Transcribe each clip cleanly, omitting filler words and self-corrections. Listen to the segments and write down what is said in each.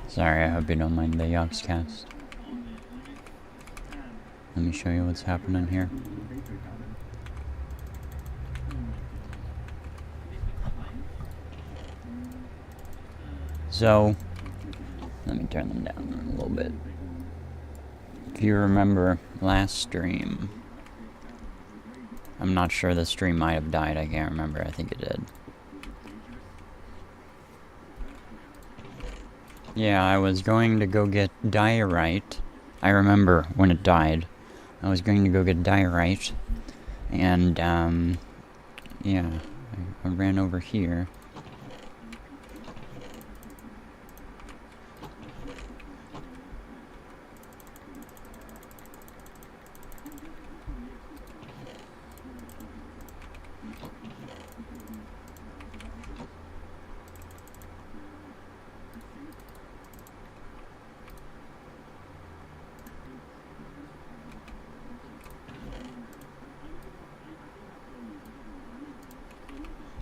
Sorry, I hope you don't mind the G.G.S. Let me show you what's happening here. So, let me turn them down a little bit. If you remember last stream, I'm not sure the stream might have died, I can't remember, I think it did. Yeah, I was going to go get diorite. I remember when it died. I was going to go get diorite, and, yeah, I ran over here.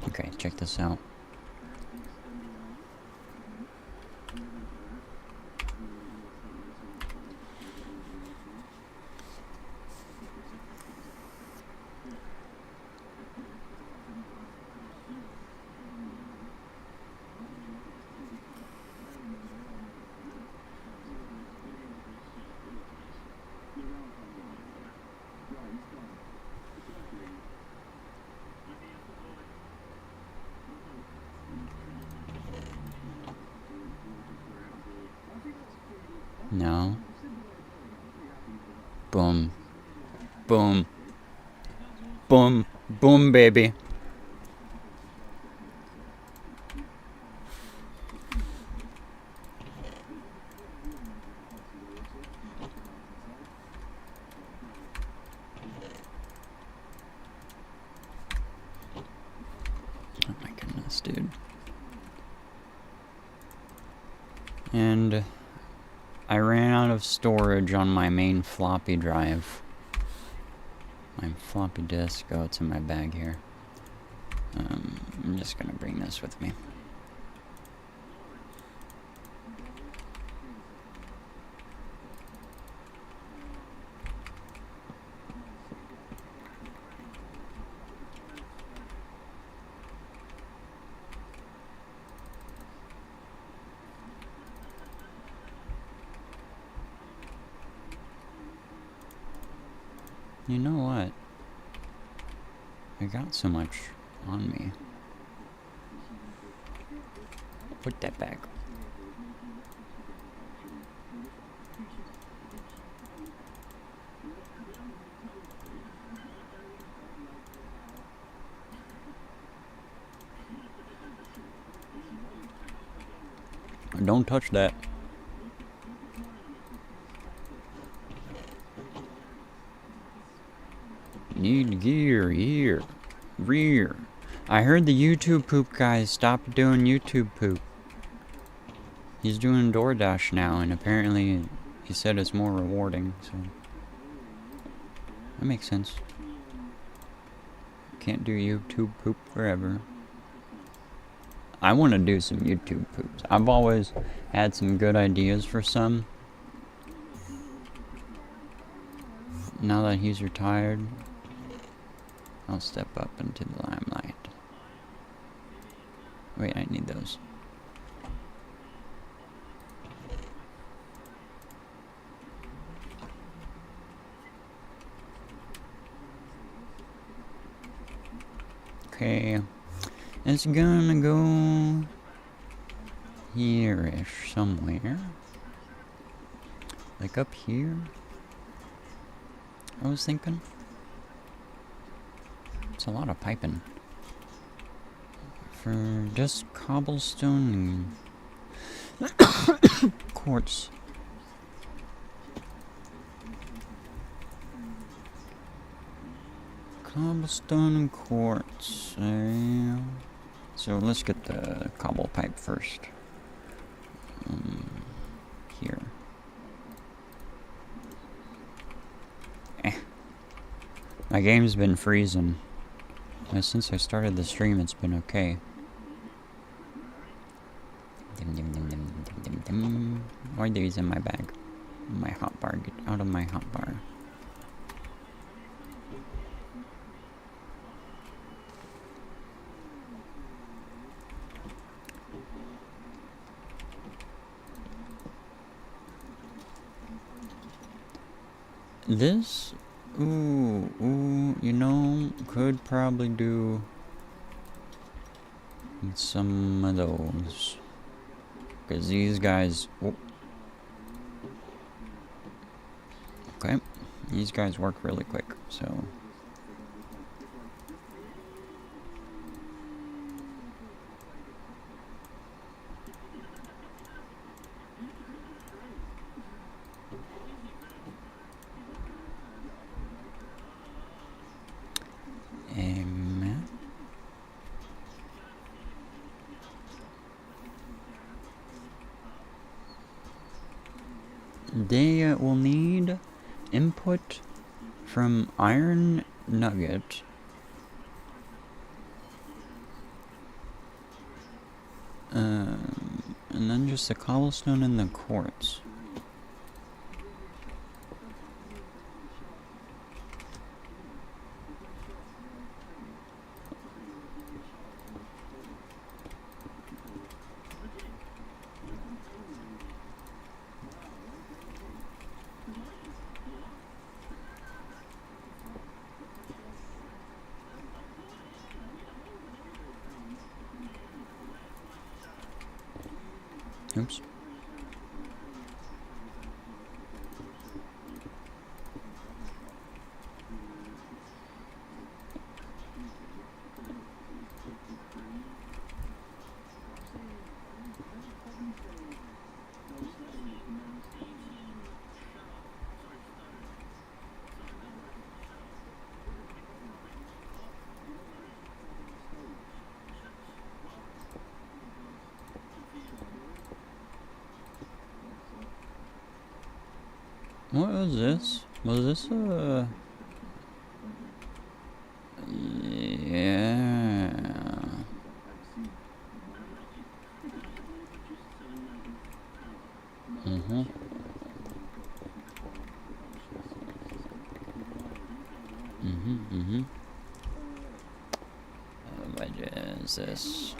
Okay, check this out. No. Boom. Boom. Boom. Boom, baby. Oh my goodness, dude. And I ran out of storage on my main floppy drive. My floppy disk. Oh, it's in my bag here. I'm just gonna bring this with me. You know what? I got so much on me. Put that back. Don't touch that. Need gear, here, rear. I heard the YouTube poop guy stopped doing YouTube poop. He's doing DoorDash now, and apparently he said it's more rewarding, so that makes sense. Can't do YouTube poop forever. I want to do some YouTube poops. I've always had some good ideas for some. Now that he's retired, I'll step up into the limelight. Wait, I need those. Okay, it's gonna go here-ish somewhere. Like up here, I was thinking. It's a lot of piping. For just cobblestone and quartz. Cobblestone and quartz. So let's get the cobble pipe first. Here. My game's been freezing. Since I started the stream, it's been okay. Why are these in my bag? My hotbar. Get out of my hotbar. This, you know, could probably do some of those. Because these guys, okay, these guys work really quick, so. They will need input from iron nugget. And then just the cobblestone and the quartz. Oops. What was this? Was this a... Yeah. What is this?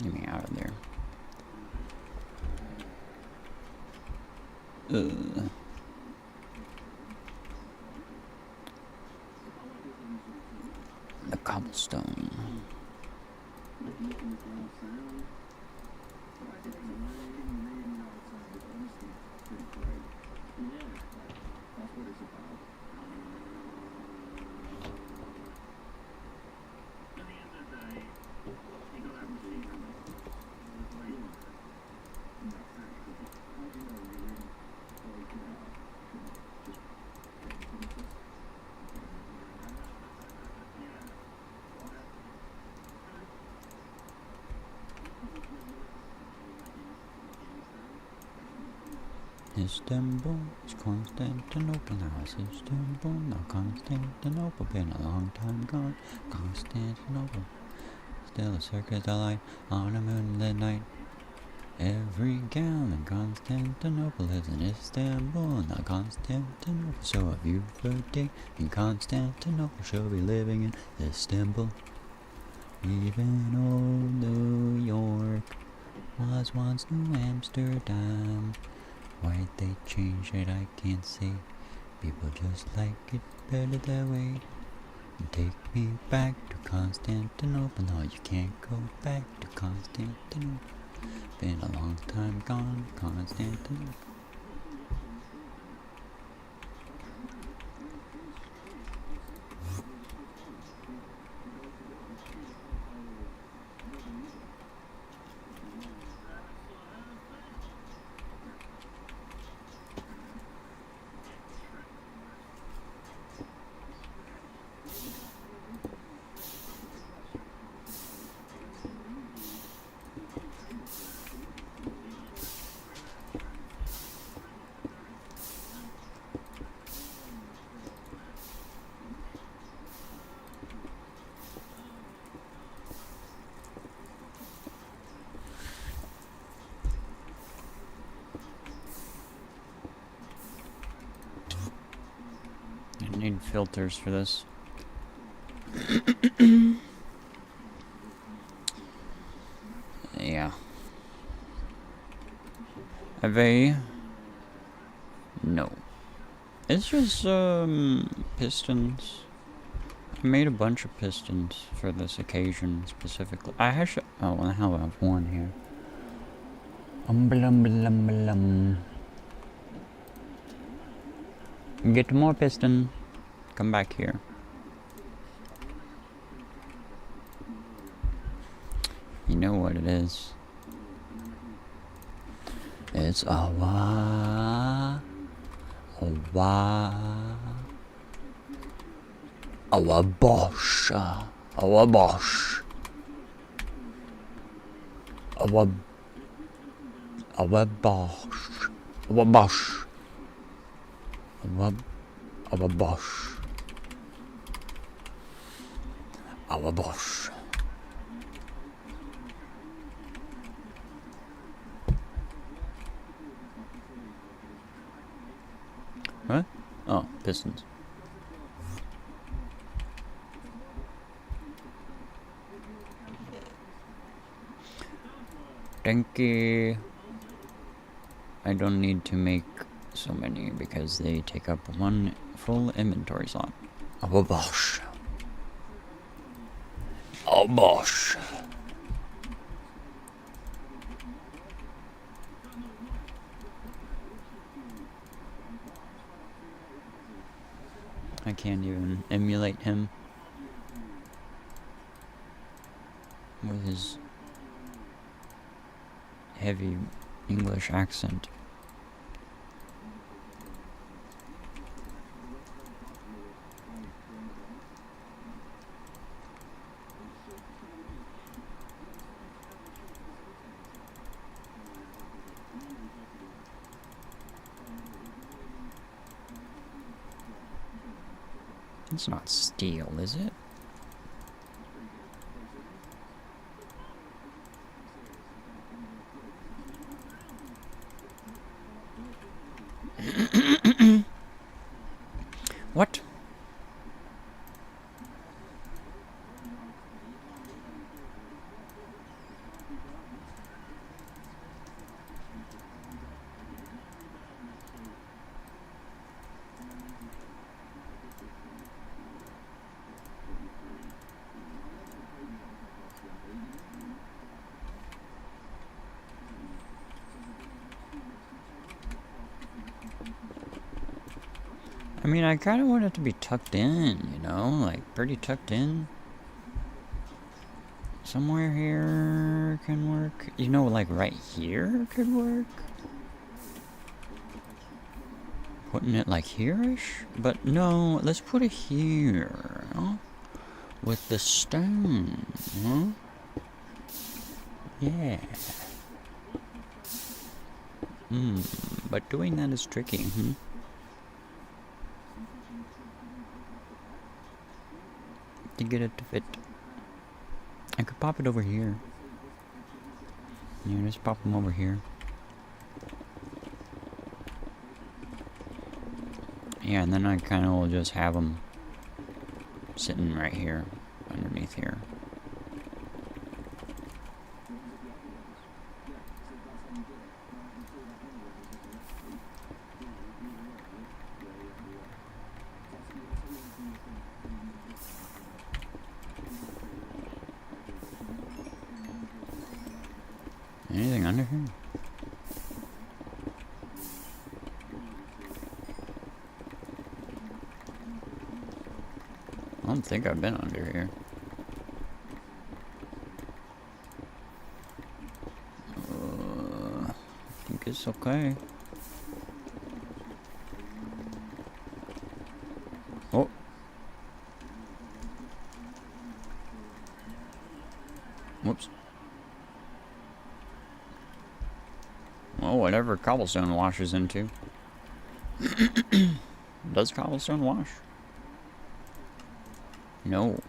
Get me out of there. The cobblestone. Istanbul is Constantinople now. It's Istanbul, now Constantinople. Been a long time gone. Constantinople, still a circus of light on a moonlit night. Every gal in Constantinople lives in Istanbul, not Constantinople. So if you've a date in Constantinople, she'll be living in Istanbul. Even old New York was once New Amsterdam. Why'd they change it, I can't say. People just like it better that way. Take me back to Constantinople. No, you can't go back to Constantinople. Been a long time gone, Constantinople. I need filters for this. Yeah. Have a... No. It's just, pistons. I made a bunch of pistons for this occasion specifically. I actually... Oh, well, hell, I have one here. Get more piston. Come back here. You know what it is. It's awa. Our bosh. Our bosh. Our bosh. Our bosh. Our bosh. Our bosh. What? Oh, pistons. Thank you. I don't need to make so many because they take up one full inventory slot. Oh bosh. Oh bosh. I can't even emulate him with his heavy English accent. It's not steel, is it? What? I mean, I kind of want it to be tucked in, you know? Like, pretty tucked in. Somewhere here can work. You know, like right here could work. Putting it like here-ish? But no, let's put it here. Huh? With the stone, huh? Yeah. But doing that is tricky, to get it to fit. I could pop it over here. Yeah, just pop them over here. Yeah, and then I kind of will just have them sitting right here, underneath here. Anything under here? I don't think I've been under here. I think it's okay. Oh. Whoops. Well, whatever cobblestone washes into. Does cobblestone wash? No.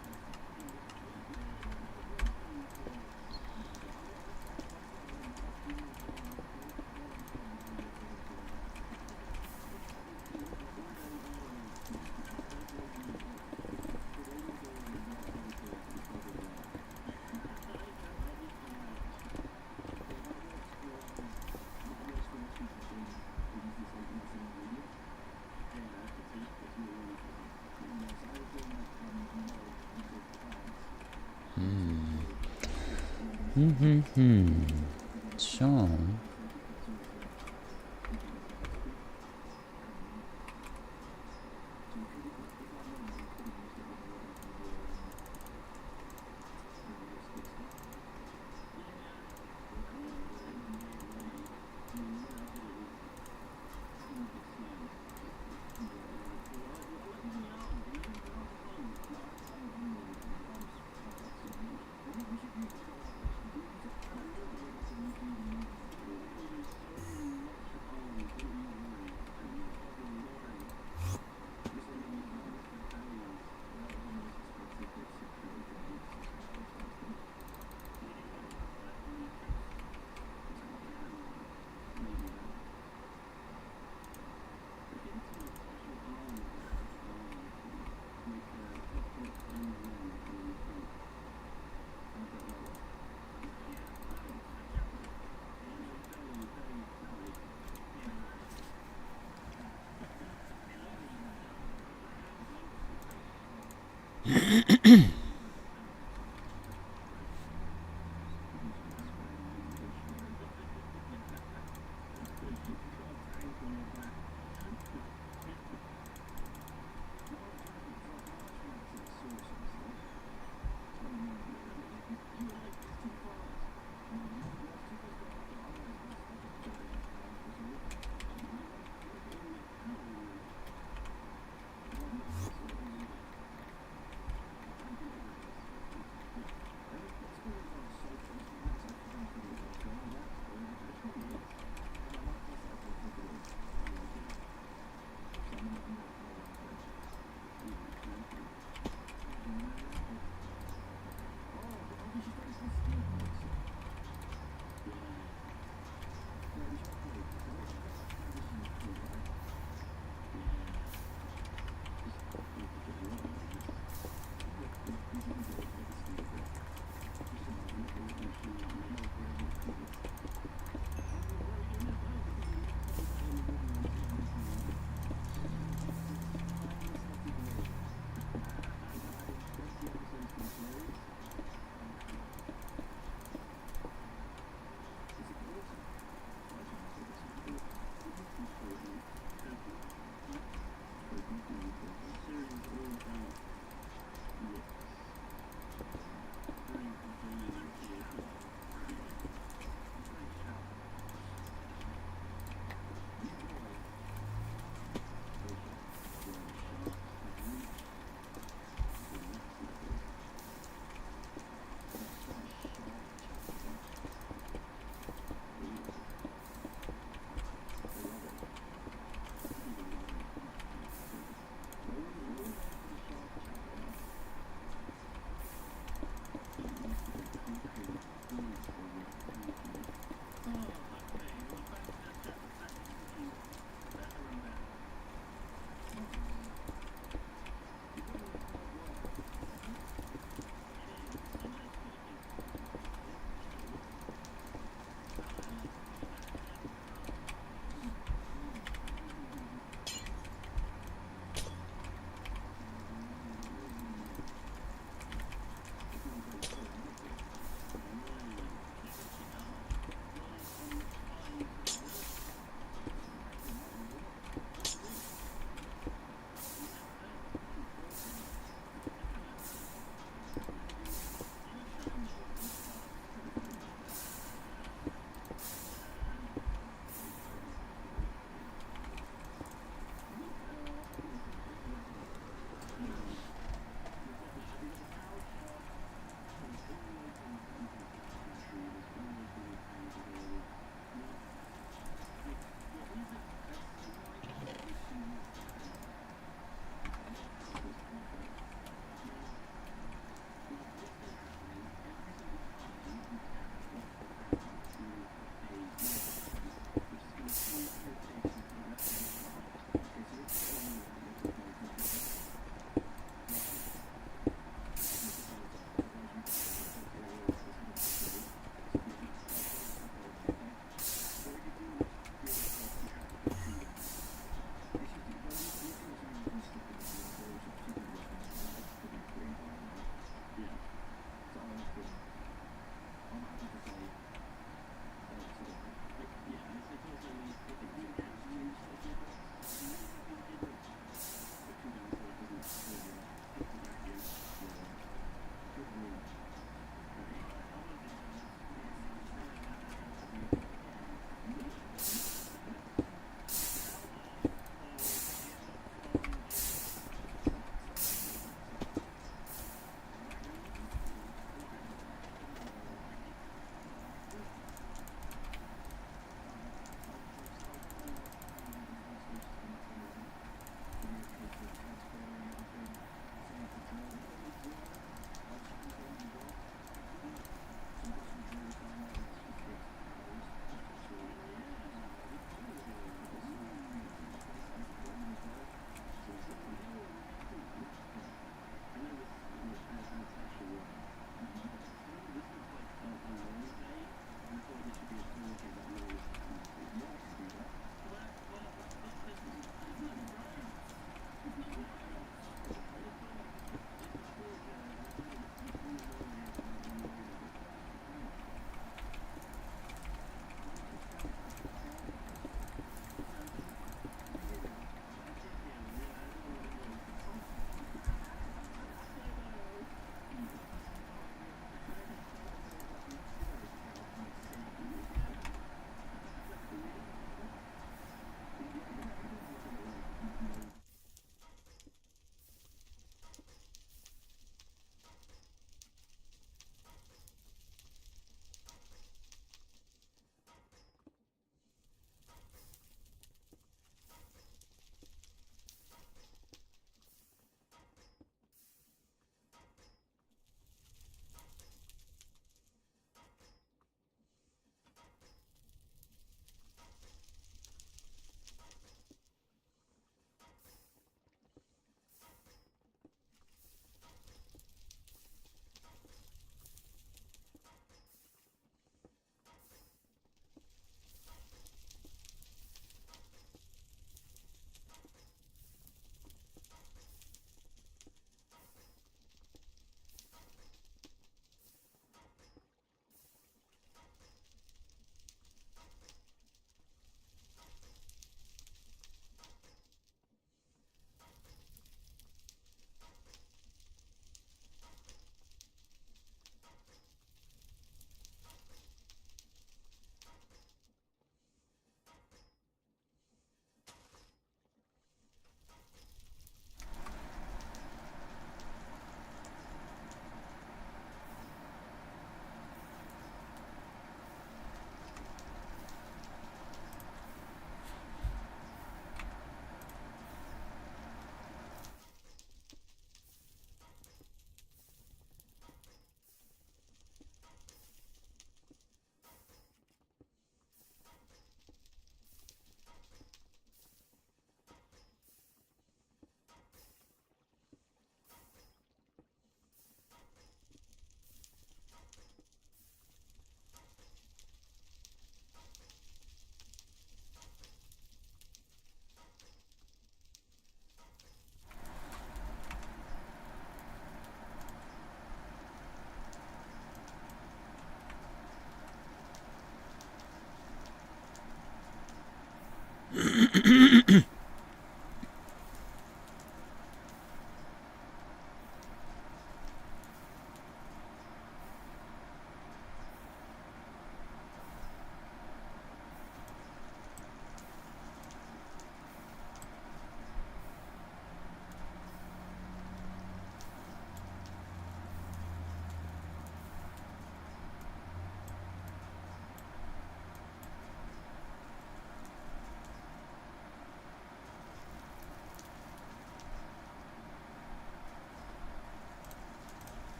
So...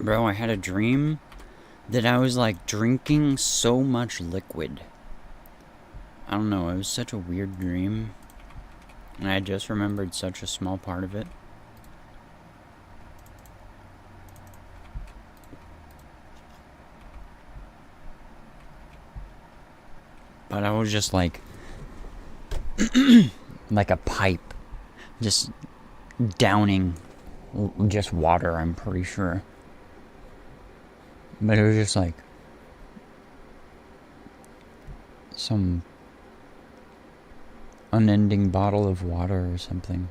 Bro, I had a dream that I was like drinking so much liquid. I don't know, it was such a weird dream. And I just remembered such a small part of it. But I was just like like a pipe, just downing just water, I'm pretty sure. But it was just like some unending bottle of water or something.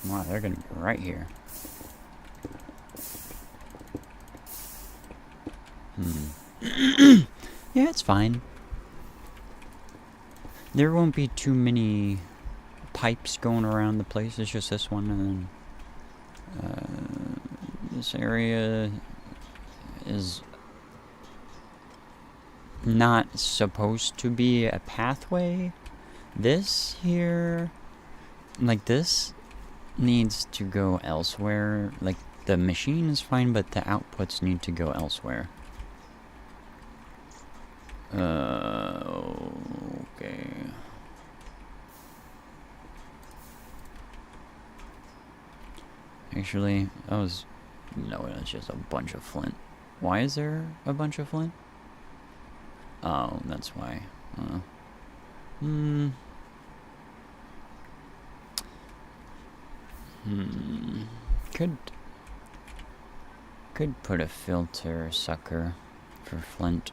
Wow, they're gonna be right here. Yeah, it's fine. There won't be too many pipes going around the place. It's just this one, and then this area is not supposed to be a pathway. This here, like this, needs to go elsewhere. Like, the machine is fine, but the outputs need to go elsewhere. Okay. Actually, that was... No, that's just a bunch of flint. Why is there a bunch of flint? Oh, that's why. Could put a filter sucker for flint.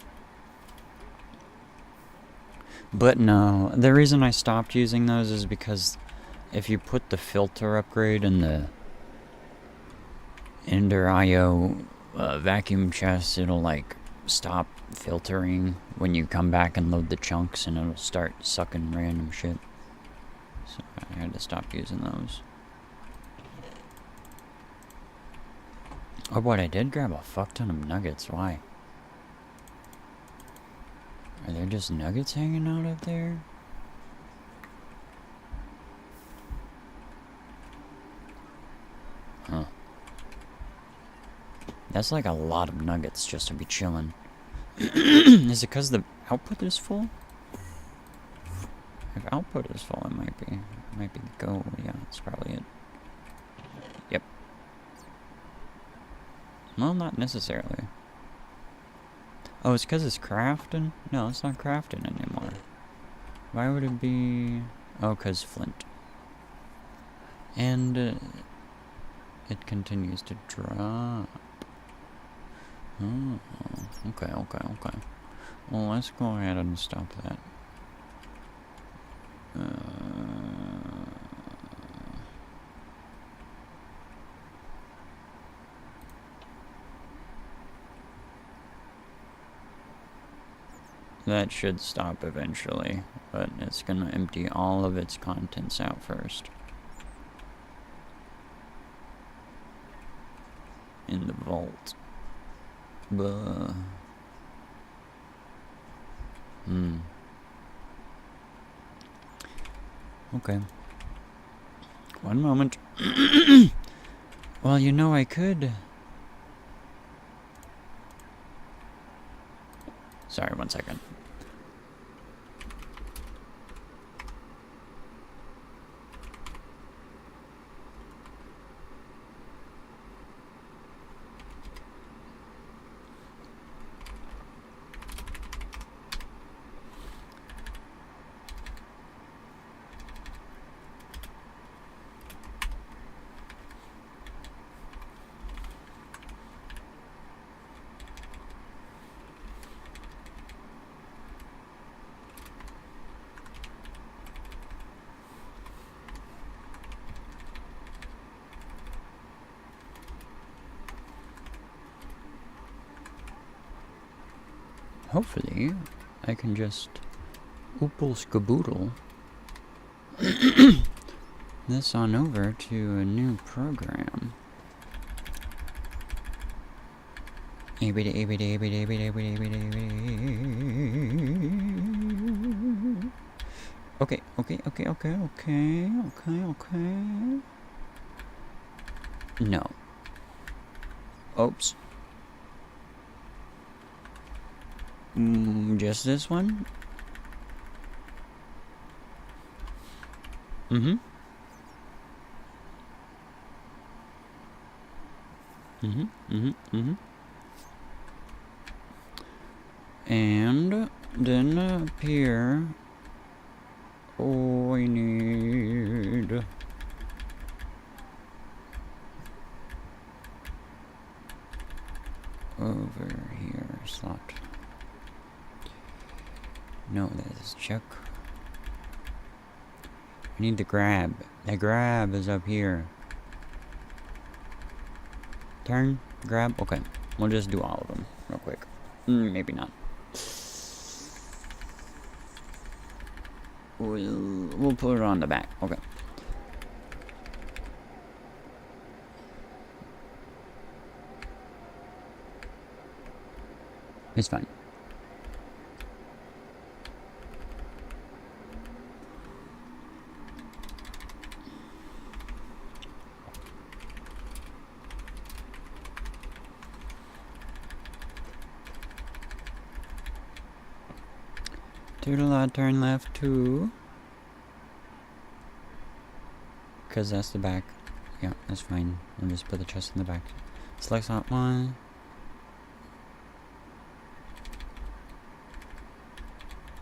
But no, the reason I stopped using those is because if you put the filter upgrade in the Ender IO vacuum chest, it'll like stop filtering when you come back and load the chunks, and it'll start sucking random shit. So I had to stop using those. Oh, but I did grab a fuck ton of nuggets. Why? Are there just nuggets hanging out up there? Huh. That's like a lot of nuggets just to be chilling. Is it because the output is full? If output is full, it might be the go. Yeah, that's probably it. Yep. Well, not necessarily. Oh, it's because it's crafting? No, it's not crafting anymore. Why would it be... Oh, because flint. And it continues to drop. Oh, okay. Well, let's go ahead and stop that. That should stop eventually, but it's gonna empty all of its contents out first. In the vault. Buh. Okay. One moment. Well, you know, I could... Sorry, 1 second. hopefully I can just oople skaboodle this on over to a new program. Okay. No. Oops. Just this one? Mm-hmm. And then up here, I need over here slot. No, that's check. I need the grab. The grab is up here. Turn, grab. Okay, we'll just do all of them real quick. Maybe not. We'll put it on the back. Okay. It's fine. Turtle turn left 2. Because that's the back. Yeah, that's fine. We'll just put the chest in the back. Select slot 1.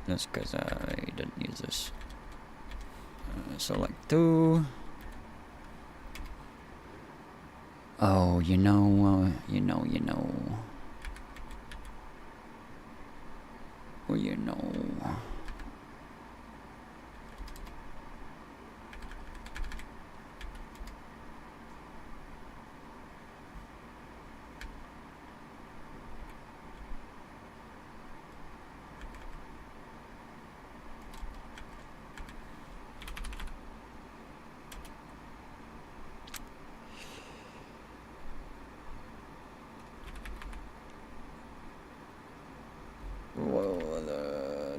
That's because I didn't use this. Select 2. Oh, you know. Well, you know.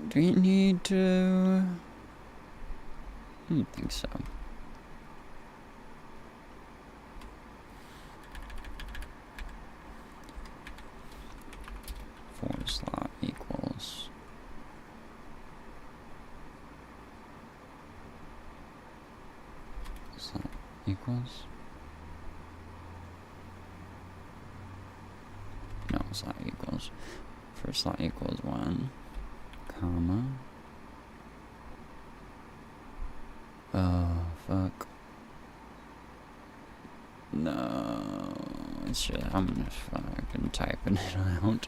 Do you need to? I don't think so. Four slot equals. Slot equals. No, slot equals. First slot equals 1. Comma. Oh, fuck. No. It's just, I'm gonna fucking typing it out.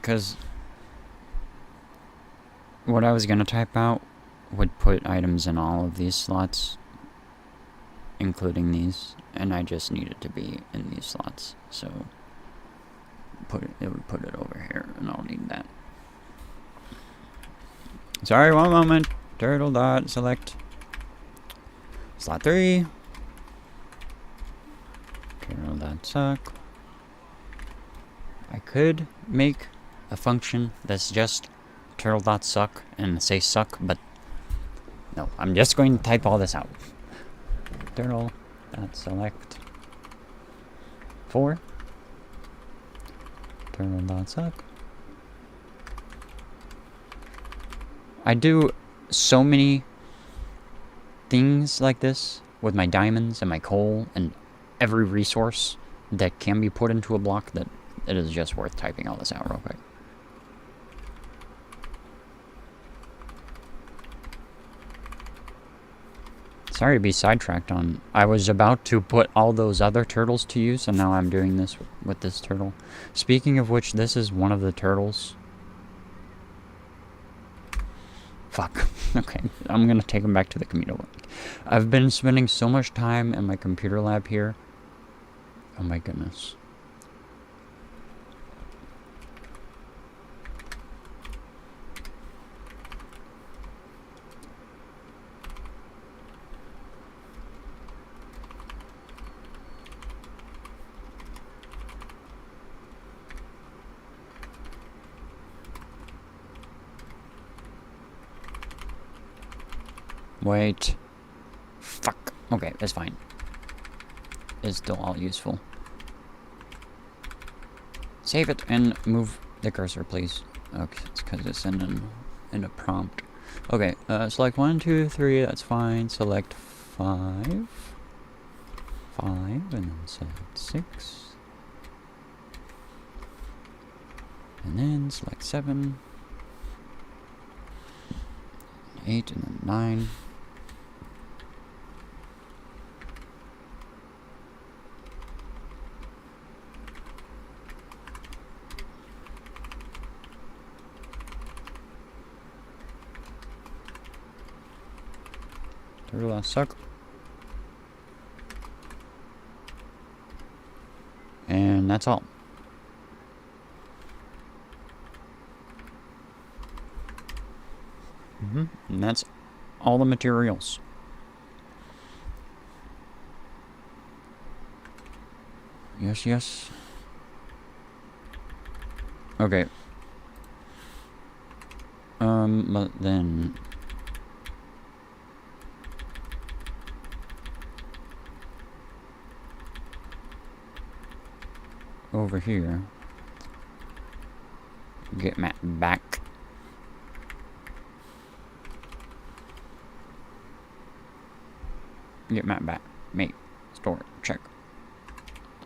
Because what I was gonna type out would put items in all of these slots, including these, and I just need it to be in these slots, so it would put it over here, and I'll need that. Sorry, one moment. Turtle dot select slot 3. Turtle dot suck. I could make a function that's just turtle dot suck and say suck, but no, I'm just going to type all this out. Turtle dot select 4. Turtle dot suck. I do so many things like this with my diamonds and my coal and every resource that can be put into a block that it is just worth typing all this out real quick. Sorry to be sidetracked on. I was about to put all those other turtles to use, and now I'm doing this with this turtle. Speaking of which, this is one of the turtles. Fuck. Okay, I'm gonna take him back to the computer lab. I've been spending so much time in my computer lab here. Oh my goodness. Wait. Fuck. Okay, that's fine. It's still all useful. Save it and move the cursor, please. Okay, it's because it's in a prompt. Okay, select 1, 2, 3, that's fine. Select 5. 5, and then select 6. And then select 7. 8, and then 9. Turtle suck. And that's all. And that's all the materials. Yes, yes. Okay. But then... over here... get Matt back. Get Matt back. Mate. Store. Check.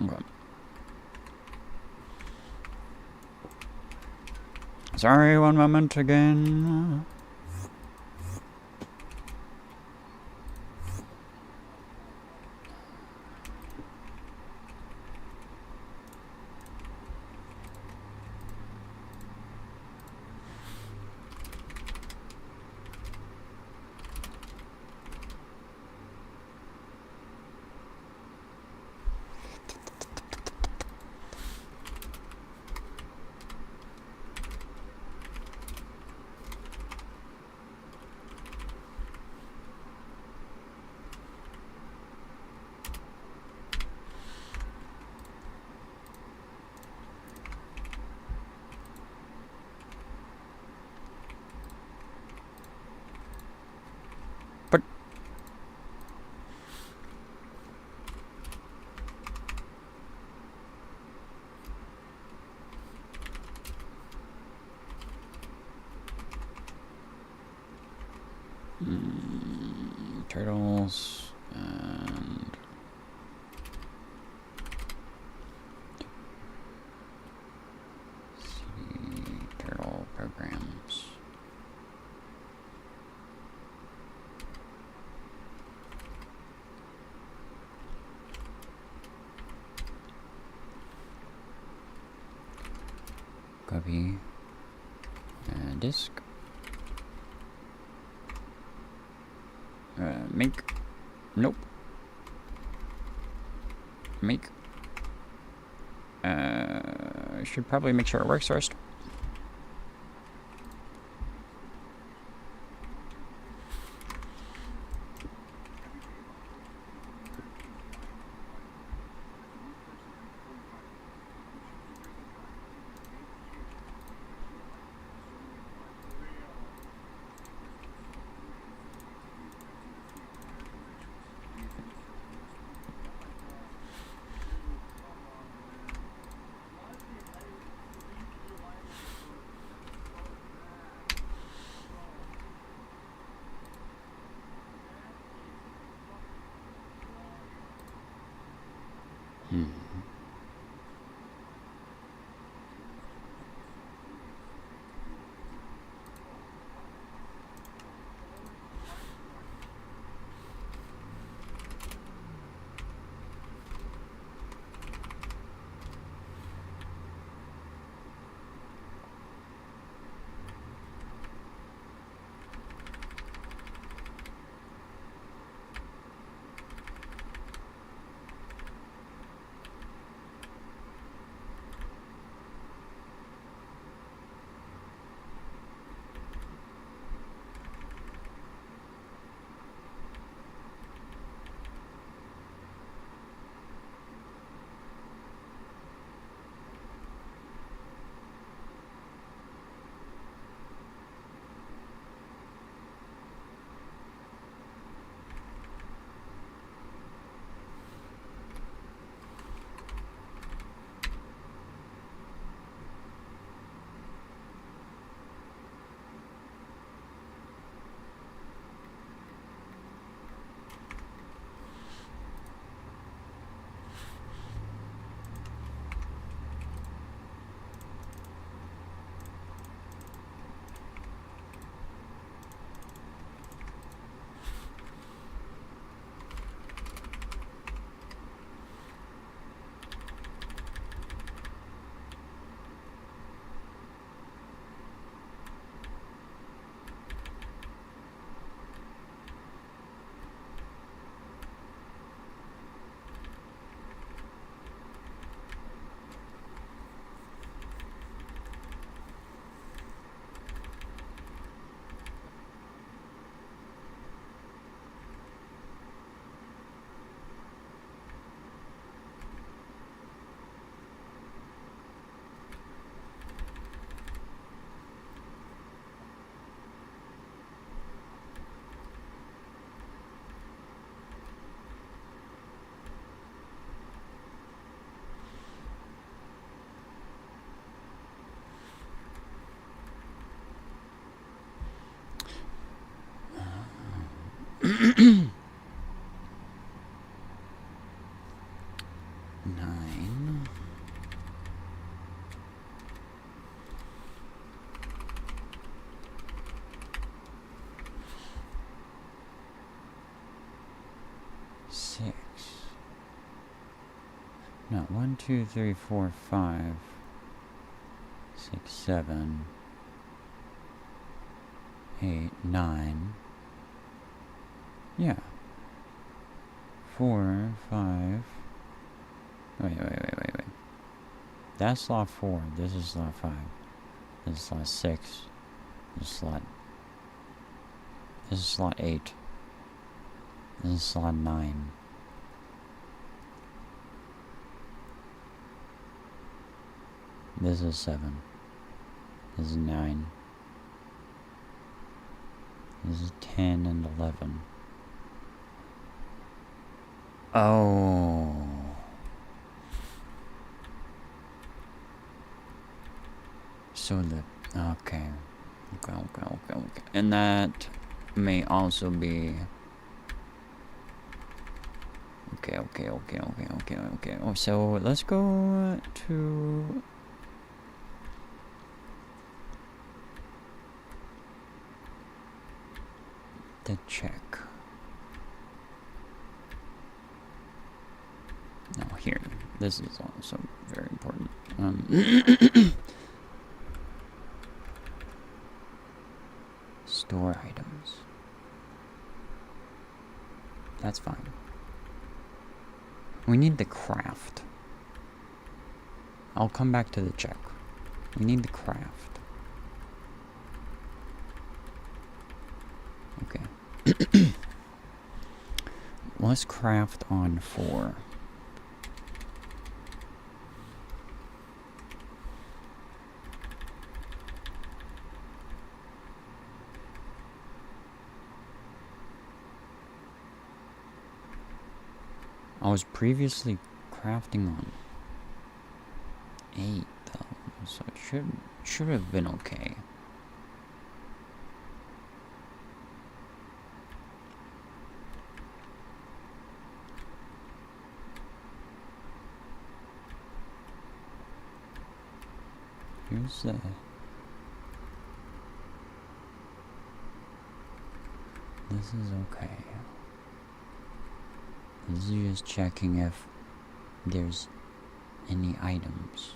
Okay. Sorry, one moment again. But... turtles... and... turtle programs. Copy. Disk. Make. Nope. Make. Should probably make sure it works first. 9. Six. No, 1, 2, 3, 4, 5, 6, 7, 8, 9. Yeah. 4, 5. Wait. That's slot 4. This is slot 5. This is slot 6. This is slot. This is slot 8. This is slot 9. This is 7. This is 9. This is 10 and 11. Oh. So the... Okay. And that may also be... Okay. Oh, so let's go to... the check. Now here, this is also very important. Store items. That's fine. We need the craft. I'll come back to the check. We need the craft. Okay. Let's craft on 4. I was previously crafting on 8 though, so it should have been okay. Here's the... This is okay. This is just checking if there's any items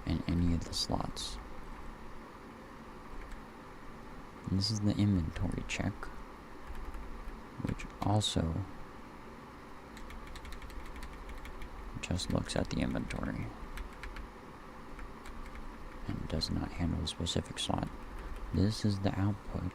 in any of the slots. And this is the inventory check, which also just looks at the inventory and does not handle a specific slot. This is the output.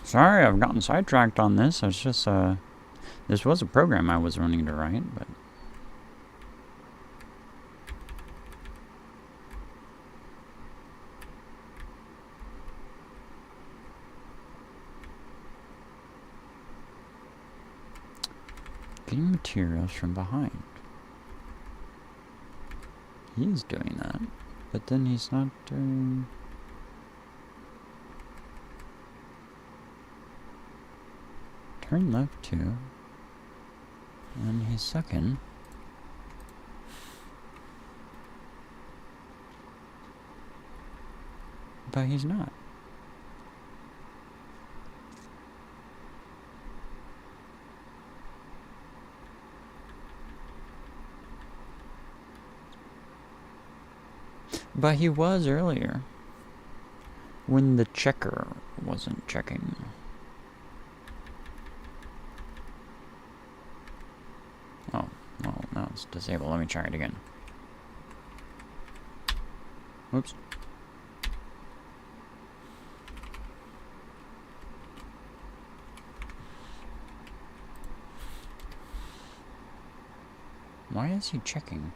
Sorry, I've gotten sidetracked on this. It's just, this was a program I was running to write, but... Getting materials from behind. He's doing that, but then he's not doing... Turn left 2. And he's sucking. But he's not. But he was earlier. When the checker wasn't checking. Oh, well, now it's disabled. Let me try it again. Oops. Why is he checking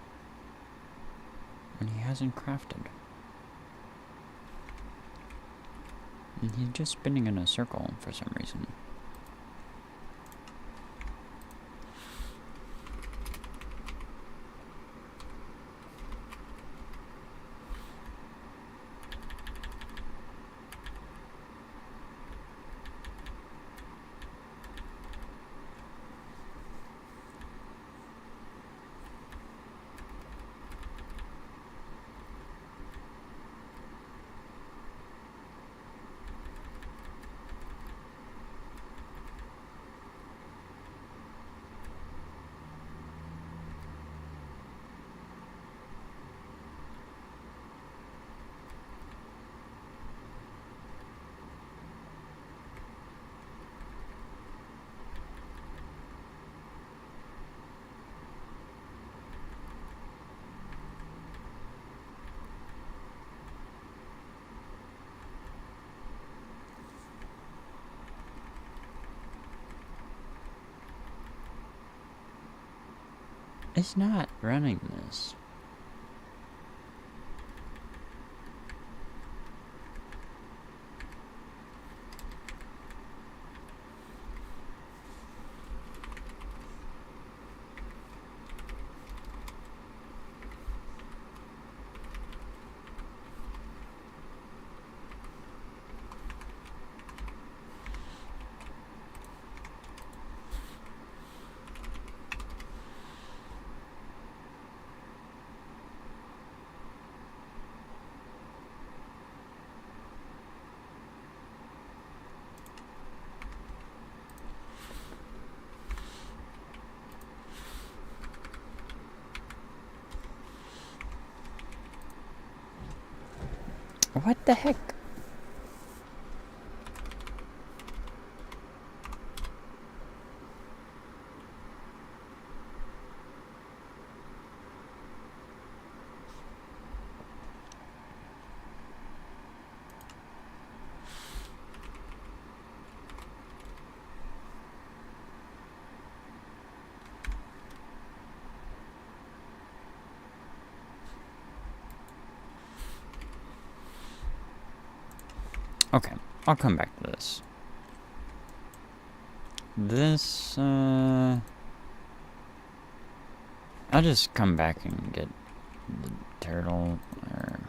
when he hasn't crafted? And he's just spinning in a circle for some reason. It's not running this. What the heck? Okay, I'll come back to this. I'll just come back and get the turtle, or...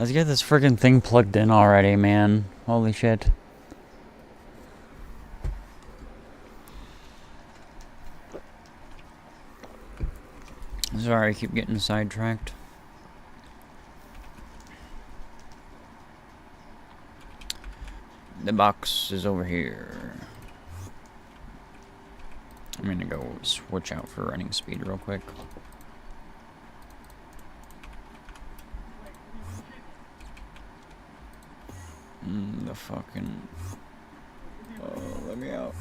Let's get this freaking thing plugged in already, man. Holy shit. Sorry, I keep getting sidetracked. The box is over here. I'm gonna go switch out for running speed real quick. The fucking... Oh, let me out.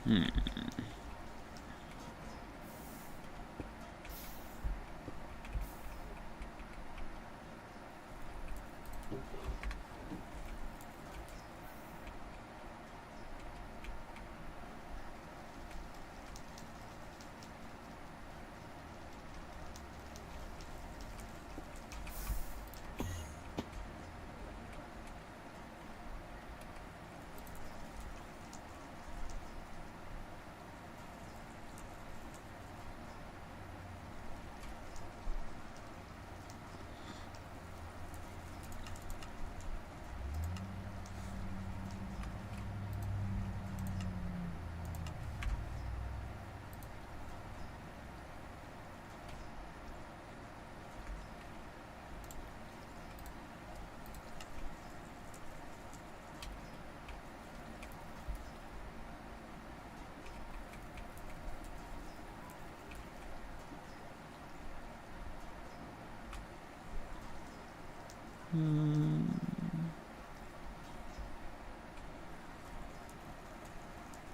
Hmm.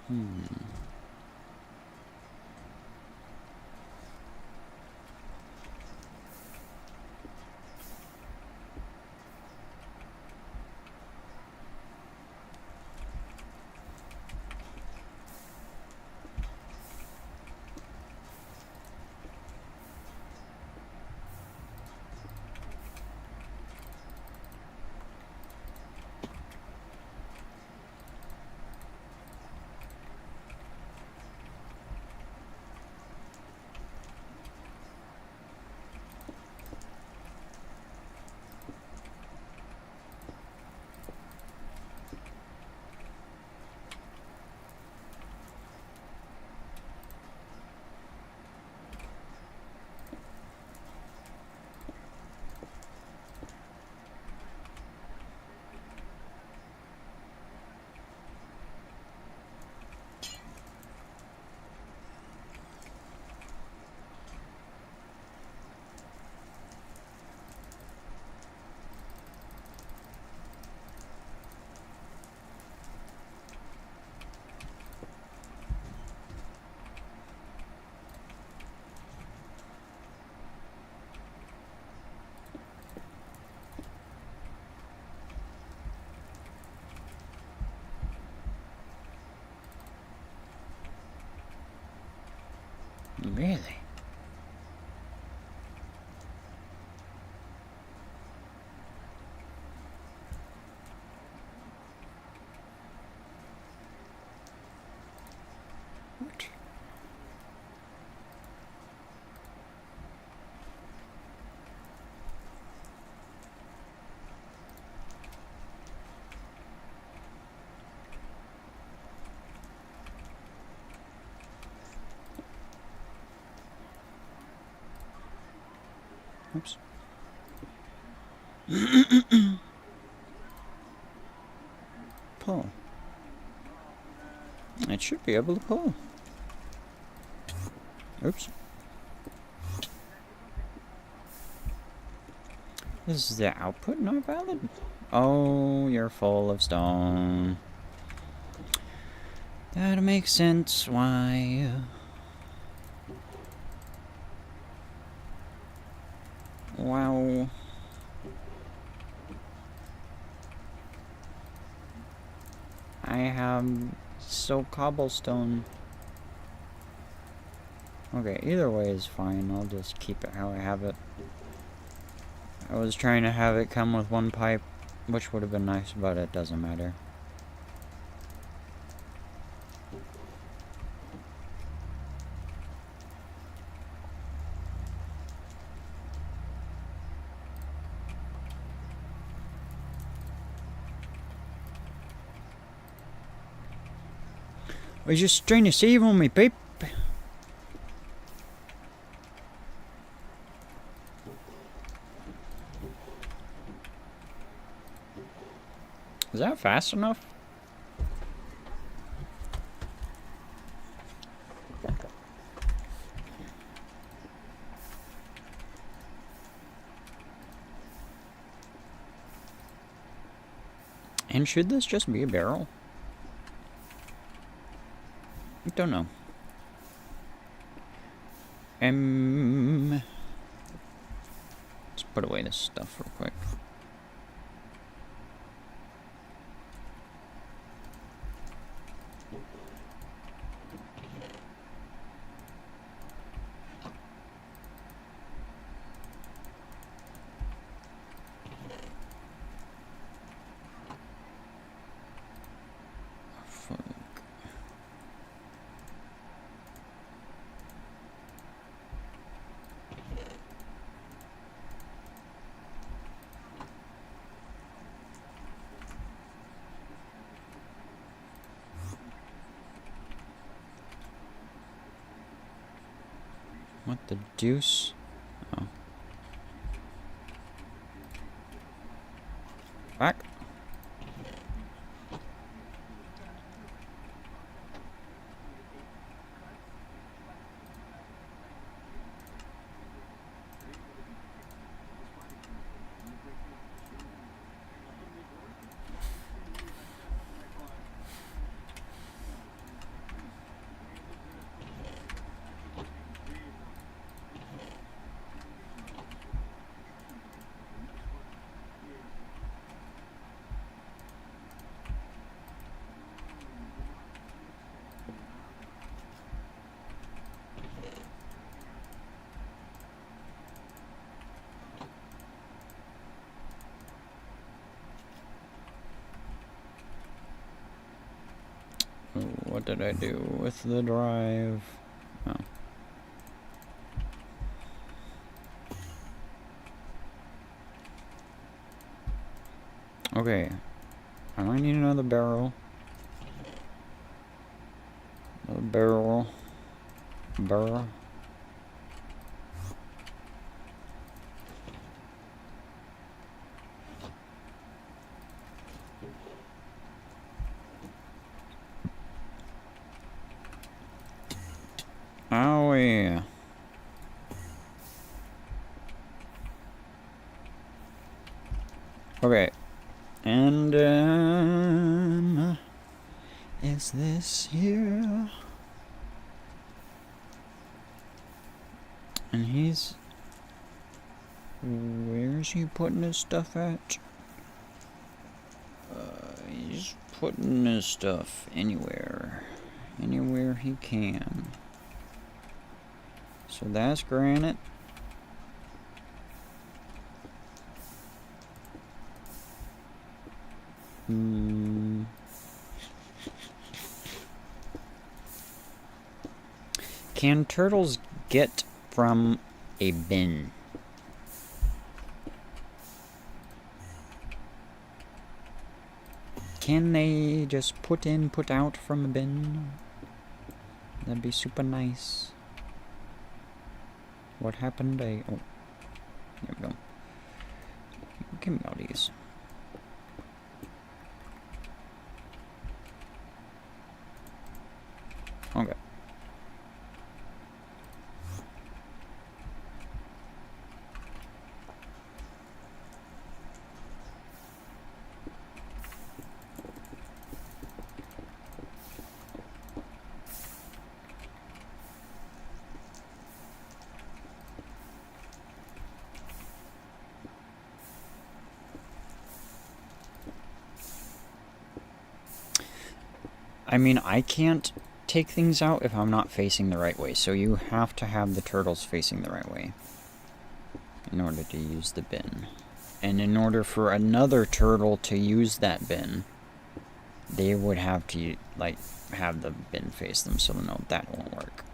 Hmm. Really? What? Oops. Pull. It should be able to pull. Oops. Is the output not valid? Oh, you're full of stone. That makes sense. Why? Wow. I have so cobblestone. Okay, either way is fine. I'll just keep it how I have it. I was trying to have it come with one pipe, which would have been nice, but it doesn't matter. I was just trying to save on my pipe. Is that fast enough? And should this just be a barrel? I don't know. Let's put away this stuff real quick. What the deuce? Oh. Back. What did I do with the drive? Oh. Okay. I might need another barrel. Another barrel. Barrel. Owie. Okay. And is this here? And he's... Where's he putting his stuff at? He's putting his stuff anywhere. Anywhere he can. So that's granite. Can turtles get from a bin? Can they just put in, put out from a bin? That'd be super nice. What happened? Oh, there we go. Give me all these. Okay. I mean, I can't take things out if I'm not facing the right way, so you have to have the turtles facing the right way in order to use the bin. And in order for another turtle to use that bin, they would have to, like, have the bin face them, so no, that won't work.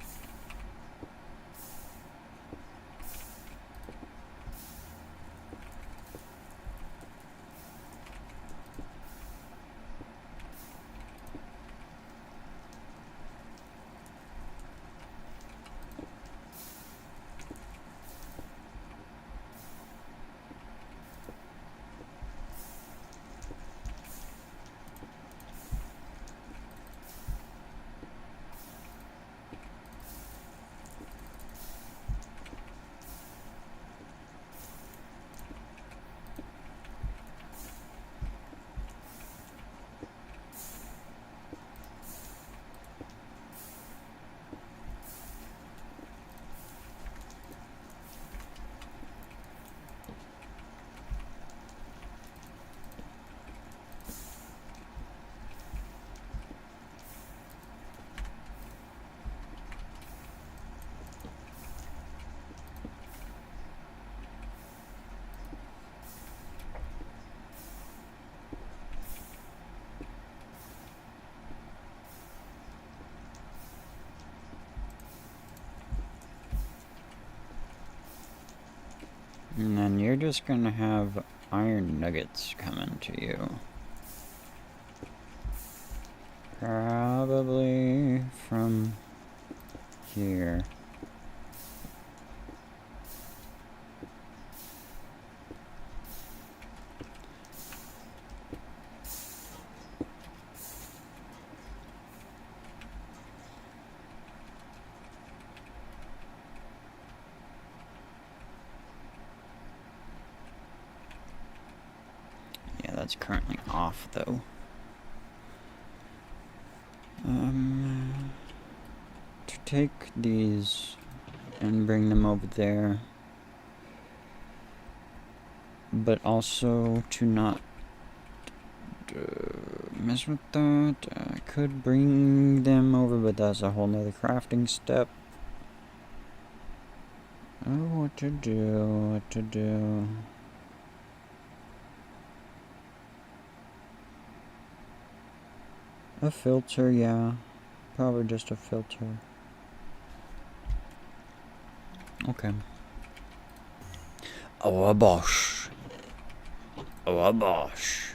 And then you're just gonna have iron nuggets coming to you. Probably from here. Yeah, that's currently off though. To take these and bring them over there, but also to not mess with that. I could bring them over, but that's a whole nother crafting step. Oh, what to do. A filter, yeah. Probably just a filter. Okay. Oh, a bosh. Oh, a bosh.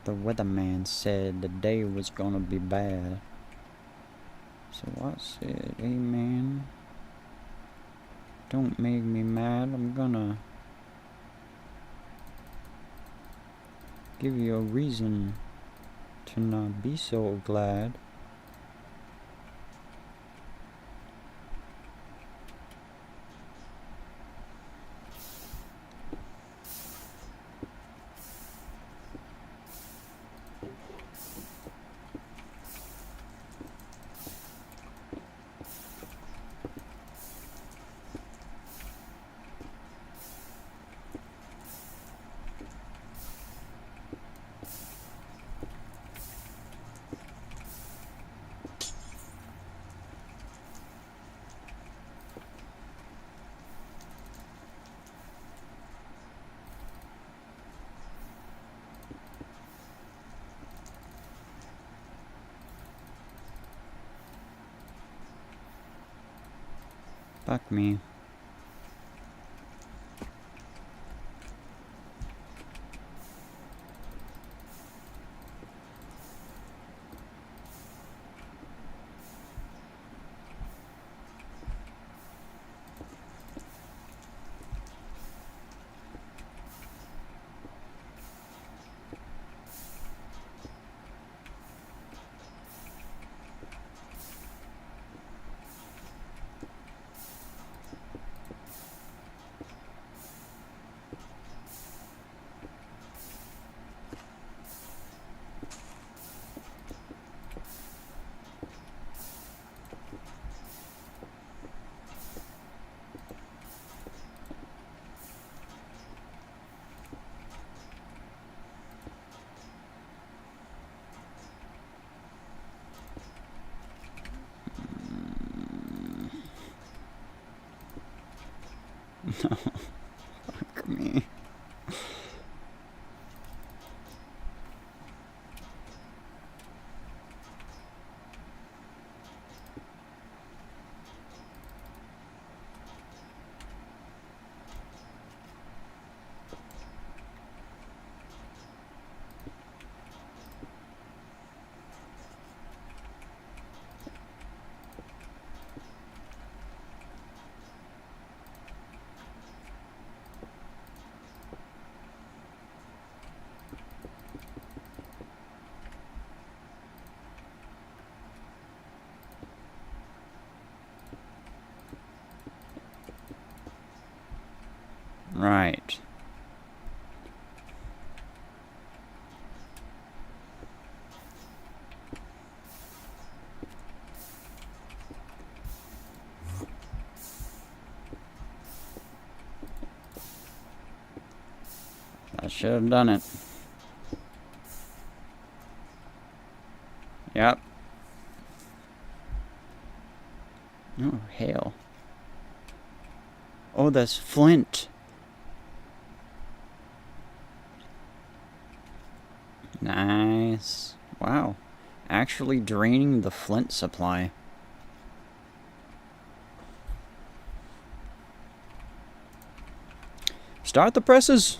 The weatherman said the day was gonna be bad. So I said, hey man, don't make me mad. I'm gonna give you a reason to not be so glad. Fuck me. No. Fuck me. Right. I should have done it. Yep. Oh, hail. Oh, that's flint. Nice. Wow. Actually draining the flint supply. Start the presses.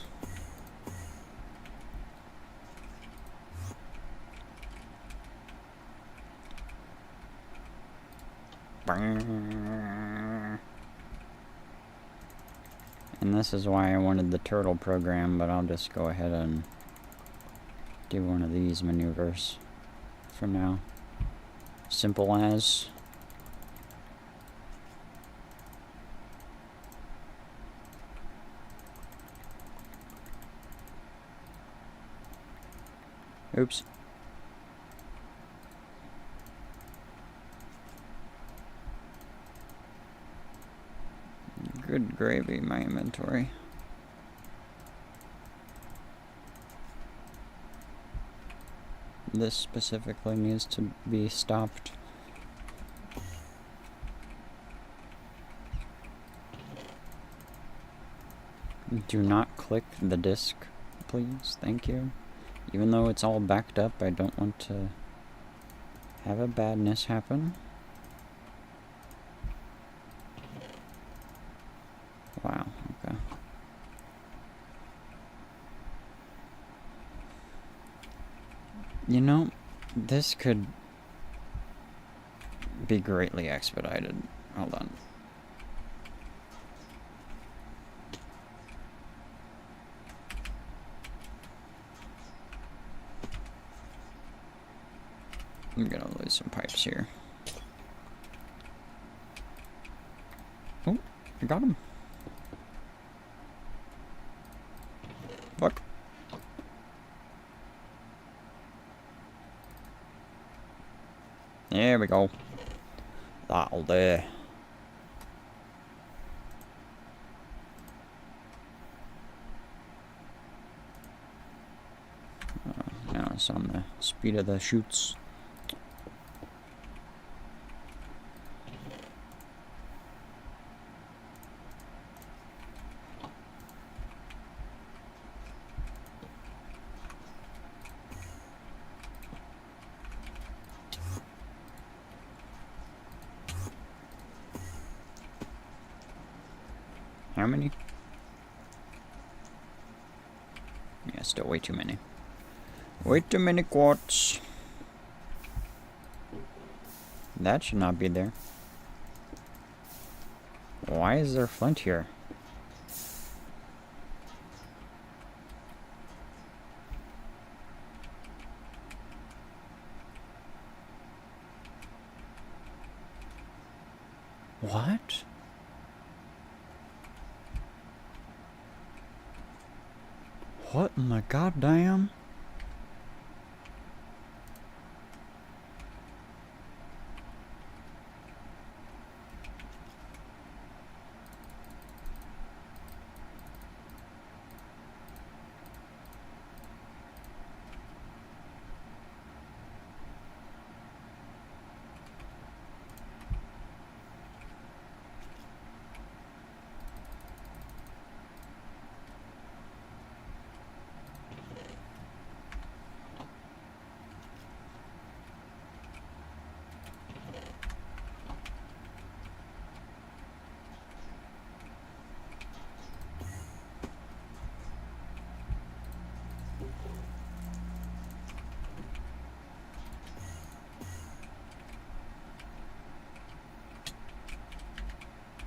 And this is why I wanted the turtle program, but I'll just go ahead and do one of these maneuvers for now. Simple as. Oops. Good gravy, my inventory. This specifically needs to be stopped. Do not click the disc, please. Thank you. Even though it's all backed up, I don't want to have a badness happen. Wow, okay. You know, this could be greatly expedited. Hold on. I'm gonna lose some pipes here. Oh, I got him. Fuck. There we go. That'll do. Now it's on the speed of the chutes. How many? Yeah, still way too many. Way too many quartz. That should not be there. Why is there flint here? What? What in the goddamn?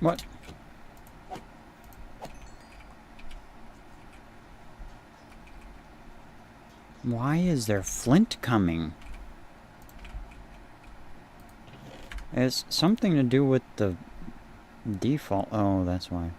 What? Why is there flint coming? It's something to do with the default. Oh, that's why.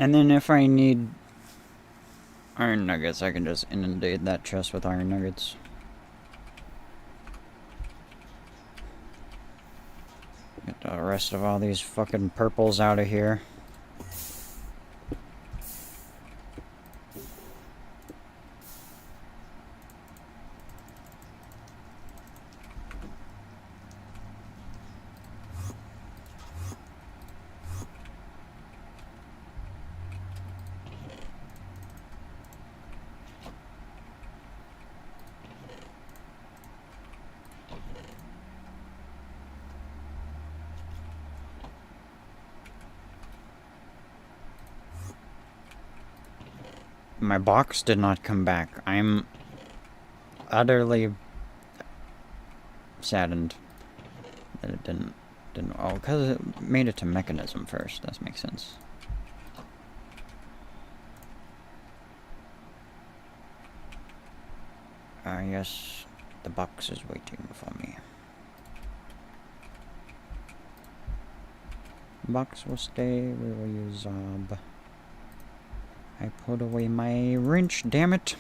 And then if I need iron nuggets, I can just inundate that chest with iron nuggets. Get the rest of all these fucking purples out of here. My box did not come back. I'm utterly saddened that it didn't. Oh, because it made it to mechanism first. That makes sense. Yes, the box is waiting for me. Box will stay. We will use Zob. I put away my wrench, damn it.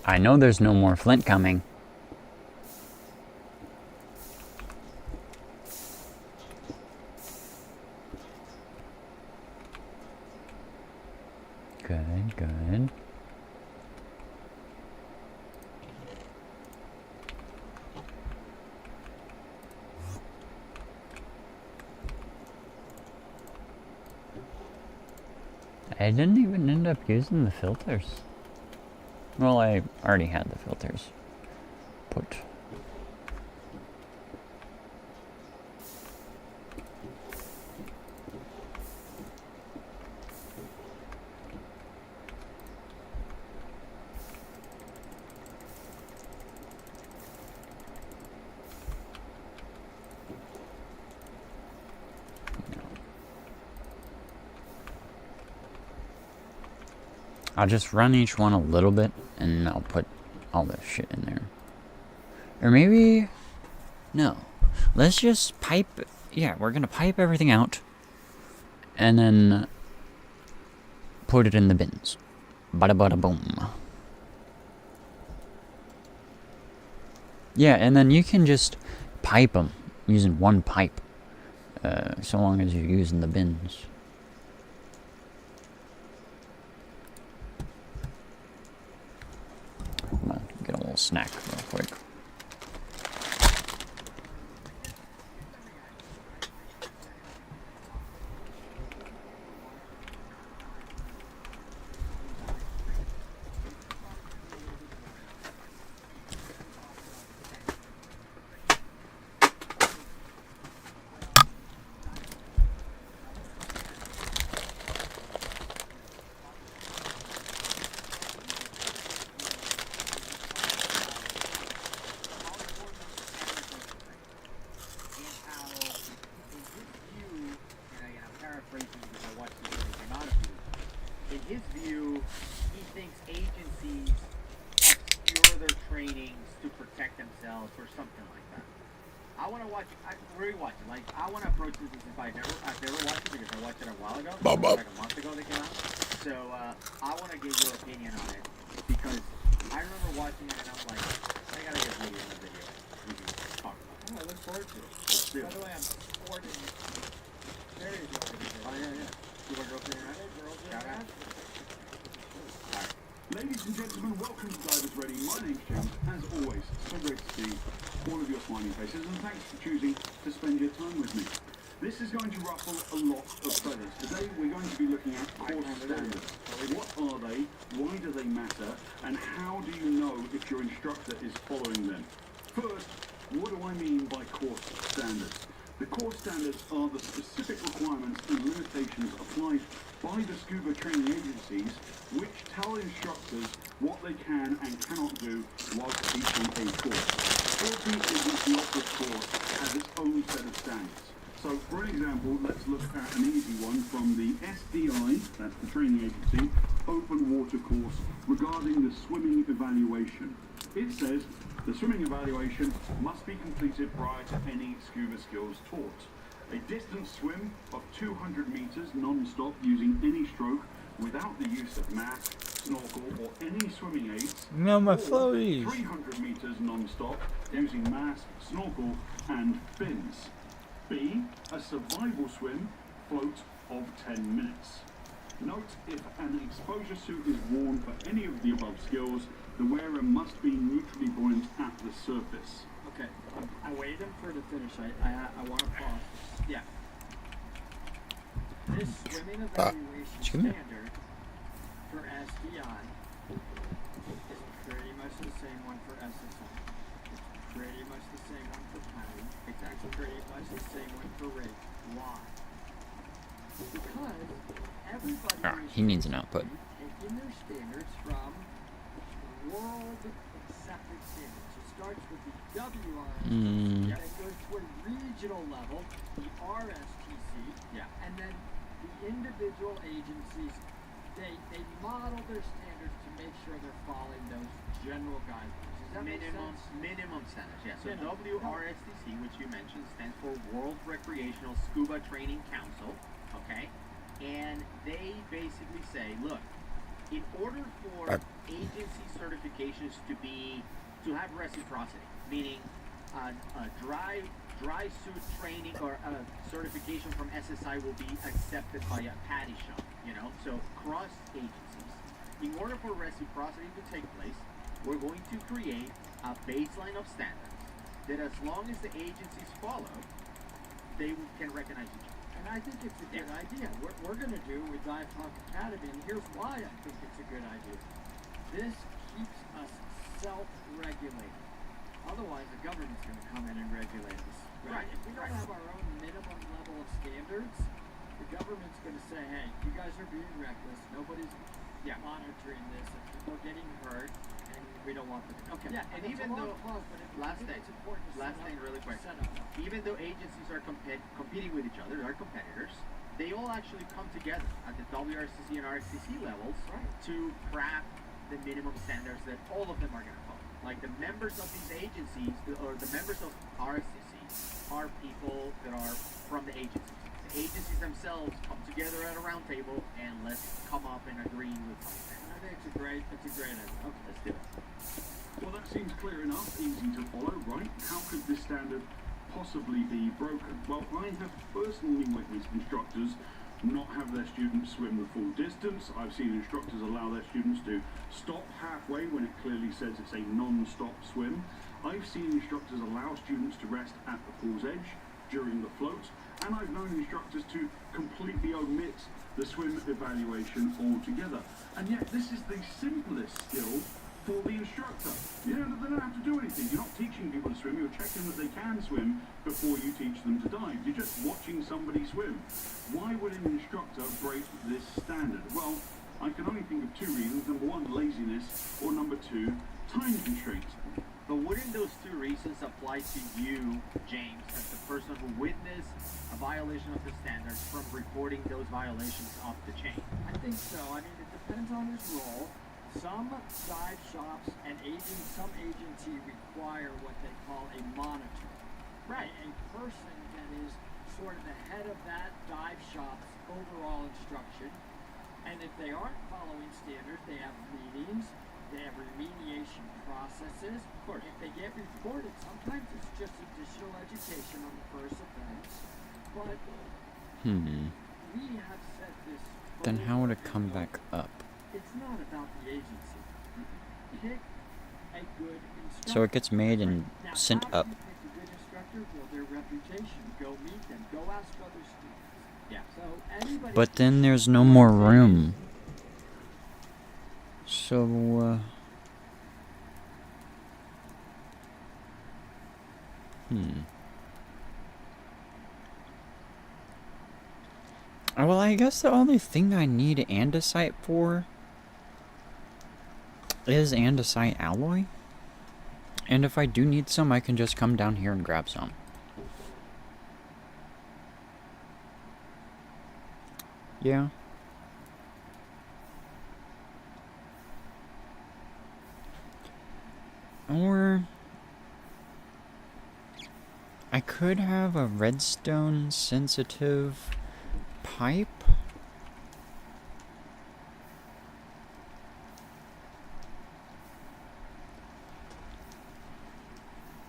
I know there's no more flint coming. Good, good. I didn't even end up using the filters. Well, I already had the filters put. I'll just run each one a little bit, and I'll put all the shit in there. Or maybe... No. Let's just pipe... Yeah, we're gonna pipe everything out. And then... put it in the bins. Bada bada boom. Yeah, and then you can just pipe them using one pipe. So long as you're using the bins. I'm gonna get a little snack real quick. Ladies and gentlemen, welcome to Divers Ready. My name's James. As always, so great to see all of your smiling faces, and thanks for choosing to spend your time with me. This is going to ruffle a lot of feathers. Today we're going to be looking at course standards. What are they? Why do they matter? And how do you know if your instructor is following them? First, what do I mean by course standards? The core standards are the specific requirements and limitations applied by the scuba training agencies, which tell instructors what they can and cannot do whilst teaching a course. Every agency offers course has its own set of standards. So, for an example, let's look at an easy one from the SDI, that's the training agency, open water course regarding the swimming evaluation. It says, the swimming evaluation must be completed prior to any scuba skills taught. A distance swim of 200 meters non-stop using any stroke without the use of mask, snorkel or any swimming aids. No, my Or floaties. 300 meters non-stop using mask, snorkel and fins. B, a survival swim float of 10 minutes. Note, if an exposure suit is worn for any of the above skills, the wearer must be neutrally buoyant at the surface. Okay, I waited for to finish. I want to pause. Yeah. This swimming evaluation excuse me? standard for SDI is pretty much the same one for SSI. It's pretty much the same one for PADI. It's actually pretty much the same one for RIG. Why? Because everybody is He needs an output. taking their standards from world accepted standards. It starts with the WRS, Mm. then goes to a regional level, the RSTC, and then the individual agencies, they model their standards to make sure they're following those general guidelines. Does that make sense? Minimum standards, yeah. So Minimum. WRSTC, which you mentioned, stands for World Recreational Scuba Training Council, okay? And they basically say, look, in order for agency certifications to have reciprocity, meaning dry suit training or certification from SSI will be accepted by a PADI shop, so cross agencies. In order for reciprocity to take place, we're going to create a baseline of standards that as long as the agencies follow, they can recognize each other. And I think it's a good idea. What we're going to do with Dive Talk Academy, and here's why I think it's a good idea. This keeps us self-regulated. Otherwise, the government's going to come in and regulate us. Right. If we don't have our own minimum level of standards, the government's going to say, hey, you guys are being reckless. Nobody's monitoring this. If people are getting hurt, and we don't want them. Okay. Yeah, and it's even a long though- pause, but last I think thing, it's important to last set thing up, really quick. set up. Even though agencies are competing with each other, are competitors, they all actually come together at the WRCC and RCC levels to craft the minimum standards that all of them are going to follow. Like the members of these agencies, or the members of RCC, are people that are from the agencies. The agencies themselves come together at a round table and let's come up and agree with something. I think it's a great idea. Okay, let's do it. Well, that seems clear enough, easy to follow, right? How could this standard possibly be broken? Well, I have personally witnessed instructors not have their students swim the full distance. I've seen instructors allow their students to stop halfway when it clearly says it's a non-stop swim. I've seen instructors allow students to rest at the pool's edge during the float, and I've known instructors to completely omit the swim evaluation altogether. And yet this is the simplest skill for the instructor. They don't have to do anything. You're not teaching people to swim, you're checking that they can swim before you teach them to dive. You're just watching somebody swim. Why would an instructor break this standard? Well, I can only think of two reasons. Number one, laziness, or number two, time constraints. But wouldn't those two reasons apply to you, James, as the person who witnessed a violation of the standards from reporting those violations up the chain? I think so. I mean, it depends on his role. Some dive shops and some agency require what they call a monitor. Right. A person that is sort of the head of that dive shop's overall instruction. And if they aren't following standards, they have meetings, they have remediation processes. Of course. If they get reported, sometimes it's just additional education on the first offense. But we have said this. Then how would it over come and back over. up? It's not about the agency. Pick a good instructor. So it gets made and Now, sent how do up. you pick a good instructor? Well, their reputation. Go meet them. Go ask other students. Yeah. So anybody. But then there's no more room. So, Well, I guess the only thing I need andesite for is andesite alloy. And if I do need some, I can just come down here and grab some. Yeah. Or I could have a redstone sensitive pipe.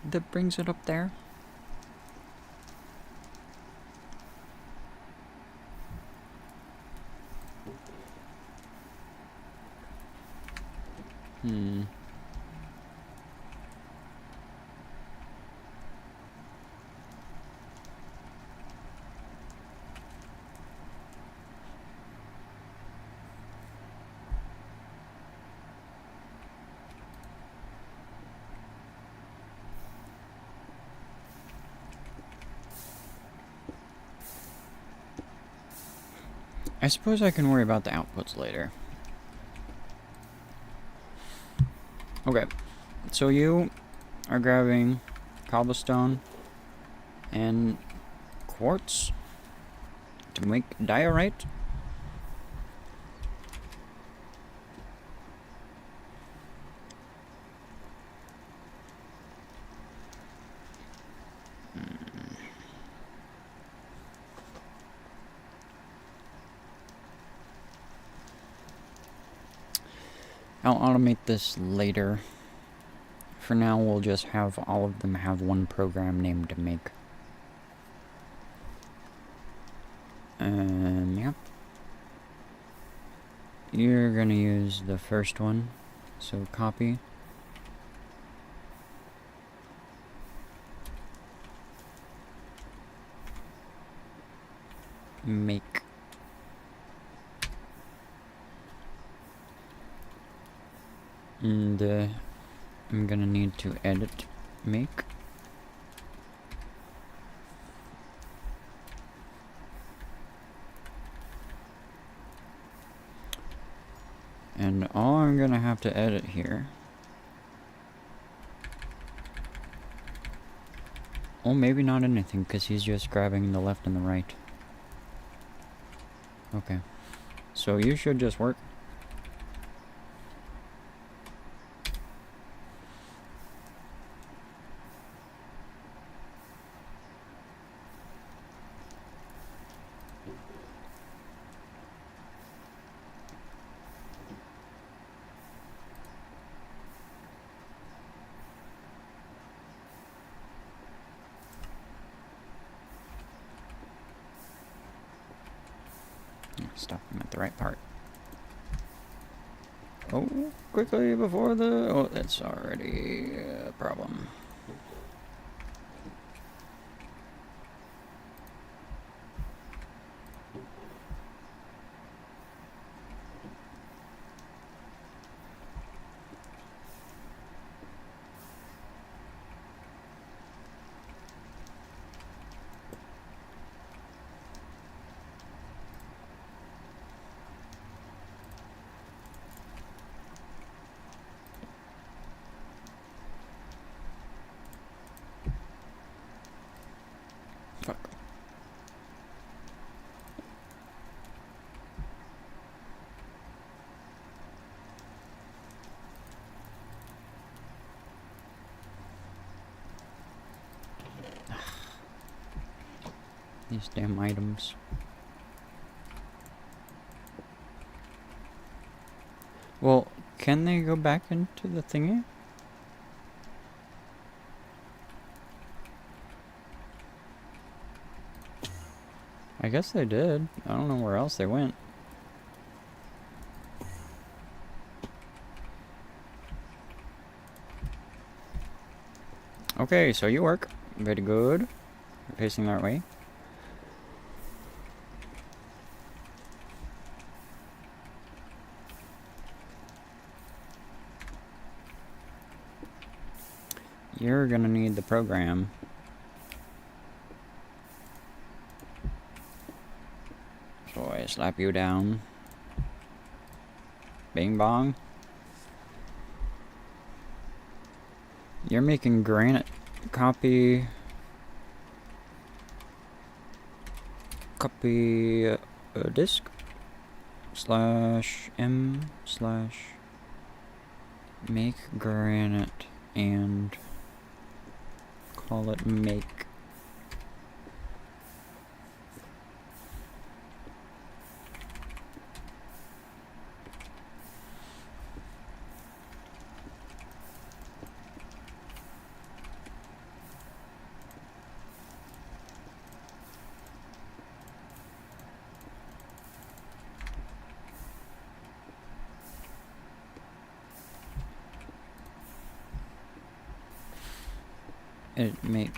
That brings it up there. I suppose I can worry about the outputs later. Okay, so you are grabbing cobblestone and quartz to make diorite. I'll automate this later. For now, we'll just have all of them have one program named to make. Yep. You're gonna use the first one, so copy. Make. And I'm gonna need to edit make. And all I'm gonna have to edit here. Well, maybe not anything, because he's just grabbing the left and the right. Okay. So you should just work. Stop him at the right part. Oh, quickly before the... Oh, that's already a problem. Fuck. These damn items. Well, can they go back into the thingy? I guess they did. I don't know where else they went. Okay, so you work. Very good. You're facing that way. You're gonna need the program. So I slap you down. Bing bong. You're making granite. Copy disk /m/make granite and call it make. It make.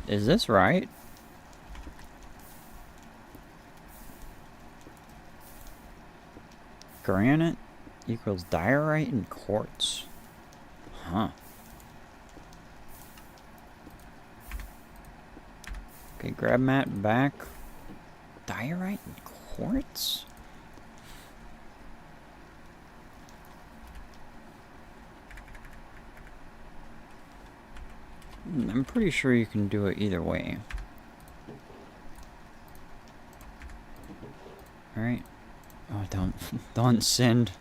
Is this right? Granite equals diorite and quartz. Huh. Okay, grab mat back. Diorite and quartz? I'm pretty sure you can do it either way. Alright. Oh, don't send.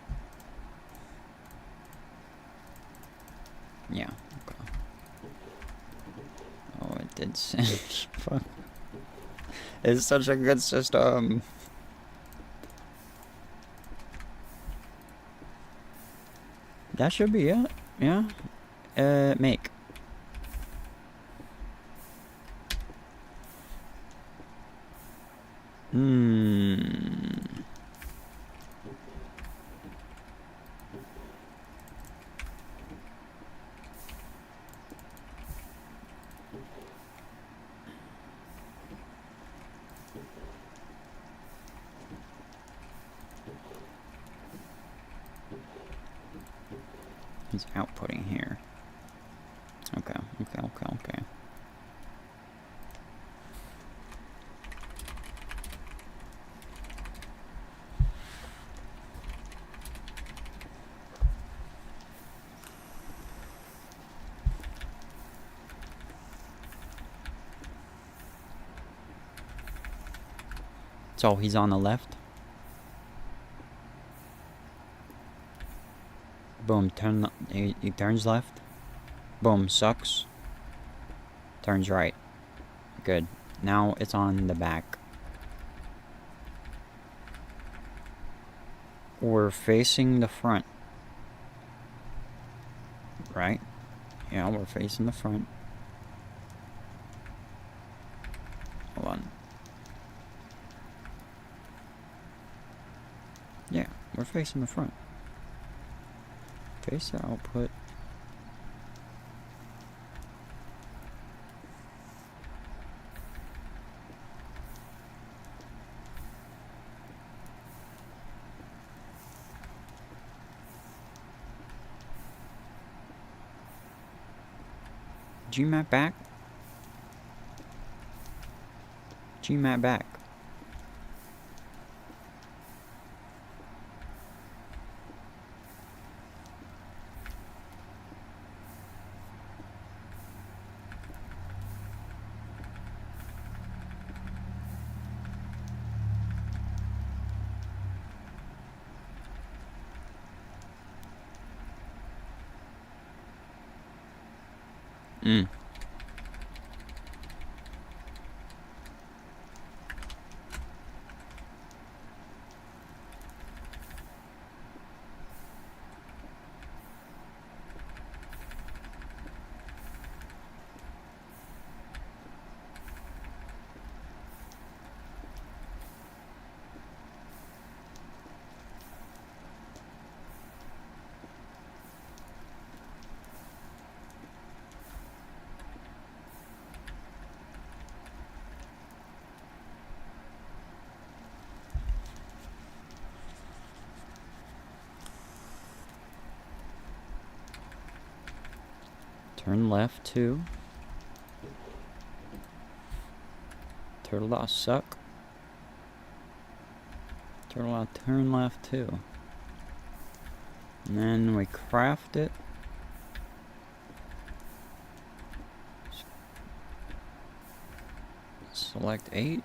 Yeah, okay. Oh, it did send. Fuck. It's such a good system. That should be it. Yeah. Make. He's outputting here. Okay. So he's on the left. Boom, he turns left. Boom, sucks. Turns right. Good. Now it's on the back. We're facing the front. Right? Yeah, we're facing the front. Hold on. Yeah, we're facing the front. Face the output. GMAT back. GMAT back. Turn left 2. Turtle dot suck. Turtle dot turn left 2. And then we craft it. Select 8.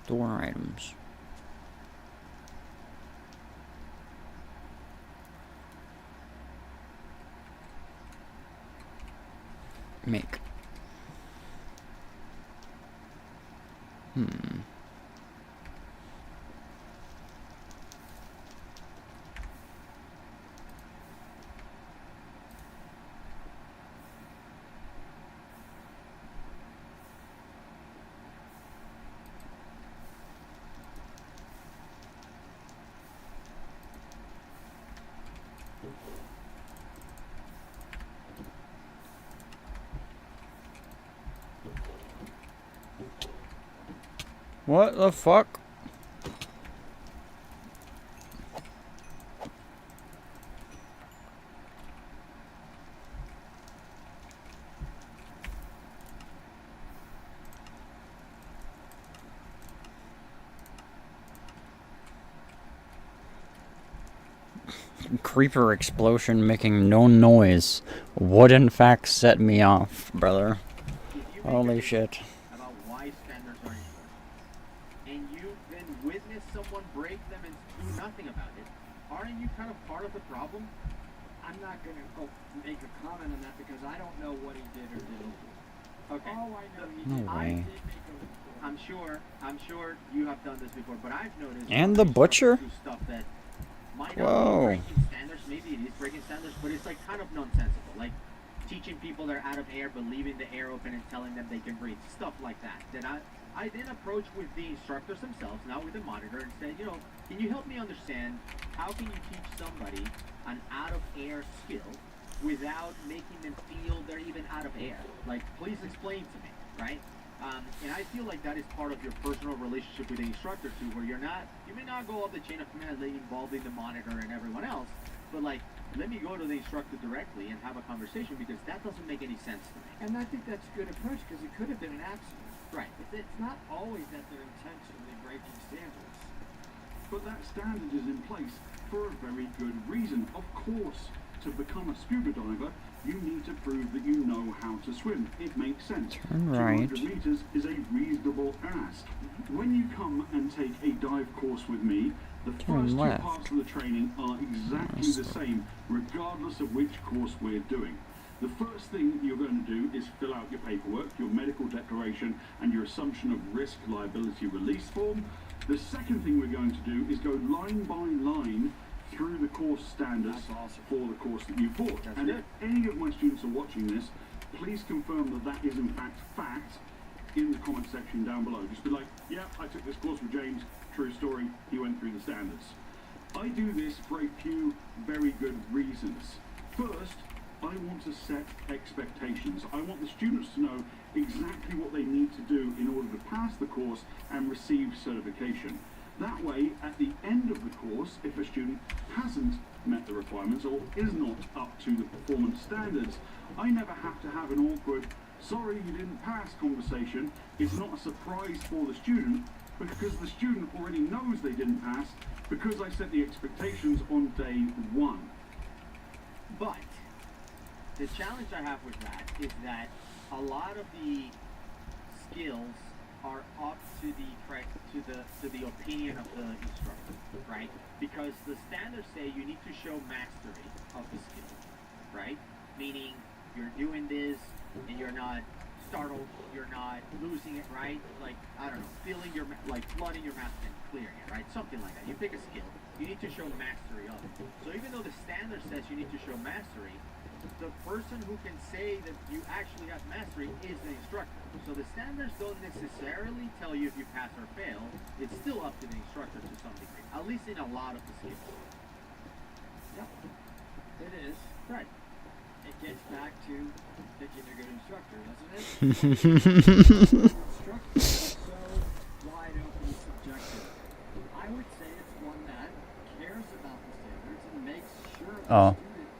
Store items. Make. What the fuck? Creeper explosion making no noise would in fact set me off, brother. Holy shit. About why standards are important, and you then witness someone break them and do nothing about it, aren't you kind of part of the problem? I'm not going to go make a comment on that because I don't know what he did or didn't do. Okay. All I know he No did, I way. did make a report. I'm sure you have done this before, but I've noticed. And the butcher? Do stuff that might Whoa. not be breaking standards. Maybe it is breaking standards, but it's like kind of nonsensical. Like teaching people they're out of air, but leaving the air open and telling them they can breathe. Stuff like that. That I then approach with the instructors themselves, not with the monitor, and say, can you help me understand how can you teach somebody an out of air skill without making them feel they're even out of air? Like, please explain to me, right? And I feel like that is part of your personal relationship with the instructor too, where you may not go up the chain of command involving the monitor and everyone else, but like, let me go to the instructor directly and have a conversation, because that doesn't make any sense to me. And I think that's a good approach because it could have been an accident. Right. It's not always that they're intentionally breaking standards. But that standard is in place for a very good reason. Of course, to become a scuba diver, you need to prove that you know how to swim. It makes sense. Turn right. 200 meters is a reasonable ask. When you come and take a dive course with me, the Turn first left. 2 parts of the training are exactly the same, regardless of which course we're doing. The first thing you're going to do is fill out your paperwork, your medical declaration, and your assumption of risk liability release form. The second thing we're going to do is go line by line through the course standards for the course that you bought. And if any of my students are watching this, please confirm that that is in fact in the comment section down below. Just be like, yeah, I took this course with James, true story, he went through the standards. I do this for a few very good reasons. First, I want to set expectations. I want the students to know exactly what they need to do in order to pass the course and receive certification. That way, at the end of the course, if a student hasn't met the requirements or is not up to the performance standards, I never have to have an awkward, sorry you didn't pass conversation. It's not a surprise for the student, because the student already knows they didn't pass, because I set the expectations on day 1. But the challenge I have with that is that a lot of the skills are up to the opinion of the instructor, right? Because the standards say you need to show mastery of the skill, right? Meaning you're doing this and you're not startled, you're not losing it, right? Like, I don't know, flooding your mouth and clearing it, right? Something like that. You pick a skill, you need to show mastery of it. So even though the standard says you need to show mastery, the person who can say that you actually have mastery is the instructor. So the standards don't necessarily tell you if you pass or fail. It's still up to the instructor to some degree, at least in a lot of the skills. Yep. It is. Right. It gets back to picking a good instructor, doesn't it? Instructor is so wide open and subjective. I would say it's one that cares about the standards and makes sure the Oh. student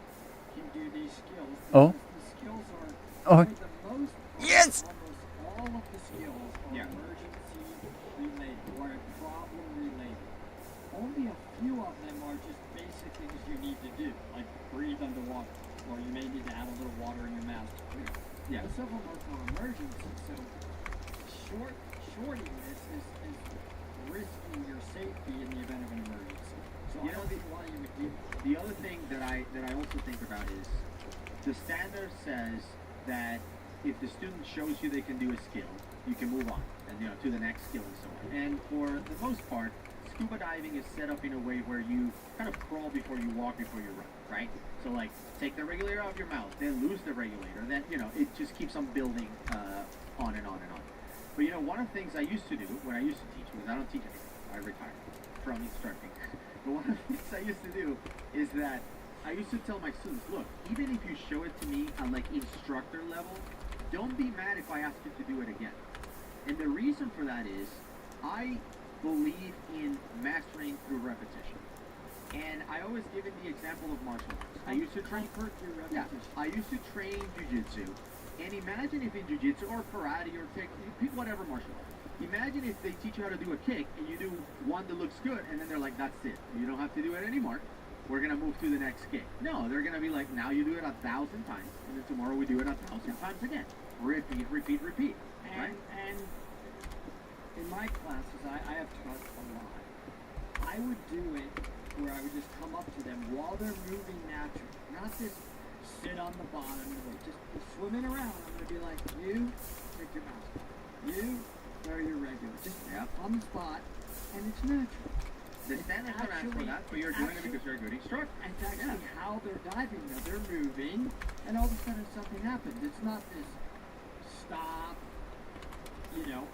can do these skills. Oh. Because the skills are, Oh. for the most part, Yes! almost all of the skills are Yeah. emergency related or problem related. Only a few of them are just basic things you need to do, like breathe underwater, or you may need to add a little water in your mouth to breathe. Yeah. Most of them are for emergency, so shorting this is risking your safety in the event of an emergency. So You I know, don't see why you would do that. The other thing that I also think about is the standard says that if the student shows you they can do a skill, you can move on and to the next skill and so on. And for the most part, scuba diving is set up in a way where you kind of crawl before you walk, before you run, right? So like take the regulator out of your mouth, then lose the regulator, then it just keeps on building on and on and on. But one of the things I used to do when I used to teach, because I don't teach anymore, I retired from instructing. But one of the things I used to do is that I used to tell my students, look, even if you show it to me at like instructor level, don't be mad if I ask you to do it again. And the reason for that is I believe in mastering through repetition. And I always give it the example of martial arts. I used to train I used to train jiu-jitsu. And imagine if in jiu-jitsu or karate or pick whatever martial art. Imagine if they teach you how to do a kick and you do one that looks good and then they're like, that's it. You don't have to do it anymore. We're going to move to the next kick. No, they're going to be like, now you do it 1,000 times and then tomorrow we do it 1,000 times again. Repeat, repeat, repeat. Right? And in my classes, I have taught a lot. I would do it where I would just come up to them while they're moving naturally, not just sit on the bottom and wait, just swimming around. I'm going to be like, you, take your mouth off. You, wear your regular. Just on the spot, and it's natural. The standards don't ask for that, but you're doing it because you're a good instructor. It's actually how they're diving. Now they're moving, and all of a sudden something happens. It's not this stop,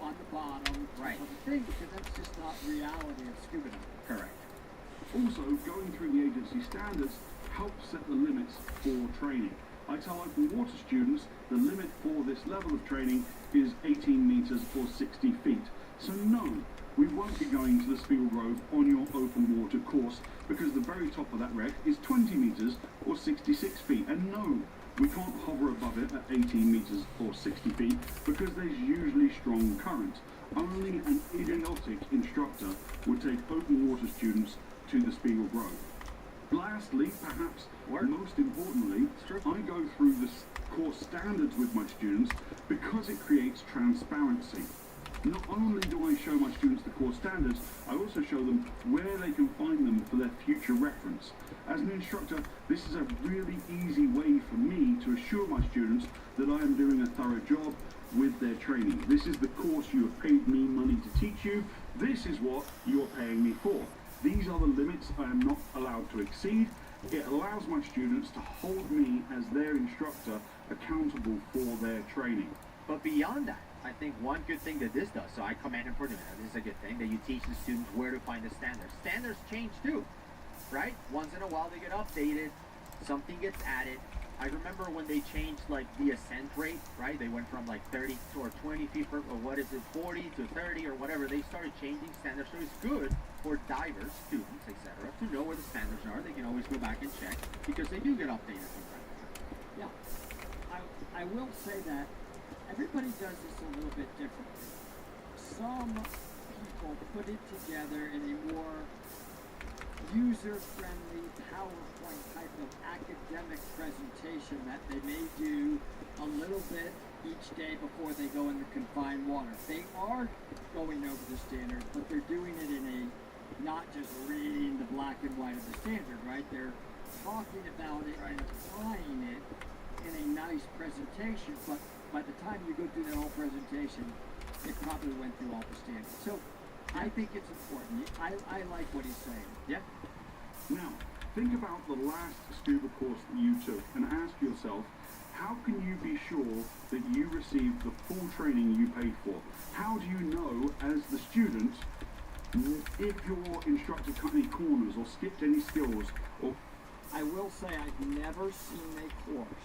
on the bottom type of thing, because that's just not reality of scuba diving. Correct. Also, going through the agency standards helps set the limits for training. I tell open water students the limit for this level of training is 18 meters or 60 feet. So no, we won't be going to the Spiegel Grove on your open water course because the very top of that wreck is 20 meters or 66 feet. And no, we can't hover above it at 18 meters or 60 feet because there's usually strong currents. Only an idiotic instructor would take open water students to the Spiegel Grove. Lastly, perhaps most importantly, I go through the course standards with my students because it creates transparency. Not only do I show my students the course standards, I also show them where they can find them for their future reference. As an instructor, this is a really easy way for me to assure my students that I am doing a thorough job with their training. This is the course you have paid me money to teach you. This is what you are paying me for. These are the limits I am not allowed to exceed. It allows my students to hold me as their instructor accountable for their training. But beyond that, I think one good thing that this does, so I commend him for doing that. This is a good thing, that you teach the students where to find the standards. Standards change too, right? Once in a while they get updated, something gets added. I remember when they changed like the ascent rate, right? They went from like 30 or 20 feet per, or 40 to 30 or whatever. They started changing standards, so it's good for divers, students, etc., to know where the standards are. They can always go back and check because they do get updated from time to time. Yeah, I will say that everybody does this a little bit differently. Some people put it together in a more user-friendly PowerPoint type of academic presentation that they may do a little bit each day before they go into confined water. They are going over the standard, but they're doing it in a not just reading the black and white of the standard, right? They're talking about it and applying it in a nice presentation, but by the time you go through that whole presentation, it probably went through all the standards. So I think it's important. I like what he's saying. Yeah. Now, Think about the last scuba course that you took and ask yourself, how can you be sure that you received the full training you paid for? How do you know, as the student, if your instructor cut any corners or skipped any skills? Or I will say I've never seen a course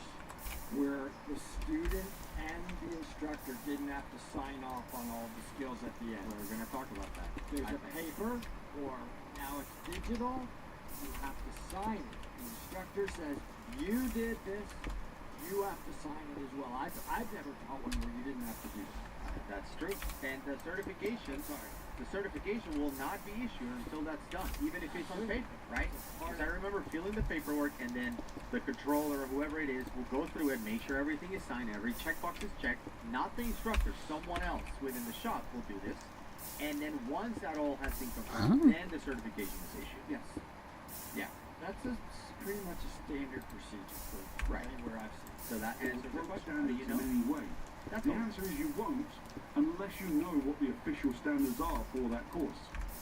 where the student and the instructor didn't have to sign off on all the skills at the end. We're going to talk about that. There's a paper, or now it's digital, you have to sign it. The instructor says, you did this, you have to sign it as well. I've never taught one where you didn't have to do that. That's true. And the certification will not be issued until that's done, even if it's on paper, right? Because I remember filling the paperwork, and then the controller or whoever it is will go through it, make sure everything is signed, every checkbox is checked. Not the instructor, someone else within the shop will do this. And then once that all has been confirmed, then the certification is issued. Yes. Yeah. That's pretty much a standard procedure for anywhere I've seen. So that answers the question. How do standards you know? in any way? That's The all. answer is you won't unless you know what the official standards are for that course.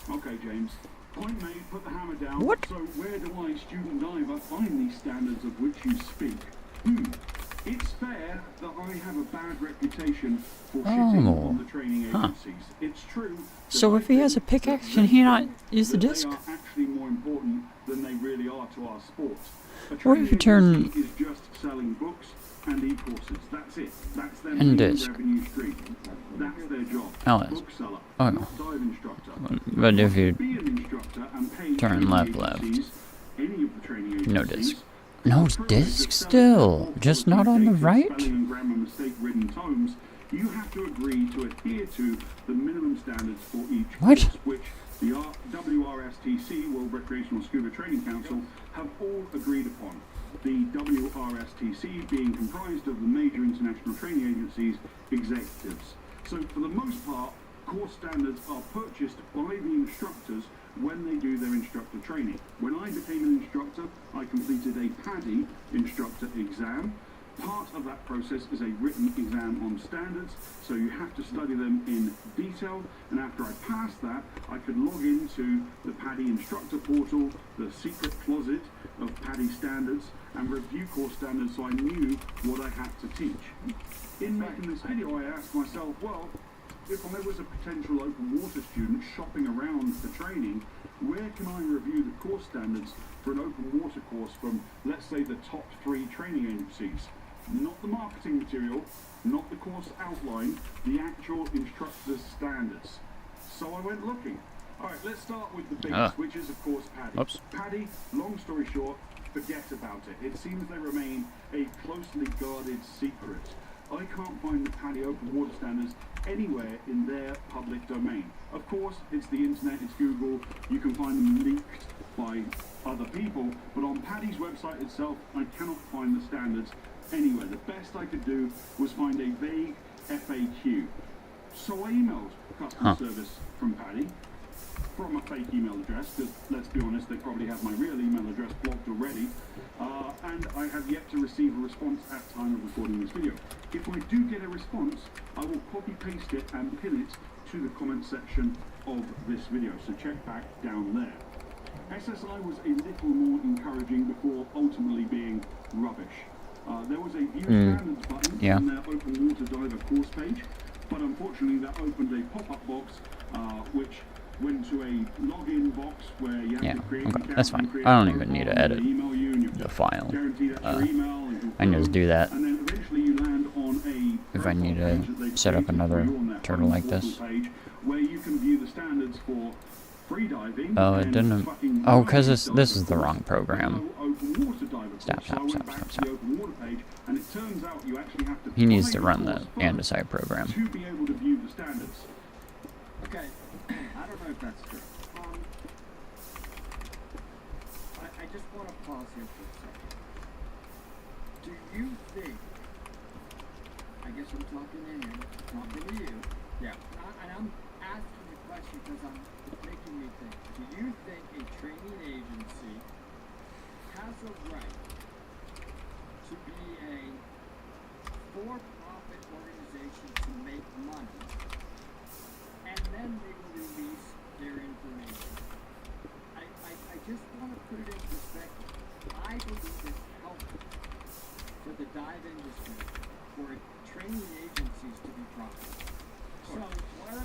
Okay, James. Point made, put the hammer down. What? So where do I, student diver, find these standards of which you speak? It's fair that I have a bad reputation for shitting on the training agencies. It's true. that So I if he has a think pickaxe, that can he not they use the that disc? They are actually more important than they really are to our sport. A What training if you turn- agency is just selling books and e-courses. That's it. That's their And main disc. revenue stream. That's their job. Alice. Bookseller, Oh. not dive instructor. But if you Be an instructor and pay turn training left, agencies, any of the training agencies, No disc. the No privilege of disc selling still, their just not on the dated right? spelling and grammar mistake-ridden tomes, you have to agree to adhere to the minimum standards for each What? course, which the WRSTC, World Recreational Scuba Training Council, have all agreed upon. The WRSTC being comprised of the major international training agencies' executives. So for the most part, course standards are purchased by the instructors when they do their instructor training. When I became an instructor, I completed a PADI instructor exam. Part of that process is a written exam on standards, so you have to study them in detail, and after I passed that, I could log into the PADI instructor portal, the secret closet of PADI standards, and review course standards so I knew what I had to teach. In making this video, I asked myself, well, if I was a potential open water student shopping around for training, where can I review the course standards for an open water course from, let's say, the top 3 training agencies? Not the marketing material, not the course outline, the actual instructor's standards. So I went looking. Alright, let's start with the biggest, which is of course PADI. Oops. PADI, long story short, forget about it. It seems they remain a closely guarded secret. I can't find the PADI open water standards anywhere in their public domain. Of course, it's the internet, it's Google, you can find them leaked by other people, but on PADI's website itself, I cannot find the standards anywhere. The best I could do was find a vague FAQ. So I emailed customer service from PADI, from a fake email address, because let's be honest, they probably have my real email address blocked already, and I have yet to receive a response at time of recording this video. If I do get a response, I will copy paste it and pin it to the comment section of this video, so check back down there. SSI was a little more encouraging before ultimately being rubbish. There was a view standards button on their open water diver course page, but unfortunately that opened a pop-up box which went to a login box where you have to create an account. That's fine. Create I don't a even need to profile, edit they email you and you the file. guarantee that's your email and I can just do that. and then eventually you land on a If I need to page that they've set up created another for you on their turtle home like portal this. page where you can view the standards for free diving. Oh, it and didn't. fucking Oh, because diving this is the course, wrong program. no open water diver Stop, course. So I stop, went stop, back stop, to stop. the open water page, and it turns out you actually have to He needs buy to the run the course first Andesite program. to be able to view the standards. Okay, I don't know if that's true. I just want to pause here for a second. Do you think, I guess I'm talking to him, talking to you, Yeah. and I'm asking the question because I'm making me think. Do you think a training agency has a right to be a for-profit organization to make money, and then they will release their information? I just want to put it in perspective.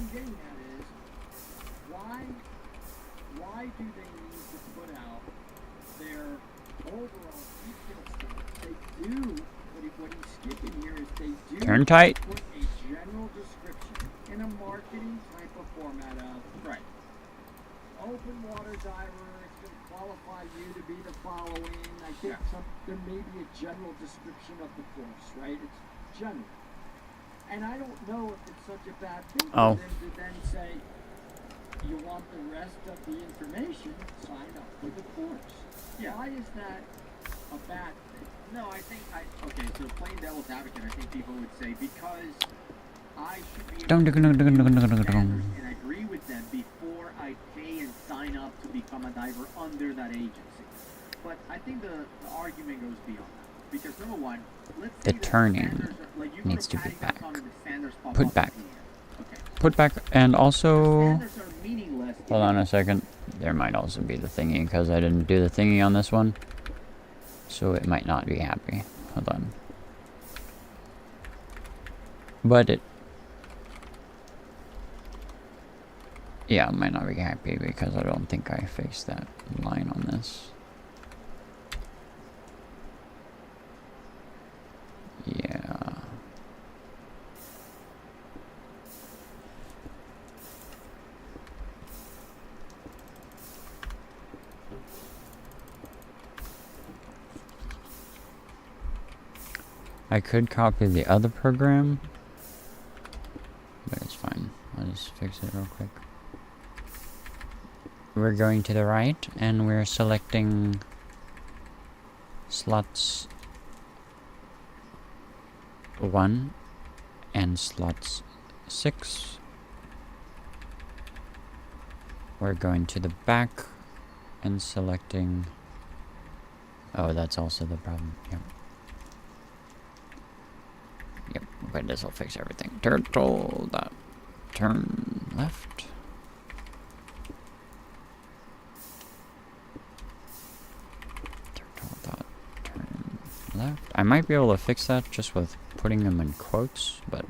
I'm getting at is, why do they need to put out their overall detail standards? They do, what he's skipping here is they do Turn tight. put a general description in a marketing type of format of, Right. open water diver, it's going to qualify you to be the following. I think there may be a general description of the course, right? It's general. And I don't know if it's such a bad thing for them to then say, you want the rest of the information, sign up for the course. Yeah. Why is that a bad thing? No, okay, so playing devil's advocate, I think people would say because I should be able to standards and agree with them before I pay and sign up to become a diver under that agency. But I think the argument goes beyond that. Because number one, let's say The turning needs to be back. Put back. Okay. Put back, and also... Standards are meaningless. Hold on a second. There might also be the thingy, because I didn't do the thingy on this one. So it might not be happy. Hold on. But it... Yeah, it might not be happy, because I don't think I fixed that line on this. Yeah. I could copy the other program, but it's fine. I'll just fix it real quick. We're going to the right, and we're selecting slots 1 and slots 6. We're going to the back and selecting... Oh, that's also the problem. Yep. Yep, but this will fix everything. Turtle dot turn left. Turtle dot turn left. I might be able to fix that just with putting them in quotes, but...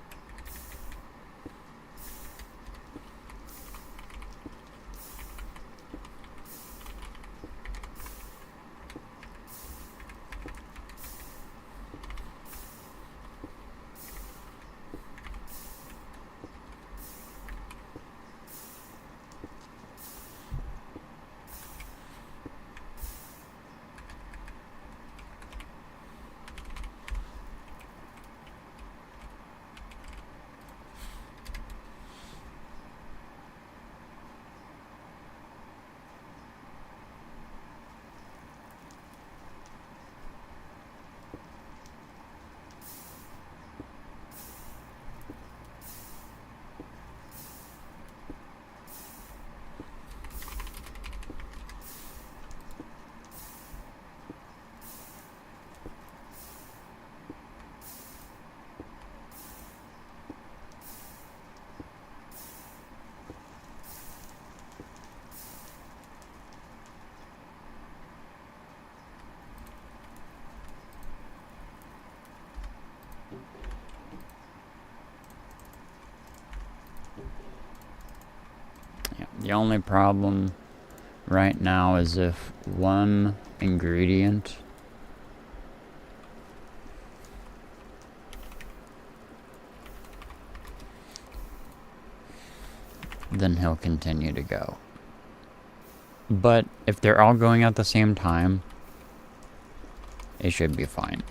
The only problem right now is if one ingredient then he'll continue to go. But if they're all going at the same time, it should be fine.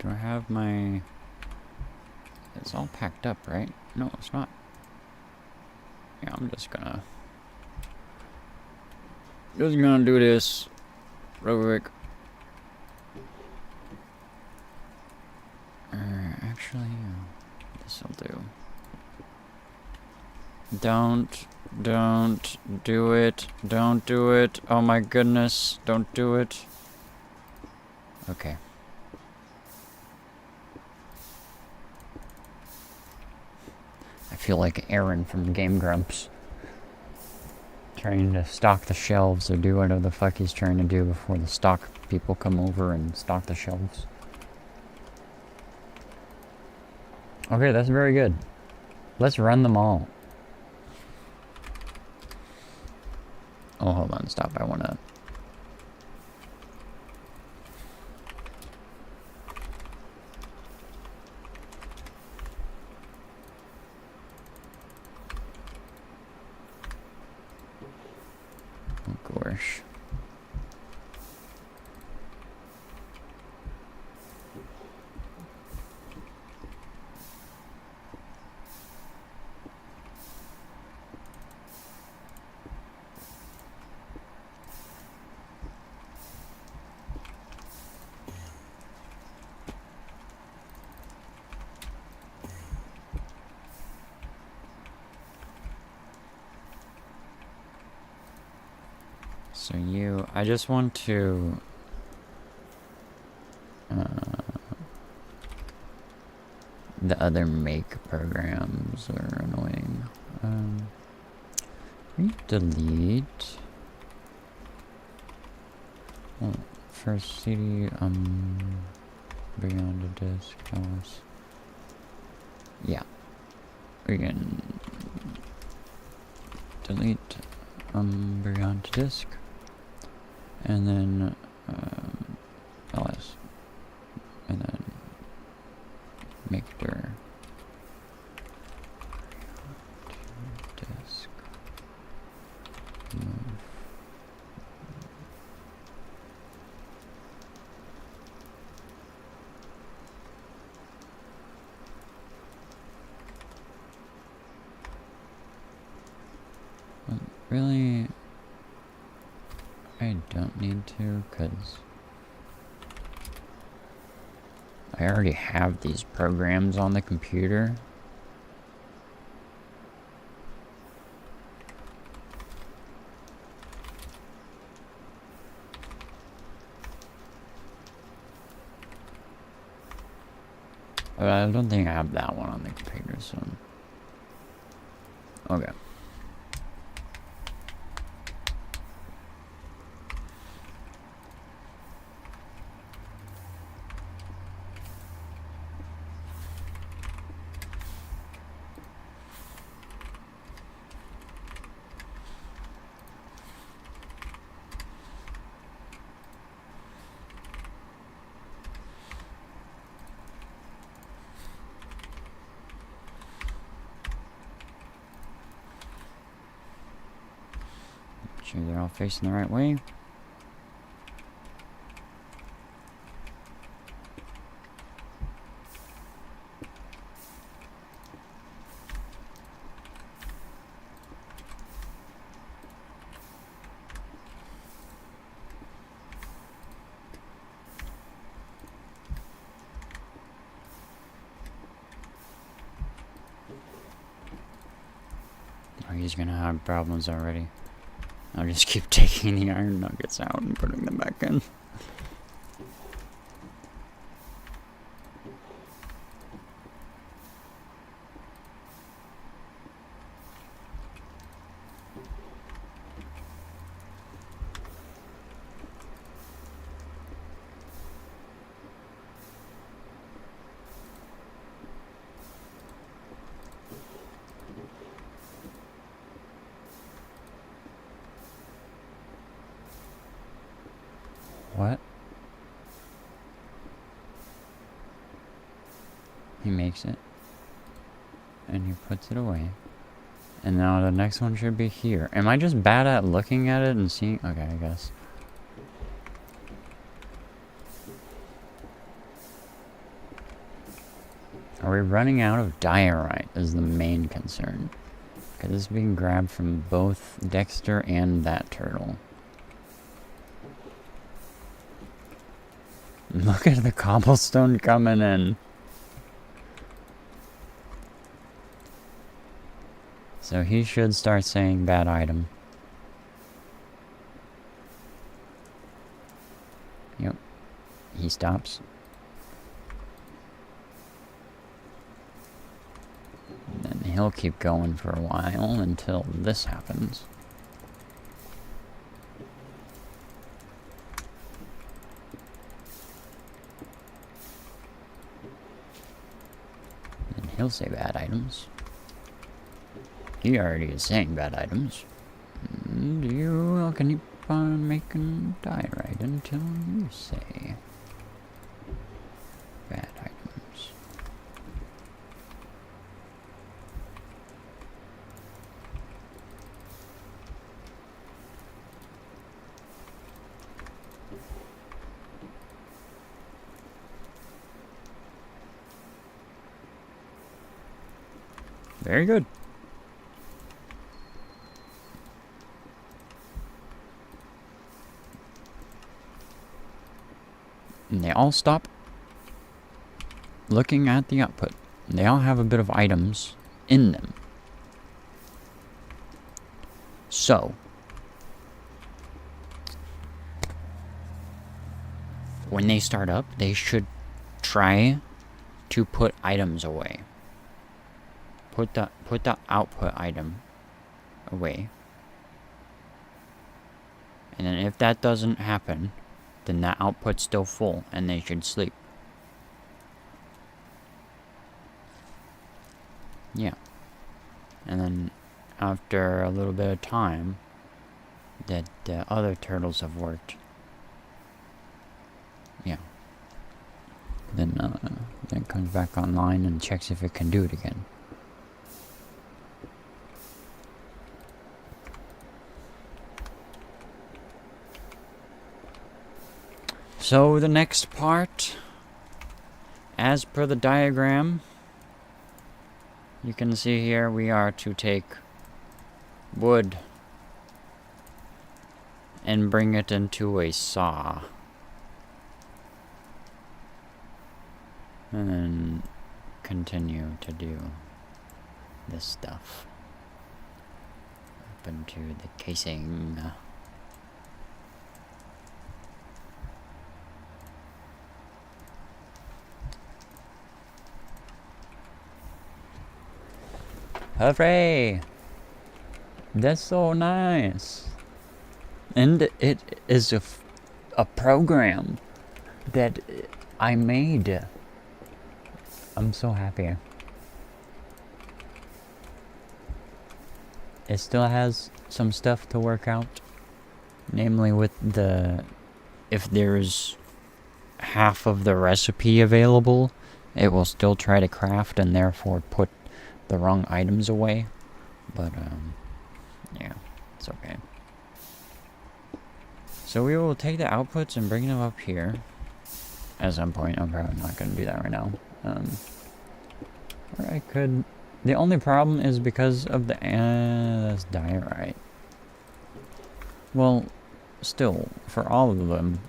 Do I have my... It's all packed up, right? No, it's not. Yeah, I'm just gonna do this real quick. Actually, this'll do. Don't do it. Don't do it. Oh my goodness, don't do it. Okay. I feel like Aaron from Game Grumps. Trying to stock the shelves or do whatever the fuck he's trying to do before the stock people come over and stock the shelves. Okay, that's very good. Let's run them all. Oh, hold on, stop. I wanna... Oh, gosh. So I just want to... the other make programs are annoying. Delete. Oh, first CD, bring onto disk, else. Yeah. We can delete, bring onto disk. And then, ls. And then, mixer. Disk. Move. Well, really, I don't need to, because I already have these programs on the computer. But I don't think I have that one on the computer, so... Okay. Make sure they're all facing the right way. Oh, he's gonna have problems already. I'll just keep taking the iron nuggets out and putting them back in. What? He makes it. And he puts it away. And now the next one should be here. Am I just bad at looking at it and seeing? Okay, I guess. Are we running out of diorite is the main concern. Because it's being grabbed from both Dexter and that turtle. Look at the cobblestone coming in. So he should start saying bad item. Yep. he stops. And then he'll keep going for a while until this happens. And he'll say bad items. He already is saying bad items. And you can keep on making die right until you say bad items. Very good. And they all stop looking at the output. And they all have a bit of items in them. So, when they start up, they should try to put items away. Put the output item away. And then if that doesn't happen, then that output's still full and they should sleep. Yeah. And then after a little bit of time that the other turtles have worked, yeah, then it comes back online and checks if it can do it again. So the next part, as per the diagram, you can see here we are to take wood and bring it into a saw. And then continue to do this stuff up into the casing. Hooray! That's so nice. And it is a program that I made. I'm so happy. It still has some stuff to work out. Namely with if there's half of the recipe available, it will still try to craft and therefore put the wrong items away. But, yeah, it's okay. So we will take the outputs and bring them up here. At some point, I'm probably not going to do that right now. Or I could... The only problem is because of the... that's diorite. Well, still, for all of them,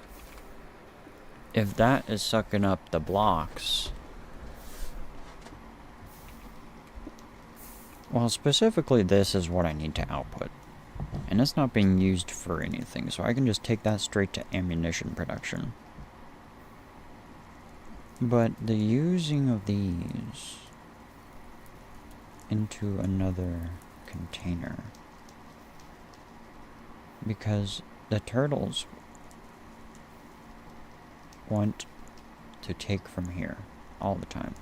if that is sucking up the blocks... Well, specifically this is what I need to output. And it's not being used for anything, so I can just take that straight to ammunition production. But the using of these into another container, because the turtles want to take from here all the time.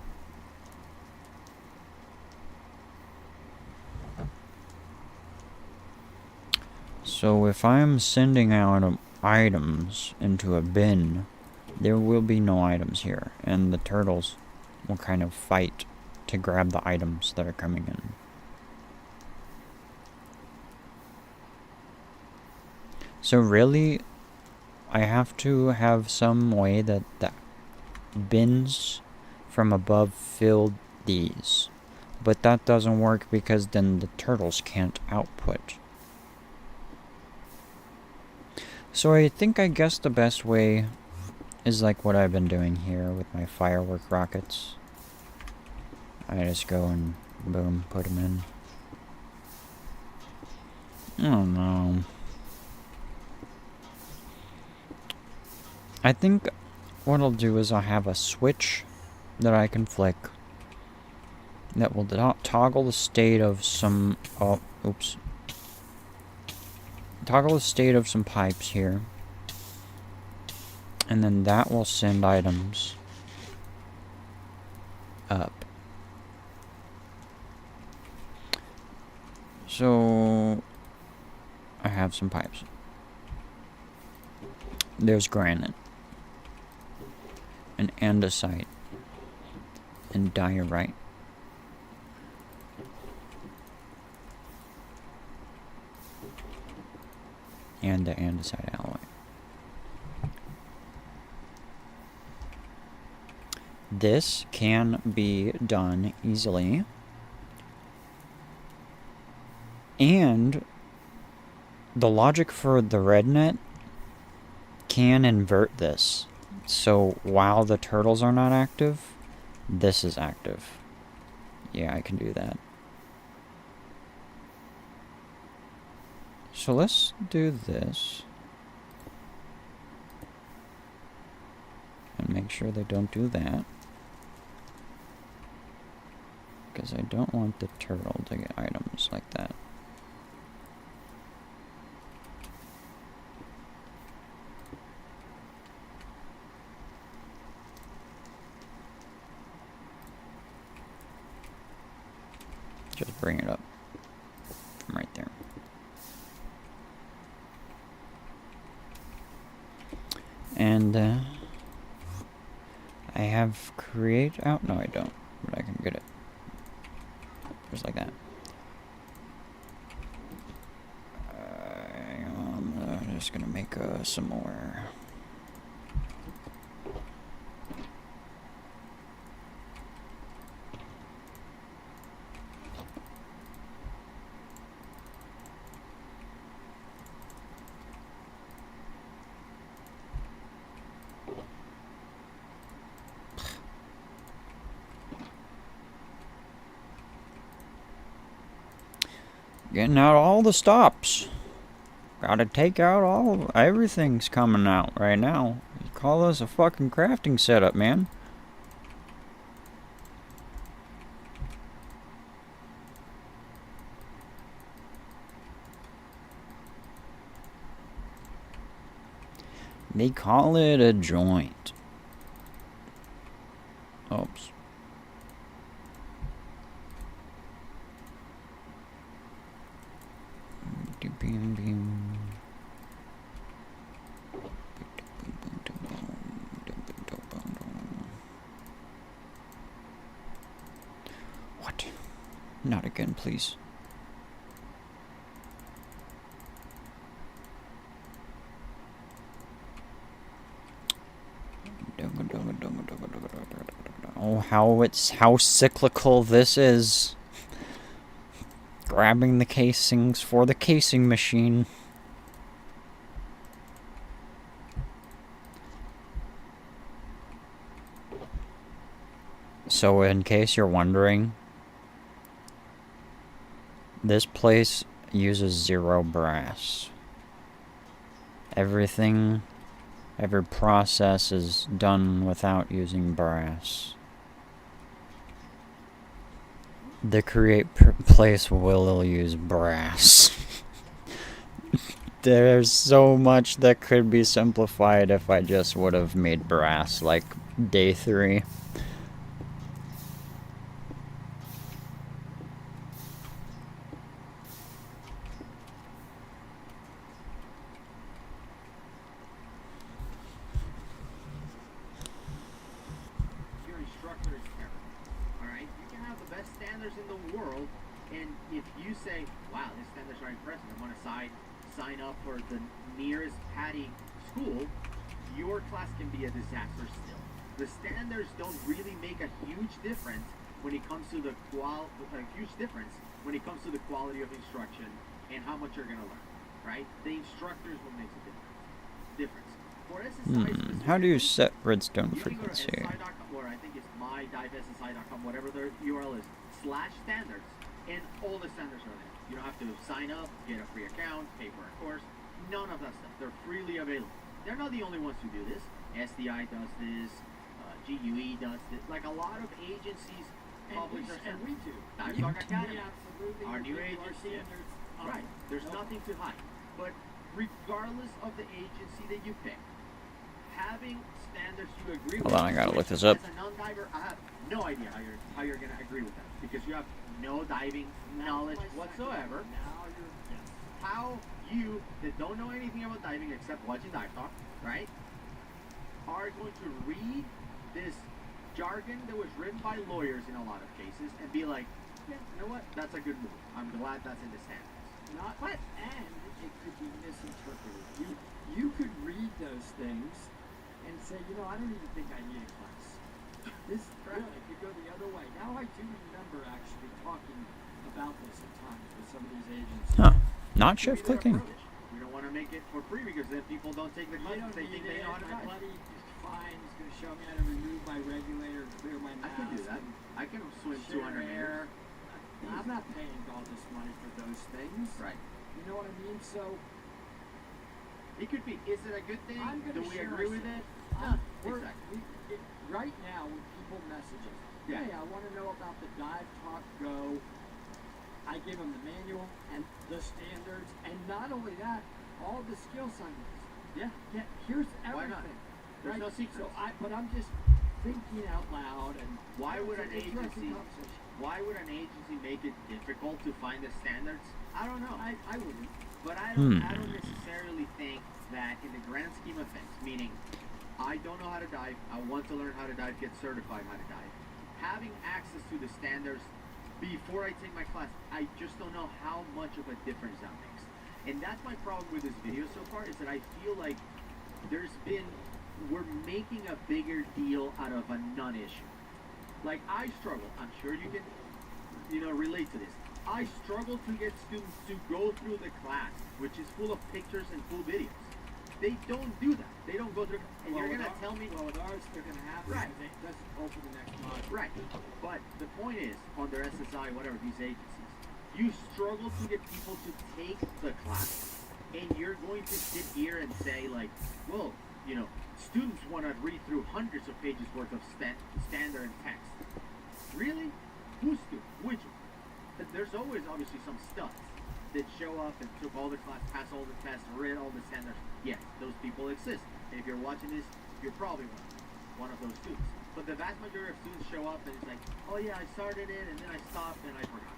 So if I'm sending out items into a bin, there will be no items here, and the turtles will kind of fight to grab the items that are coming in. So really, I have to have some way that the bins from above fill these. But that doesn't work because then the turtles can't output. So I guess the best way is like what I've been doing here with my firework rockets. I just go and boom, put them in. I don't know. I think what I'll do is I'll have a switch that I can flick that will toggle the state of some, oh, oops. Toggle the state of some pipes here. And then that will send items up. So I have some pipes. There's granite and andesite and diorite. And the andesite alloy. This can be done easily. And the logic for the red net can invert this. So while the turtles are not active, this is active. Yeah, I can do that. So let's do this. And make sure they don't do that. Because I don't want the turtle to get items like that. Just bring it up from right there. And I have create out. No, I don't, but I can get it just like that. I'm just gonna make some more. Getting out all the stops. Gotta take out everything's coming out right now. You call this a fucking crafting setup, man. They call it a joint. Oops. What? Not again, please. Oh, how cyclical this is. Grabbing the casings for the casing machine. So in case you're wondering, this place uses 0 brass. Every process is done without using brass. The create place will use brass. There's so much that could be simplified if I just would have made brass like day 3. Your instructor is terrible. Alright? You can have the best standards in the world, and if you say, wow, these standards are impressive, I want to sign up for the nearest Patty school, your class can be a disaster still. The standards don't really make a huge difference when it comes to the quality of instruction and how much you're going to learn, right? The instructors will make a difference. For SSI How do you set redstone you can go to frequency? SSI.com, or I think it's my.ssi.com, whatever their URL is, /standards, and all the standards are there. You don't have to sign up, get a free account, pay for a course, none of that stuff. They're freely available. they're not the only ones who do this. SDI does this. GUE does this. Like a lot of agencies publish their and we do. Dive You Dog do. Academy. Absolutely. Our new we do our agency. standards. Right. There's no nothing to hide. But regardless of the agency that you pick, having standards you agree with. Hold on, I gotta look this up. As a non-diver, I have no idea how you're gonna agree with that because you have no diving knowledge whatsoever. Now you're yes. How you that don't know anything about diving except watching Dive Talk, right, are going to read this jargon that was written by lawyers in a lot of cases and be like, yeah, you know what? That's a good move. I'm glad that's in the standards. Not what? And it could be misinterpreted. You could read those things and say, you know, I don't even think I need a class. This really could go the other way. Now I do remember actually talking about this at times with some of these agencies. Huh. Not Should be shift their clicking. approach. We don't want to make it for free because then people don't take the You class. don't They need think they it. know how to My dive. buddy is fine. He's going to show me how to remove my regulator, clear my I mask. can do that. and I can swim share 200 air. meters. I'm not paying all this money for those things. Right. You know what I mean? So It could be. Is it a good thing? I'm going Do to we share agree with it? No, No, exactly. right now, when people message us, Yeah. hey, I want to know about the Dive Talk Go, I give them the manual and the standards, and not only that, all the skill signings. Yeah. Yeah, here's Why not? everything. There's right? no secrets. But I'm just thinking out loud, and Why would it's an interesting agency? conversation. Why would an agency make it difficult to find the standards? I don't know. I wouldn't. But I don't necessarily think that in the grand scheme of things, meaning I don't know how to dive, I want to learn how to dive, get certified how to dive. Having access to the standards before I take my class, I just don't know how much of a difference that makes. And that's my problem with this video so far, is that I feel like we're making a bigger deal out of a non-issue. Like I struggle, I'm sure you can, relate to this. I struggle to get students to go through the class, which is full of pictures and full videos. They don't do that. They don't go through. And you're gonna tell me, Well, with ours, they're going to have Right. It doesn't open the next module. right? But the point is, on their SSI, whatever these agencies, you struggle to get people to take the class, and you're going to sit here and say like, well, students want to read through hundreds of pages worth of standard text. Really? Who's student? Which one? But there's always obviously some studs that show up and took all the class, passed all the tests, read all the standards. Yes, those people exist. And if you're watching this, you're probably one of those students. But the vast majority of students show up and it's like, oh yeah, I started it and then I stopped and I forgot.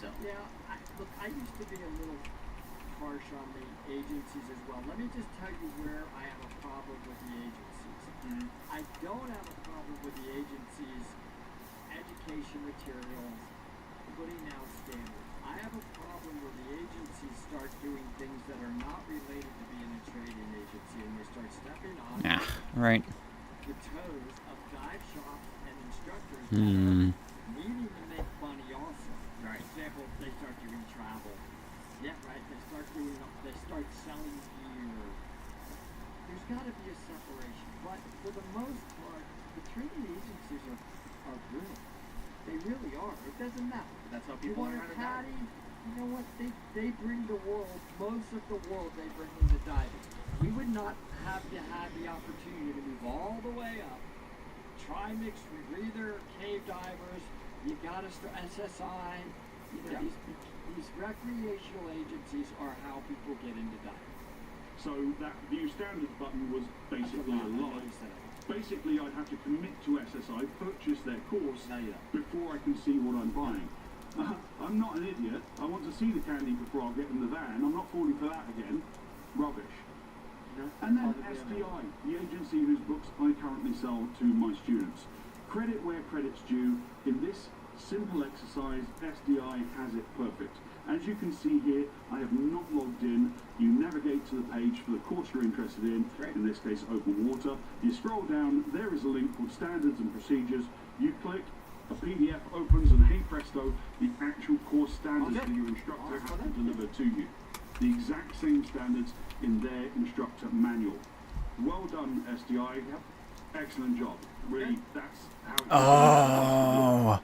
So Yeah, look, I used to be a little harsh on the agencies as well. Let me just tell you where I have a problem with the agencies. I don't have a problem with the agencies' education materials putting out standards. I have a problem where the agencies start doing things that are not related to being a trading agency, and they start stepping on Yeah, right. the toes of dive shops and instructors that are needing to make money also. Right. For example, they start doing travel. Yeah, right. They start selling gear. There's got to be a separation. But for the most part, the trading agencies are brilliant. They really are. It doesn't matter. that's how You people want learn a how to dive. caddy? You know what? They bring the world, most of the world they bring into diving. We would not have to have the opportunity to move all the way up. Trimix, rebreather, cave divers, you gotta start SSI. Yeah. These recreational agencies are how people get into diving. So that view standards button was basically a lie. Set up. Basically, I'd have to commit to SSI, purchase their course, No, you don't. before I can see what I'm buying. I'm not an idiot. I want to see the candy before I'll get in the van. I'm not falling for that again. Rubbish. And then SDI, the agency whose books I currently sell to my students. Credit where credit's due. In this simple exercise, SDI has it perfect. As you can see here, I have not logged in. You navigate to the page for the course you're interested in this case open water. You scroll down, there is a link called Standards and Procedures. You click, a PDF opens, and hey presto, the actual course standards that your instructor has to deliver to you. The exact same standards in their instructor manual. Well done, SDI. Excellent job. Really, that's how it Oh.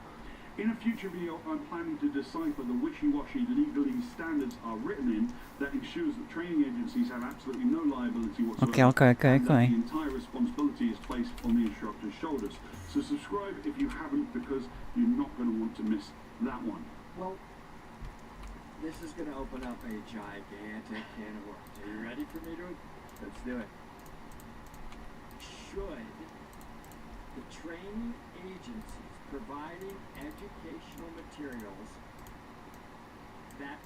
In a future video, I'm planning to decipher the wishy-washy legalese standards are written in that ensures that training agencies have absolutely no liability whatsoever. Okay. And that the entire responsibility is placed on the instructor's shoulders. So subscribe if you haven't, because you're not going to want to miss that one. Well, this is going to open up a gigantic can of worms. Are you ready for me to? Let's do it. Should the training agencies providing educational materials that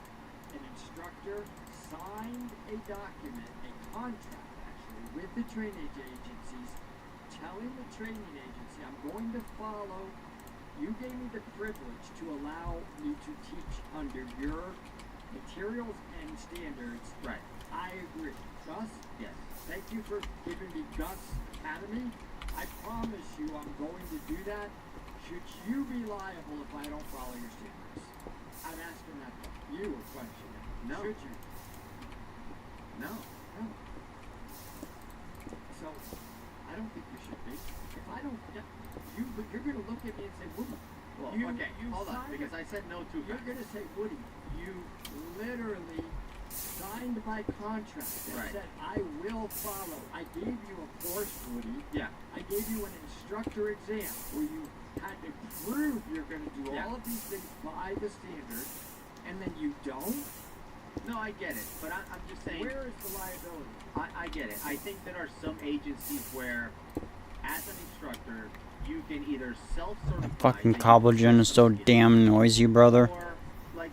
an instructor signed a document, a contract actually, with the training agencies, telling the training agency, I'm going to follow, you gave me the privilege to allow me to teach under your materials and standards. Right. I agree. Gus? Yes. Thank you for giving me Gus Academy. I promise you I'm going to do that. Should you be liable if I don't follow your standards? I'm asking that you a question. No. Should you? No. No. So, I don't think you should be. If I don't, you're going to look at me and say, Woody. Well, you hold on, signed because it. I said no too You're fast. going to say, Woody, you literally signed my contract that Right. said I will follow. I gave you a course, Woody. Yeah. I gave you an instructor exam where you had to prove you're going to do Yeah. all of these things by the standards, and then you don't? No, I get it, but I'm just saying. Where is the liability? I get it. I think there are some agencies where, as an instructor, you can either self-certify. Fucking that you Cobblegen is so can damn noisy, brother. Or, like,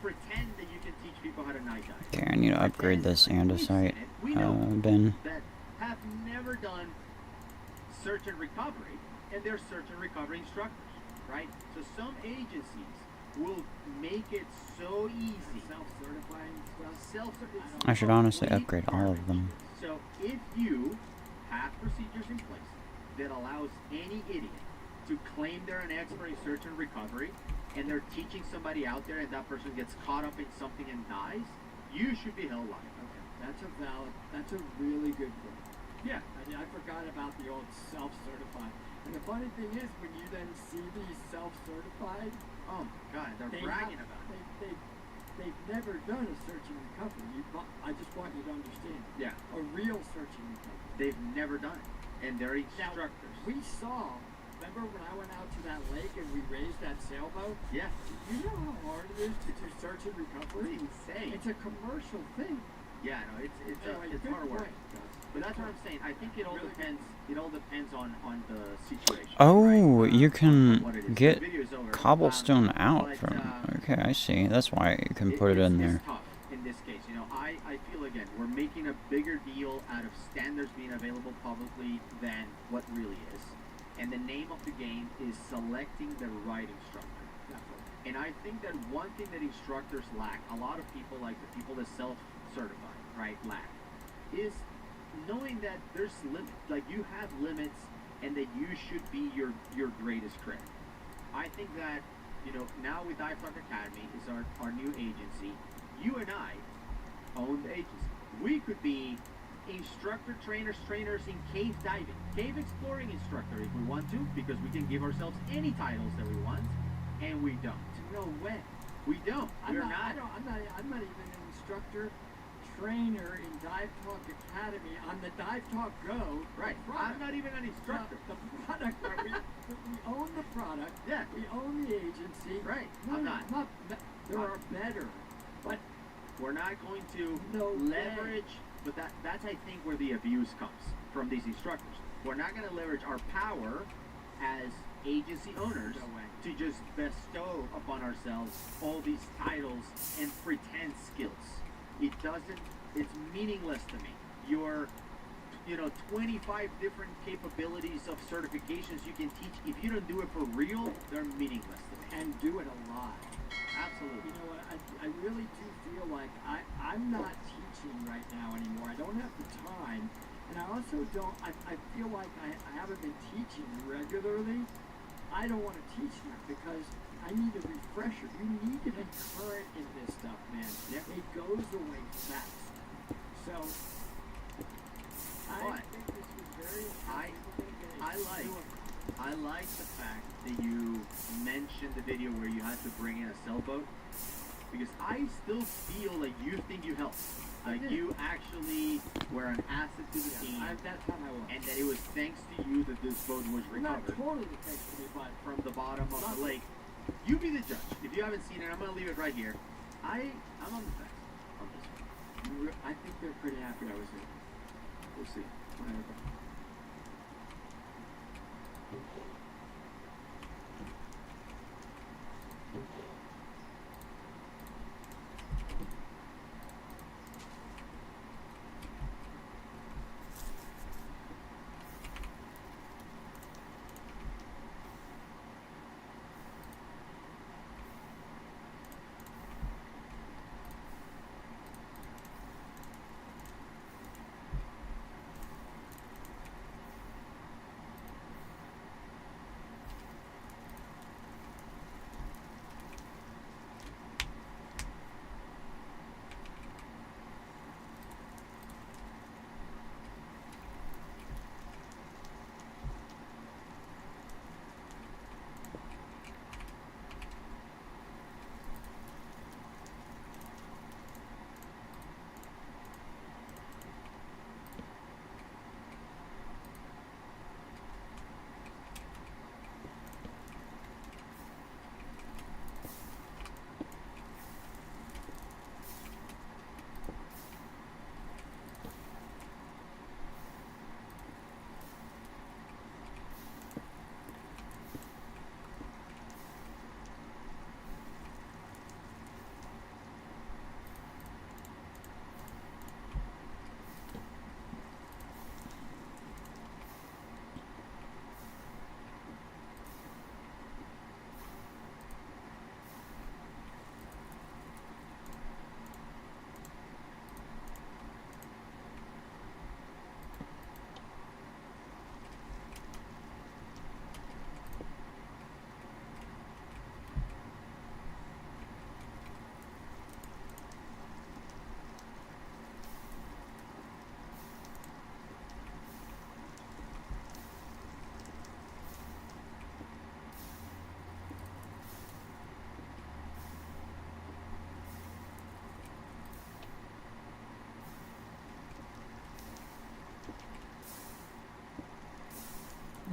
pretend that you can teach people how to night dive. Okay, I need to upgrade this andesite bin. That have never done search and recovery, and they're search and recovery instructors, right? So some agencies will make it so easy. Self-certifying stuff? I should honestly upgrade all of them. So if you have procedures in place that allows any idiot to claim they're an expert in search and recovery, and they're teaching somebody out there and that person gets caught up in something and dies, you should be held liable. Okay, that's a really good point. Yeah. I forgot about the old self-certified. And the funny thing is, when you then see these self-certified, Oh my God, they're bragging about it. They've never done a search and recovery. I just want you to understand. Yeah. A real search and recovery. They've never done it, and they're Now, instructors. we saw, remember when I went out to that lake and we raised that sailboat? Yeah. You know how hard it is to do search and recovery? It's insane. It's a commercial thing. Yeah, no, it's Anyway, it's good hard work. point, Gus. But that's what I'm saying. I think it all Really depends. It all depends on the situation. Oh, right? you On can what it is. get The video is over. cobblestone out but, from. Okay, I see. That's why you can put it in there. It's tough in this case. You know, I feel again we're making a bigger deal out of standards being available publicly than what really is. And the name of the game is selecting the right instructor. And I think that one thing that instructors lack, a lot of people, like the people that self-certify, right, lack, is knowing that there's limits. Like, you have limits, and that you should be your greatest critic. I think that, you know, now with Dive Talk Academy is our new agency. You and I own the agency. We could be instructor trainers in cave diving, cave exploring instructor if we want to, because we can give ourselves any titles that we want, and we don't. No way. We don't. I'm We're not not. even an instructor trainer in Dive Talk Academy. On the Dive Talk Go. Right. I'm not even an instructor. The product. We own the product. Yeah. We own the agency. Right. No, I'm not. There are better, but We're not going to No leverage. But that's I think where the abuse comes from these instructors. We're not going to leverage our power as agency owners No way. to just bestow upon ourselves all these titles and pretend skills. It doesn't. It's meaningless to me. Your 25 different capabilities of certifications you can teach. If you don't do it for real, they're meaningless to me. and do it a lot. Absolutely. You know what? I really do feel like I'm not teaching right now anymore. I don't have the time, and I also don't. I feel like I haven't been teaching regularly. I don't want to teach now because I need a refresher. You need to be current in this stuff, man. It goes away fast. So I But think this was very. I I like the fact that you mentioned the video where you had to bring in a sailboat, because I still feel like you think you helped. Like you actually were an asset to the team, That's how I was. and that it was thanks to you that this boat was Not recovered totally thanks to me, but from the bottom of the lake. You be the judge. If you haven't seen it, I'm gonna leave it right here. I'm on the fence on this one. I think they're pretty happy I was here. We'll see. Whatever.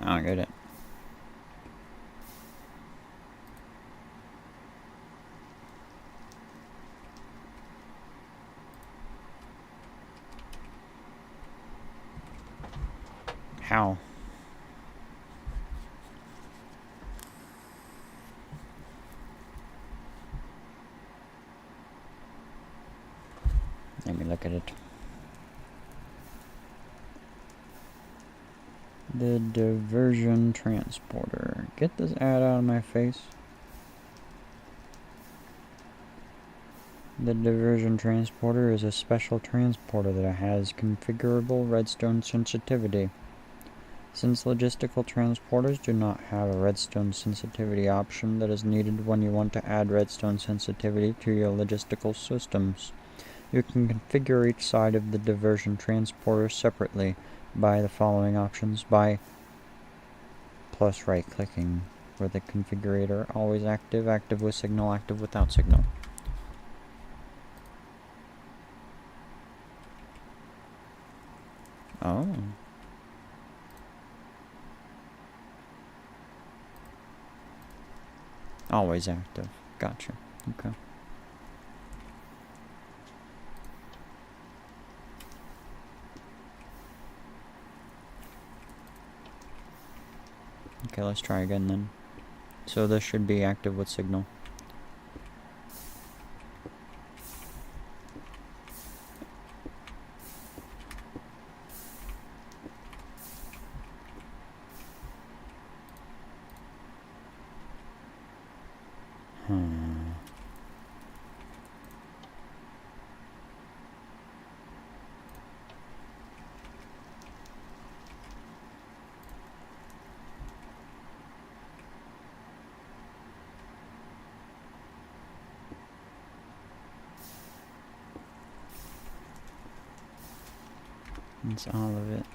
I don't get it. How? Let me look at it. The diversion transporter. Get this ad out of my face. The diversion transporter is a special transporter that has configurable redstone sensitivity. Since logistical transporters do not have a redstone sensitivity option that is needed when you want to add redstone sensitivity to your logistical systems, you can configure each side of the diversion transporter separately by the following options: by plus right clicking for the configurator, always active, active with signal, active without signal. Oh. Always active. Gotcha. Okay. Okay, let's try again then. So this should be active with signal. That's all of it.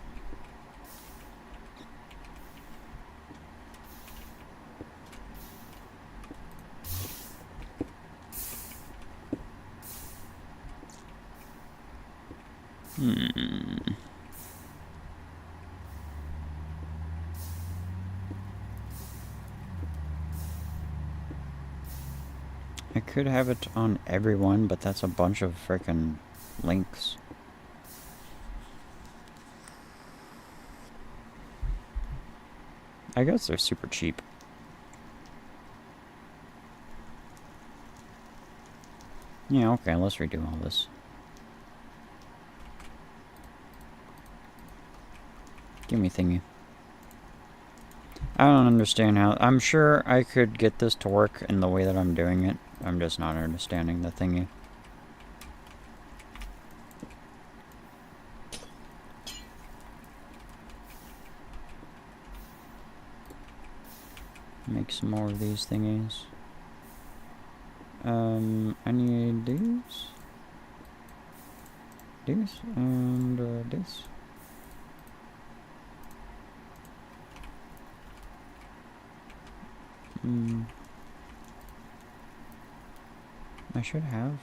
I could have it on everyone, but that's a bunch of frickin' links. I guess they're super cheap. Yeah, okay, let's redo all this. Give me thingy. I don't understand how... I'm sure I could get this to work in the way that I'm doing it. I'm just not understanding the thingy. Make some more of these thingies. I need these. These, and this. I should have.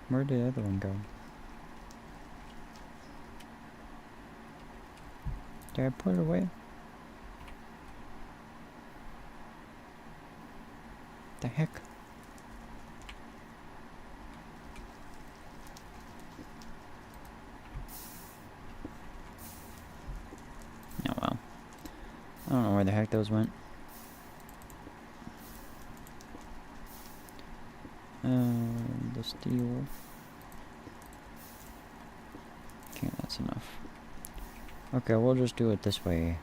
Where did the other one go? Did I put it away? The heck? Oh well. I don't know where the heck those went. The steel. Okay, that's enough. Okay, we'll just do it this way.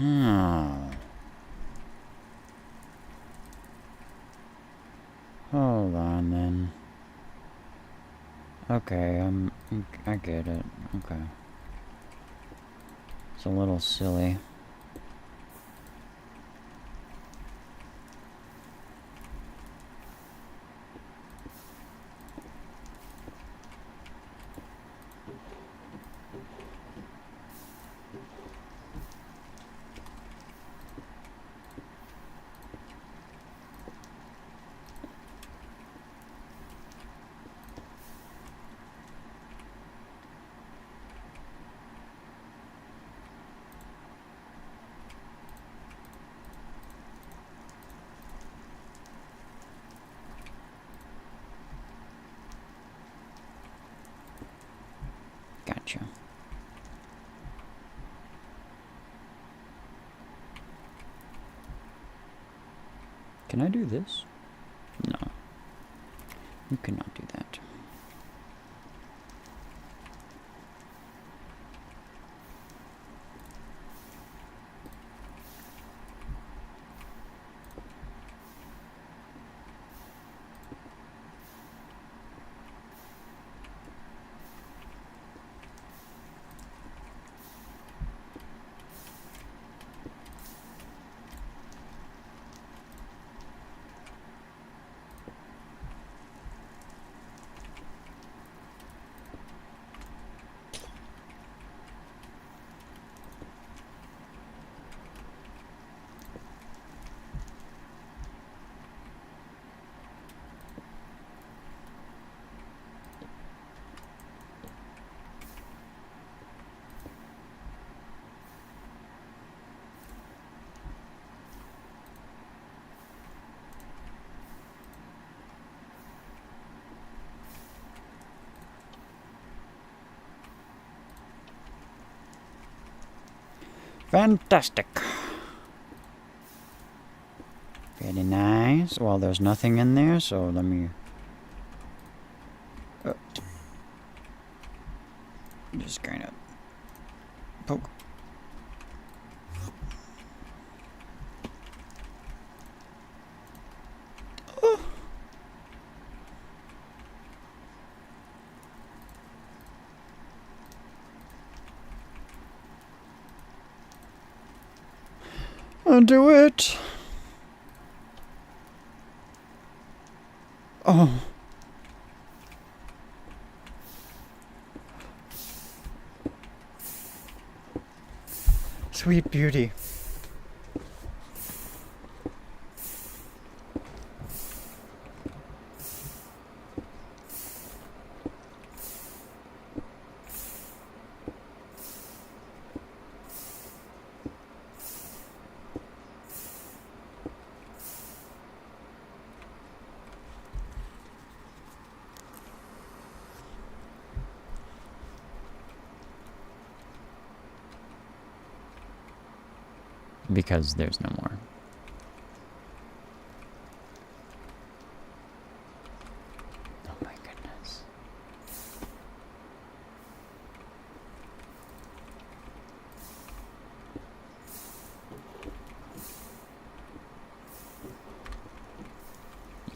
Oh. Hold on then. Okay, I get it. Okay. It's a little silly. Gotcha. Can I do this? No. You cannot do that. Fantastic. Very nice. Well, there's nothing in there, so let me... just kind of poke. Oh. I'll do it. Oh. Sweet beauty. Because there's no more. Oh my goodness.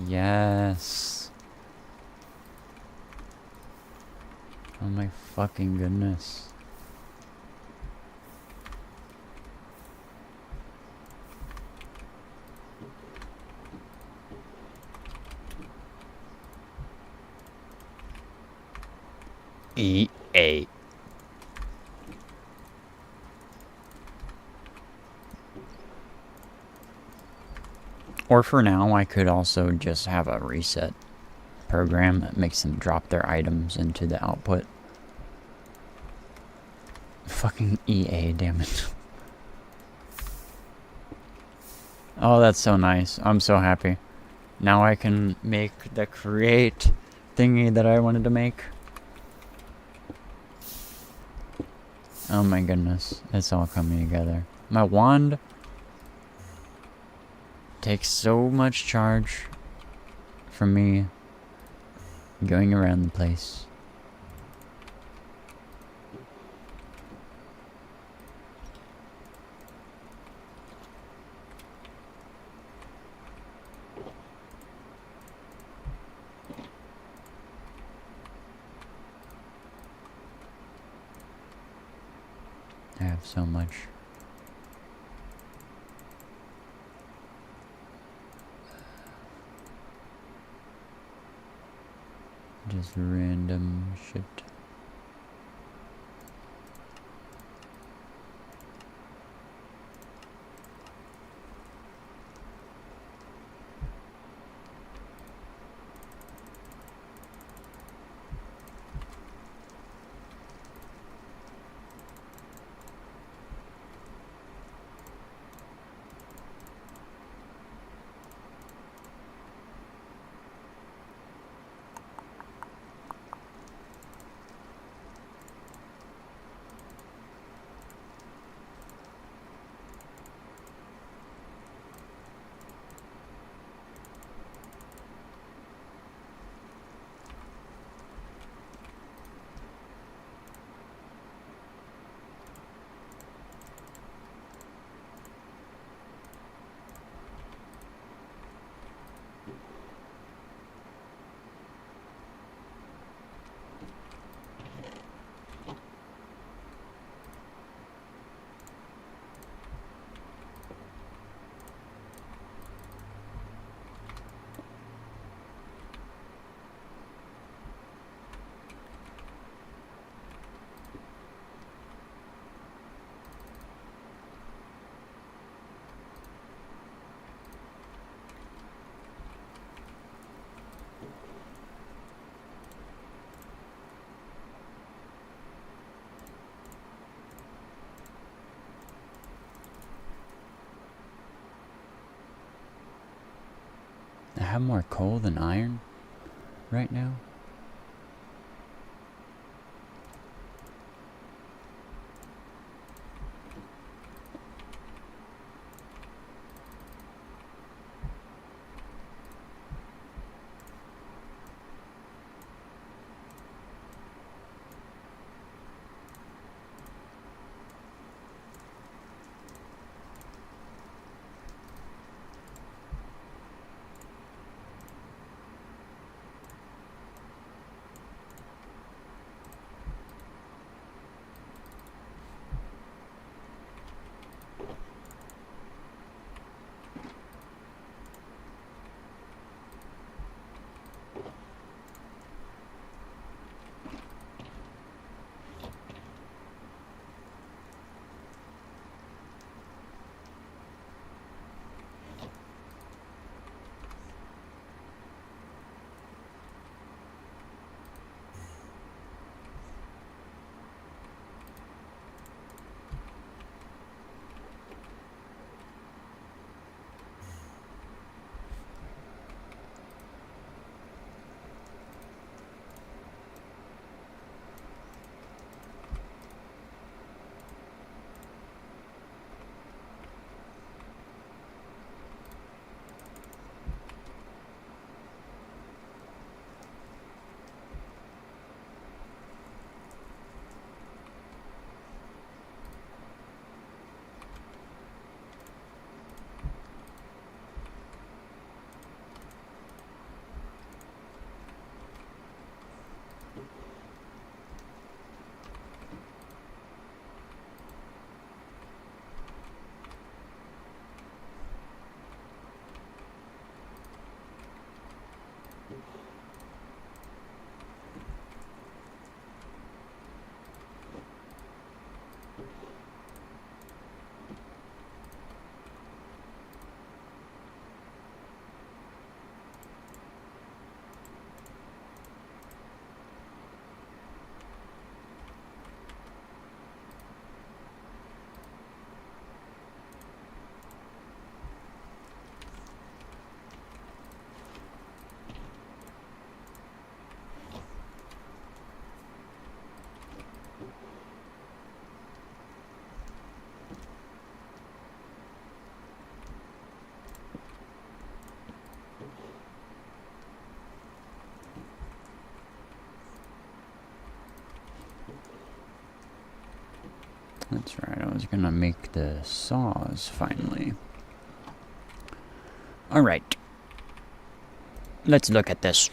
Yes. Oh my fucking goodness. E8. Or for now, I could also just have a reset program that makes them drop their items into the output. Fucking EA, damn it. Oh, that's so nice. I'm so happy. Now I can make the create thingy that I wanted to make. Oh my goodness, it's all coming together. My wand takes so much charge from me going around the place. I have so much. Just random shit. I have more coal than iron right now. That's right, I was gonna make the saws finally. Alright. Let's look at this.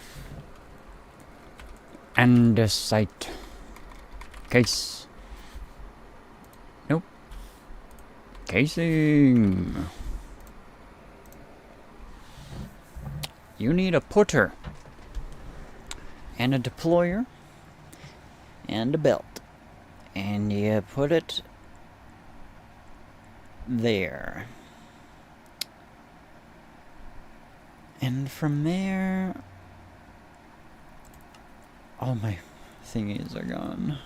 Andesite. Case. Nope. Casing. You need a putter. And a deployer. And a belt. And you put it there. And from there, all my thingies are gone.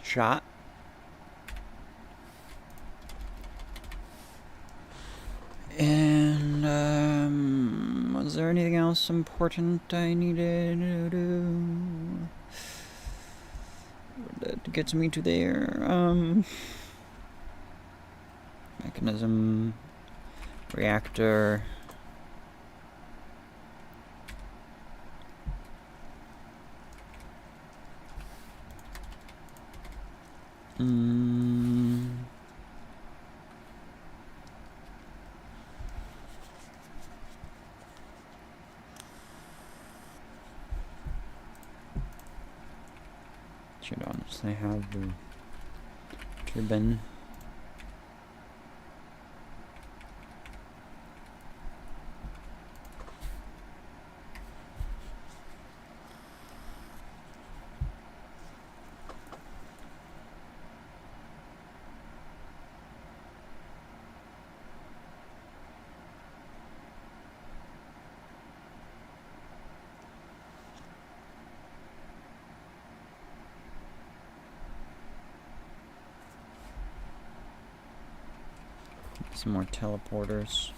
Shot. And, was there anything else important I needed to do? That gets me to there. Mechanism, reactor. Should honestly have the turbine. Some more teleporters.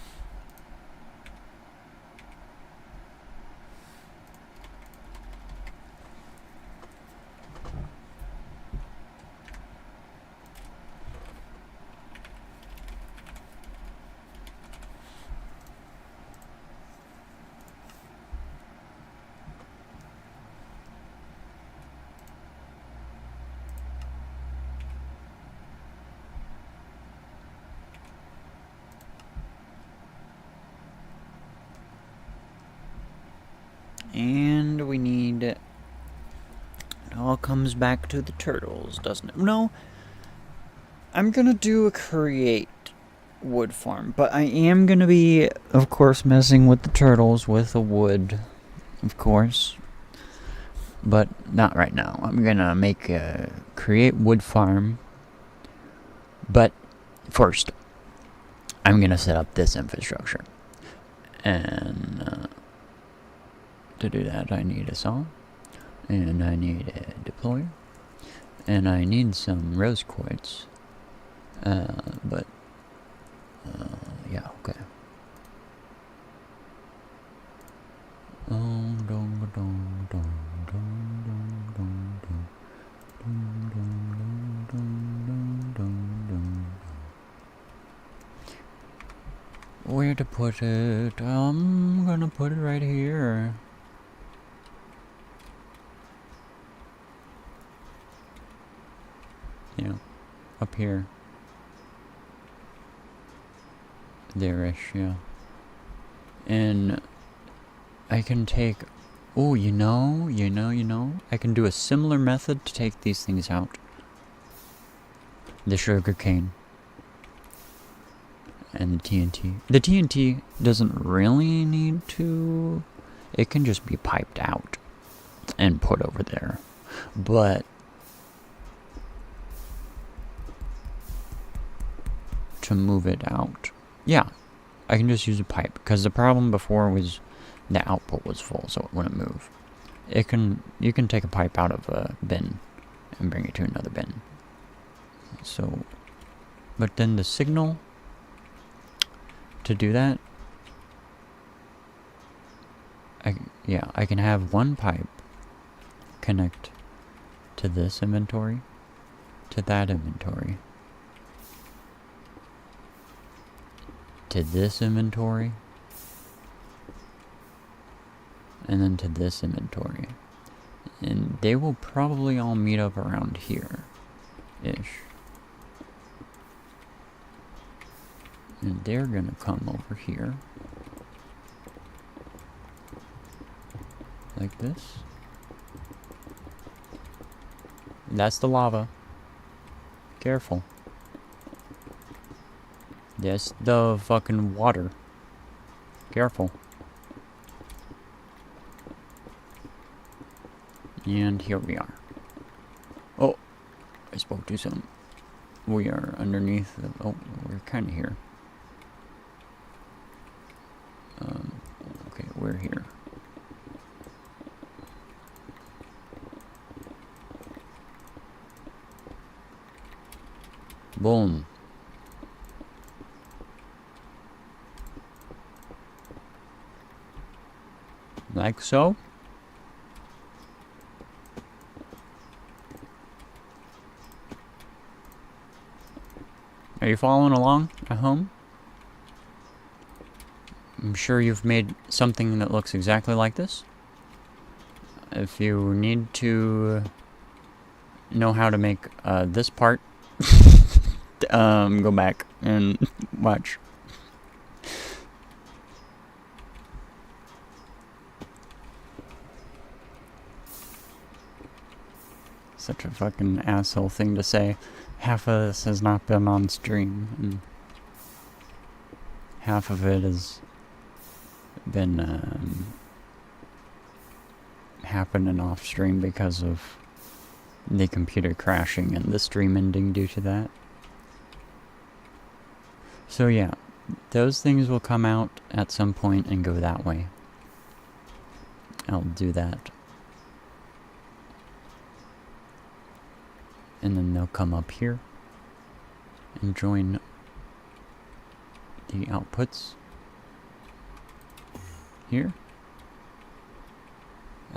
And we need... It all comes back to the turtles, doesn't it? No. I'm gonna do a create wood farm, but I am gonna be, of course, messing with the turtles with the wood, of course. But not right now. I'm gonna make a create wood farm. But first, I'm gonna set up this infrastructure. And to do that, I need a saw, and I need a deployer, and I need some rose quartz. Yeah, okay. Where to put it? I'm gonna put it right here. You know, up here. There-ish, yeah. And I can take... Oh, you know, I can do a similar method to take these things out. The sugar cane. And the TNT. The TNT doesn't really need to it can just be piped out and put over there. But to move it out, yeah, I can just use a pipe, because the problem before was the output was full, so it wouldn't move. You can take a pipe out of a bin and bring it to another bin. So, but then the signal to do that, I can have one pipe connect to this inventory, to that inventory, to this inventory, and then to this inventory. And they will probably all meet up around here-ish. And they're gonna come over here. Like this. That's the lava. Careful. That's the fucking water. Careful. And here we are. Oh, I spoke too soon. We are underneath the, oh, we're kind of here. Okay, we're here. Boom. Like so. Are you following along at home? I'm sure you've made something that looks exactly like this. If you need to know how to make this part, go back and watch. Such a fucking asshole thing to say. Half of this has not been on stream, and half of it has been happening off stream because of the computer crashing and the stream ending due to that. So yeah, those things will come out at some point and go that way. I'll do that. And then they'll come up here and join the outputs here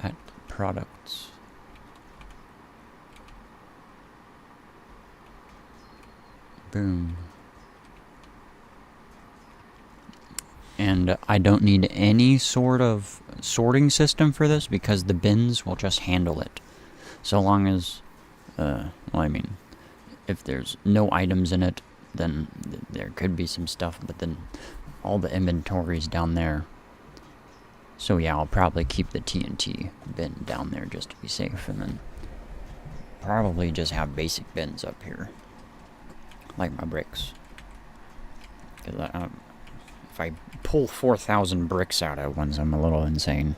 at products. Boom. And I don't need any sort of sorting system for this because the bins will just handle it. So long as, well, I mean, if there's no items in it, then there could be some stuff, but then all the inventory's down there. So yeah, I'll probably keep the TNT bin down there just to be safe, and then probably just have basic bins up here, like my bricks. Because if I pull 4,000 bricks out at once, I'm a little insane.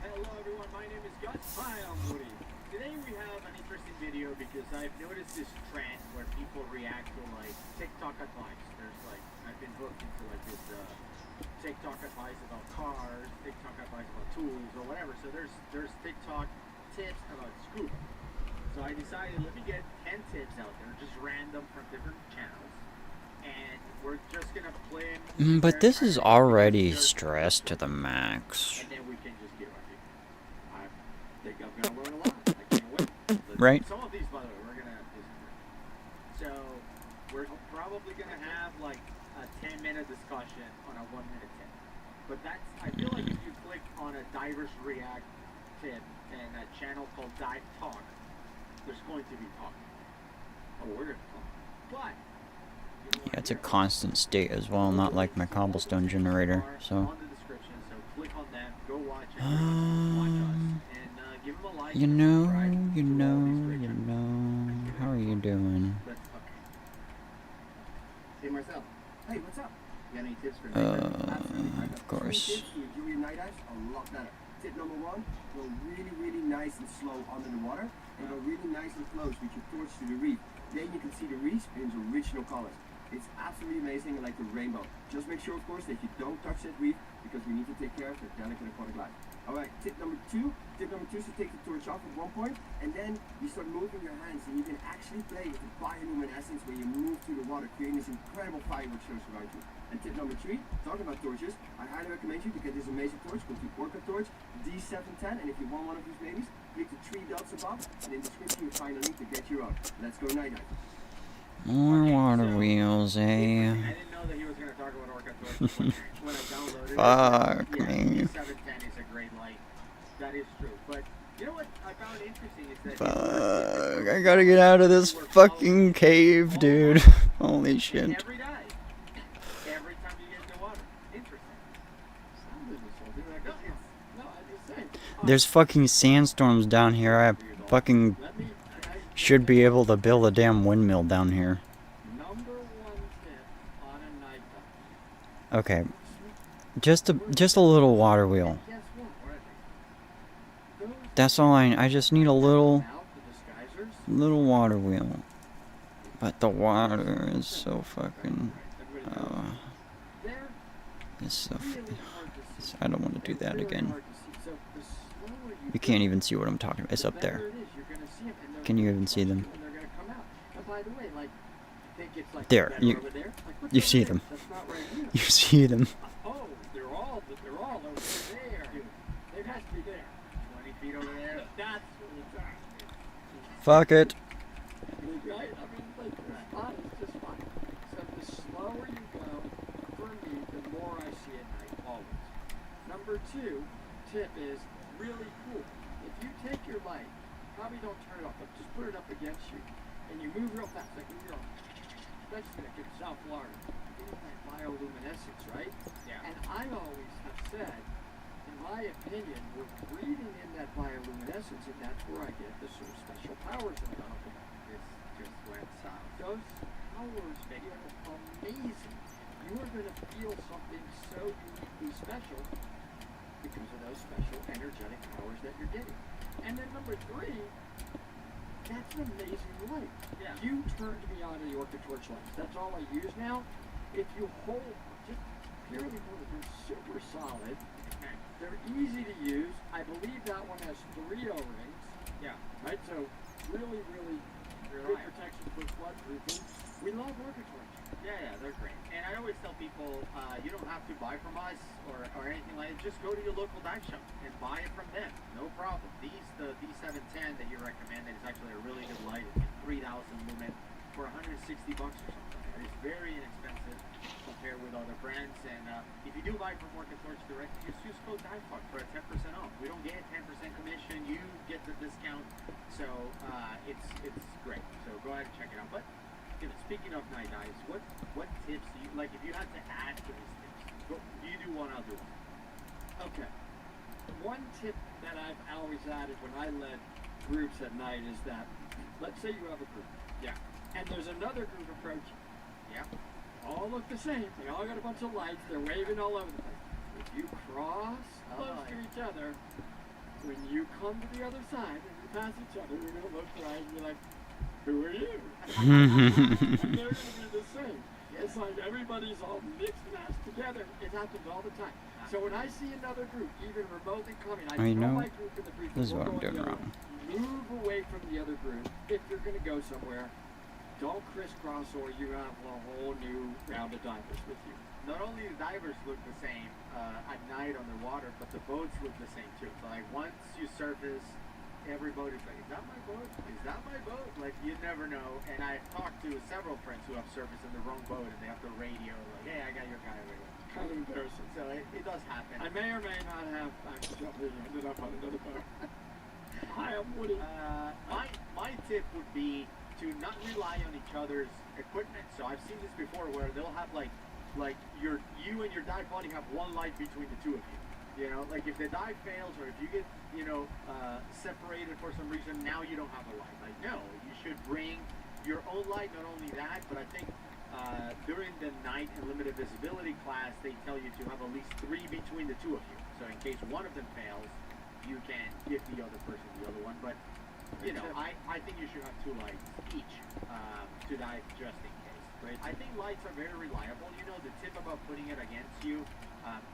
Hello everyone, my name is Gus. Hi, I'm Woody. Today we have an interesting video because I've noticed this trend where people react to like TikTok advice. There's like, I've been hooked into like this TikTok advice about cars, TikTok advice about tools or whatever. So there's TikTok tips about scuba. So I decided, let me get 10 tips out there, just random from different channels. And we're just gonna play them. But this is already stressed to the max. And then we can just get right in. I think I'm gonna learn a lot. I can't wait. Right. Some of these, by the way, we're gonna disagree. So we're probably gonna have like a 10-minute discussion on a 1-minute tip. But that's, I feel like if you click on a Divers React tip and a channel called Dive Talk, there's going to be talking. Oh, we're gonna talk. But Yeah, it's a constant state as well, not like my cobblestone generator, so. on the description, so click on them, go watch it, watch us. like You to know, subscribe you to all these know, great you channels. know. How are you doing? But okay. Hey Marcel, Hey, what's up? you got any tips for night diving? Absolutely. I Of got course. 3 tips to enjoy your night dives a lot better. Tip number 1, go really, really nice and slow under the water, and go really nice and close with your torch to the reef. Then you can see the reef in its original colors. It's absolutely amazing, like the rainbow. Just make sure, of course, that you don't touch that reef, because we need to take care of the delicate aquatic life. Alright, tip number 2 is to take the torch off at one point, and then you start moving your hands, and you can actually play with the bioluminescence where you move through the water, creating this incredible fireworks shows around you. And tip number 3, talking about torches, I highly recommend you to get this amazing torch, go to Orca Torch D710, and if you want one of these babies, click the 3 dots above, and in the description you'll find a link to get your own. Let's go night diving. More Okay, water so, wheels, eh? Interesting. I didn't know that he was going to talk about Orca Torch when I downloaded Fuck it. Yeah, me. D710 is a great light. That is true. But you know what I found interesting is that Fuck, I gotta get out of this fucking cave, dude. Holy shit. every dive, every time you get in the water. Interesting. No, I'm just saying. There's fucking sandstorms down here. I fucking should be able to build a damn windmill down here. Number 1 tip on a night dive. Okay. Just a little water wheel. Guess what? Those That's all I just need a little out the disguisers. water wheel. But the water is so fucking They're it's so really hard to see. I don't want to do that Really again. hard to see. So the slower You can't even see what I'm talking about. It's the up better there. it is. You're gonna see 'em, and they're Can you gonna even see them? and they're gonna come out. And by the way, like, you think it's like There, better you- over there? Like, what's you over see there? them. That's not right here. You see them. Oh, they're all over there. They must be there. 20 feet over there. That's what it's at. Fuck it. Right? I mean, like, the spot is just fine. So the slower you go, for me, the more I see at night, always. Number 2 tip is really cool. If you take your light, probably don't turn it off, but just put it up against you, and you move real fast, like when you're on, especially like in South Florida, you get that bioluminescence, right? Yeah. And I always have said, in my opinion, we're breathing in that bioluminescence, and that's where I get the sort of special powers that I talk about. This just went south. Those powers are amazing. You are going to feel something so uniquely special because of those special energetic powers that you're getting. And then number 3, that's an amazing light. Yeah. You turned me on to the Orca Torch lights. That's all I use now. If you hold, just purely hold it, they're super solid. They're easy to use. I believe that one has 3 O-rings. Yeah. Right? So really, really good Reliable. protection for flood proofing. We love Orca Torch. Yeah, they're great. And I always tell people, you don't have to buy from us or anything like that. Just go to your local dive shop and buy it from them. No problem. The D710 that you recommended is actually a really good light. It's 3,000 lumen for $160 or something. And it's very inexpensive compared with other brands. And if you do buy from Orca Torch directly, just use code DIVEFUCK for a 10% off. We don't get 10% commission. You get the discount. So it's great. So go ahead and check it out. But speaking of night dives, what tips do you like? If you had to add to these tips, you do one, I'll do one. Okay. One tip that I've always added when I led groups at night is that, let's say you have a group. Yeah. And there's another group approaching. Yeah. All look the same. They all got a bunch of lights. They're waving all over the place. If you cross close to each other, when you come to the other side and you pass each other, you're going to look right and be like, who are you? And they're going to be the same. It's like everybody's all mixed matched together. It happens all the time. So when I see another group, even remotely coming, I I throw know. my group in the brief. This is we're what I'm going doing the other wrong. way. Move away from the other group if you're going to go somewhere. Don't crisscross or you have a whole new round of divers with you. Not only the divers look the same at night on the water, but the boats look the same too. So like once you surface, every boat is like, is that my boat? Is that my boat? Like you never know. And I've talked to several friends who have surfaced in the wrong boat and they have to radio like, hey, I got your guy over here. Kind of embarrassing. So it does happen. I may or may not have accidentally ended up on another boat. Hi, I'm Woody. My tip would be to not rely on each other's equipment. So I've seen this before where they'll have like you and your dive buddy have one light between the two of you. You know, like if the dive fails or if you get, you know, separated for some reason, now you don't have a light. Like, no, you should bring your own light. Not only that, but I think during the night and limited visibility class, they tell you to have at least 3 between the two of you. So in case one of them fails, you can give the other person the other one. But, you know, I think you should have 2 lights each to dive just in case. Right? I think lights are very reliable. You know, the tip about putting it against you,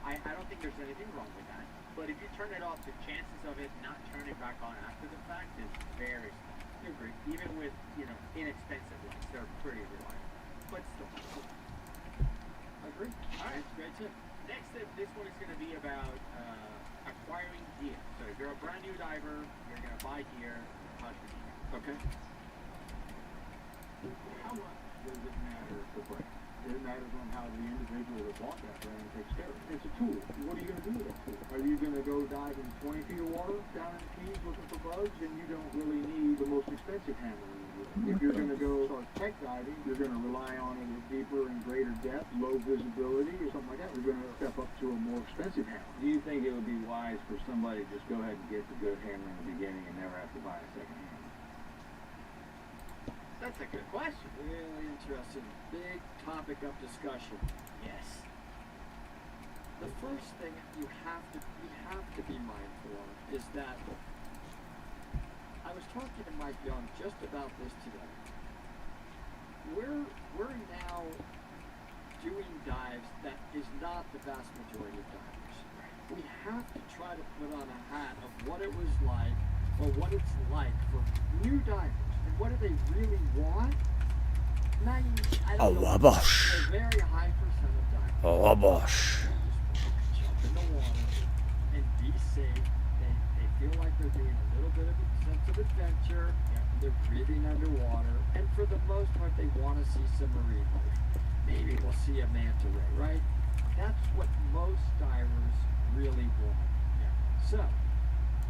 I don't think there's anything wrong with that. But if you turn it off, the chances of it not turning back on after the fact is very small. I agree. Even with, you know, inexpensive lights, they're pretty reliable. But still. I agree. All right, great tip. Next tip, this one is going to be about acquiring gear. So if you're a brand new diver, you're going to buy gear, how's the gear? Okay. How much does it matter the brand? It matters on how the individual that bought that brand takes care of it. It's a tool. What are you going to do with that tool? Are you going to go dive in 20 feet of water down in the Keys looking for bugs? Then you don't really need the most expensive hammer in the world. If you're going to go start tech diving, you're going to rely on it at deeper and greater depth, low visibility, or something like that. You're going to step up to a more expensive hammer. Do you think it would be wise for somebody to just go ahead and get the good hammer in the beginning and never have to buy a second hammer? That's a good question. Really interesting. Big topic of discussion. Yes. The first thing you have to be mindful of is that I was talking to Mike Young just about this today. We're now doing dives that is not the vast majority of divers. We have to try to put on a hat of what it was like or what it's like for new divers. And what do they really want? I don't know, a very high percent of divers. Oh, bosh. Jump in the water and be safe. They feel like they're doing a little bit of a sense of adventure. They're breathing underwater. And for the most part, they want to see some marine life. Maybe we'll see a manta ray, right? That's what most divers really want. So,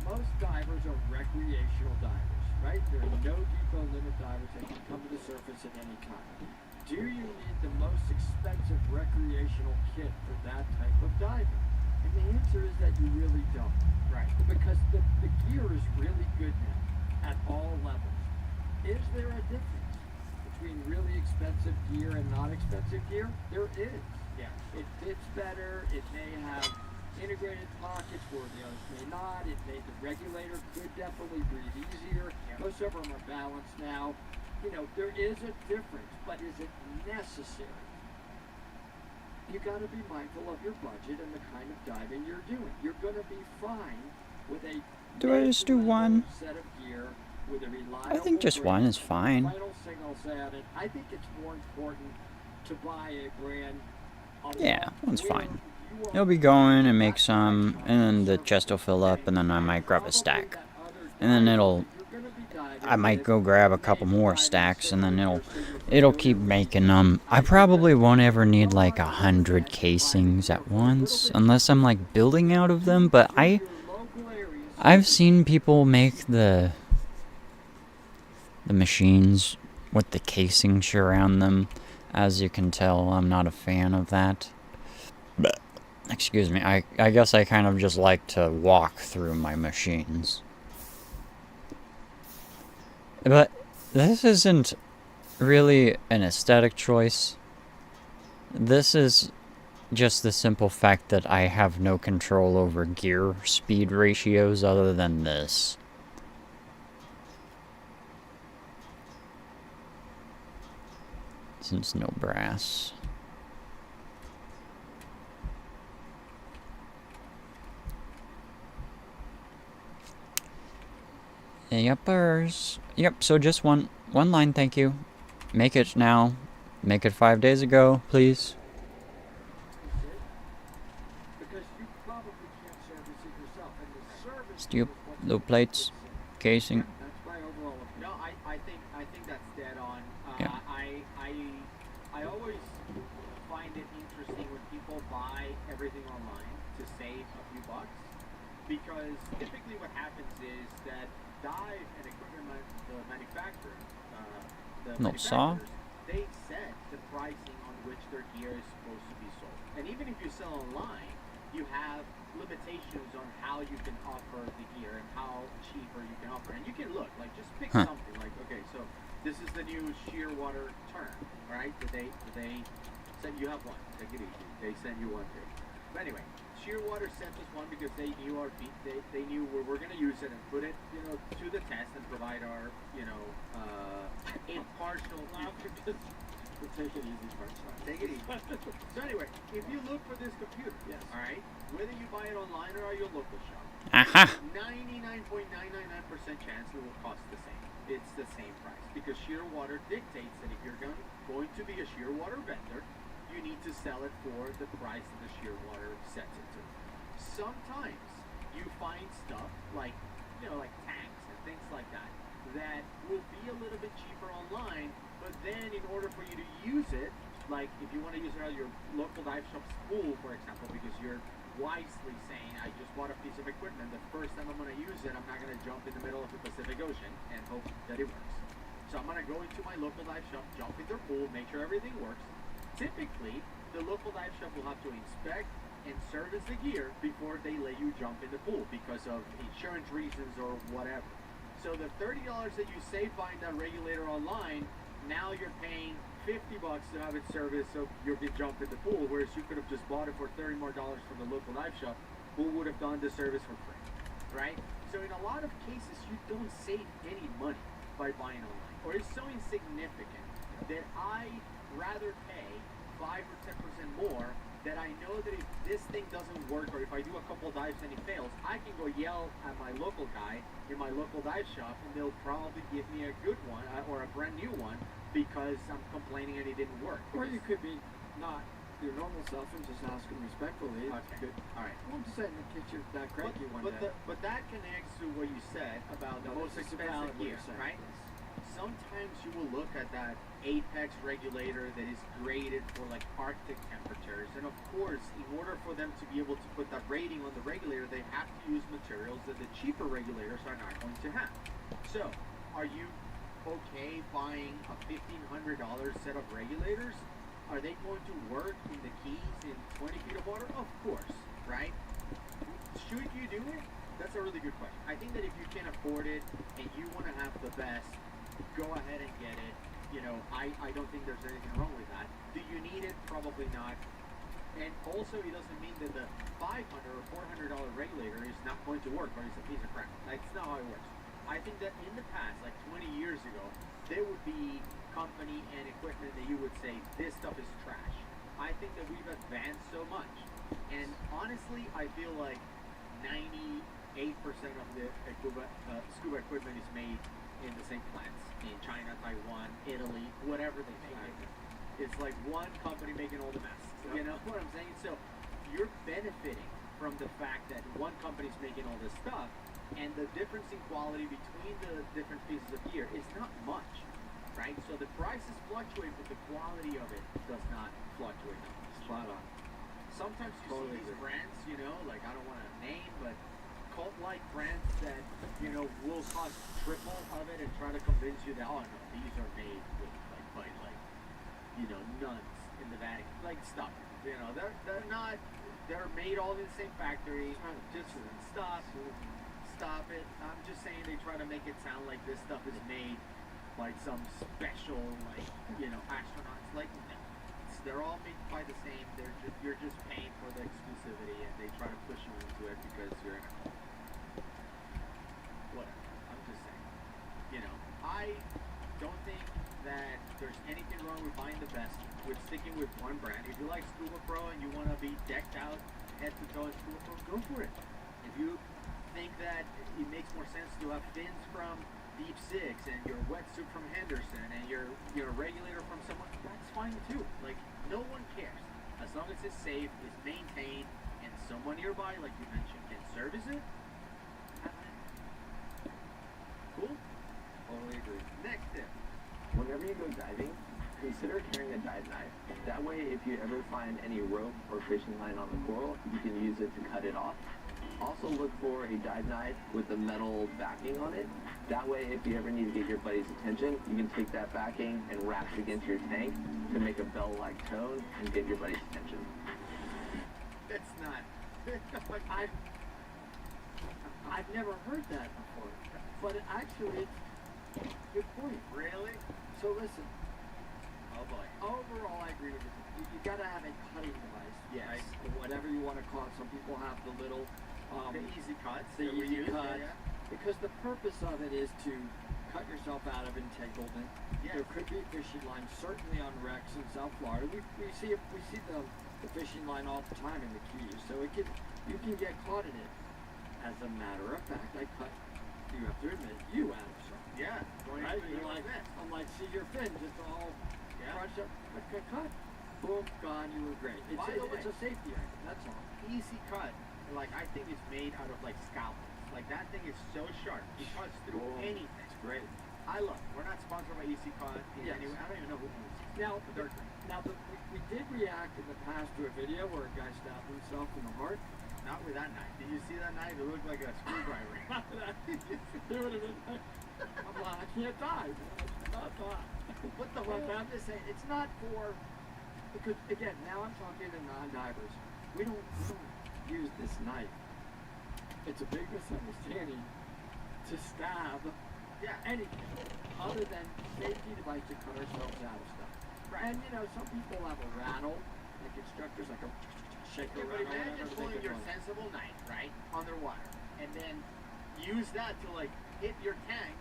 most divers are recreational divers. Right? There are no depot limit divers that can come to the surface at any time. Do you need the most expensive recreational kit for that type of diving? And the answer is that you really don't. Right. Because the gear is really good now at all levels. Is there a difference between really expensive gear and not expensive gear? There is. Yeah. It fits better. It may have integrated pockets where the others may not. The regulator could definitely breathe easier. Most of them are balanced now. You know, there is a difference, but is it necessary? You got to be mindful of your budget and the kind of diving you're doing. You're going to be fine with a Do I just do one? set of gear with a reliable I think just one is fine. final signals added. I think it's more important to buy a brand. Yeah, one's fine. It'll be going and make some, and then the chest will fill up, and then I might grab a stack. And then I might go grab a couple more stacks, and then it'll keep making them. I probably won't ever need like 100 casings at once, unless I'm like building out of them, but I've seen people make the machines with the casing around them. As you can tell, I'm not a fan of that. But, excuse me, I guess I kind of just like to walk through my machines. But this isn't really an aesthetic choice. This is just the simple fact that I have no control over gear speed ratios other than this. Since no brass. Yuppers. Yep, so just one line, thank you. Make it now. Make it 5 days ago, please. Because you probably can't service it yourself. And the service Steel, low plates, casing. That's my overall opinion. No, I think that's dead on. Yeah. I always find it interesting when people buy everything online to save a few bucks, because typically what happens is that dive and equipment manufacturers, they set the pricing on which their gear is supposed to be sold. And even if you sell online, you have limitations on how you can offer the gear and how cheaper you can offer. And you can look, like, just pick Huh. something. Like, okay, so this is the new sheer water term, right? That they said you have one. Take it easy. They send you one too. But anyway, sheer water sent us one because they knew our feet. They knew where we're gonna use it and put it, you know, to the test and provide our, you know, impartial. Take it easy, first. Take it easy. So anyway, if you look for this computer, Yes. all right, whether you buy it online or at your local shop, Aha! 99.999% chance it will cost the same. It's the same price because sheer water dictates that if you're going to be a sheer water vendor, you need to sell it for the price that the sheer water sets it to. Sometimes you find stuff like, you know, like tanks and things like that that will be a little bit cheaper online, but then in order for you to use it, like if you want to use it at your local dive shop's pool, for example, because you're wisely saying, I just bought a piece of equipment, the first time I'm going to use it, I'm not going to jump in the middle of the Pacific Ocean and hope that it works. So I'm going to go into my local dive shop, jump in their pool, make sure everything works. Typically, the local dive shop will have to inspect and service the gear before they let you jump in the pool because of insurance reasons or whatever. So the $30 that you save buying that regulator online, now you're paying $50 to have it serviced so you can jump in the pool, whereas you could have just bought it for $30 more from the local dive shop, who would have done the service for free, right? So in a lot of cases, you don't save any money by buying online, or it's so insignificant that I'd rather pay 5 or 10% more that I know that if this thing doesn't work or if I do a couple dives and it fails, I can go yell at my local guy in my local dive shop and they'll probably give me a good one or a brand new one because I'm complaining and it didn't work. Or you could be not your normal self and just ask them respectfully. Okay. All right. Won't say in the kitchen that cranky one day. But that connects to what you said about the No, most this is expensive valid what gear, you're saying, right? yes. Sometimes you will look at that apex regulator that is graded for like Arctic temperatures, and of course, in order for them to be able to put that rating on the regulator, they have to use materials that the cheaper regulators are not going to have. So, are you okay buying a $1,500 set of regulators? Are they going to work in the Keys in 20 feet of water? Of course, right? Should you do it? That's a really good question. I think that if you can afford it and you want to have the best, go ahead and get it. You know, I don't think there's anything wrong with that. Do you need it? Probably not. And also, it doesn't mean that the $500 or $400 regulator is not going to work or it's a piece of crap. That's not how it works. I think that in the past, like 20 years ago, there would be company and equipment that you would say, this stuff is trash. I think that we've advanced so much. And honestly, I feel like 98% of the scuba equipment is made in the same plants in China, Taiwan, Italy, whatever they make it. It's like one company making all the masks. You know what I'm saying? So you're benefiting from the fact that one company's making all this stuff, and the difference in quality between the different pieces of gear is not much, right? So the prices fluctuate, but the quality of it does not fluctuate. Spot on. Sometimes you Totally see these agree. brands, you know, like I don't want to name, but cult-like brands that, you know, will cost triple of it and try to convince you that, oh no, these are made with by you know, nuns in the Vatican. Like, stop it. You know, they're not, they're made all in the same factory. Just stop it. I'm just saying they try to make it sound like this stuff is made by some special, like, you know, astronauts. Like, no. They're all made by the same. You're just paying for the exclusivity, and they try to push you into it because you're in a cult. Whatever. I'm just saying. You know, I don't think that there's anything wrong with buying the best, with sticking with one brand. If you like Scuba Pro and you want to be decked out head to toe in Scuba Pro, go for it. If you think that it makes more sense to have fins from Deep Six and your wetsuit from Henderson and your regulator from someone, that's fine too. Like, no one cares. As long as it's safe, it's maintained, and someone nearby, like you mentioned, can service it, have at it. Cool? Totally agree. Next tip. Whenever you go diving, consider carrying a dive knife. That way, if you ever find any rope or fishing line on the coral, you can use it to cut it off. Also look for a dive knife with a metal backing on it. That way, if you ever need to get your buddy's attention, you can take that backing and wrap it against your tank to make a bell-like tone and get your buddy's attention. That's not Like, I've never heard that before, but actually, it's good point. really? So listen, Oh boy. overall, I agree with you. You gotta have a cutting device. Yes. Right? Whatever you want to call it. Some people have the little, The easy cuts. the that we easy use, cut, Yeah, because the purpose of it is to cut yourself out of entanglement. yeah. There could be fishing lines, certainly on wrecks in South Florida. We see the fishing line all the time in the Keys, so you can get caught in it. As a matter of fact, I cut. You have to admit, you out of something. Yeah. Right? You're like, I'm like, see your fins, it's all Yeah. crunched up. Cut. Boom, gone. You were great. By the It's way- a safety item. That's all. Easy cut. Like, I think it's made out of like scalpels. Like, that thing is so sharp. It cuts through Oh, anything. It's great. I love it. We're not sponsored by Easy Cut in Yes. any way. I don't even know who owns it. Now, But they're great. we did react in the past to a video where a guy stabbed himself in the heart. Not with that knife. Did you see that knife? It looked like a screwdriver. It would have been like, I'm like, I can't die. Not die. What the But whole I'm just saying, it's not for, because again, now I'm talking to non-divers. We don't use this knife. It's a big misunderstanding to stab Yeah. anything other than safety device to cut ourselves out of stuff. Right. And you know, some people have a rattle, like instructors, like a shaker Yeah, but rattle, imagine whatever they pulling could your run. sensible knife, right, underwater, and then use that to like hit your tank.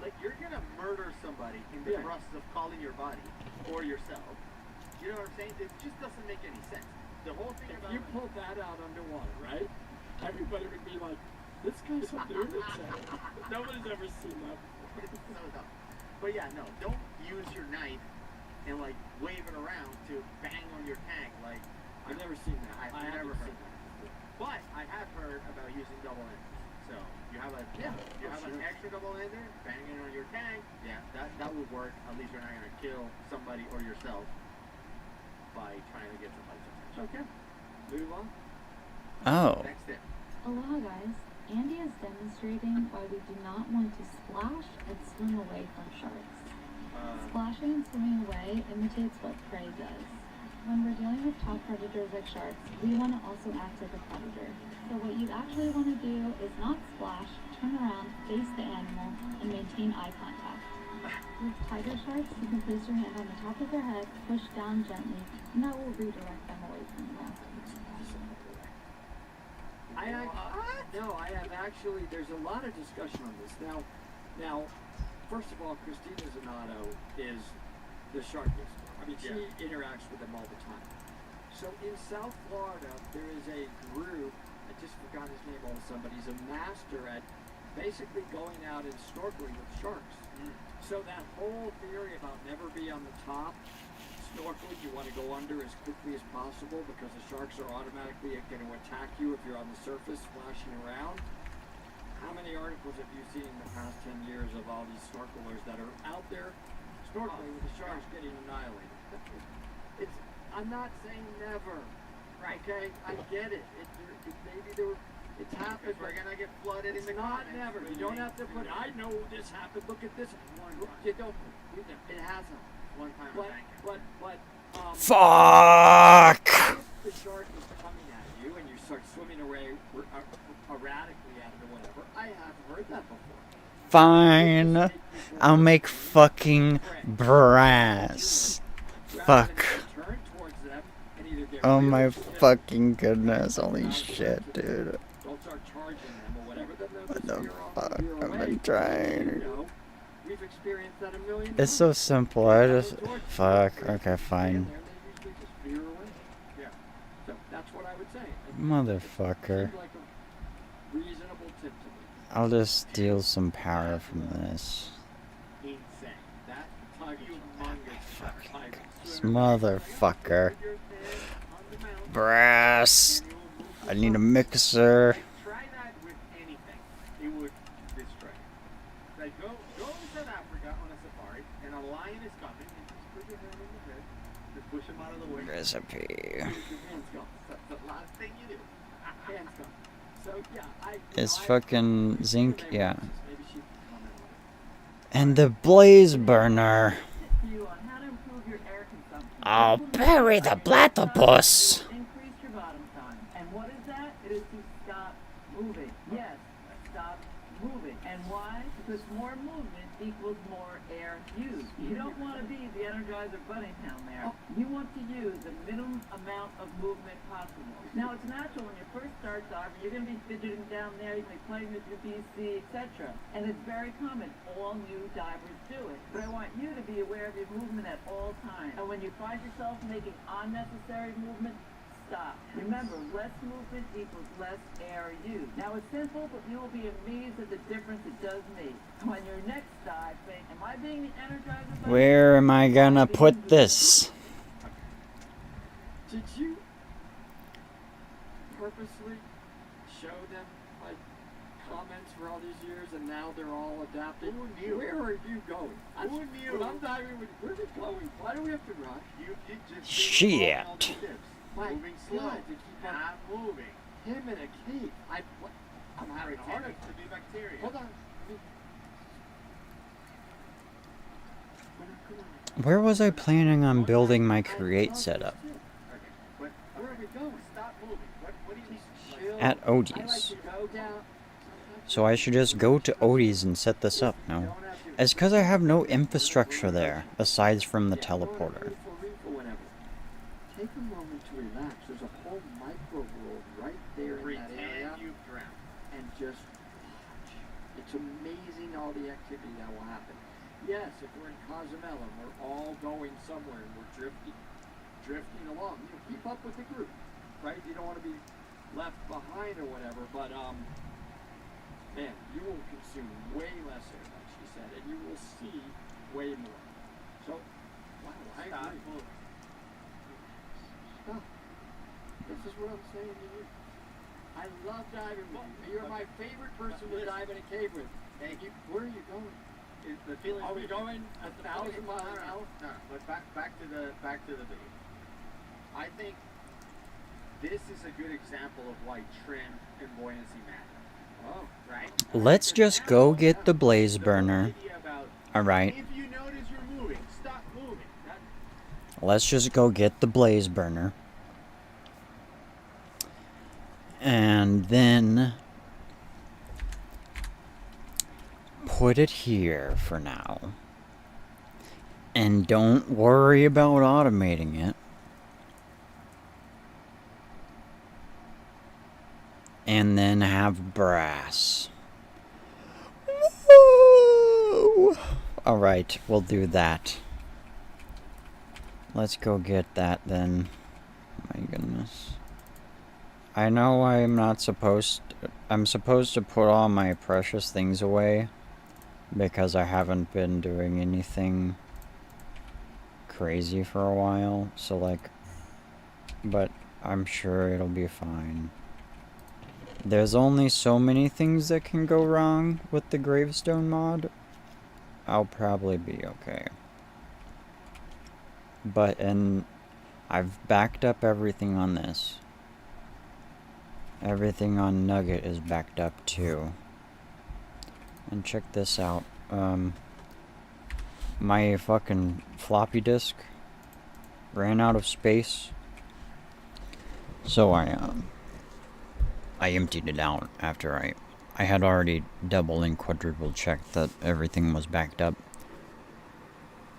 Like, you're gonna murder somebody in the Yeah. process of calling your body or yourself. You know what I'm saying? It just doesn't make any sense. The whole thing If about you pulled that out underwater, right? Everybody would be like, this guy's a lunatic. Nobody's ever seen that before. it's so dumb. But yeah, no, don't use your knife and like wave it around to bang on your tank. Like, I've never seen that. I've I never haven't heard seen that. But I have heard about using double enders. So you have a Yeah. you Oh, have an sure. extra double ender, bang it on your tank. Yeah, that would work. At least you're not gonna kill somebody or yourself by trying to get somebody's attention. Okay. Move on. Oh. Next tip. Aloha guys, Andy is demonstrating why we do not want to splash and swim away from sharks. Splashing and swimming away imitates what prey does. When we're dealing with top predators like sharks, we want to also act like a predator. So what you actually want to do is not splash, turn around, face the animal, and maintain eye contact. With tiger sharks, you can place your hand on the top of their head, push down gently, and that will redirect them away from you. I have actually, there's a lot of discussion on this. Now, first of all, Christina Zanato is the shark expert. I mean, she interacts with them all the time. So in South Florida, there is a group, I just forgot his name all of a sudden, but he's a master at basically going out and snorkeling with sharks. So that whole theory about never be on the top, snorkeling, you want to go under as quickly as possible because the sharks are automatically going to attack you if you're on the surface splashing around. How many articles have you seen in the past 10 years of all these snorkelers that are out there snorkeling with the sharks getting annihilated? I'm not saying never. Right. Okay, I get it. It's happened. We're gonna get flooded in It's the not comments. never. You don't have to put. I know this happened. Look at this. You don't. It hasn't. One time. Fuck! If the shark is coming at you and you start swimming away erratically at it or whatever, I have heard that before. Fine. I'll make fucking brass. Fuck. Turn towards them and either get Oh really my stiff, fucking goodness. Holy shit, dude. don't start charging them or whatever. Then they'll What just the veer off fuck? and veer I've away. been trying. You know, we've experienced that a million It's times. so simple. I just. Fuck. Okay, Stand fine. there, they usually just veer away. Yeah. So that's what I would say. Motherfucker. Seems like a reasonable tip to me. I'll just steal some power from this. Insane. That Tiger humongous shark. This motherfucker. Brass. I need a mixer. Try that with anything. It would destroy it. Like, go to South Africa on a safari, and a lion is coming, and just put your hand on the head, just push him out of the way. Recipe. Your hands go. That's the last thing you do. Hands go. So yeah, It's fucking zinc, yeah. Maybe she can comment on it. And the blaze burner. You on how to improve your air consumption. I'll bury the platypus. Increase your bottom time. And what is You don't want to be the Energizer Bunny down there. You want to use the minimum amount of movement possible. Now, it's natural when you first start diving, you're going to be fidgeting down there, you're going to be playing with your PC, etc. And it's very common. All new divers do it. But I want you to be aware of your movement at all times. And when you find yourself making unnecessary movement, stop. Remember, less movement equals less air used. Now, it's simple, but you will be amazed at the difference it does make. On your next dive, think, am I being the Energizer Bunny? Where am I gonna put this? Did you purposely show them like comments for all these years and now they're all adapted? Who knew? Where are you going? Who knew? When I'm diving with, where are we going? Why do we have to rush? You just Shit. all the tips. My Moving slow. God, to keep up. Not moving. Him in a cave. I'm having a heart Pretending attack. to be bacteria. Hold on. Where was I planning on building my create setup? Okay, but Where are we going? stop moving. What do you mean? Chill. At I like Odie's. to go down. So I should just go to Odie's and set this up now. It's because I have no infrastructure there, aside from the teleporter. Take a moment to relax. There's a whole micro world right there in that area. Pretend you've drowned. And just watch. It's amazing all the activity that will happen. Yes, if we're in Cozumel and we're all going somewhere and we're drifting along, you know, keep up with the group, right? You don't want to be left behind or whatever, but man, you will consume way less air, like she said, and you will see way more. So, wow, I Stop agree. moving. Stop. This is what I'm saying to you. I love diving with you. You're my favorite person to dive in a cave with. Hey, Where are you going? the feeling. Are we going 1,000 miles an hour? No, but back to the video. I think this is a good example of why trim and buoyancy matter. Oh, Right? Let's just go get the blaze The whole burner. idea about, Alright, if you notice you're moving, stop moving. let's just go get the blaze burner. And then put it here for now. And don't worry about automating it. And then have brass. Woo! Alright, we'll do that. Let's go get that then. My goodness. I know I'm supposed to put all my precious things away because I haven't been doing anything crazy for a while, so like, but I'm sure it'll be fine. There's only so many things that can go wrong with the gravestone mod. I'll probably be okay. And I've backed up everything on this. Everything on Nugget is backed up too. And check this out. My fucking floppy disk ran out of space. So I emptied it out after I had already double and quadruple checked that everything was backed up.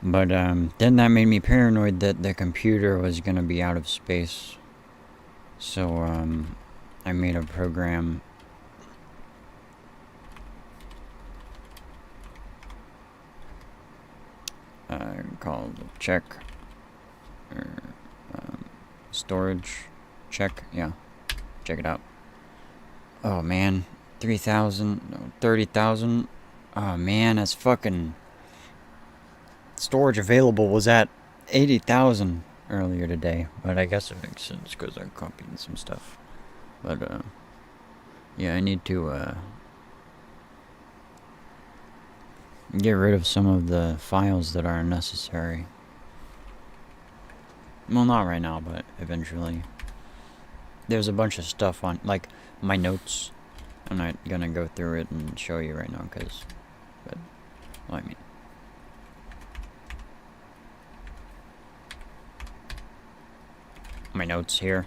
But then that made me paranoid that the computer was gonna be out of space. So I made a program called check or storage check. Yeah, check it out. Oh man, 3,000, no, 30,000. Oh man, that's fucking storage available was at 80,000 earlier today, but I guess it makes sense because I copied some stuff. But yeah, I need to get rid of some of the files that are unnecessary. Well, not right now, but eventually. There's a bunch of stuff on, like, my notes. I'm not gonna go through it and show you right now, but, well, I mean. My notes here.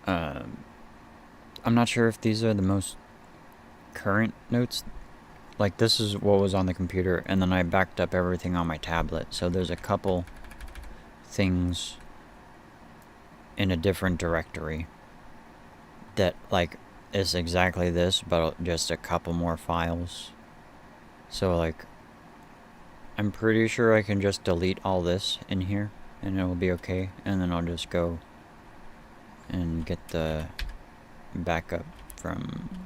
I'm not sure if these are the most current notes like this is what was on the computer, and then I backed up everything on my tablet. So there's a couple things in a different directory that like is exactly this, but just a couple more files. So like I'm pretty sure I can just delete all this in here and it will be okay, and then I'll just go and get the backup from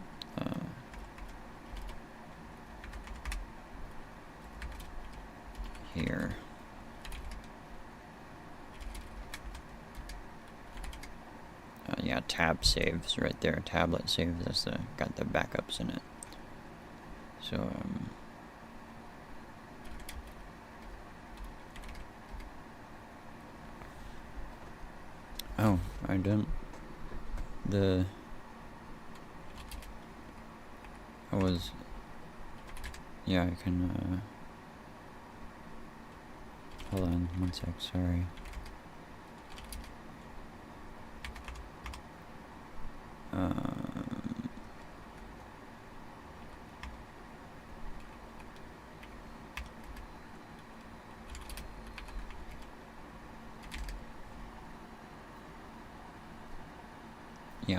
here. Yeah, tab saves right there. Tablet saves. That's got the backups in it. So oh, I didn't. Yeah, I can. Hold on, 1 sec. Sorry. Yeah.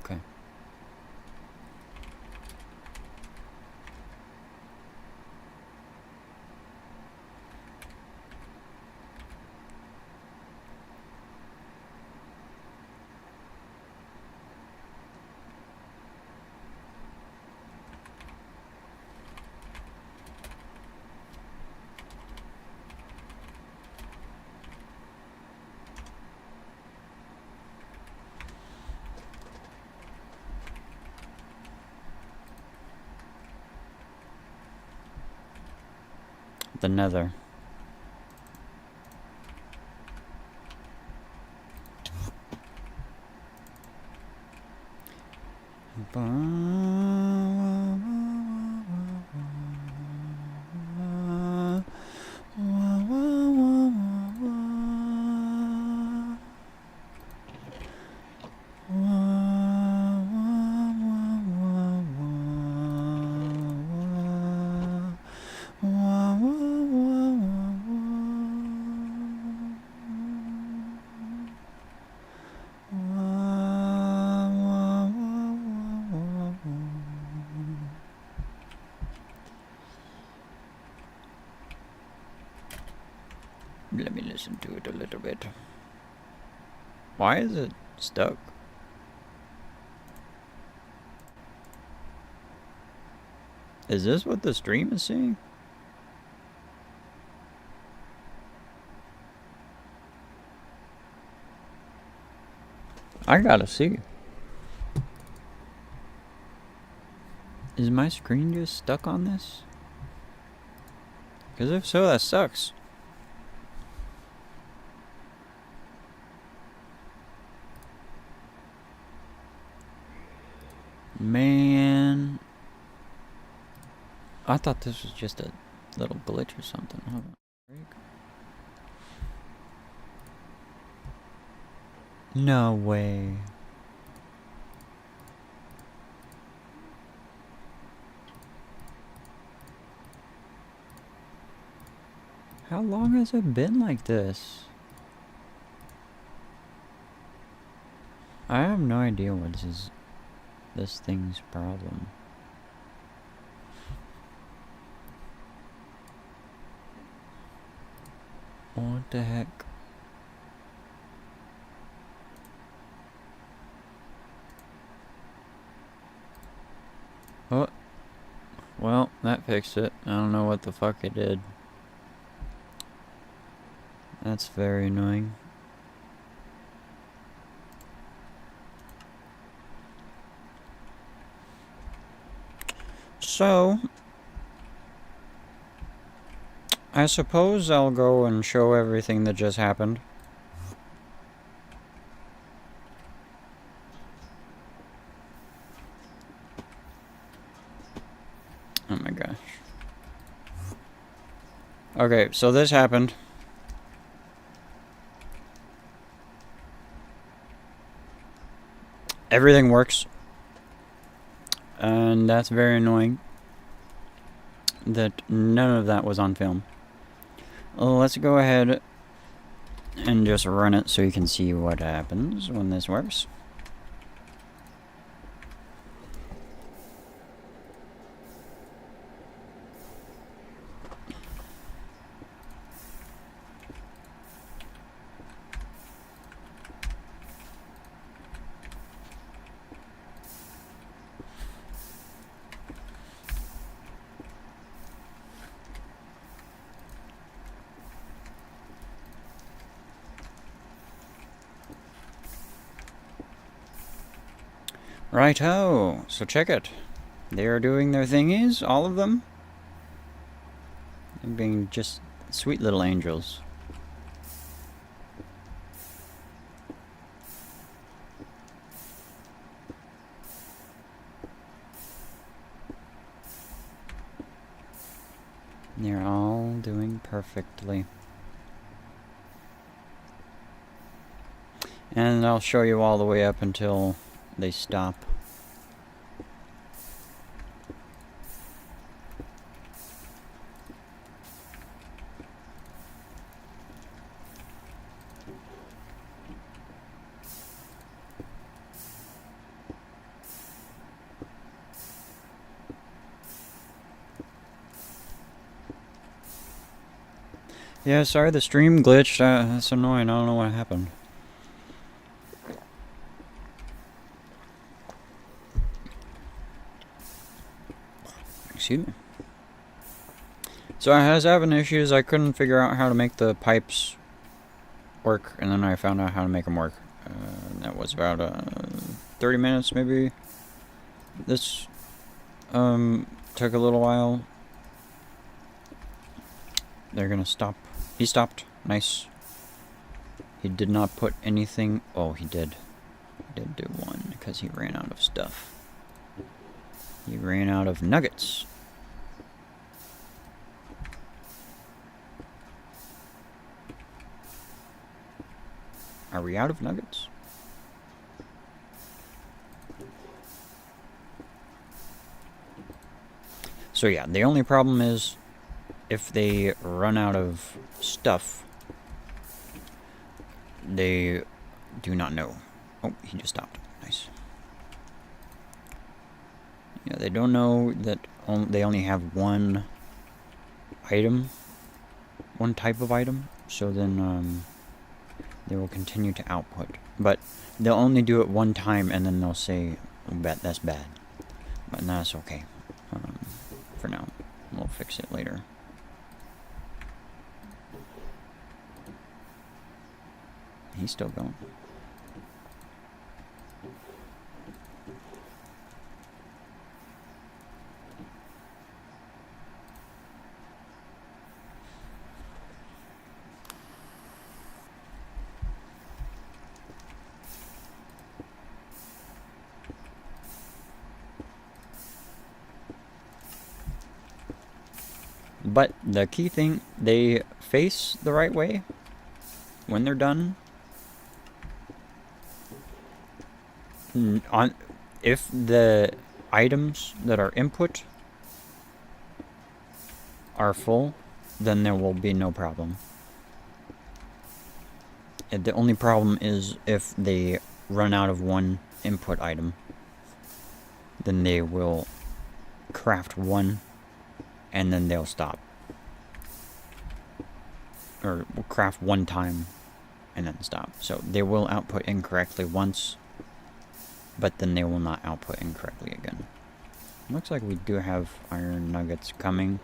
Okay. The Nether. Let me listen to it a little bit. Why is it stuck? Is this what the stream is saying? I gotta see. Is my screen just stuck on this? Because if so, that sucks. Man. I thought this was just a little glitch or something. Hold on. No way. How long has it been like this? I have no idea what this thing's problem. What the heck? Oh, well, that fixed it. I don't know what the fuck it did. That's very annoying. So, I suppose I'll go and show everything that just happened. Oh my gosh. Okay, so this happened. Everything works. And that's very annoying that none of that was on film. Let's go ahead and just run it so you can see what happens when this works. Righto, so check it. They are doing their thingies, all of them. They're being just sweet little angels. They're all doing perfectly. And I'll show you all the way up until they stop. Yeah, sorry the stream glitched. That's annoying. I don't know what happened. Excuse me. So I was having issues. I couldn't figure out how to make the pipes work, and then I found out how to make them work. That was about 30 minutes, maybe. This took a little while. They're gonna stop. He stopped. Nice. He did not put anything. Oh, he did. He did do one because he ran out of stuff. He ran out of nuggets. Are we out of nuggets? So yeah, the only problem is if they run out of stuff, they do not know. Oh, he just stopped. Nice. Yeah, they don't know that they only have one item, one type of item, so then they will continue to output. But they'll only do it one time and then they'll say, that's bad. But that's okay. For now. We'll fix it later. He's still going. But the key thing, they face the right way when they're done. If the items that are input are full, then there will be no problem. And the only problem is if they run out of one input item, then they will craft one and then they'll stop. Or craft one time and then stop. So they will output incorrectly once, but then they will not output incorrectly again. Looks like we do have iron nuggets coming,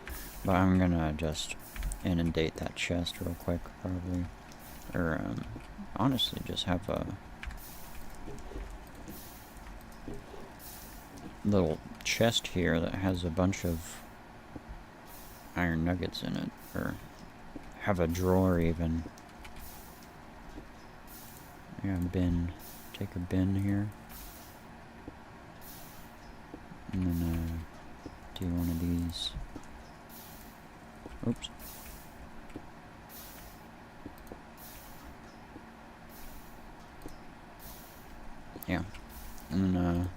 but I'm gonna just inundate that chest real quick, probably. Or, honestly, just have a little chest here that has a bunch of iron nuggets in it, or have a drawer even. Yeah, bin. Take a bin here. And then see one of these. Oops. Yeah. And a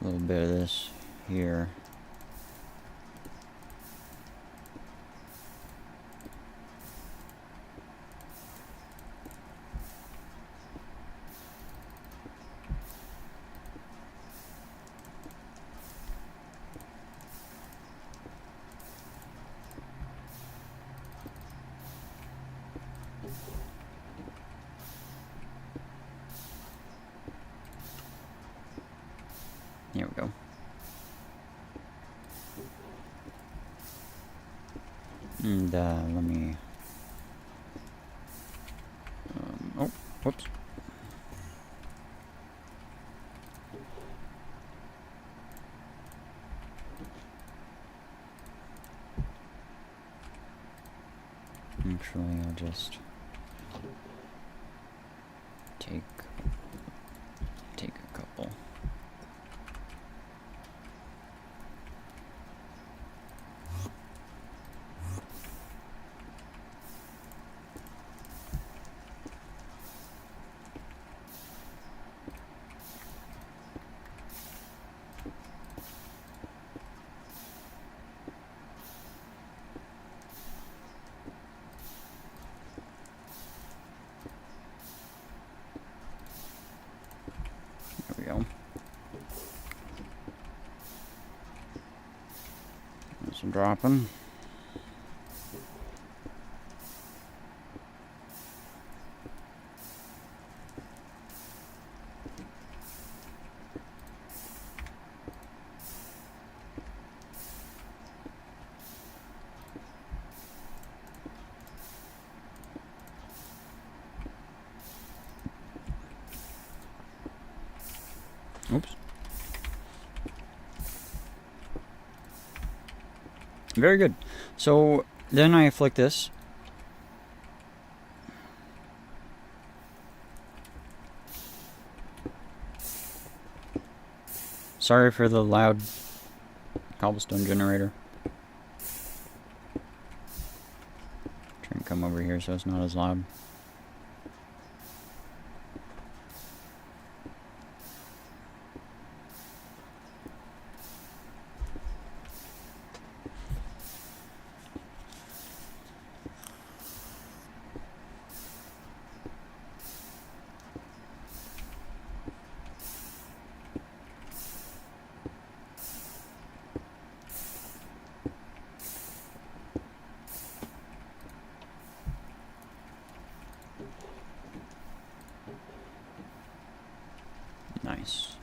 little bit of this here. Here we go. And let me... oh, whoops. Actually, I'll just take a couple. There we go. There's a dropping. Oops. Very good. So then I flick this. Sorry for the loud cobblestone generator. Try and come over here so it's not as loud. Nice.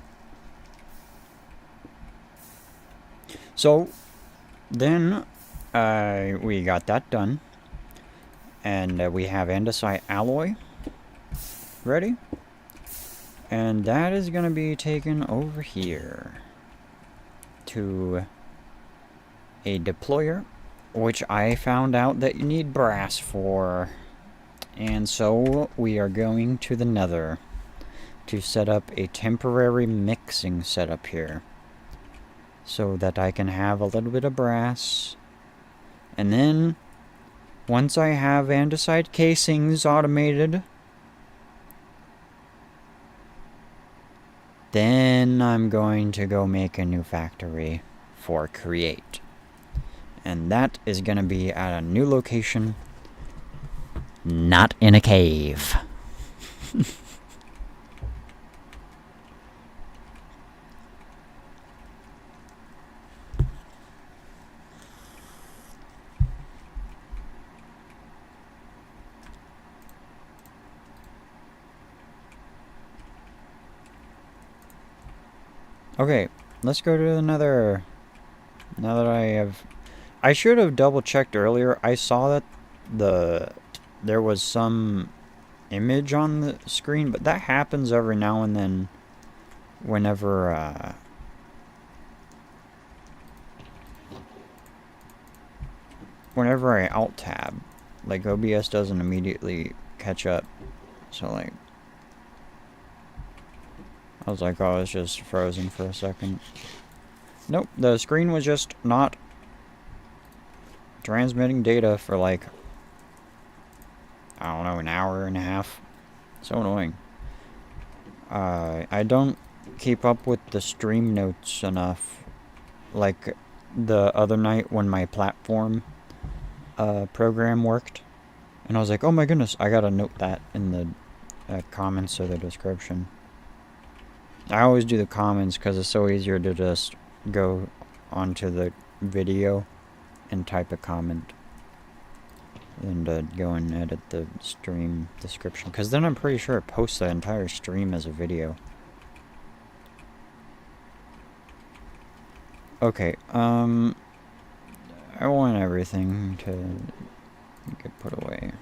So then we got that done, and we have andesite alloy ready, and that is going to be taken over here to a deployer, which I found out that you need brass for, and so we are going to the Nether to set up a temporary mixing setup here so that I can have a little bit of brass. And then once I have andesite casings automated, then I'm going to go make a new factory for Create. And that is going to be at a new location, not in a cave. Okay, let's go to another. Now that I should have double checked earlier. I saw that there was some image on the screen, but that happens every now and then whenever I alt tab. Like, OBS doesn't immediately catch up. So like, I was like, oh, it's just frozen for a second. Nope, the screen was just not transmitting data for like, I don't know, an hour and a half. So annoying. I don't keep up with the stream notes enough. Like the other night when my platform program worked, and I was like, oh my goodness, I gotta note that in the comments or the description. I always do the comments because it's so easier to just go onto the video and type a comment than to go and edit the stream description, because then I'm pretty sure it posts the entire stream as a video. Okay, I want everything to get put away.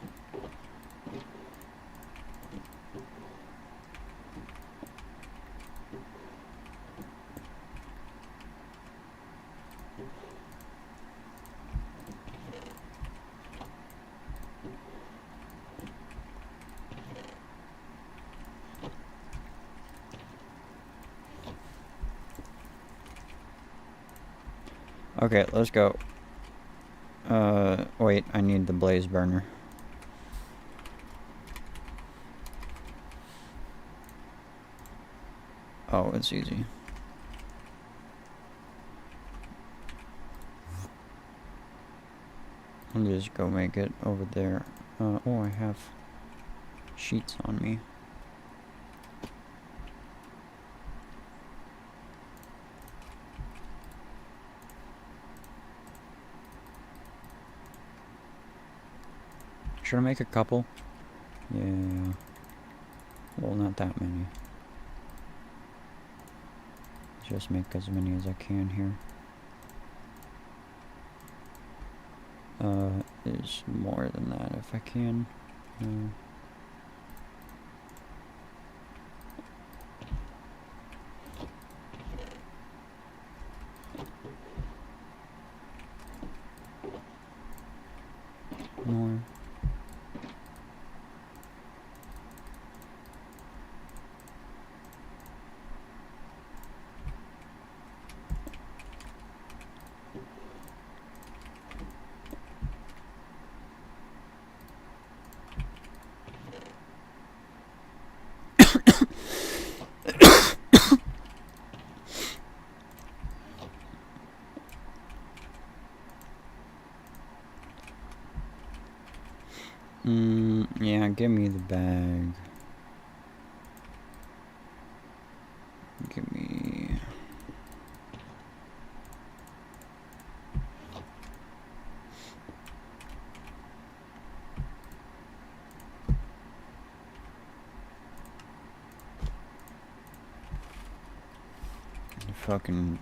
Okay, let's go. Wait, I need the blaze burner. Oh, it's easy. I'll just go make it over there. Oh, I have sheets on me. Should I make a couple? Yeah. Well, not that many. Just make as many as I can here. There's more than that if I can. More. Yeah, give me the bag. Give me... The fucking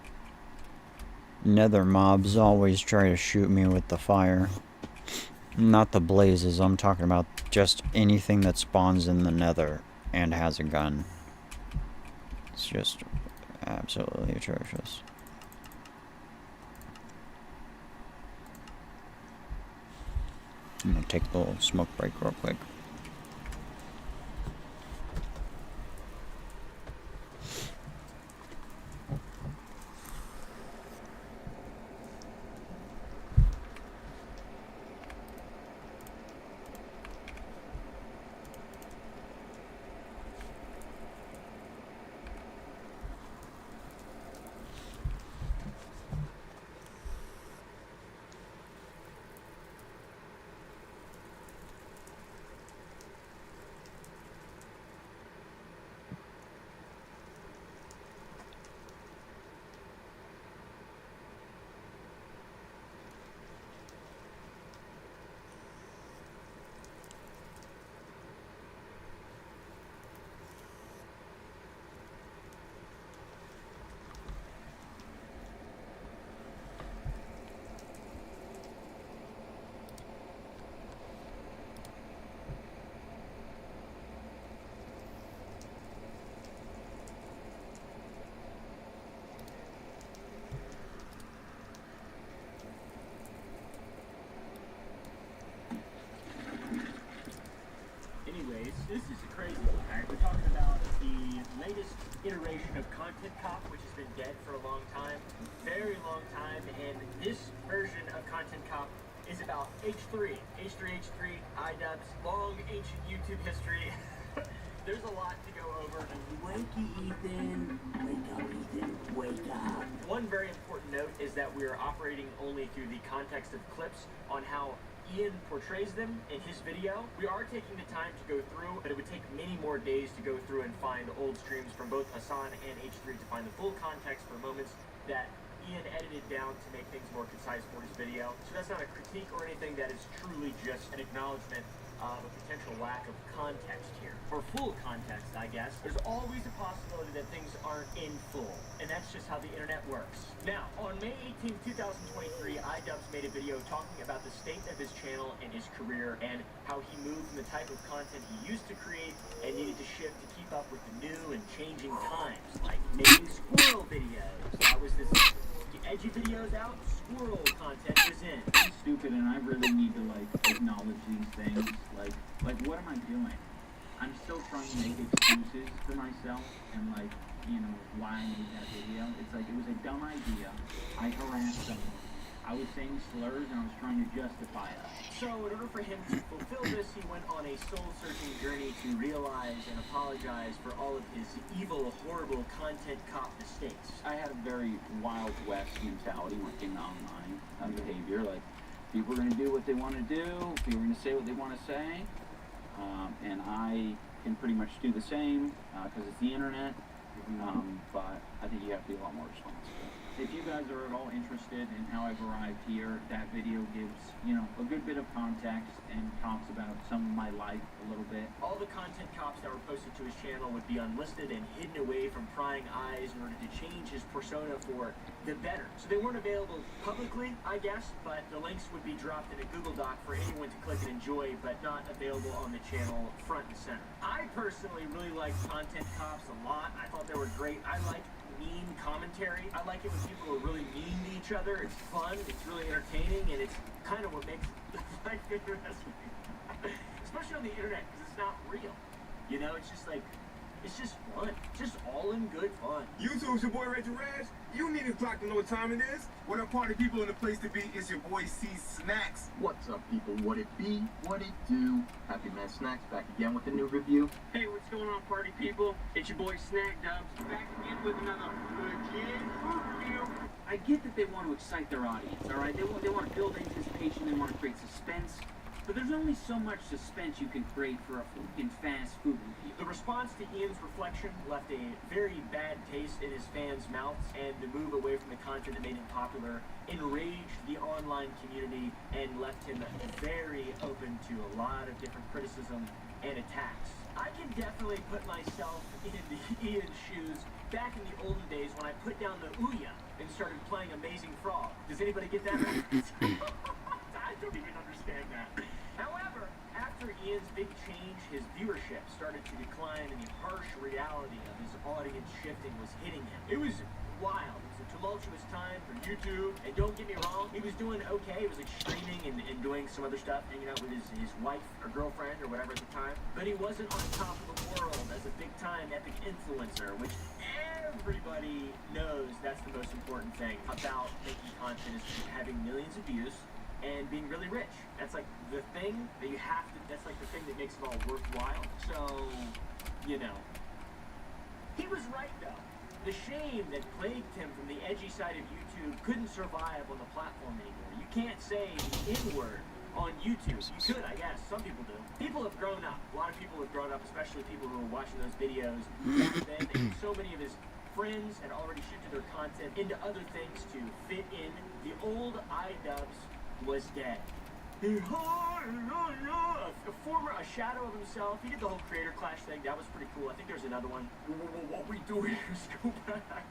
nether mobs always try to shoot me with the fire. Not the blazes, I'm talking about just anything that spawns in the nether and has a gun. It's just absolutely atrocious. I'm gonna take a little smoke break real quick. Content Cop, which has been dead for a long time, very long time, and this version of Content Cop is about H3, iDubbbz, long ancient YouTube history. There's a lot to go over. Wakey, Ethan. Wake up, Ethan. Wake up. One very important note is that we are operating only through the context of clips on how Ian portrays them in his video. We are taking the time to go through, but it would take many more days to go through and find old streams from both Hassan and H3 to find the full context for moments that Ian edited down to make things more concise for his video. So that's not a critique or anything, that is truly just an acknowledgement of a potential lack of context here. For full context, I guess, there's always a possibility that things aren't in full, and that's just how the internet works. Now, on May 18, 2023, iDubbbz made a video talking about the state of his channel and his career, and how he moved from the type of content he used to create and needed to shift to keep up with the new and changing times, like making squirrel videos. That was this edgy videos out, squirrel content was in. I'm stupid and I really need to like acknowledge these things. Like what am I doing? I'm still trying to make excuses for myself and like, you know, why I made that video. It's like, it was a dumb idea. I harassed someone. I was saying slurs and I was trying to justify it. So in order for him to fulfill this, he went on a soul-searching journey to realize and apologize for all of his evil, horrible Content Cop mistakes. I had a very Wild West mentality when it came to online behavior. Like, people are going to do what they want to do, people are going to say what they want to say, and I can pretty much do the same because it's the internet, but I think you have to be a lot more responsible. If you guys are at all interested in how I've arrived here, that video gives, you know, a good bit of context and talks about some of my life a little bit. All the Content Cops that were posted to his channel would be unlisted and hidden away from prying eyes in order to change his persona for the better. So they weren't available publicly, I guess, but the links would be dropped in a Google Doc for anyone to click and enjoy, but not available on the channel front and center. I personally really liked Content Cops a lot. I thought they were great. I like mean commentary. I like it when people are really mean to each other. It's fun, it's really entertaining, and it's kind of what makes life interesting. Especially on the internet, because it's not real. You know, it's just like, it's just fun. Just all in good fun. YouTube, it's your boy Reggie Reg. You need a clock to know what time it is. What up, party people, in the place to be? It's your boy C Snacks. What's up, people? What it be? What it do? Happy Man Snacks back again with a new review. Hey, what's going on, party people? It's your boy Snack Dubs back again with another legit review. I get that they want to excite their audience, all right? They want to build anticipation. They want to create suspense. But there's only so much suspense you can create for a fucking fast food review. The response to Ian's reflection left a very bad taste in his fans' mouths, and the move away from the content that made him popular enraged the online community and left him very open to a lot of different criticism and attacks. I can definitely put myself in the Ian shoes back in the olden days when I put down the Ouya and started playing Amazing Frog. Does anybody get that? I don't even understand that. However, after Ian's big change, his viewership started to decline and the harsh reality of his audience shifting was hitting him. It was wild. It was a tumultuous time for YouTube. And don't get me wrong, he was doing okay. He was like streaming and doing some other stuff, hanging out with his wife or girlfriend or whatever at the time. But he wasn't on top of the world as a big time epic influencer, which everybody knows that's the most important thing about making content, is having millions of views and being really rich. That's like the thing that you have to, that's like the thing that makes it all worthwhile. So, you know. He was right though. The shame that plagued him from the edgy side of YouTube couldn't survive on the platform anymore. You can't say the N-word on YouTube. You could, I guess. Some people do. People have grown up. A lot of people have grown up, especially people who were watching those videos back then. And so many of his friends had already shifted their content into other things to fit in. The old iDubbbz was dead. A shadow of himself. He did the whole Creator Clash thing. That was pretty cool. I think there's another one. What we do here is go back.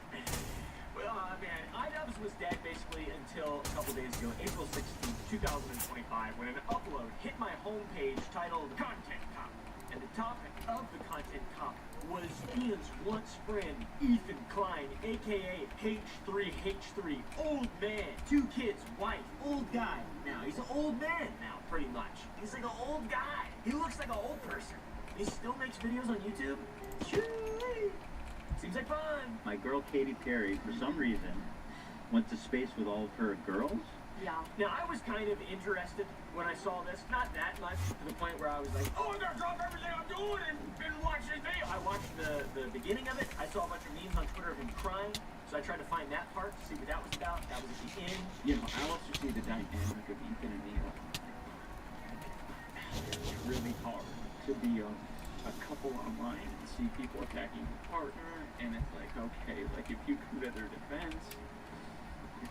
Well, man, iDubbbz was dead basically until a couple days ago, April 16th, 2025, when an upload hit my homepage titled Content Cop. And the topic of the Content Cop was Ian's once friend, Ethan Klein, aka H3, old man, 2 kids, wife, old guy. Now, he's an old man now, pretty much. He's like an old guy. He looks like an old person. He still makes videos on YouTube? See, Seems like fun. My girl Katy Perry, for some reason, went to space with all of her girls. Yeah. Now, I was kind of interested when I saw this. Not that much, to the point where I was like, oh, I gotta drop everything I'm doing and watch this video. I watched the beginning of it. I saw a bunch of memes on Twitter of him crying. So I tried to find that part to see what that was about. That was at the end. You know, I also see the dynamic of Ethan and Neil. It's really hard to be a couple online and see people attacking your partner, and it's like, okay, like if you come to their defense,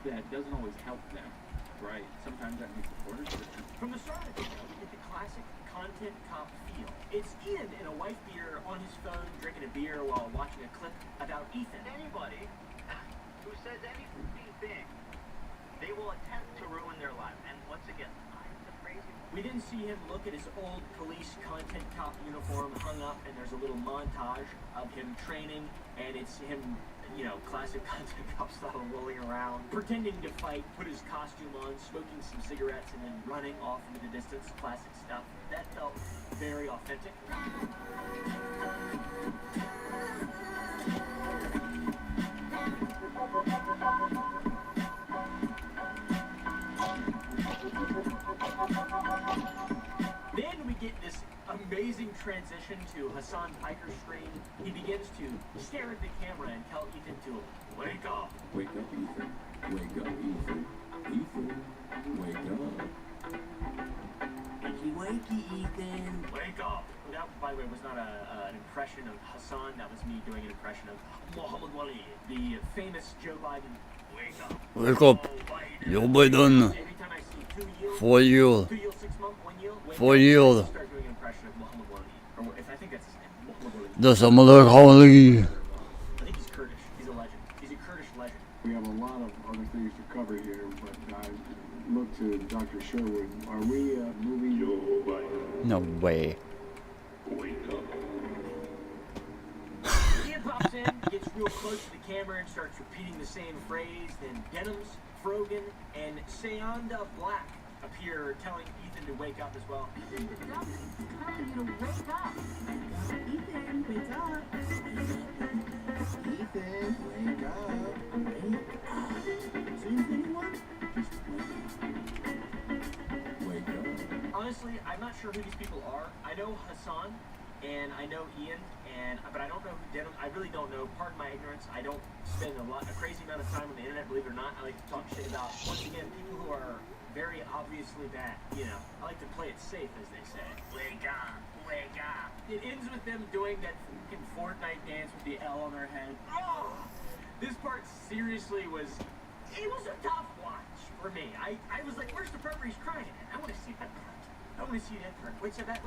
that doesn't always help them, right? Sometimes that makes it worse. From the start of the video, we get the classic content cop feel. It's Ian in a wife beater on his phone, drinking a beer while watching a clip about Ethan. Anybody who says any thing, they will attempt to ruin their life. And once again, I'm the crazy one. We didn't see him look at his old police content cop uniform hung up, and there's a little montage of him training, and it's him, you know, classic content cop style, rolling around, pretending to fight, put his costume on, smoking some cigarettes, and then running off into the distance. Classic stuff. That felt very authentic. Then we get this amazing transition to Hassan Piker's screen. He begins to stare at the camera and tell Ethan to wake up. Wake up, Ethan. Wake up, Ethan. Ethan, wake up. Wakey, wakey, Ethan. Wake up. That, by the way, was not an impression of Hassan. That was me doing an impression of Muhammad Wali, the famous Joe Biden. Wake up. Wake up. Joe Biden. Every time I see 2 yield, 4 yield. 2 yield, 6 month, 1 yield, 4 yield. I start doing an impression of Muhammad Wali. Or if I think that's his name, Muhammad Wali. The Samalek Hawali. I think he's Kurdish. He's a legend. He's a Kurdish legend. We have a lot of other things to cover here, but I look to Dr. Sherwood. Are we moving? No way. Wake up. Ian pops in, gets real close to the camera and starts repeating the same phrase. Then Denims, Frogan, and Sayonda Black appear, telling Ethan to wake up as well. Ethan, the doctor is telling you to wake up. Ethan, wake up. Ethan, wake up. Wake up. Seems anyone? Just Wake up. Honestly, I'm not sure who these people are. I know Hassan, and I know Ian, but I don't know who Denim. I really don't know. Pardon my ignorance. I don't spend a crazy amount of time on the internet, believe it or not. I like to talk shit about, once again, people who are very obviously bad. You know, I like to play it safe, as they say. Wake up, wake up. It ends with them doing that fucking Fortnite dance with the L on their head. Oh, this part seriously was a tough watch for me. I was like, where's the part where he's crying at? I want to see that part. I want to see that part. What's that about?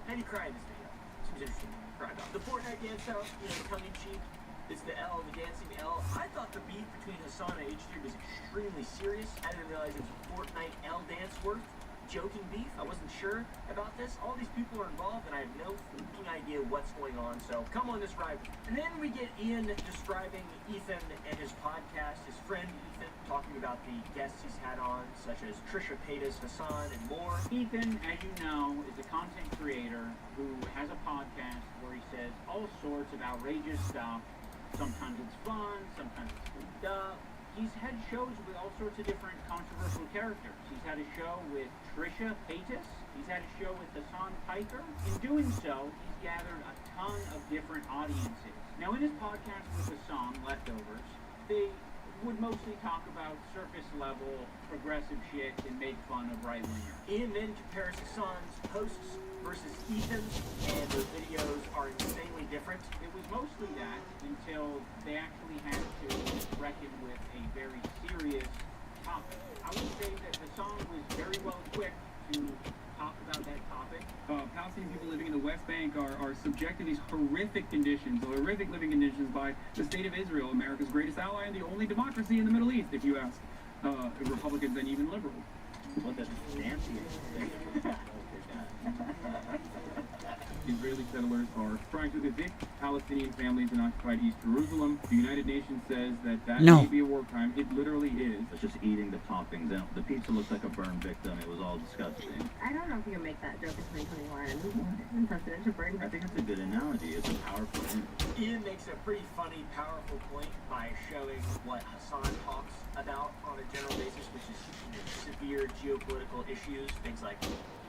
How do you cry in this video? Seems interesting. Cry about the Fortnite dance out, you know, tongue in cheek. It's the L, the dancing L. I thought the beef between Hassan and H3 was extremely serious. I didn't realize it was a Fortnite L dance worth. Joking beef. I wasn't sure about this. All these people are involved, and I have no fucking idea what's going on. So come on this ride. And then we get Ian describing Ethan and his podcast, his friend Ethan, talking about the guests he's had on, such as Trisha Paytas, Hassan, and more. Ethan, as you know, is a content creator who has a podcast where he says all sorts of outrageous stuff. Sometimes it's fun, sometimes it's screwed up. He's had shows with all sorts of different controversial characters. He's had a show with Trisha Paytas. He's had a show with Hassan Piker. In doing so, he's gathered a ton of different audiences. Now, in his podcast with Hassan, Leftovers, they would mostly talk about surface-level progressive shit and make fun of right-wingers. Ian then compares Hassan's posts versus Ethan's, and those videos are insanely different. It was mostly that until they actually had to reckon with a very serious topic. I would say that Hassan was very well equipped to talk about that topic. Palestinian people living in the West Bank are subject to these horrific conditions, horrific living conditions by the state of Israel, America's greatest ally and the only democracy in the Middle East, if you ask Republicans and even liberals. What the fancy thing. Israeli settlers are trying to evict Palestinian families in occupied East Jerusalem. The United Nations says that No. may be a war crime. It literally is. It's just eating the toppings. And the pizza looks like a burn victim. It was all disgusting. I don't know if you can make that joke in 2021. It's insensitive to burn. I think it's a good analogy. It's a powerful image. Ian makes a pretty funny, powerful point by showing what Hassan talks about on a general basis, which is severe geopolitical issues, things like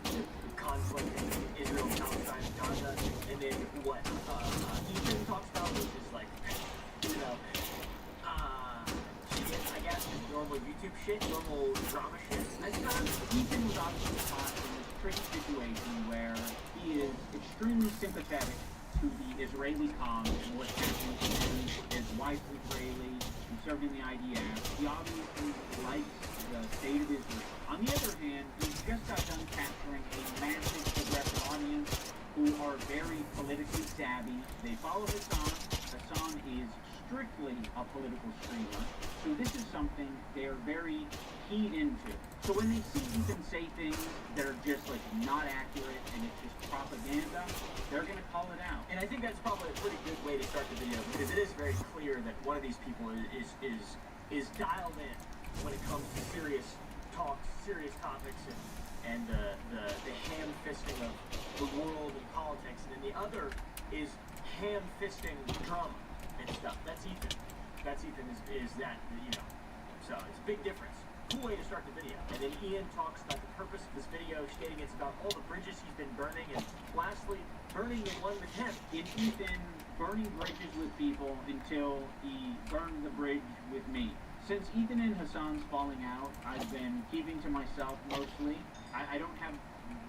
the conflict in Israel, Palestine, and Gaza, and then what Ethan talks about, which is like, shit, I guess, normal YouTube shit, normal drama shit. I suppose Ethan was obviously caught in this tricky situation where he is extremely sympathetic to the Israeli cause and what's happening to him. His wife's Israeli, he served in the IDF. He obviously likes the state of Israel. On the other hand, he's just got done capturing a massive progressive audience who are very politically savvy. They follow Hassan. Hassan is strictly a political streamer. So this is something they're very keyed into. So when they see Ethan say things that are just like not accurate and it's just propaganda, they're gonna call it out. And I think that's probably a pretty good way to start the video, because it is very clear that one of these people is dialed in when it comes to serious talks, serious topics, and the ham-fisting of the world and politics, and then the other is ham-fisting drama and stuff. That's Ethan. That's Ethan is that, you know. So it's a big difference. Cool way to start the video. And then Ian talks about the purpose of this video, stating it's about all the bridges he's been burning, and lastly, burning the one with him. It's Ethan burning bridges with people until he burned the bridge with me. Since Ethan and Hassan's falling out, I've been keeping to myself mostly. I don't have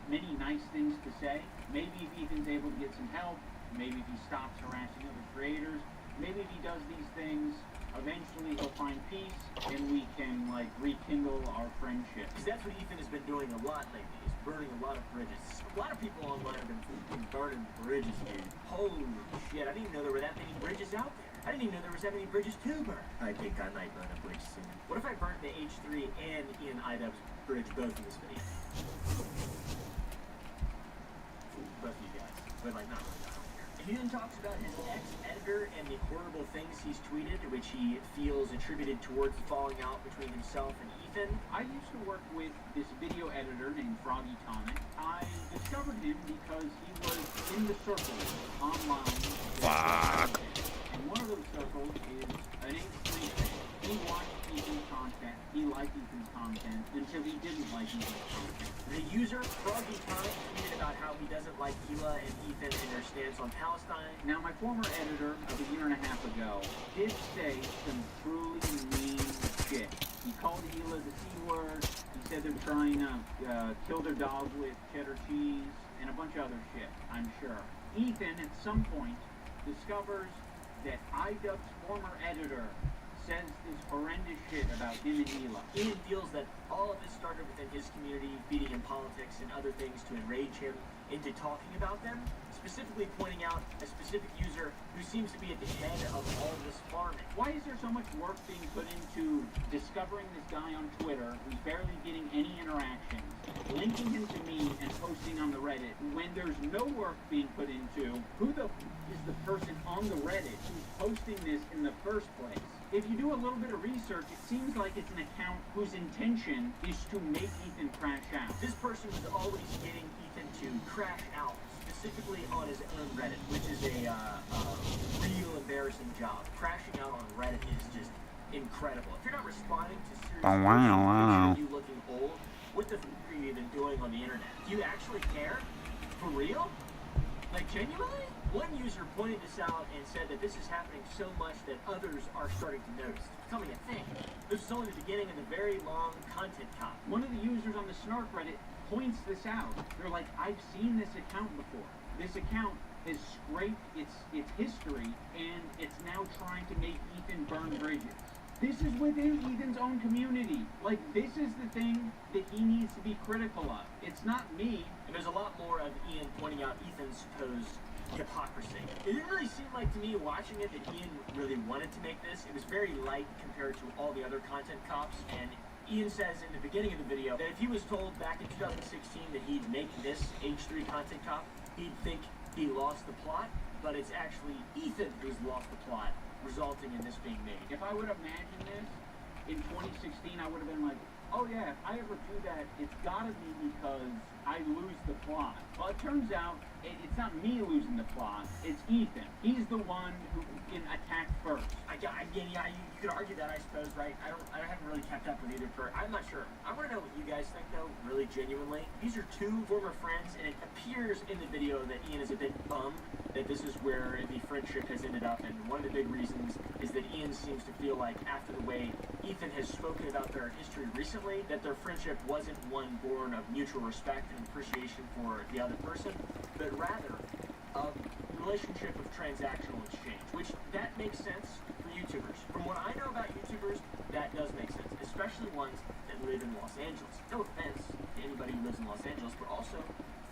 many nice things to say. Maybe if Ethan's able to get some help, maybe if he stops harassing other creators, maybe if he does these things, eventually he'll find peace and we can like rekindle our friendship. Because that's what Ethan has been doing a lot lately, is burning a lot of bridges. A lot of people online have been burning bridges, dude. Holy shit, I didn't even know there were that many bridges out there. I didn't even know there was that many bridges to burn. I think I might burn a bridge soon. What if I burnt the H3 and Ian Idub's bridge both in this video? Both of you guys. But like not really, I don't care. He then talks about his ex-editor and the horrible things he's tweeted, which he feels attributed towards the falling out between himself and Ethan. I used to work with this video editor named Froggy Tonic. I discovered him because he was in the circle online. Fuck. And one of those circles is an H3 fan. He watched Ethan's content. He liked Ethan's content until he didn't like Ethan's content. The user, Froggy Tonic, tweeted about how he doesn't like Hila and Ethan and their stance on Palestine. Now, my former editor of a year and a half ago did say some truly mean shit. He called Hila the C-word. He said they're trying to kill their dog with cheddar cheese and a bunch of other shit, I'm sure. Ethan, at some point, discovers that IDub's former editor says this horrendous shit about him and Hila. Ian feels that all of this started within his community, feeding him politics and other things to enrage him into talking about them, specifically pointing out a specific user who seems to be at the head of all this farming. Why is there so much work being put into discovering this guy on Twitter who's barely getting any interactions, linking him to me and posting on the Reddit, when there's no work being put into who is the person on the Reddit who's posting this in the first place? If you do a little bit of research, it seems like it's an account whose intention is to make Ethan crash out. This person was always getting Ethan to crash out, specifically on his own Reddit, which is a real embarrassing job. Crashing out on Reddit is just incredible. If you're not responding to serious questions, you looking old, what the f*** are you even doing on the internet? Do you actually care? For real? Like, genuinely? One user pointed this out and said that this is happening so much that others are starting to notice. It's becoming a thing. This is only the beginning of the very long content cop. One of the users on the Snark Reddit points this out. They're like, I've seen this account before. This account has scraped its history, and it's now trying to make Ethan burn bridges. This is within Ethan's own community. Like, this is the thing that he needs to be critical of. It's not me. And there's a lot more of Ian pointing out Ethan's supposed hypocrisy. It didn't really seem like to me watching it that Ian really wanted to make this. It was very light compared to all the other content cops, and Ian says in the beginning of the video that if he was told back in 2016 that he'd make this H3 content cop, he'd think he lost the plot, but it's actually Ethan who's lost the plot, resulting in this being made. If I would have imagined this in 2016, I would have been like, oh yeah, if I ever do that, it's gotta be because I lose the plot. Well, it turns out it's not me losing the plot, it's Ethan. He's the one who can attack first. You could argue that, I suppose, right? I haven't really kept up with either part. I'm not sure. I want to know what you guys think, though, really genuinely. These are two former friends, and it appears in the video that Ian is a bit bummed that this is where the friendship has ended up, and one of the big reasons is that Ian seems to feel like, after the way Ethan has spoken about their history recently, that their friendship wasn't one born of mutual respect and appreciation for the other person, but rather a relationship of transactional exchange, which that makes sense for YouTubers. From what I know about YouTubers, that does make sense, especially ones that live in Los Angeles. No offense to anybody who lives in Los Angeles, but also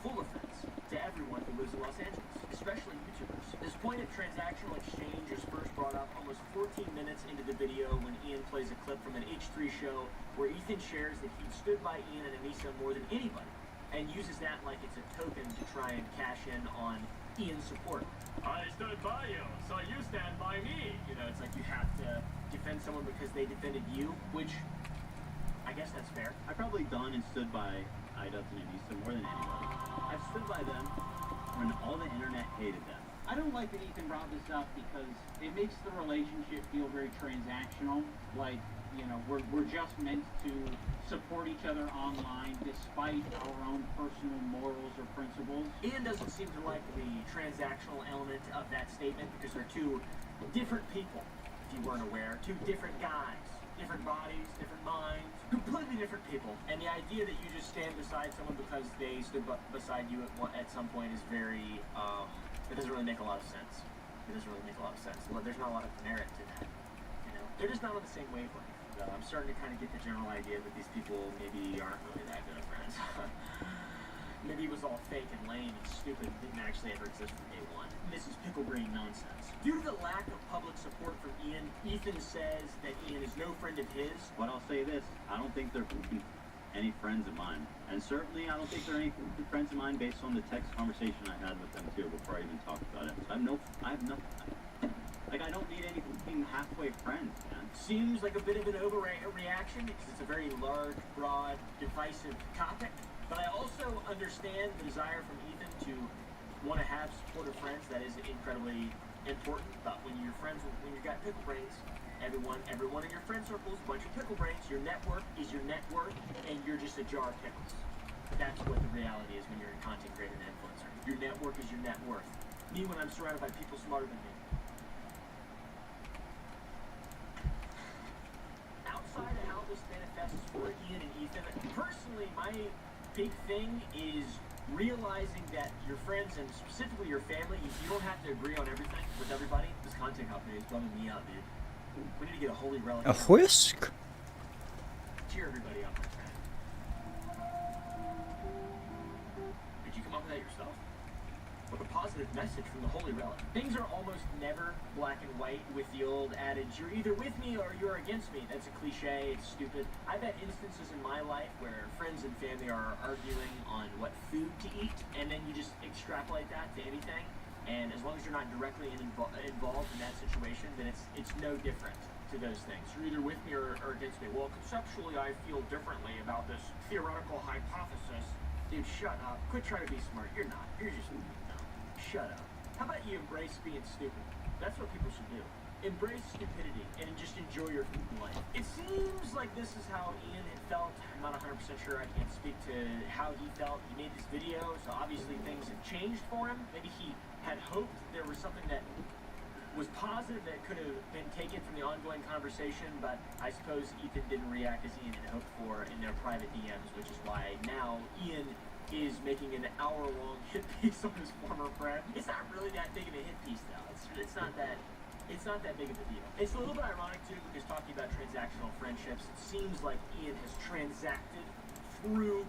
full offense to everyone who lives in Los Angeles, especially YouTubers. This point of transactional exchange is first brought up almost 14 minutes into the video when Ian plays a clip from an H3 show where Ethan shares that he stood by Ian and Anissa more than anybody, and uses that like it's a token to try and cash in on Ian's support. I stood by you, so you stand by me. You know, it's like you have to defend someone because they defended you, which I guess that's fair. I've probably done and stood by Ida and Anissa more than anybody. I've stood by them when all the internet hated them. I don't like that Ethan brought this up because it makes the relationship feel very transactional. Like, you know, we're just meant to support each other online despite our own personal morals or principles. Ian doesn't seem to like the transactional element of that statement because they're two different people, if you weren't aware. Two different guys, different bodies, different minds, completely different people. And the idea that you just stand beside someone because they stood beside you at some point is very, it doesn't really make a lot of sense. It doesn't really make a lot of sense. Well, there's not a lot of merit to that. You know, they're just not on the same wavelength. I'm starting to kind of get the general idea that these people maybe aren't really that good of friends. Maybe it was all fake and lame and stupid and didn't actually ever exist from day one. This is pickle brain nonsense. Due to the lack of public support from Ian, Ethan says that Ian is no friend of his. But I'll say this, I don't think they're any friends of mine. And certainly I don't think they're any friends of mine based on the text conversation I had with them too before I even talked about it. I have nothing. Like, I don't need anything halfway friends, man. Seems like a bit of an overreaction because it's a very large, broad, divisive topic. But I also understand the desire from Ethan to want to have supportive friends. That is incredibly important. But when you're friends with, when you've got pickle brains, everyone in your friend circle is a bunch of pickle brains. Your network is your net worth, and you're just a jar of pickles. That's what the reality is when you're a content creator and influencer. Your network is your net worth. Me, when I'm surrounded by people smarter than me. Outside of how this manifests for Ian and Ethan, personally, my big thing is realizing that your friends and specifically your family, you don't have to agree on everything with everybody. This content company is bumming me out, dude. We need to get a holy relic. A whisk? Cheer everybody up, my friend. Did you come up with that yourself? What a positive message from the holy relic. Things are almost never black and white with the old adage, you're either with me or you're against me. That's a cliche, it's stupid. I've had instances in my life where friends and family are arguing on what food to eat, and then you just extrapolate that to anything. And as long as you're not directly involved in that situation, then it's no different to those things. You're either with me or against me. Well, conceptually, I feel differently about this theoretical hypothesis. Dude, shut up. Quit trying to be smart. You're not. You're just no. Shut up. How about you embrace being stupid? That's what people should do. Embrace stupidity and just enjoy your life. It seems like this is how Ian had felt. I'm not 100% sure. I can't speak to how he felt. He made this video, so obviously things have changed for him. Maybe he had hoped there was something that was positive that could have been taken from the ongoing conversation, but I suppose Ethan didn't react as Ian had hoped for in their private DMs, which is why now Ian is making an hour-long hit piece on his former friend. It's not really that big of a hit piece, though. It's not that big of a deal. It's a little bit ironic, too, because talking about transactional friendships, it seems like Ian has transacted through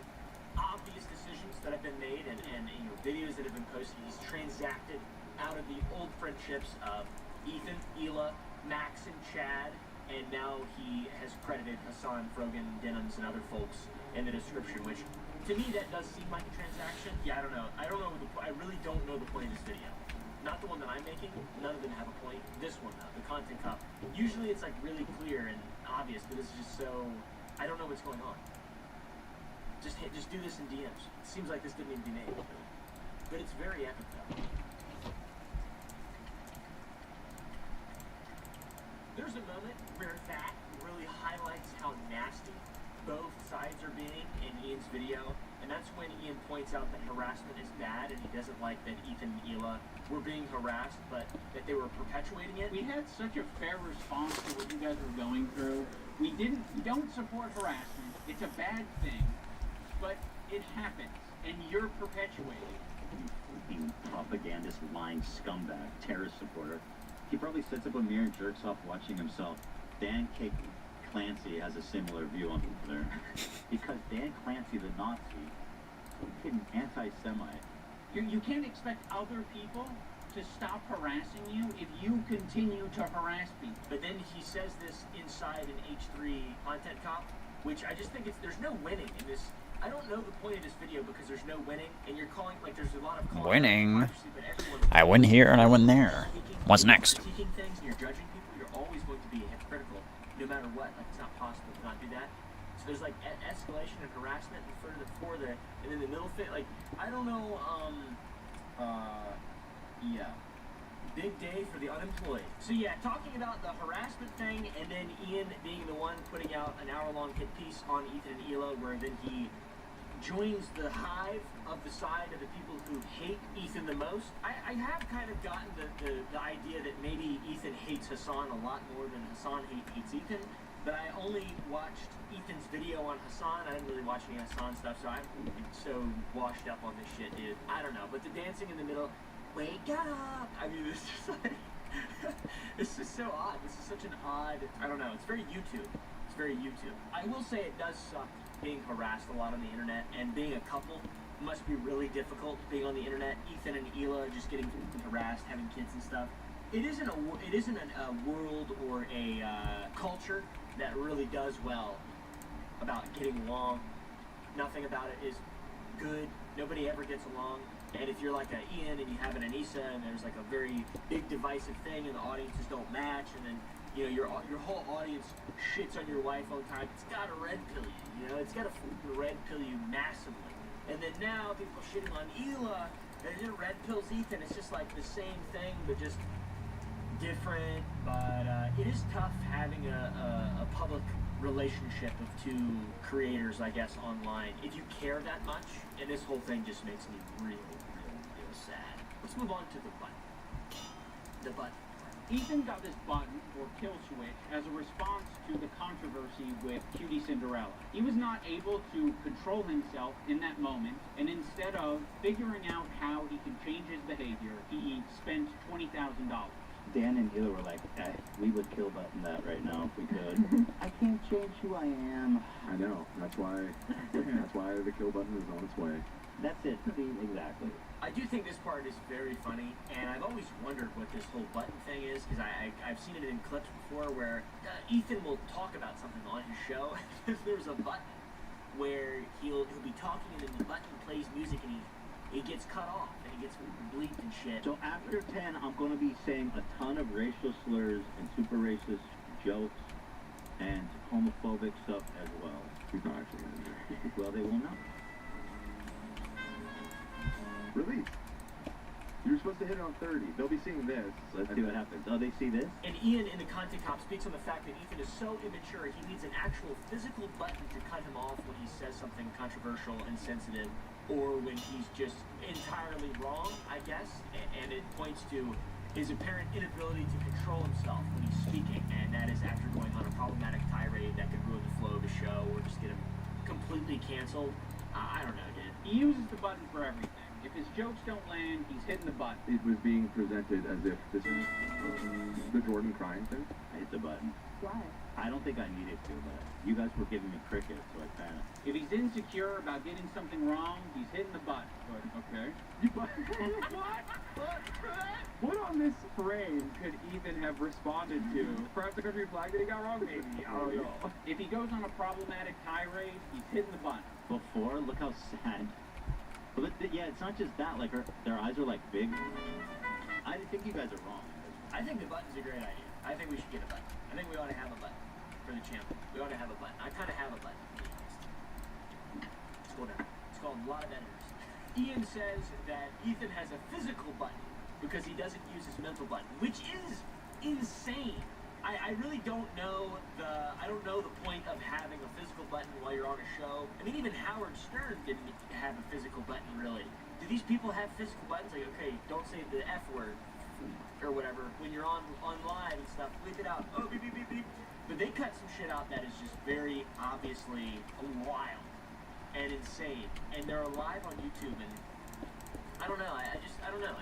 obvious decisions that have been made and you know, videos that have been posted. He's transacted out of the old friendships of Ethan, Hila, Max, and Chad, and now he has credited Hassan, Frogan, Denims, and other folks in the description, which, to me, that does seem like a transaction. Yeah, I don't know. I really don't know the point of this video. Not the one that I'm making. None of them have a point. This one, though, the content cup. Usually it's like really clear and obvious, but this is just so... I don't know what's going on. Just do this in DMs. It seems like this didn't even be made. But it's very epic, though. There's a moment where that really highlights how nasty both sides are being in Ian's video, and that's when Ian points out that harassment is bad, and he doesn't like that Ethan and Hila were being harassed, but that they were perpetuating it. We had such a fair response to what you guys were going through. We don't support harassment. It's a bad thing, but it happens, and you're perpetuating. You fucking propagandist, lying scumbag, terrorist supporter. He probably sets up a mirror and jerks off watching himself. Dan Clancy has a similar view on people there. Because Dan Clancy, the Nazi, fucking anti-Semite. You can't expect other people to stop harassing you if you continue to harass people. But then he says this inside an H3 content cop, which I just think there's no winning in this. I don't know the point of this video because there's no winning, and you're calling, like, there's a lot of winning. I win here and I win there. What's next? Critiquing things and you're judging people, you're always going to be hypocritical, no matter what. Like, it's not possible to not do that. So there's like escalation and harassment and then the middle fit. Like, I don't know. Yeah. Big day for the unemployed. So yeah, talking about the harassment thing, and then Ian being the one putting out an hour-long hit piece on Ethan and Hila, where then he joins the hive of the side of the people who hate Ethan the most. I have kind of gotten the idea that maybe Ethan hates Hassan a lot more than Hassan hates Ethan, but I only watched Ethan's video on Hassan. I didn't really watch any Hassan stuff, so I'm so washed up on this shit, dude. I don't know, but the dancing in the middle, wake up! I mean, it's just like, it's just so odd. This is such an odd, I don't know, it's very YouTube. It's very YouTube. I will say it does suck being harassed a lot on the internet, and being a couple must be really difficult being on the internet. Ethan and Hila just getting harassed, having kids and stuff. It isn't a world or a culture that really does well about getting along. Nothing about it is good. Nobody ever gets along. And if you're like an Ian and you have an Anissa and there's like a very big divisive thing and the audiences don't match, and then your whole audience shits on your wife all the time, it's gotta red pill you. It's gotta red pill you massively. And then now people shitting on Hila and it red pills Ethan. It's just like the same thing but just different. But it is tough having a public relationship of two creators, I guess, online, if you care that much. And this whole thing just makes me real sad. Let's move on to the button. The button. Ethan got this button, or kill switch, as a response to the controversy with Cutie Cinderella. He was not able to control himself in that moment, and instead of figuring out how he can change his behavior, he spent $20,000. Dan and Hila were like, we would kill button that right now if we could. I can't change who I am. I know. That's why the kill button is on its way. That's it. See, exactly. I do think this part is very funny, and I've always wondered what this whole button thing is, because I've seen it in clips before where Ethan will talk about something on his show. There's a button where he'll be talking, and then the button plays music, and he gets cut off, and he gets bleeped and shit. So after 10, I'm going to be saying a ton of racial slurs and super racist jokes and homophobic stuff as well. He's not actually going to do it. Well, they will not. Really? You were supposed to hit it on 30. They'll be seeing this. Let's see what happens. Oh, they see this? And Ian in the content cop speaks on the fact that Ethan is so immature, he needs an actual physical button to cut him off when he says something controversial and sensitive, or when he's just entirely wrong, I guess. And it points to his apparent inability to control himself when he's speaking, and that is after going on a problematic tirade that could ruin the flow of the show or just get him completely canceled. I don't know, dude. He uses the button for everything. If his jokes don't land, he's hitting the button. It was being presented as if this is the Jordan crying thing. I hit the button. Why? I don't think I needed to, but you guys were giving me crickets, so I panicked. If he's insecure about getting something wrong, he's hitting the button. But, okay. What on this frame could Ethan have responded to? Perhaps the country flag that he got wrong, maybe. I don't know. If he goes on a problematic tirade, he's hitting the button. Before, look how sad. But yeah, it's not just that. Like their eyes are like big. I think you guys are wrong. I think the button's a great idea. I think we should get a button. I think we ought to have a button for the champion. We ought to have a button. I kind of have a button, to be honest. Scroll down. It's called a lot of editors. Ian says that Ethan has a physical button because he doesn't use his mental button, which is insane. I really don't know the point of having a physical button while you're on a show. I mean, even Howard Stern didn't have a physical button, really. Do these people have physical buttons? Like, okay, don't say the F word or whatever when you're on live and stuff. Bleep it out. Oh, beep, beep, beep, beep. But they cut some shit out that is just very obviously wild and insane. And they're live on YouTube, and I don't know. I don't know.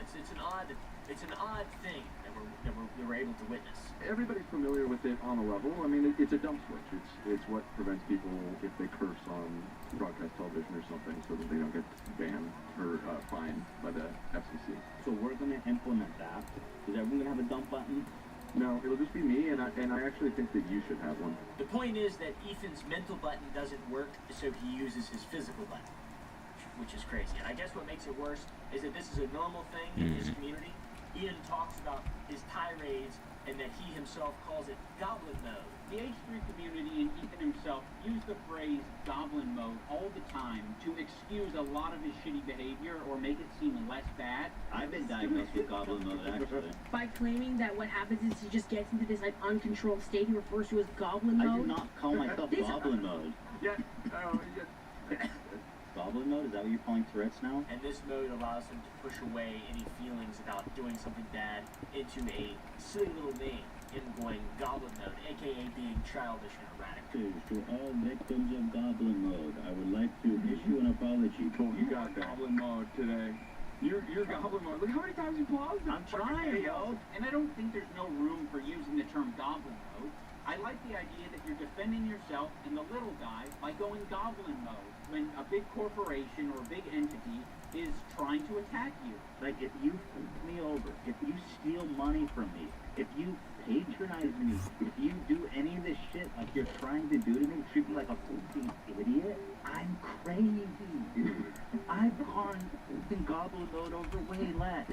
It's an odd thing that we're able to witness. Everybody's familiar with it on a level. I mean, it's a dump switch. It's what prevents people, if they curse on broadcast television or something, so that they don't get banned or fined by the FCC. So we're gonna implement that. Is everyone gonna have a dump button? No, it'll just be me, and I actually think that you should have one. The point is that Ethan's mental button doesn't work, so he uses his physical button, which is crazy. And I guess what makes it worse is that this is a normal thing in his community. Ian talks about his tirades and that he himself calls it goblin mode. The H3 community and Ethan himself use the phrase goblin mode all the time to excuse a lot of his shitty behavior or make it seem less bad. I've been diagnosed with goblin mode, actually. By claiming that what happens is he just gets into this like uncontrolled state he refers to as goblin mode. I do not call myself goblin mode. Yeah. Goblin mode? Is that what you're calling Tourette's now? And this mode allows him to push away any feelings about doing something bad into a silly little name, him going goblin mode, aka being childish and erratic. To all victims of goblin mode, I would like to issue an apology. You got goblin mode today. You're goblin mode. Look how many times you paused it. I'm trying, yo. And I don't think there's no room for using the term goblin mode. I like the idea that you're defending yourself and the little guy by going goblin mode when a big corporation or a big entity is trying to attack you. Like, if you fuck me over, if you steal money from me, if you patronize me, if you do any of this shit like you're trying to do to me, treat me like a fucking idiot, I'm crazy. I've gone in goblin mode over way less.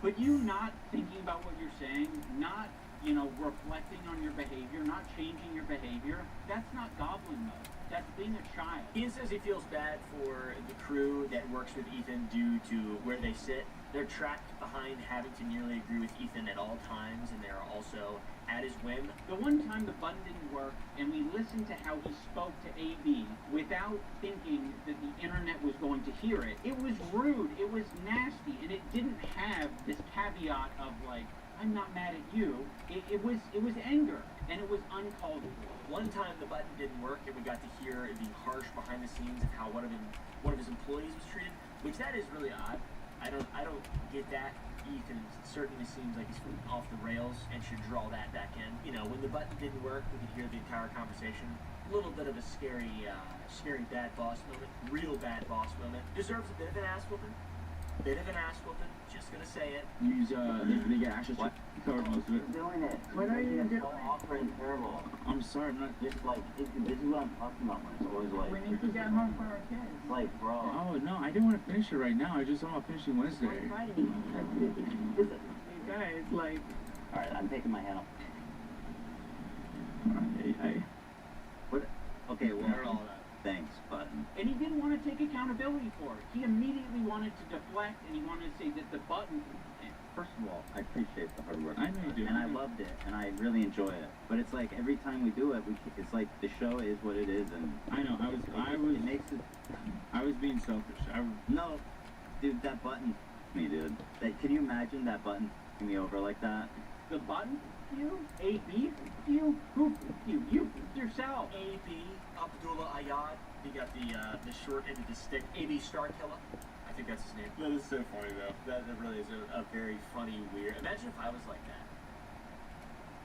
But you not thinking about what you're saying, not, reflecting on your behavior, not changing your behavior, that's not goblin mode. That's being a child. Ian says he feels bad for the crew that works with Ethan due to where they sit. They're trapped behind having to nearly agree with Ethan at all times, and they're also at his whim. The one time the button didn't work, and we listened to how he spoke to AB without thinking that the internet was going to hear it, it was rude, it was nasty, and it didn't have this caveat of like, I'm not mad at you. It was anger, and it was uncalled for. One time the button didn't work, and we got to hear the harsh behind the scenes of how one of his employees was treated, which that is really odd. I don't get that. Ethan certainly seems like he's off the rails and should draw that back in. When the button didn't work, we could hear the entire conversation. A little bit of a scary bad boss moment, real bad boss moment. Deserves a bit of an ass whooping. Just gonna say it. They get ashes covered most of it. Doing it. What are you doing? Awkward and terrible. I'm sorry, I'm not... Just like, this is what I'm talking about when it's always like... We need to get home for our kids. It's like, bro... Oh, no, I didn't want to finish it right now. I just thought about finishing Wednesday. You guys, like... Alright, I'm taking my hand off. What? Okay, well, thanks, button. And he didn't want to take accountability for it. He immediately wanted to deflect, and he wanted to say that the button... First of all, I appreciate the hard work. I know you do. And I loved it, and I really enjoy it. But it's like every time we do it, it's like the show is what it is, and I know. It makes it. I was being selfish. No, dude, that button, me, dude. Can you imagine that button f***ing me over like that? The button? You? AB? You? Who? You yourself. AB, Abdullah Ayad. He got the short end of the stick. AB Star Killer. I I think that's his name. That is so funny though. That really is a very funny, weird. Imagine if I was like that.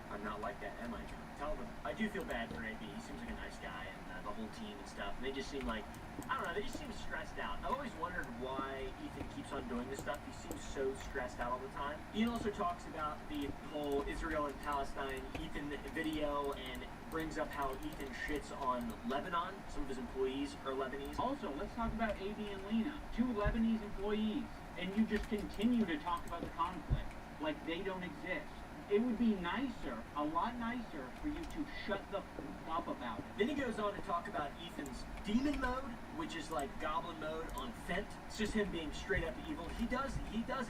I'm not like that, am I? Tell them. I do feel bad for AB. He seems like a nice guy, and the whole team and stuff. And they just seem like, I don't know, they just seem stressed out. I've always wondered why Ethan keeps on doing this stuff. He seems so stressed out all the time. Ian also talks about the whole Israel and Palestine Ethan video and brings up how Ethan shits on Lebanon. Some of his employees are Lebanese. Also, let's talk about AB and Lena, 2 Lebanese employees, and you just continue to talk about the conflict like they don't exist. It would be nicer, a lot nicer, for you to shut the f up about it. Then he goes on to talk about Ethan's demon mode, which is like goblin mode on Fent. It's just him being straight up evil. He does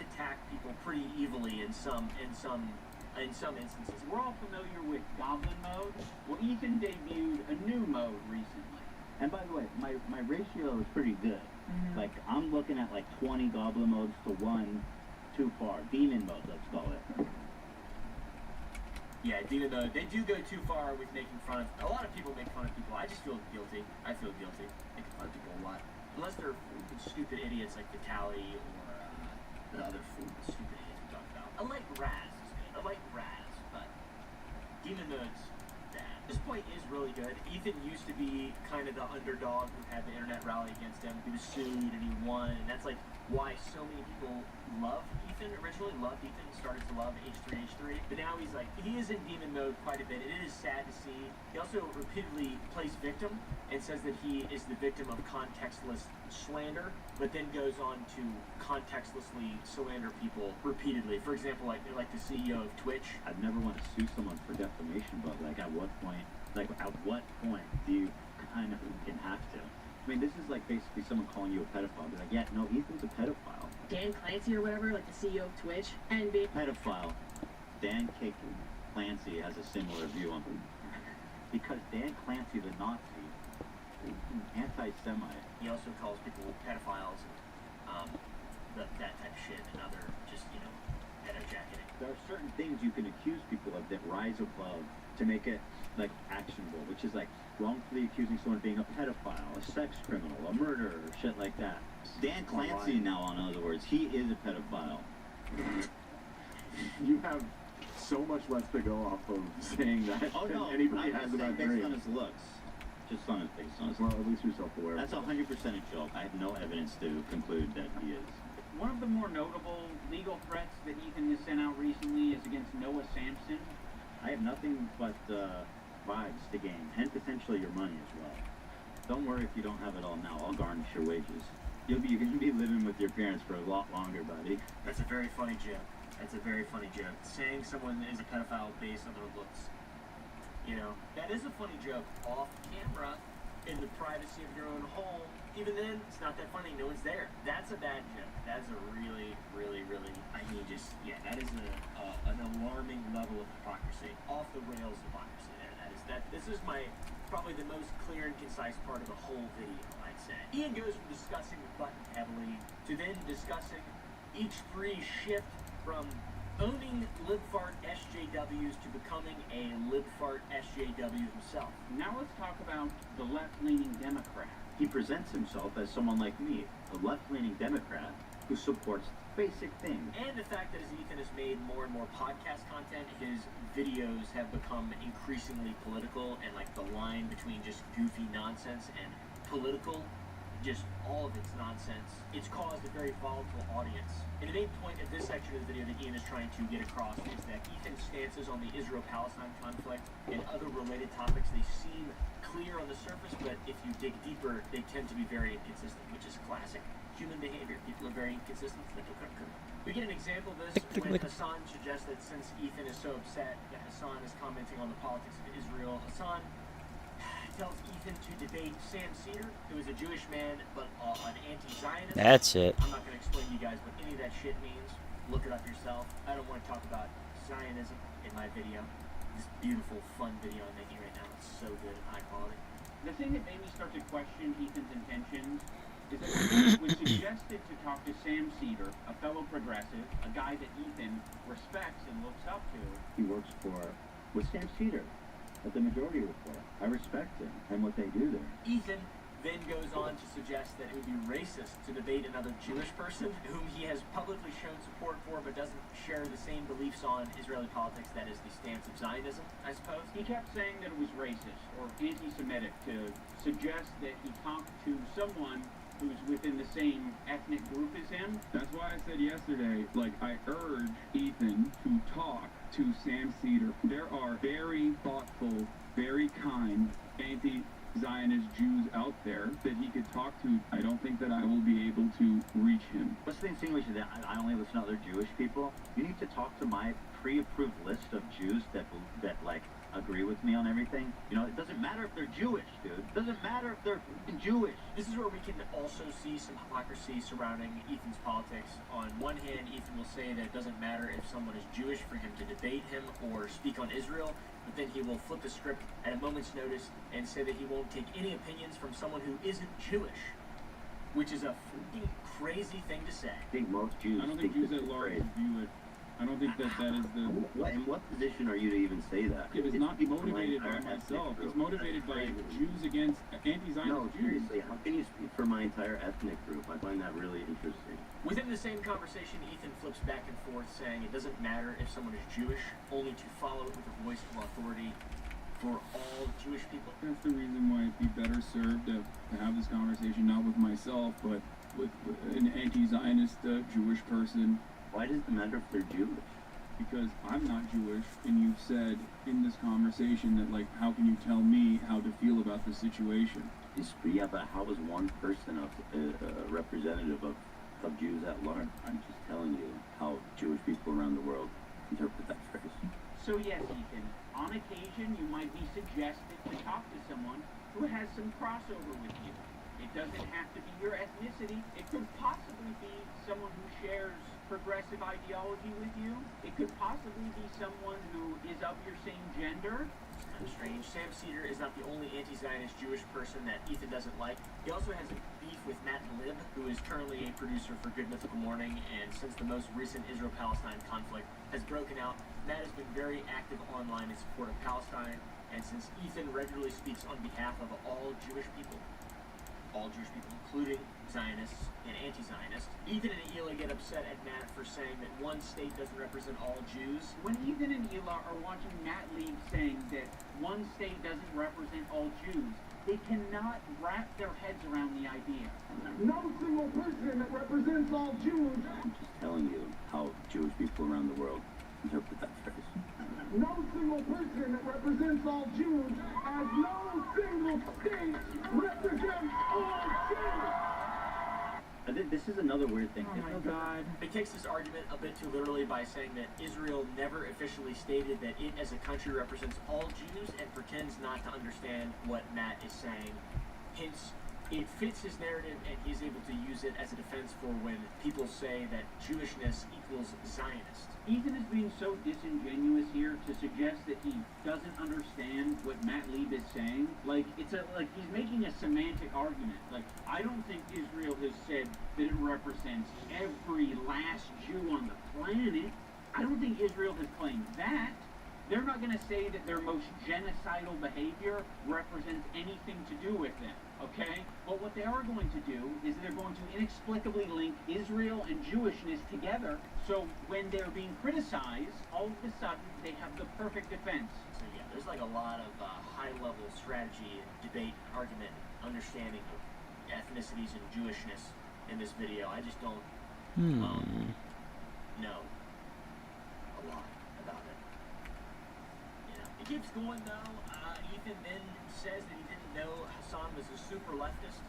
attack people pretty evilly in some instances. We're all familiar with goblin mode. Well, Ethan debuted a new mode recently. And by the way, my ratio is pretty good. Like, I'm looking at like 20 goblin modes to 1 too far. Demon mode, let's call it. Yeah, demon mode. They do go too far with making fun of. A lot of people make fun of people. I just feel guilty. I feel guilty making fun of people a lot. Unless they're stupid idiots like Vitaly or the other stupid idiots we talked about. I like Raz. I like Raz, but demon mode's bad. This point is really good. Ethan used to be kind of the underdog who had the internet rally against him. He was sued and he won, and that's like why so many people loved Ethan, originally loved Ethan, started to love H3H3, but now he's like, he is in demon mode quite a bit, and it is sad to see. He also repeatedly plays victim and says that he is the victim of contextless slander, but then goes on to contextlessly slander people repeatedly. For example, like the CEO of Twitch. I'd never want to sue someone for defamation, but like at what point do you kind of have to? I mean, this is like basically someone calling you a pedophile. Be like, yeah, no, Ethan's a pedophile. Dan Clancy or whatever, like the CEO of Twitch, and pedophile. Dan Clancy has a similar view on him. Because Dan Clancy, the Nazi, anti-Semite. He also calls people pedophiles and that type of shit, and other just, pedo-jacketing. There are certain things you can accuse people of that rise above to make it like actionable, which is like wrongfully accusing someone of being a pedophile, a sex criminal, a murderer, shit like that. Dan Clancy now, in other words, he is a pedophile. You have so much less to go off of saying that than anybody has about Drake. Based on his looks. Just on his face. Well, at least you're self-aware. That's 100% a joke. I have no evidence to conclude that he is. One of the more notable legal threats that Ethan has sent out recently is against Noah Sampson. I have nothing but vibes to gain, and potentially your money as well. Don't worry if you don't have it all now. I'll garnish your wages. You're going to be living with your parents for a lot longer, buddy. That's a very funny joke. That's a very funny joke. Saying someone is a pedophile based on their looks. That is a funny joke off camera in the privacy of your own home. Even then, it's not that funny. No one's there. That's a bad joke. That's a really, really, really, that is an alarming level of hypocrisy. Off the rails hypocrisy there. This is probably the most clear and concise part of the whole video, I'd say. Ian goes from discussing the button heavily to then discussing H3's shift from owning libfart SJWs to becoming a libfart SJW himself. Now let's talk about the left-leaning Democrat. He presents himself as someone like me, a left-leaning Democrat who supports basic things. And the fact that as Ethan has made more and more podcast content, his videos have become increasingly political, and like the line between just goofy nonsense and political, just all of it's nonsense. It's caused a very volatile audience. And the main point of this section of the video that Ian is trying to get across is that Ethan's stances on the Israel-Palestine conflict and other related topics, they seem clear on the surface, but if you dig deeper, they tend to be very inconsistent, which is classic human behavior. People are very inconsistent. We get an example of this when Hassan suggests that since Ethan is so upset that Hassan is commenting on the politics of Israel, Hassan tells Ethan to debate Sam Cedar, who is a Jewish man, but an anti-Zionist. That's it. I'm not going to explain to you guys what any of that shit means. Look it up yourself. I don't want to talk about Zionism in my video. This beautiful, fun video I'm making right now. It's so good and high quality. The thing that made me start to question Ethan's intentions is that it was suggested to talk to Sam Cedar, a fellow progressive, a guy that Ethan respects and looks up to. He works with Sam Cedar at the Majority Report. I respect him and what they do there. Ethan then goes on to suggest that it would be racist to debate another Jewish person whom he has publicly shown support for but doesn't share the same beliefs on Israeli politics, that is the stance of Zionism, I suppose. He kept saying that it was racist or anti-Semitic to suggest that he talked to someone who's within the same ethnic group as him. That's why I said yesterday, like, I urge Ethan to talk to Sam Cedar. There are very thoughtful, very kind, anti-Zionist Jews out there that he could talk to. I don't think that I will be able to reach him. What's the insinuation that I only listen to other Jewish people? You need to talk to my pre-approved list of Jews that like agree with me on everything. You know, it doesn't matter if they're Jewish, dude. It doesn't matter if they're Jewish. This is where we can also see some hypocrisy surrounding Ethan's politics. On one hand, Ethan will say that it doesn't matter if someone is Jewish for him to debate him or speak on Israel, but then he will flip the script at a moment's notice and say that he won't take any opinions from someone who isn't Jewish, which is a freaking crazy thing to say. I think most Jews I don't think Jews at large view it. I don't think that is the... In what position are you to even say that? It is not motivated by myself. It's motivated by Jews against anti-Zionist No, Jews. seriously, how can you speak for my entire ethnic group? I find that really interesting. Within the same conversation, Ethan flips back and forth, saying it doesn't matter if someone is Jewish, only to follow it with a voice of authority for all Jewish people. That's the reason why I'd be better served to have this conversation not with myself, but with an anti-Zionist Jewish person. Why does it matter if they're Jewish? Because I'm not Jewish, and you've said in this conversation that, like, how can you tell me how to feel about the situation? Yeah, but how is one person a representative of Jews at large? I'm just telling you how Jewish people around the world interpret that phrase. So yes, Ethan, on occasion you might be suggested to talk to someone who has some crossover with you. It doesn't have to be your ethnicity. It could possibly be someone who shares progressive ideology with you. It could possibly be someone who is of your same gender. Kind of strange. Sam Cedar is not the only anti-Zionist Jewish person that Ethan doesn't like. He also has a beef with Matt Lib, who is currently a producer for Good Mythical Morning, and since the most recent Israel-Palestine conflict has broken out, Matt has been very active online in support of Palestine, and since Ethan regularly speaks on behalf of all Jewish people, including Zionists and anti-Zionists, Ethan and Hila get upset at Matt for saying that one state doesn't represent all Jews. When Ethan and Hila are watching Matt Lieb saying that one state doesn't represent all Jews, they cannot wrap their heads around the idea. No single person that represents all Jews. I'm just telling you how Jewish people around the world interpret that phrase. No single person that represents all Jews, as no single state represents all Jews. This is another weird thing. Oh my God. He takes this argument a bit too literally by saying that Israel never officially stated that it as a country represents all Jews and pretends not to understand what Matt is saying. Hence, it fits his narrative and he's able to use it as a defense for when people say that Jewishness equals Zionist. Ethan is being so disingenuous here to suggest that he doesn't understand what Matt Lieb is saying. Like he's making a semantic argument. Like, I don't think Israel has said that it represents every last Jew on the planet. I don't think Israel has claimed that. They're not going to say that their most genocidal behavior represents anything to do with them, okay? But what they are going to do is they're going to inexplicably link Israel and Jewishness together, so when they're being criticized, all of a sudden they have the perfect defense. So yeah, there's like a lot of high-level strategy and debate, argument, understanding of ethnicities and Jewishness in this video. I just don't know a lot about it. It keeps going though. Ethan then says that he didn't know Hassan was a super leftist.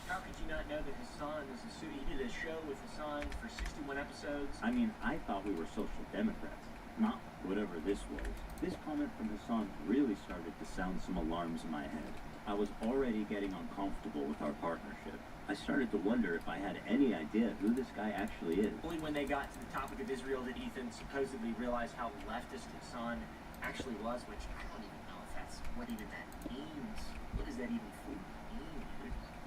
How could you not know that Hassan was he did a show with Hassan for 61 episodes? I mean, I thought we were social democrats, not whatever this was. This comment from Hassan really started to sound some alarms in my head. I was already getting uncomfortable with our partnership. I started to wonder if I had any idea who this guy actually is. Only when they got to the topic of Israel did Ethan supposedly realize how leftist Hassan actually was, which I don't even know if that's what even that means. What does that even mean?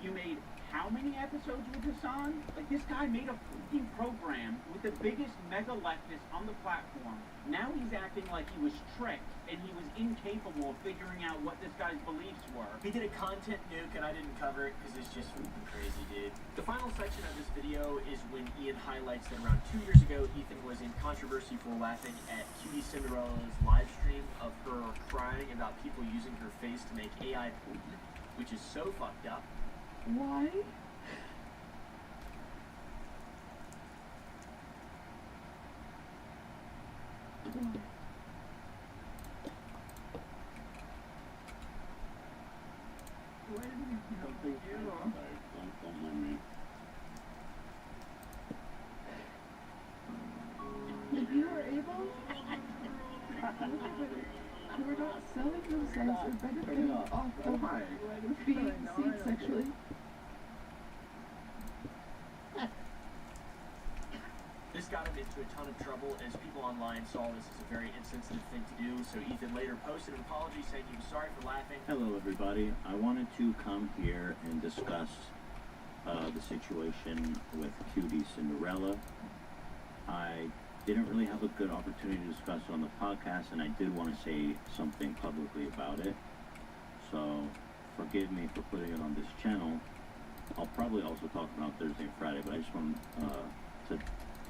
You made how many episodes with Hassan? Like, this guy made a freaking program with the biggest mega leftist on the platform. Now he's acting like he was tricked and he was incapable of figuring out what this guy's beliefs were. He did a content nuke and I didn't cover it because it's just freaking crazy, dude. The final section of this video is when Ian highlights that around 2 years ago, Ethan was in controversy for laughing at Cutie Cinderella's live stream of her crying about people using her face to make AI poop, which is so fucked up. Why? If you are able, who are not selling themselves or benefiting off of being seen sexually. This got him into a ton of trouble as people online saw this as a very insensitive thing to do, so Ethan later posted an apology saying he was sorry for laughing. Hello everybody, I wanted to come here and discuss the situation with Cutie Cinderella. I didn't really have a good opportunity to discuss it on the podcast, and I did want to say something publicly about it. So, forgive me for putting it on this channel. I'll probably also talk about Thursday and Friday, but I just want to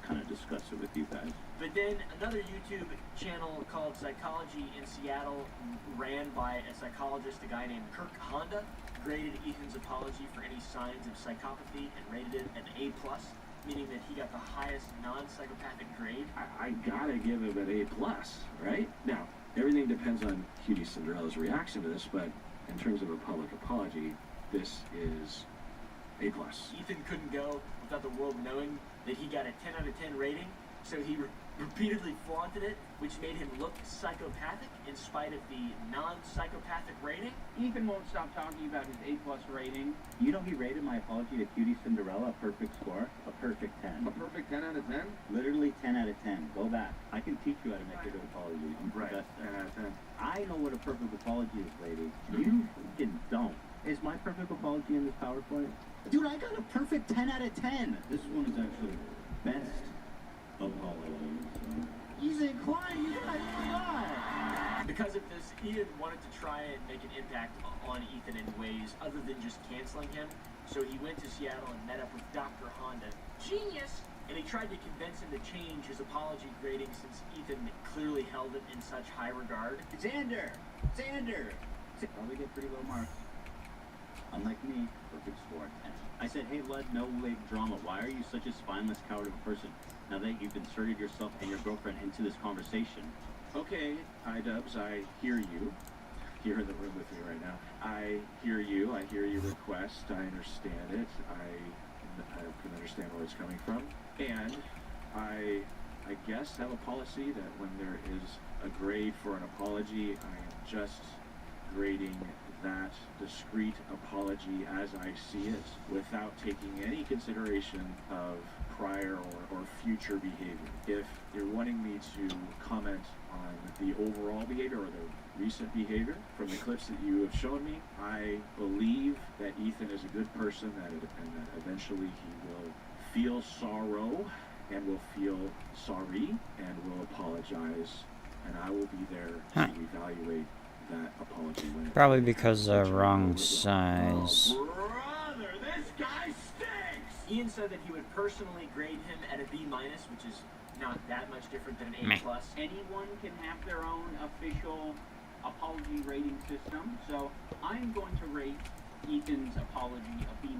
kind of discuss it with you guys. But then another YouTube channel called Psychology in Seattle, ran by a psychologist, a guy named Kirk Honda, graded Ethan's apology for any signs of psychopathy and rated it an A+, meaning that he got the highest non-psychopathic grade. I gotta give him an A+, right? Now, everything depends on Cutie Cinderella's reaction to this, but in terms of a public apology, this is A+. Ethan couldn't go without the world knowing that he got a 10 out of 10 rating, so he repeatedly flaunted it, which made him look psychopathic in spite of the non-psychopathic rating. Ethan won't stop talking about his A+ rating. You know he rated my apology to Cutie Cinderella a perfect score? A perfect 10. A perfect 10 out of 10? Literally 10 out of 10. Go back. I can teach you how to make a good apology. I'm Right, professor. 10 out of 10. I know what a perfect apology is, lady. You freaking don't. Is my perfect apology in this PowerPoint? Dude, I got a perfect 10 out of 10. This one is actually best apology. So. He's inclined. He's like, oh my God. Because of this, Ian wanted to try and make an impact on Ethan in ways other than just canceling him. So he went to Seattle and met up with Dr. Honda. Genius! And he tried to convince him to change his apology grading since Ethan clearly held it in such high regard. Xander! Probably get pretty low marks. Unlike me, perfect score 10. I said, hey Lud, no late drama. Why are you such a spineless coward of a person now that you've inserted yourself and your girlfriend into this conversation? Okay, iDubbbz, I hear you. You're in the room with me right now. I hear you. I hear your request. I understand it. I can understand where it's coming from. And I guess have a policy that when there is a grade for an apology, I am just grading that discrete apology as I see it without taking any consideration of prior or future behavior. If you're wanting me to comment on the overall behavior or the recent behavior from the clips that you have shown me, I believe that Ethan is a good person and that eventually he will feel sorrow and will feel sorry and will apologize, and I will be there to evaluate that apology when Probably because wrong size. Oh, brother, this guy stinks! Ian said that he would personally grade him at a B-, which is not that much different than an A+. Anyone can have their own official apology rating system, so I'm going to rate Ethan's apology a B-.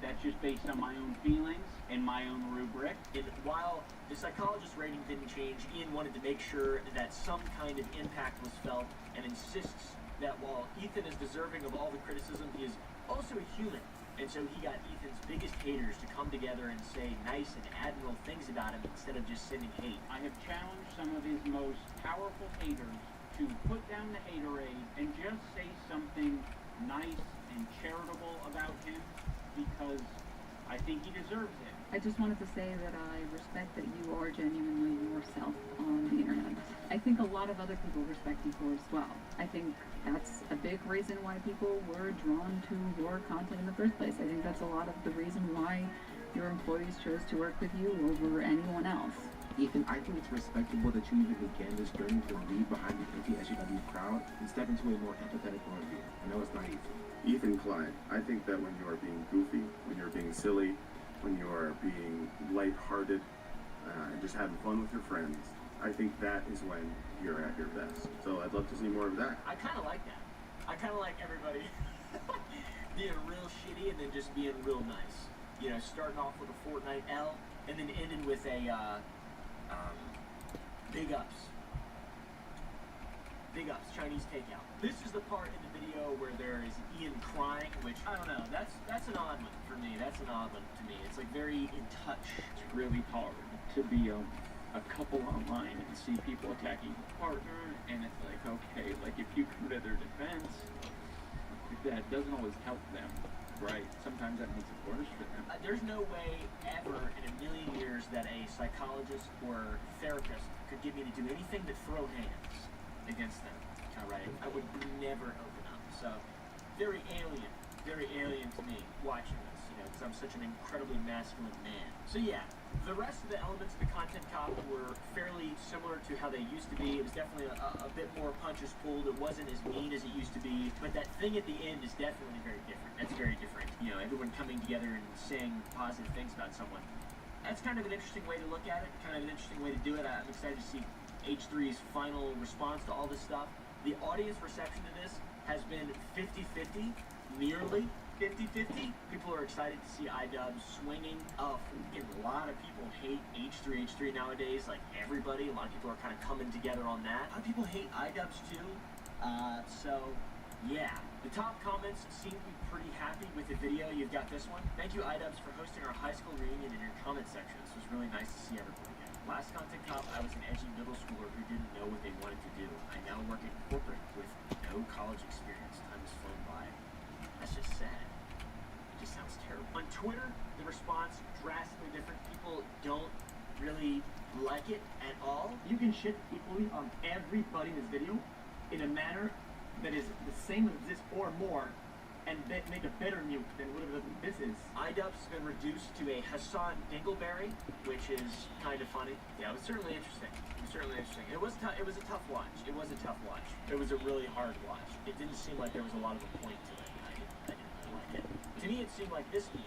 That's just based on my own feelings and my own rubric. And while the psychologist rating didn't change, Ian wanted to make sure that some kind of impact was felt and insists that while Ethan is deserving of all the criticism, he is also a human. And so he got Ethan's biggest haters to come together and say nice and admirable things about him instead of just sending hate. I have challenged some of his most powerful haters to put down the haterade and just say something nice and charitable about him, because I think he deserves it. I just wanted to say that I respect that you are genuinely yourself on the internet. I think a lot of other people respect you for it as well. I think that's a big reason why people were drawn to your content in the first place. I think that's a lot of the reason why your employees chose to work with you over anyone else. Ethan, I think it's respectable that you even began this journey to leave behind the anti-SJW crowd and step into a more empathetic point of view. I know it's not easy. Ethan Klein, I think that when you are being goofy, when you're being silly, when you are being lighthearted, and just having fun with your friends, I think that is when you're at your best. So I'd love to see more of that. I kind of like that. I kind of like everybody being real shitty and then just being real nice. You know, starting off with a Fortnite L and then ending with a big ups. Big ups, Chinese takeout. This is the part in the video where there is Ian crying, which, I don't know, that's an odd one for me. That's an odd one to me. It's like very in touch. It's really hard to be a couple online and see people attacking a partner, and it's like, okay, like if you come to their defense, that doesn't always help them, right? Sometimes that makes it worse for them. There's no way ever in a million years that a psychologist or therapist could get me to do anything but throw hands against them. Right? I would never open up. So, very alien to me watching this, you know, because I'm such an incredibly masculine man. So yeah, the rest of the elements of the content cop were fairly similar to how they used to be. It was definitely a bit more punches pulled. It wasn't as mean as it used to be, but that thing at the end is definitely very different. That's very different. You know, everyone coming together and saying positive things about someone. That's kind of an interesting way to look at it, kind of an interesting way to do it. I'm excited to see H3's final response to all this stuff. The audience reception to this has been 50-50, nearly 50-50. People are excited to see iDubbbz swinging. A lot of people hate H3 nowadays, like everybody. A lot of people are kind of coming together on that. A lot of people hate iDubbbz too. So, yeah. The top comments seem to be pretty happy with the video. You've got this one. Thank you, iDubbbz, for hosting our high school reunion in your comment section. This was really nice to see everybody again. Last content cop, I was an edgy middle schooler who didn't know what they wanted to do. I now work in corporate with no college experience. Time has flown by. That's just sad. It just sounds terrible. On Twitter, the response drastically different. People don't really like it at all. You can shit equally on everybody in this video in a manner that is the same as this or more, and make a better nuke than whatever this is. iDubbbz has been reduced to a Hassan Dingleberry, which is kind of funny. Yeah, it was certainly interesting. It was a tough watch. It was a tough watch. It was a really hard watch. It didn't seem like there was a lot of a point to it. I didn't really like it. To me, it seemed like this meme.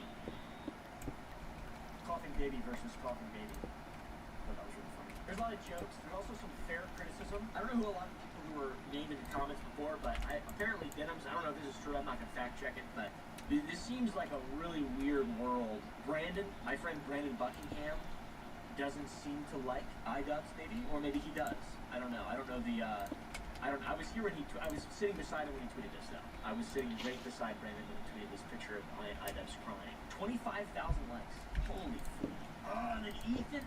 Coughing Baby versus Coughing Baby. I thought that was really funny. There's a lot of jokes. There's also some fair criticism. I don't know who a lot of people who were named in the comments before, but apparently Denims, I don't know if this is true, I'm not going to fact check it, but this seems like a really weird world. Brandon, my friend Brandon Buckingham, doesn't seem to like iDubbbz maybe, or maybe he does. I don't know. I was here when I was sitting beside him when he tweeted this though. I was sitting right beside Brandon when he tweeted this picture of iDubbbz crying. 25,000 likes. Holy freak. And then Ethan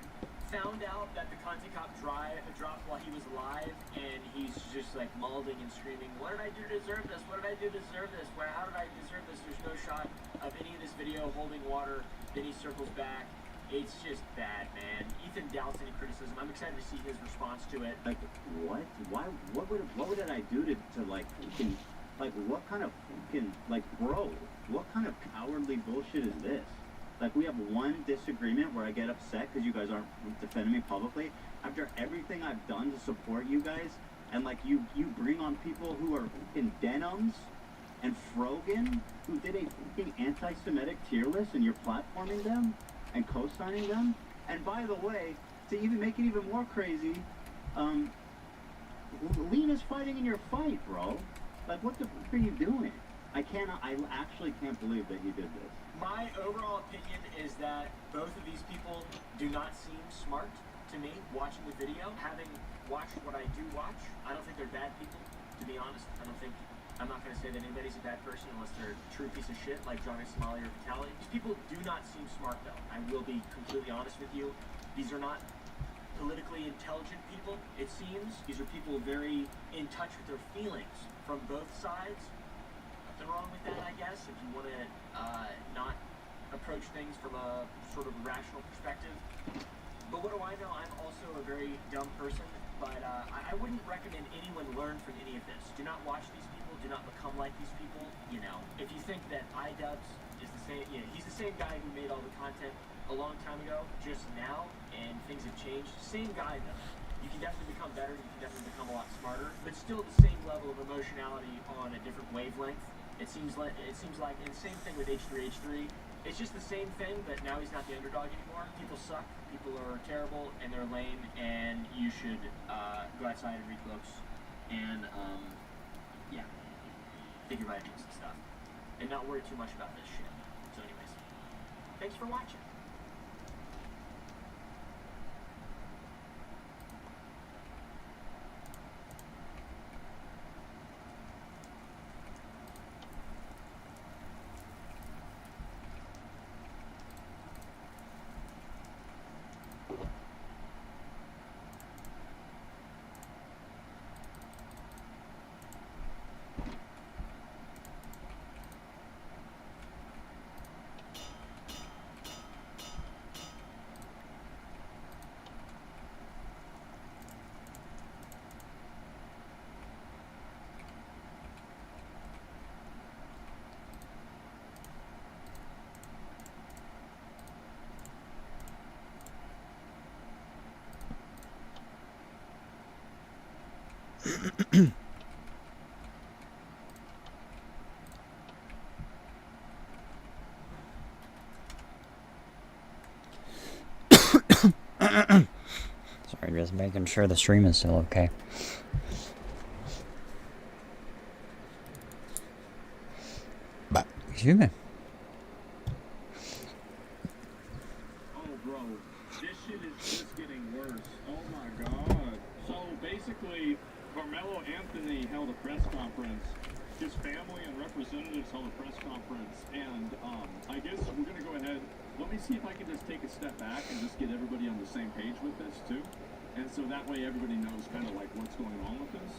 found out that the content cop dropped while he was alive, and he's just like malding and screaming, what did I do to deserve this? What did I do to deserve this? How did I deserve this? There's no shot of any of this video holding water. Then he circles back. It's just bad, man. Ethan doubts any criticism. I'm excited to see his response to it. Like, what? Why? What did I do to like fucking, like, what kind of fucking, like, bro, what kind of cowardly bullshit is this? Like, we have one disagreement where I get upset because you guys aren't defending me publicly. After everything I've done to support you guys, and like you bring on people who are fucking Denims and Frogan, who did a fucking anti-Semitic tier list, and you're platforming them and co-signing them. And by the way, to even make it even more crazy, Lena's fighting in your fight, bro. Like, what the fuck are you doing? I actually can't believe that you did this. My overall opinion is that both of these people do not seem smart to me watching the video. Having watched what I do watch, I don't think they're bad people, to be honest. I'm not going to say that anybody's a bad person unless they're a true piece of shit like Johnny Somali or Vitaly. These people do not seem smart, though. I will be completely honest with you. These are not politically intelligent people, it seems. These are people very in touch with their feelings from both sides. Nothing wrong with that, I guess, if you want to not approach things from a sort of rational perspective. But what do I know? I'm also a very dumb person, but I wouldn't recommend anyone learn from any of this. Do not watch these people. Do not become like these people. You know, if you think that iDubbbz is the same, you know, he's the same guy who made all the content a long time ago, just now, and things have changed. Same guy, though. You can definitely become better. You can definitely become a lot smarter, but still the same level of emotionality on a different wavelength. It seems like, and the same thing with H3H3. It's just the same thing, but now he's not the underdog anymore. People suck, people are terrible, and they're lame, and you should go outside and read books, and yeah, take your vitamins and stuff, and not worry too much about this shit. So anyways, thanks for watching. Sorry, just making sure the stream is still okay. Excuse me. Oh, bro, this shit is just getting worse. Oh my god. So basically, Carmelo Anthony held a press conference. His family and representatives held a press conference, and I guess we're gonna go ahead. Let me see if I can just take a step back and just get everybody on the same page with this too, and so that way everybody knows kind of like what's going on with this.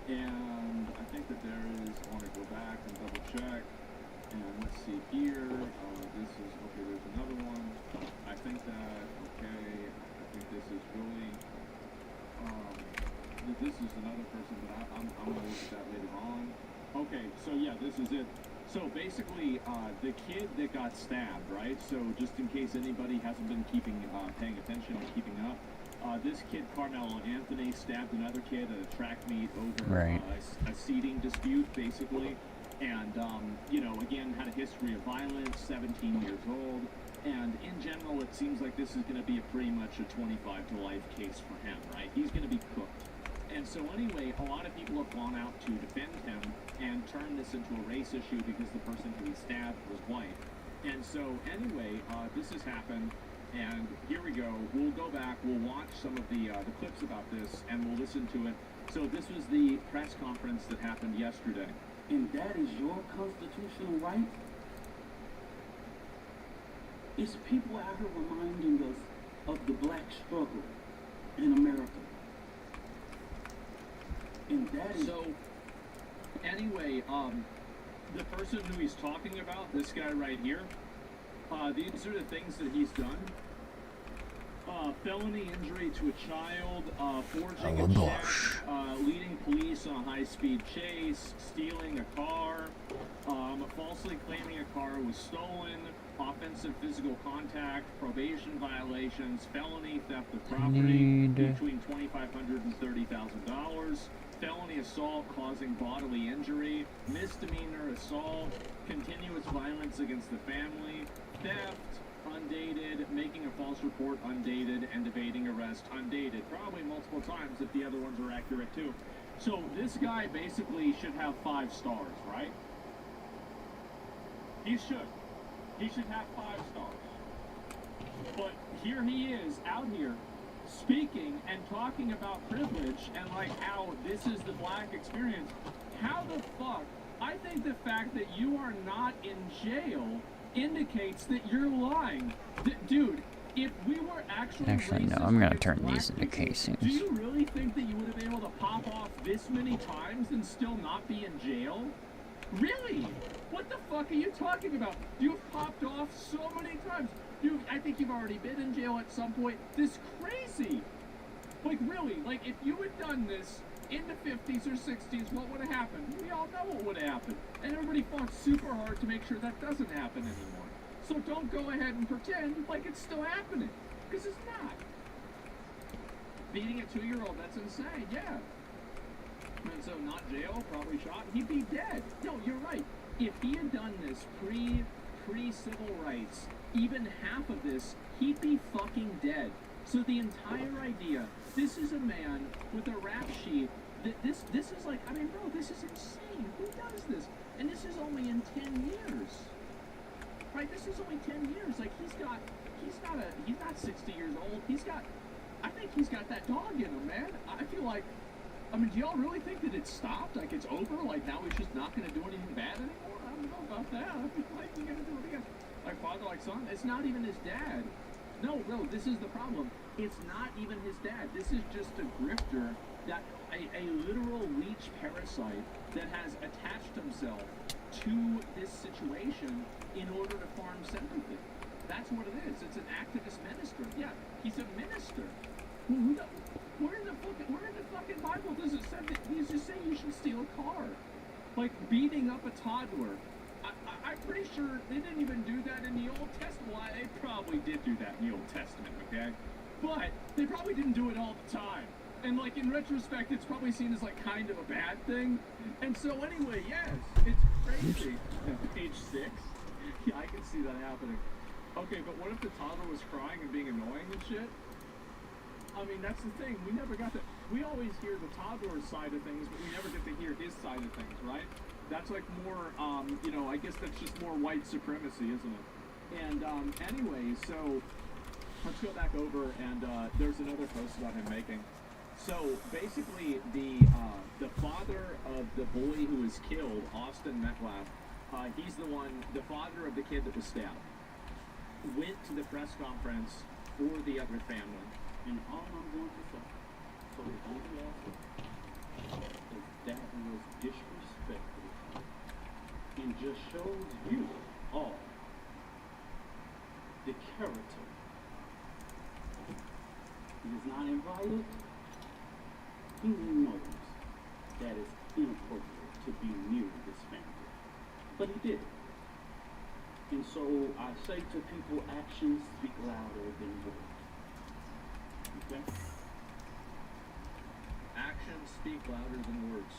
And I think that there is. I want to go back and double check. And let's see here. This is okay. There's another one. I think that okay. I think this is really. This is another person, but I'm gonna look at that later on. Okay, so yeah, this is it. So basically, the kid that got stabbed, right? So just in case anybody hasn't been paying attention or keeping up, this kid, Carmelo Anthony, stabbed another kid at a track meet over a seating dispute, basically. And, you know, again, had a history of violence, 17 years old. And in general, it seems like this is going to be pretty much a 25 to life case for him, right? He's going to be cooked. And so anyway, a lot of people have gone out to defend him and turn this into a race issue because the person who he stabbed was white. And so anyway, this has happened, and here we go. We'll go back, we'll watch some of the clips about this, and we'll listen to it. So this was the press conference that happened yesterday. And that is your constitutional right? It's people out here reminding us of the black struggle in America. And that is... So, anyway, the person who he's talking about, this guy right here, these are the things that he's done. Felony injury to a child, forging a check, leading police on a high-speed chase, stealing a car, falsely claiming a car was stolen, offensive physical contact, probation violations, felony theft of property between $2,500 and $30,000, felony assault causing bodily injury, misdemeanor assault, continuous violence against the family, theft, undated, making a false report undated, and evading arrest undated. Probably multiple times if the other ones are accurate too. So this guy basically should have 5 stars, right? He should. He should have 5 stars. But here he is out here speaking and talking about privilege and like how this is the black experience. How the fuck? I think the fact that you are not in jail indicates that you're lying. Dude, if we were Actually, no, I'm gonna turn these into casings. Do you really think that you would have been able to pop off this many times and still not be in jail? Really? What the fuck are you talking about? You've popped off so many times. I think you've already been in jail at some point. This is crazy. Like, really, like, if you had done this in the 50s or 60s, what would have happened? We all know what would have happened. And everybody fought super hard to make sure that doesn't happen anymore. So don't go ahead and pretend like it's still happening. Because it's not. Beating a 2-year-old, that's insane, yeah. And so not jail, probably shot, he'd be dead. No, you're right. If he had done this pre-civil rights, even half of this, he'd be fucking dead. So the entire idea, this is a man with a rap sheet, this is like, I mean, bro, this is insane. Who does this? And this is only in 10 years. Right, this is only 10 years. Like, he's not 60 years old. I think he's got that dog in him, man. I feel like, I mean, do y'all really think that it's stopped? Like, it's over? Like, now he's just not going to do anything bad anymore? I don't know about that. I feel like he's going to do it again. Like father, like son. It's not even his dad. No, this is the problem. It's not even his dad. This is just a grifter, that a literal leech parasite that has attached himself to this situation in order to farm sympathy. That's what it is. It's an activist minister. Yeah, he's a minister. Where in the fucking Bible does it say that he's just saying you should steal a car? Like beating up a toddler. I'm pretty sure they didn't even do that in the Old Testament. Well, they probably did do that in the Old Testament, okay? But they probably didn't do it all the time. And like in retrospect, it's probably seen as like kind of a bad thing. And so anyway, yes, it's crazy. Page 6. Yeah, I can see that happening. Okay, but what if the toddler was crying and being annoying and shit? I mean, that's the thing. We never got to. We always hear the toddler's side of things, but we never get to hear his side of things, right? That's like more, I guess that's just more white supremacy, isn't it? And anyway, so let's go back over, and there's another post about him making. So basically, the father of the boy who was killed, Austin Metcalf, he's the father of the kid that was stabbed, went to the press conference for the other family. And all I'm going to say, so if you ask is that was disrespectful and just shows you all the character. He is not invited. He knows that it's inappropriate to be near this family. But he did it. And so I say to people, actions speak louder than words. Okay? Actions speak louder than words.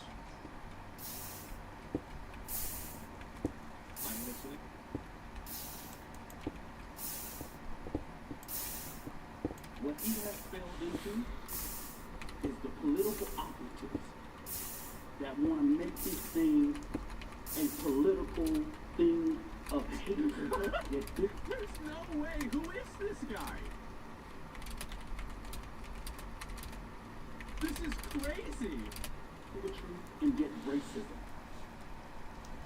I'm listening. What he has failed into is the political operatives that want to make this thing a political thing of hate. There's no way. Who is this guy? This is crazy. Poetry and get racism.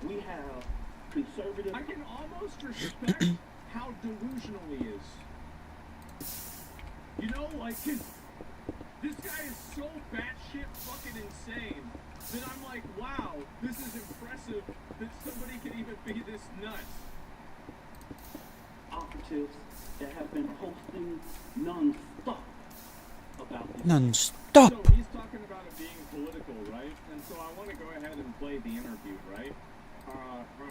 We have conservative. I can almost respect how delusional he is. You know, like, this guy is so batshit fucking insane that I'm like, wow, this is impressive that somebody can even be this nuts. Operatives that have been posting non-stop about this. Non-stop. So he's talking about it being political, right? And so I want to go ahead and play the interview, right?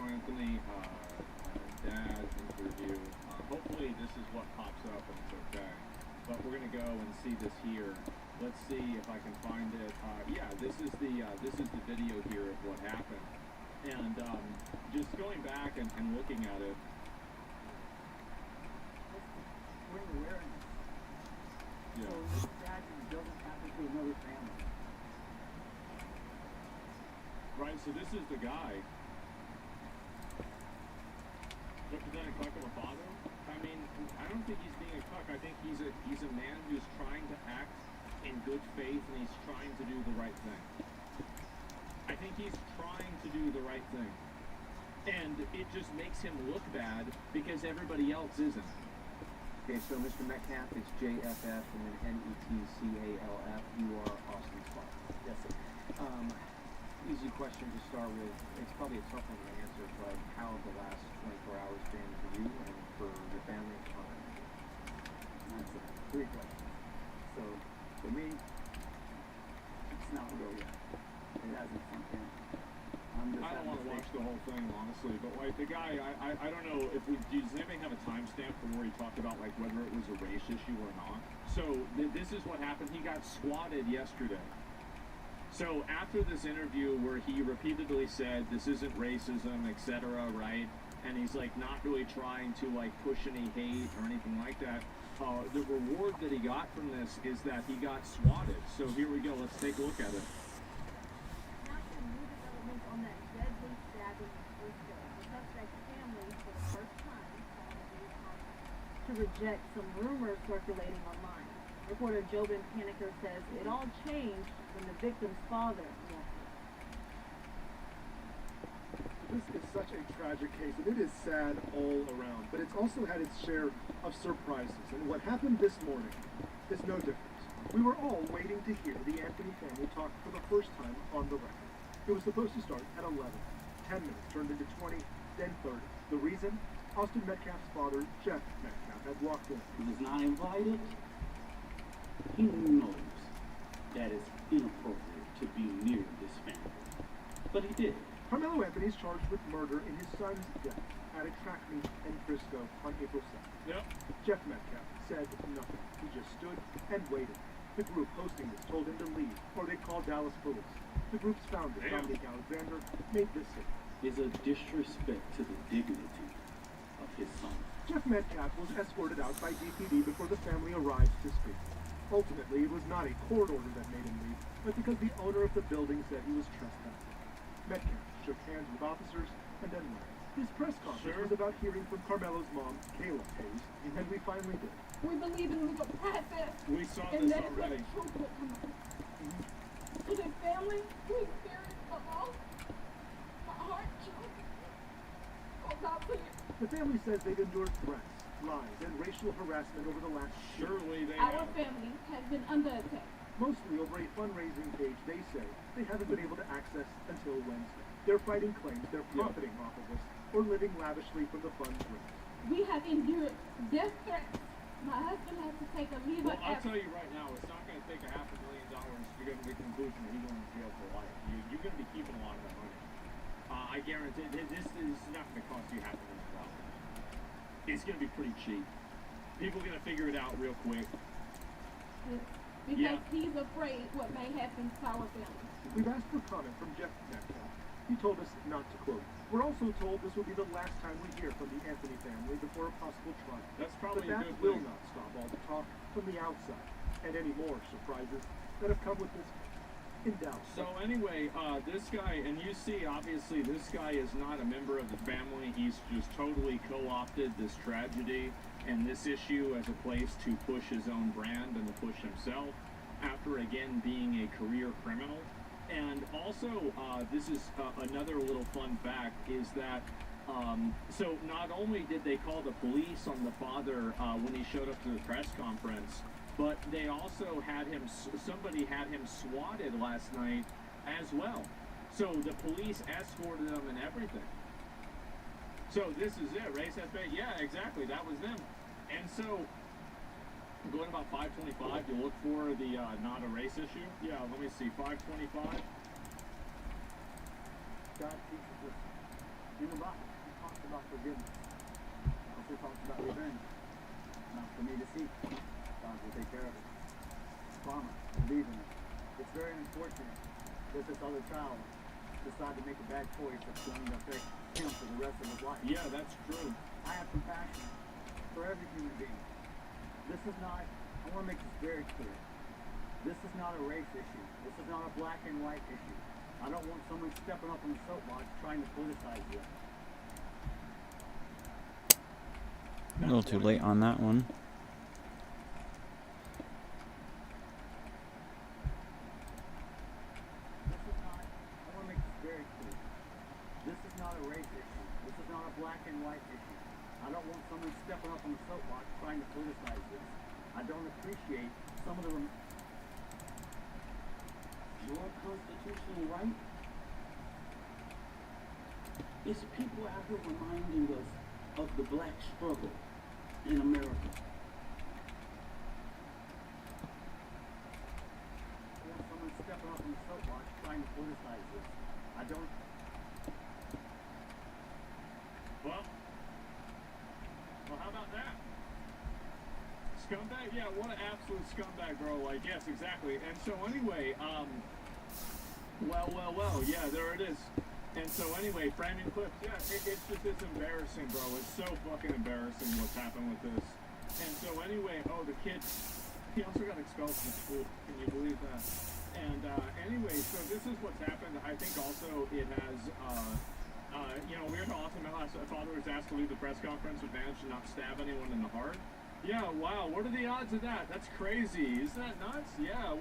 Anthony, dad's interview. Hopefully this is what pops up and it's okay. But we're gonna go and see this here. Let's see if I can find it. Yeah, this is the video here of what happened. And just going back and looking at it. When you're wearing it. Yeah. So this tragedy doesn't happen to another family. Right, so this is the guy. Representing cuck of a father? I mean, I don't think he's being a cuck. I think he's a man who's trying to act in good faith and he's trying to do the right thing. I think he's trying to do the right thing. And it just makes him look bad because everybody else isn't. Okay, so Mr. Metcalf, it's JFF and then METCALF. You are Austin's father. Yes, sir. easy question to start with. It's probably a tough one to answer, but how have the last 24 hours been for you and for your family and Connor? That's a 3 questions. So, for me, it's not real yet. It hasn't sunk in. I don't want to watch the whole thing, honestly, but like the guy, I don't know if does anybody have a timestamp for where he talked about like whether it was a race issue or not? So this is what happened. He got swatted yesterday. So after this interview where he repeatedly said this isn't racism, etc., right? And he's like not really trying to like push any hate or anything like that. The reward that he got from this is that he got swatted. So here we go. Let's take a look at it. On that deadly stabbing in Frisco, the suspect's family, for the first time, to reject some rumors circulating online. Reporter Jobin Paniker says it all changed when the victim's father walked in. This is such a tragic case, and it is sad all around, but it's also had its share of surprises, and what happened this morning is no different. We were all waiting to hear the Anthony family talk for the first time on the record. It was supposed to start at 11. 10 minutes turned into 20, then 30. The reason? Austin Metcalf's father, Jeff Metcalf, had walked in. He was not invited. He knows that it's inappropriate to be near this family. But he did. Carmelo Anthony is charged with murder in his son's death at a track meet in Frisco on April 2nd. Yep. Jeff Metcalf said nothing. He just stood and waited. The group hosting this told him to leave, or they'd call Dallas police. The group's founder, Dominic Alexander, made this statement. Is a disrespect to the dignity of his son. Jeff Metcalf was escorted out by DPD before the family arrived to speak. Ultimately, it was not a court order that made him leave, but because the owner of the building said he was trespassing. Metcalf shook hands with officers and then left. His press conference was about hearing from Carmelo's mom, Kayla Hayes, and we finally did. We believe in legal process. We saw and this that already. The truth will come out. To this family who experienced the loss, my heart goes out to you. The family says they've endured threats, lies, and racial harassment over the last year. Our family has been under attack. Mostly over a fundraising page they say they haven't been able to access until Wednesday. They're fighting claims they're profiting off of this or living lavishly from the funds raised. We have endured death threats. My husband has to take a leave of I'll tell you right now, it's not going to take $500,000 to get to the conclusion that he's going to jail for life. You're going to be keeping a lot of that money. I guarantee this is not going to cost you $500,000. It's going to be pretty cheap. People are going to figure it out real quick. Because he's afraid what may happen to our family. We've asked for comment from Jeff Metcalf. He told us not to quote. We're also told this will be the last time we hear from the Anthony family before a possible trial. That's probably but a that good will thing. not stop all the talk from the outside and any more surprises that have come with this in Dallas. So anyway, this guy, and you see, obviously, this guy is not a member of the family. He's just totally co-opted this tragedy and this issue as a place to push his own brand and to push himself after, again, being a career criminal. And also, this is another little fun fact, is that, so not only did they call the police on the father when he showed up to the press conference, but they also had him, somebody had him swatted last night as well. So the police escorted him and everything. So this is it, race has been, yeah, exactly, that was them. And so, going about 525, you look for the not a race issue. Yeah, let me see, 525. God teaches us in the Bible. He talks about forgiveness. Also talks about revenge. Not for me to seek. God will take care of it. Promise. Believe in it. It's very unfortunate that this other child decided to make a bad choice that's going to affect him for the rest of his life. Yeah, that's true. I have compassion for every human being. This is not, I want to make this very clear. This is not a race issue. This is not a black and white issue. I don't want someone stepping up on the soapbox trying to politicize this. A little too late on that one. This is not, I want to make this very clear. This is not a race issue. This is not a black and white issue. I don't want someone stepping up on the soapbox trying to politicize this. I don't appreciate some of the... Your constitutional right It's people out here reminding us of the black struggle in America. Or someone stepping up on the soapbox trying to politicize this. I don't. Well, how about that? Scumbag? Yeah, what an absolute scumbag, bro. Like, yes, exactly. And so anyway, well, yeah, there it is. And so anyway, framing clips, yeah, it's embarrassing, bro. It's so fucking embarrassing what's happened with this. And so anyway, oh, the kid, he also got expelled from school. Can you believe that? And anyway, so this is what's happened. I think also it has, you know, we were talking about last, father was asked to leave the press conference with managed to not stab anyone in the heart. Yeah, wow, what are the odds of that? That's crazy. Isn't that nuts? Yeah,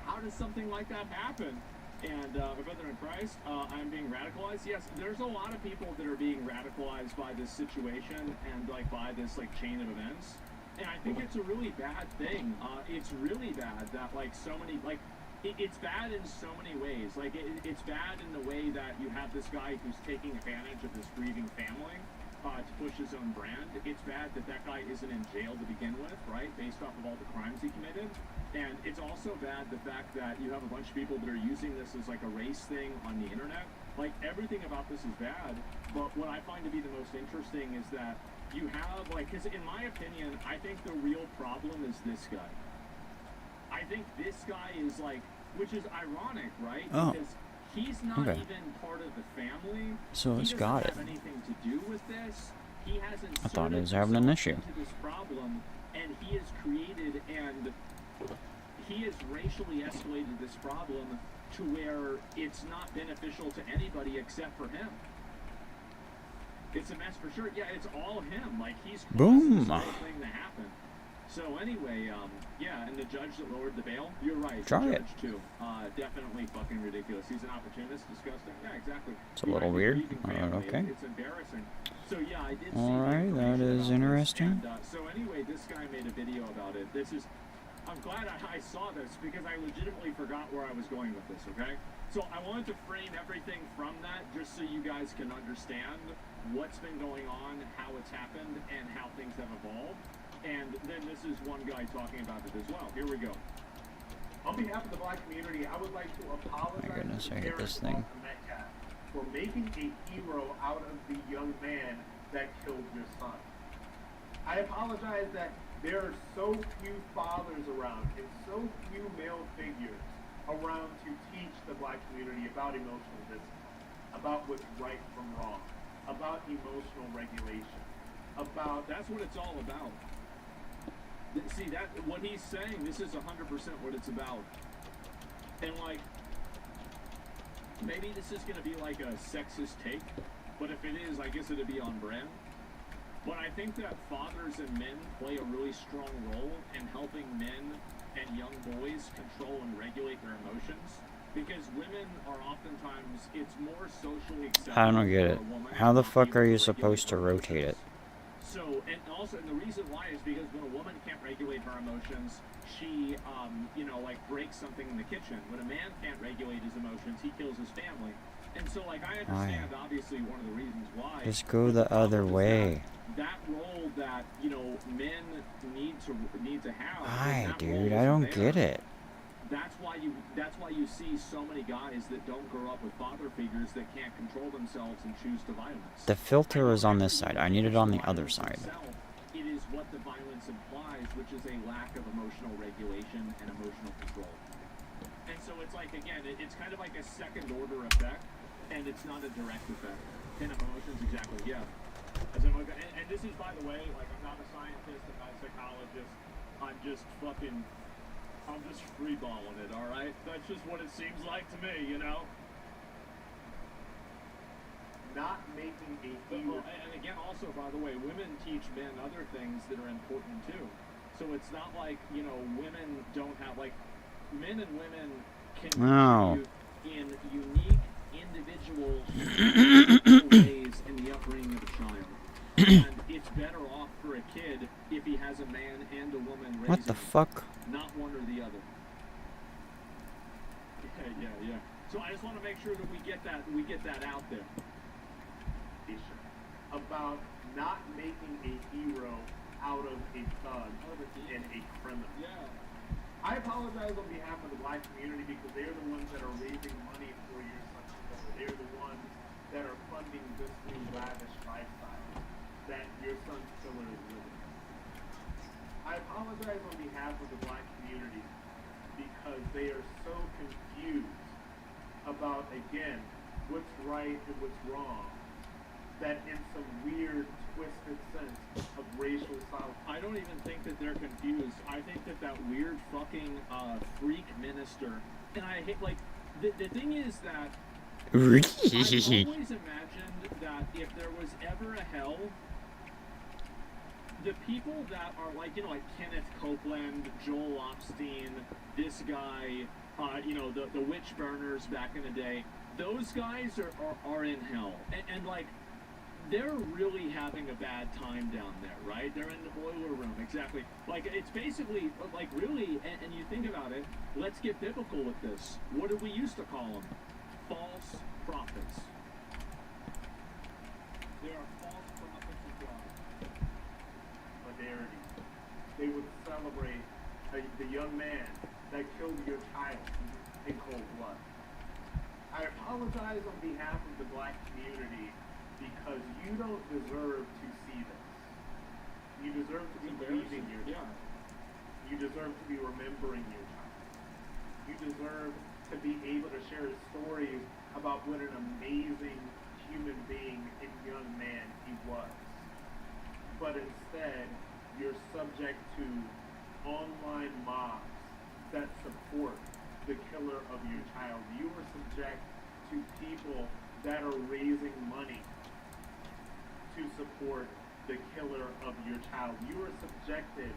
how does something like that happen? And my brother in Christ, I'm being radicalized. Yes, there's a lot of people that are being radicalized by this situation and like by this like chain of events. And I think it's a really bad thing. It's really bad that like so many like it's bad in so many ways. Like it's bad in the way that you have this guy who's taking advantage of this grieving family to push his own brand. It's bad that that guy isn't in jail to begin with, right? Based off of all the crimes he committed. And it's also bad the fact that you have a bunch of people that are using this as like a race thing on the internet. Like everything about this is bad, but what I find to be the most interesting is that you have like, because in my opinion, I think the real problem is this guy. I think this guy is like, which is ironic, right? Oh. Because he's not Okay. even part of the family. So it's got it. He doesn't have anything to do with this. He hasn't. I thought it was having an issue. Into this problem, and he has created and he has racially escalated this problem to where it's not beneficial to anybody except for him. It's a mess for sure. Yeah, it's all him. Like he's caused Boom. this whole thing to happen. So anyway, yeah, and the judge that lowered the bail, you're right. Try the it. judge too. Definitely fucking ridiculous. He's an opportunist, disgusting. Yeah, exactly. It's a little weird. Okay. It's embarrassing. So yeah, I did see Alright, that is interesting. And, so anyway, this guy made a video about it. I'm glad I saw this because I legitimately forgot where I was going with this, okay? So I wanted to frame everything from that just so you guys can understand what's been going on, how it's happened, and how things have evolved. And then this is one guy talking about it as well. Here we go. On behalf of the black community, I would like to apologize My goodness, to the I hate parents this thing. of Metcalf for making a hero out of the young man that killed your son. I apologize that there are so few fathers around and so few male figures around to teach the black community about emotional discipline, about what's right from wrong, about emotional regulation, about... That's what it's all about. See, that what he's saying, this is 100% what it's about. And like, maybe this is going to be like a sexist take, but if it is, I guess it'd be on brand. But I think that fathers and men play a really strong role in helping men and young boys control and regulate their emotions. Because women are oftentimes, it's more socially acceptable. I don't get it. for a woman How the to fuck be are able you to supposed to regulate her rotate it? So, and also, and the reason why is because when a woman can't regulate her emotions, she, you know, like breaks something in the kitchen. When a man can't regulate his emotions, he kills his family. And so, like, I understand, obviously, one of the reasons why. Just go the other way. That role that, you know, men need to have. Why, that dude? role I don't isn't there. get it. That's why you see so many guys that don't grow up with father figures that can't control themselves and choose to violence. The filter is on this side. I need it on the other side. It is what the violence implies, which is a lack of emotional regulation and emotional control. And so it's like, again, it's kind of like a second order effect, and it's not a direct effect. Pin up emotions, exactly, yeah. And this is, by the way, like, I'm not a scientist, I'm not a psychologist, I'm just freeballing it, alright? That's just what it seems like to me, you know? Not making a hero. And again, also, by the way, women teach men other things that are important too. So it's not like, you know, women don't have, like, men and women can contribute in unique, individual ways in the upbringing of a child. And it's better off for a kid if he has a man and a woman raising What the fuck? not one or the other. Yeah. So I just want to make sure that we get that out there. about not making a hero out of a thug and a criminal. Yeah. I apologize on behalf of the black community because they're the ones that are raising money for your son's killer. They're the ones that are funding this new lavish lifestyle that your son's killer is living. I apologize on behalf of the black community because they are so confused about, again, what's right and what's wrong, that in some weird, twisted sense of racial silence. I don't even think that they're confused. I think that that weird fucking freak minister, and I hate, like, the thing is that I've always imagined that if there was ever a hell, the people that are like, you know, like Kenneth Copeland, Joel Osteen, this guy, you know, the witch burners back in the day, those guys are in hell. And like, they're really having a bad time down there, right? They're in the boiler room, exactly. Like, it's basically, like, really, and you think about it, let's get biblical with this. What did we used to call them? False prophets. They are false prophets of God. Modernity. They would celebrate the young man that killed your child in cold blood. I apologize on behalf of the black community because you don't deserve to see this. You deserve to be grieving your child. You deserve to be remembering your child. You deserve to be able to share stories about what an amazing human being and young man he was. But instead, you're subject to online mobs that support the killer of your child. You are subject to people that are raising money to support the killer of your child. You are subjected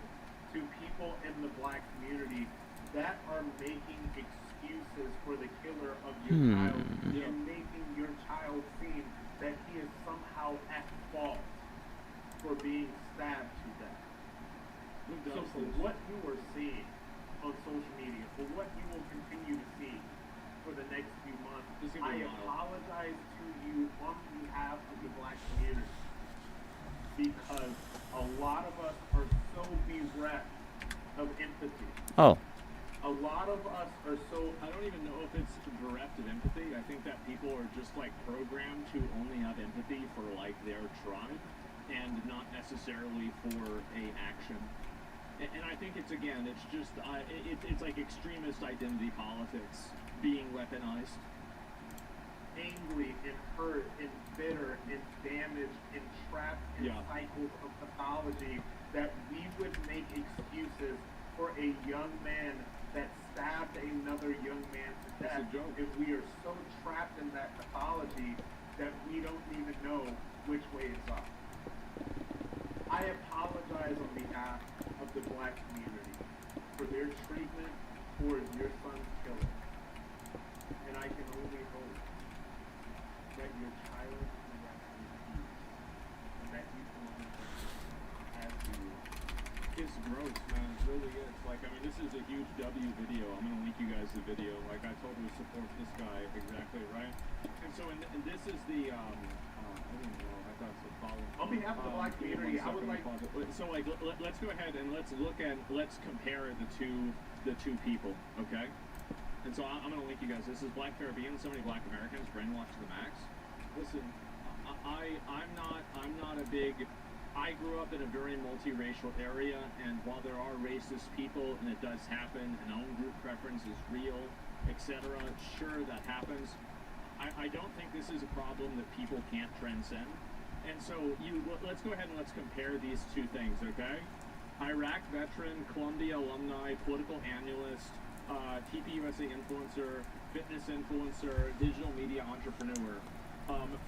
to people in the black community that are making excuses for the killer of your child and making your child seem that he is somehow at fault for being stabbed to death. So for what you are seeing on social media, for what you will continue to see for the next few months, I apologize to you on behalf of the black community because a lot of us are so bereft of empathy. Oh. A lot of us are so... I don't even know if it's bereft of empathy. I think that people are just, like, programmed to only have empathy for, like, their tribe and not necessarily for a action. And I think it's, again, it's just, it's like extremist identity politics being weaponized. Angry and hurt and bitter and damaged and trapped in cycles of pathology that we would make excuses for a young man that stabbed another young man to death. If we are so trapped in that pathology that we don't even know which way is up. I apologize on behalf of the black community for their treatment towards your son's killer. And I can only hope that your child can rest in peace and that you can only as you It's gross, man. It really is. Like, I mean, this is a huge W video. I'm gonna link you guys the video. Like, I totally support this guy exactly, right? And so, and this is the I don't even know. I thought it's a follow. On behalf of the black community, I would like. So, like, let's go ahead and let's compare the two people, okay? And so I'm gonna link you guys. This is Black Caribbean. So many Black Americans brainwashed to the max. Listen, I'm not a big. I grew up in a very multiracial area, and while there are racist people, and it does happen, and own group preference is real, etc., sure, that happens. I don't think this is a problem that people can't transcend. And so let's go ahead and let's compare these two things, okay? Iraq veteran, Columbia alumni, political annalist, TPUSA influencer, fitness influencer, digital media entrepreneur.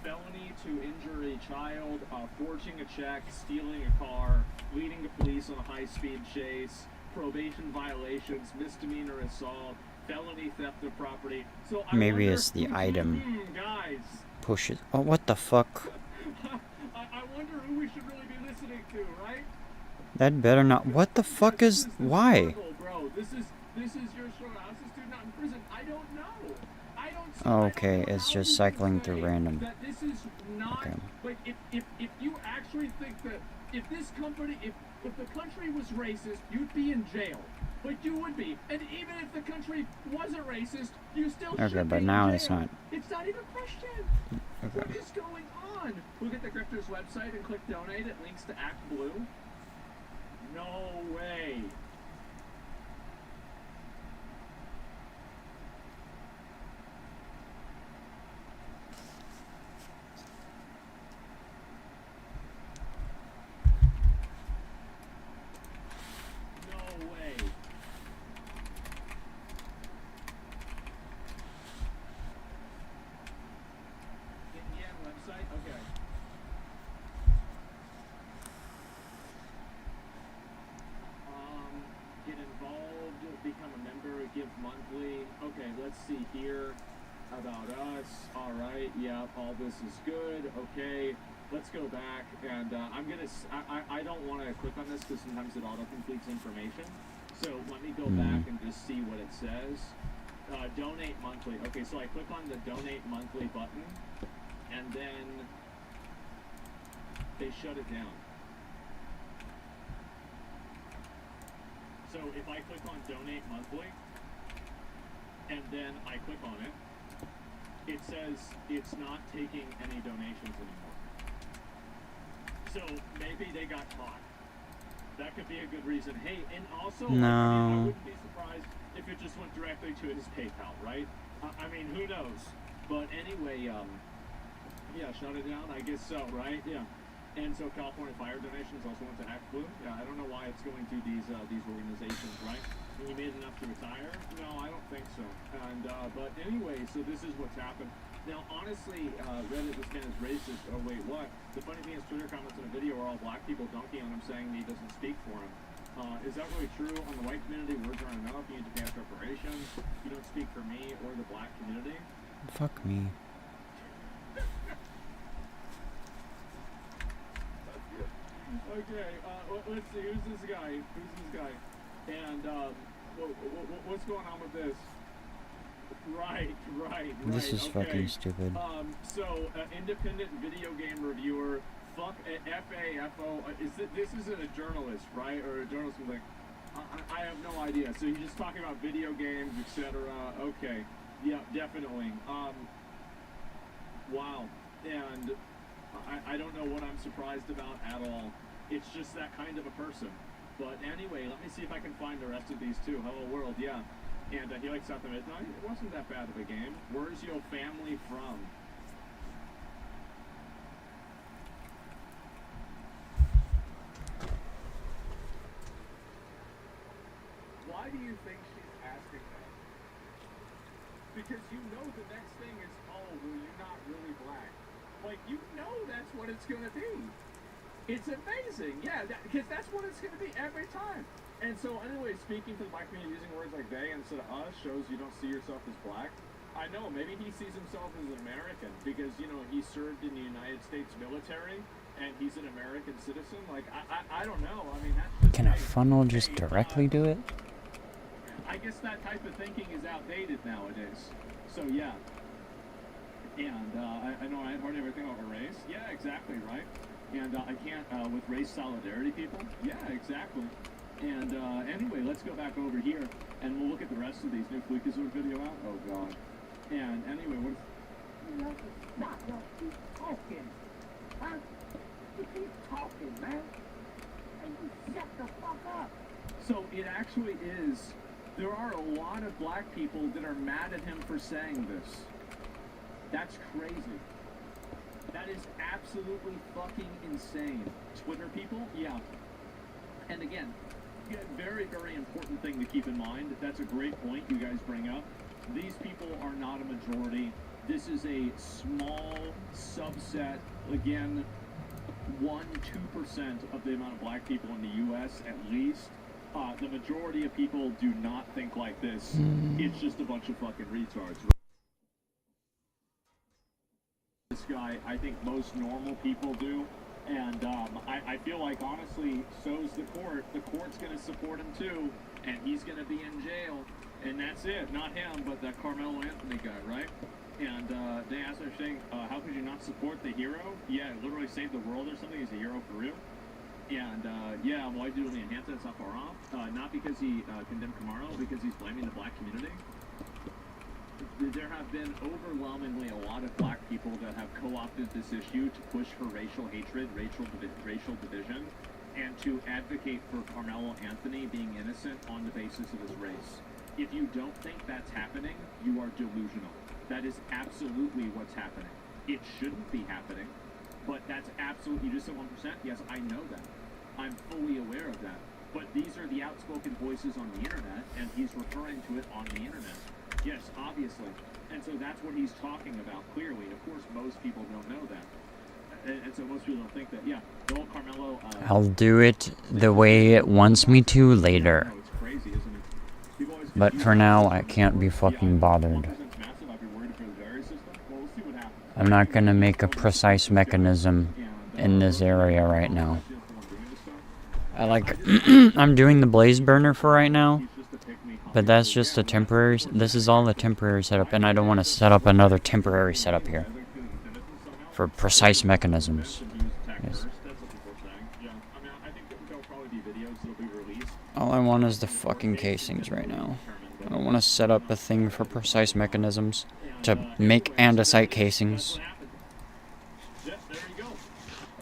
Felony to injure a child, forging a check, stealing a car, leading the police on a high-speed chase, probation violations, misdemeanor assault, felony theft of property. So maybe it's the item guys. pushes. Oh, what the fuck? I wonder who we should really be listening to, right? That better not. What the fuck is? Why? Bro, this is your show. How's this dude not in prison? I don't know. Oh, okay, it's just cycling through random. That this is not like if you actually think that if this company if the country was racist, you'd be in jail. Like you would be. And even if the country wasn't racist, you still should be but in now jail. it's not. It's not even a question. Okay. What is going on? Look at the Grifters website and click donate. It links to Act Blue. No way. No way. Indiana website? Okay. Get involved, become a member, give monthly. Okay, let's see here. About us. All right. Yeah, all this is good. Okay. Let's go back and I'm gonna. I don't want to click on this because sometimes it auto-completes information. So let me go back and just see what it says. Donate monthly. Okay, so I click on the donate monthly button, and then they shut it down. So if I click on donate monthly, and then I click on it, it says it's not taking any donations anymore. So maybe they got caught. That could be a good reason. Hey, and also, No. I wouldn't be surprised if it just went directly to his PayPal, right? I mean, who knows? But anyway, yeah, shut it down. I guess so, right? Yeah. And so California Fire donations also went to Act Blue. Yeah, I don't know why it's going to these organizations, right? And you made enough to retire? No, I don't think so. And but anyway, so this is what's happened. Now, honestly, Reddit, this man is racist. Oh wait, what? The funny thing is, Twitter comments in a video are all black people dunking on him, saying he doesn't speak for him. Is that really true? On the white community, words aren't enough. You need to pay out reparations. You don't speak for me or the black community. Fuck me. Okay, let's see. Who's this guy? And what's going on with this? Right. This is okay. fucking stupid. So, independent video game reviewer. Fuck FAFO. This isn't a journalist, right? Or a journalist who's like, I have no idea. So he's just talking about video games, etc. Okay. Yeah, definitely. Wow. And I don't know what I'm surprised about at all. It's just that kind of a person. But anyway, let me see if I can find the rest of these too. Hello World, yeah. And he likes South America. No, it wasn't that bad of a game. Where's your family from? Why do you think she's asking that? Because you know the next thing is, oh, well, you're not really black. Like, you know that's what it's going to be. It's amazing, yeah, because that's what it's going to be every time. And so, anyway, speaking to the black community, using words like they instead of us shows you don't see yourself as black. I know, maybe he sees himself as an American because, you know, he served in the United States military and he's an American citizen. Like, I don't know. I mean, that's Can a funnel just directly do it? I guess that type of thinking is outdated nowadays. So, yeah. And I know I hardly ever think about race. Yeah, exactly, right? And I can't, with race solidarity people. Yeah, exactly. And anyway, let's go back over here and we'll look at the rest of these new Fleekazoid video out. Oh, God. And anyway, what is... Stop, keep talking. Huh? You keep talking, man. And you shut the fuck up. So it actually is... There are a lot of black people that are mad at him for saying this. That's crazy. That is absolutely fucking insane. Twitter people? Yeah. And again, very, very important thing to keep in mind. That's a great point you guys bring up. These people are not a majority. This is a small subset. Again, 1-2% of the amount of black people in the U.S. at least. The majority of people do not think like this. It's just a bunch of fucking retards. This guy, I think most normal people do. And I feel like, honestly, so's the court. The court's going to support him, too. And he's going to be in jail. And that's it. Not him, but that Carmelo Anthony guy, right? And they asked her saying, how could you not support the hero? Yeah, literally saved the world or something. He's a hero for real. And yeah, why do the enhance that's not far off? Not because he condemned Camaro, because he's blaming the black community. There have been overwhelmingly a lot of black people that have co-opted this issue to push for racial hatred, racial division, and to advocate for Carmelo Anthony being innocent on the basis of his race. If you don't think that's happening, you are delusional. That is absolutely what's happening. It shouldn't be happening, but that's absolutely, you just said 1%? Yes, I know that. I'm fully aware of that. But these are the outspoken voices on the internet, and he's referring to it on the internet. Yes, obviously. And so that's what he's talking about clearly. Of course, most people don't know that. And so most people don't think that, yeah, the whole Carmelo... I'll do it the way it wants me to later. It's crazy, isn't it? But for now, I can't be fucking bothered. I'm not gonna make a precise mechanism in this area right now. I'm doing the blaze burner for right now, but that's just a temporary, this is all a temporary setup, and I don't want to set up another temporary setup here for precise mechanisms. Yes. All I want is the fucking casings right now. I don't want to set up a thing for precise mechanisms to make andesite casings.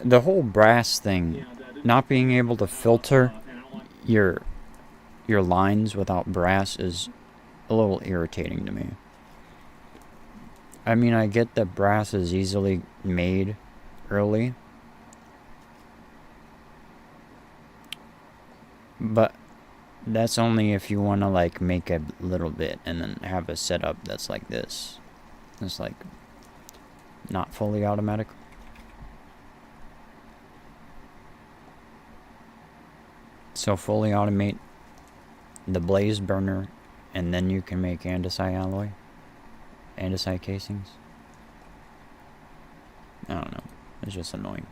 The whole brass thing, not being able to filter your lines without brass is a little irritating to me. I mean, I get that brass is easily made early, but that's only if you want to like make a little bit and then have a setup that's like this. It's like not fully automatic. So fully automate the blaze burner, and then you can make andesite alloy, andesite casings. I don't know. It's just annoying.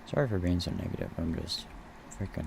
Sorry for being so negative. I'm just freaking...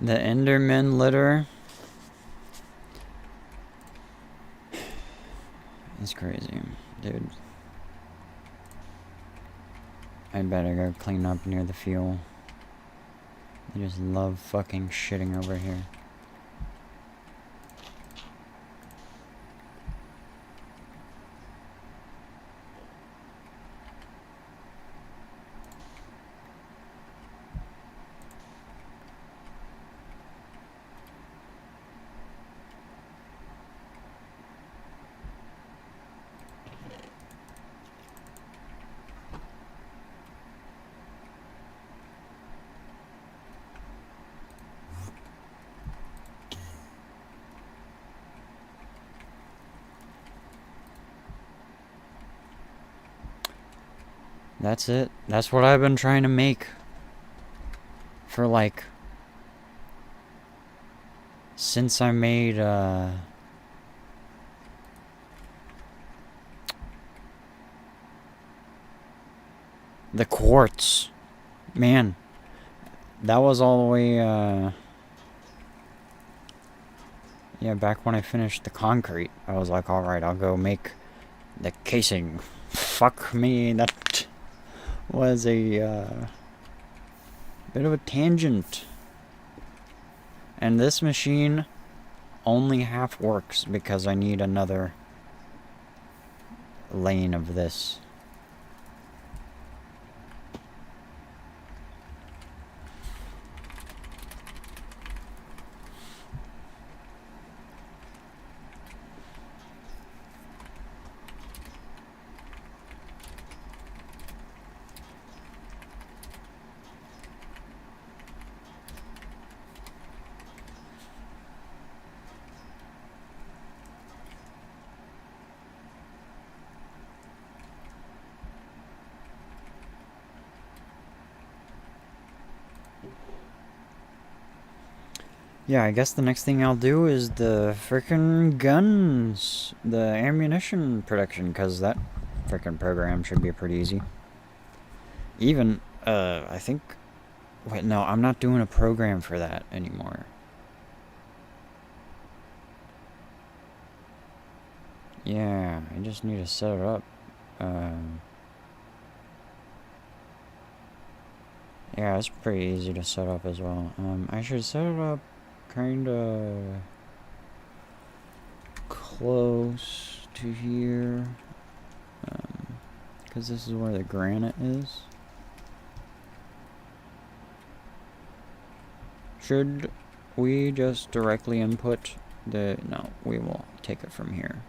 The Enderman litter is crazy, dude. I better go clean up near the fuel. They just love fucking shitting over here. That's it. That's what I've been trying to make for like since I made the quartz. Man, that was all the way yeah, back when I finished the concrete. I was like, all right, I'll go make The casing. Fuck me, that was a bit of a tangent. And this machine only half works because I need another lane of this. Yeah, I guess the next thing I'll do is the frickin' guns, the ammunition production, because that frickin' program should be pretty easy. Even, I think, wait, no, I'm not doing a program for that anymore. Yeah, I just need to set it up. Yeah, it's pretty easy to set up as well. I should set it up kinda close to here, because this is where the granite is. Should we just directly input the... No, we will take it from here.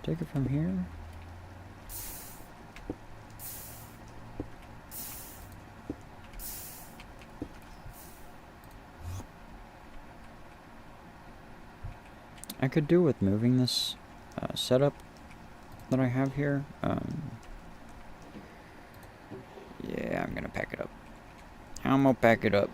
Take it from here? I could do with moving this setup that I have here. Yeah, I'm gonna pack it up. I'm gonna pack it up.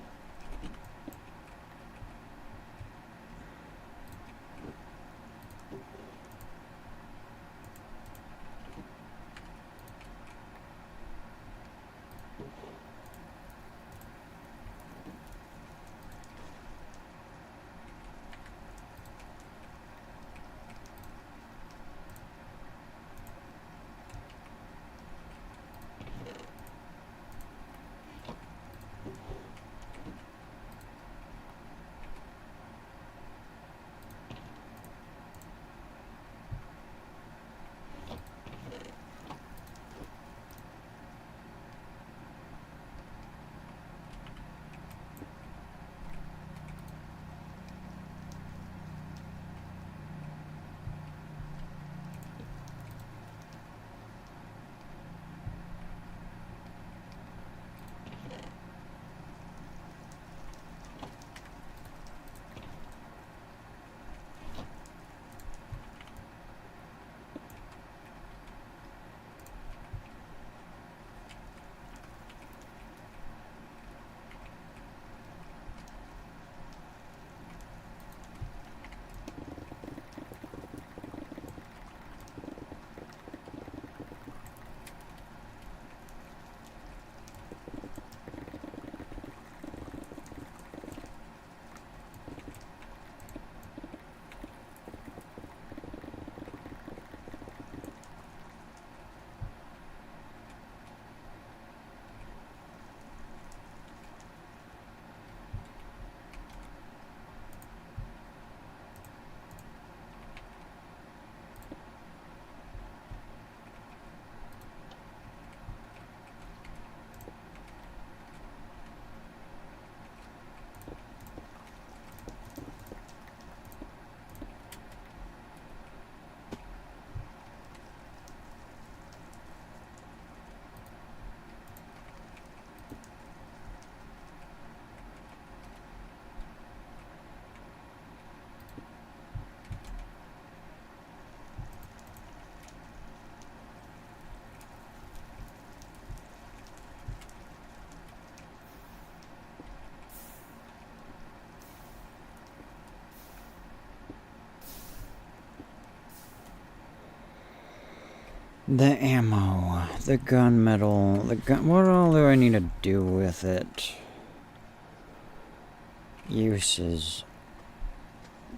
The ammo, the gunmetal, the gun. What all do I need to do with it? Uses.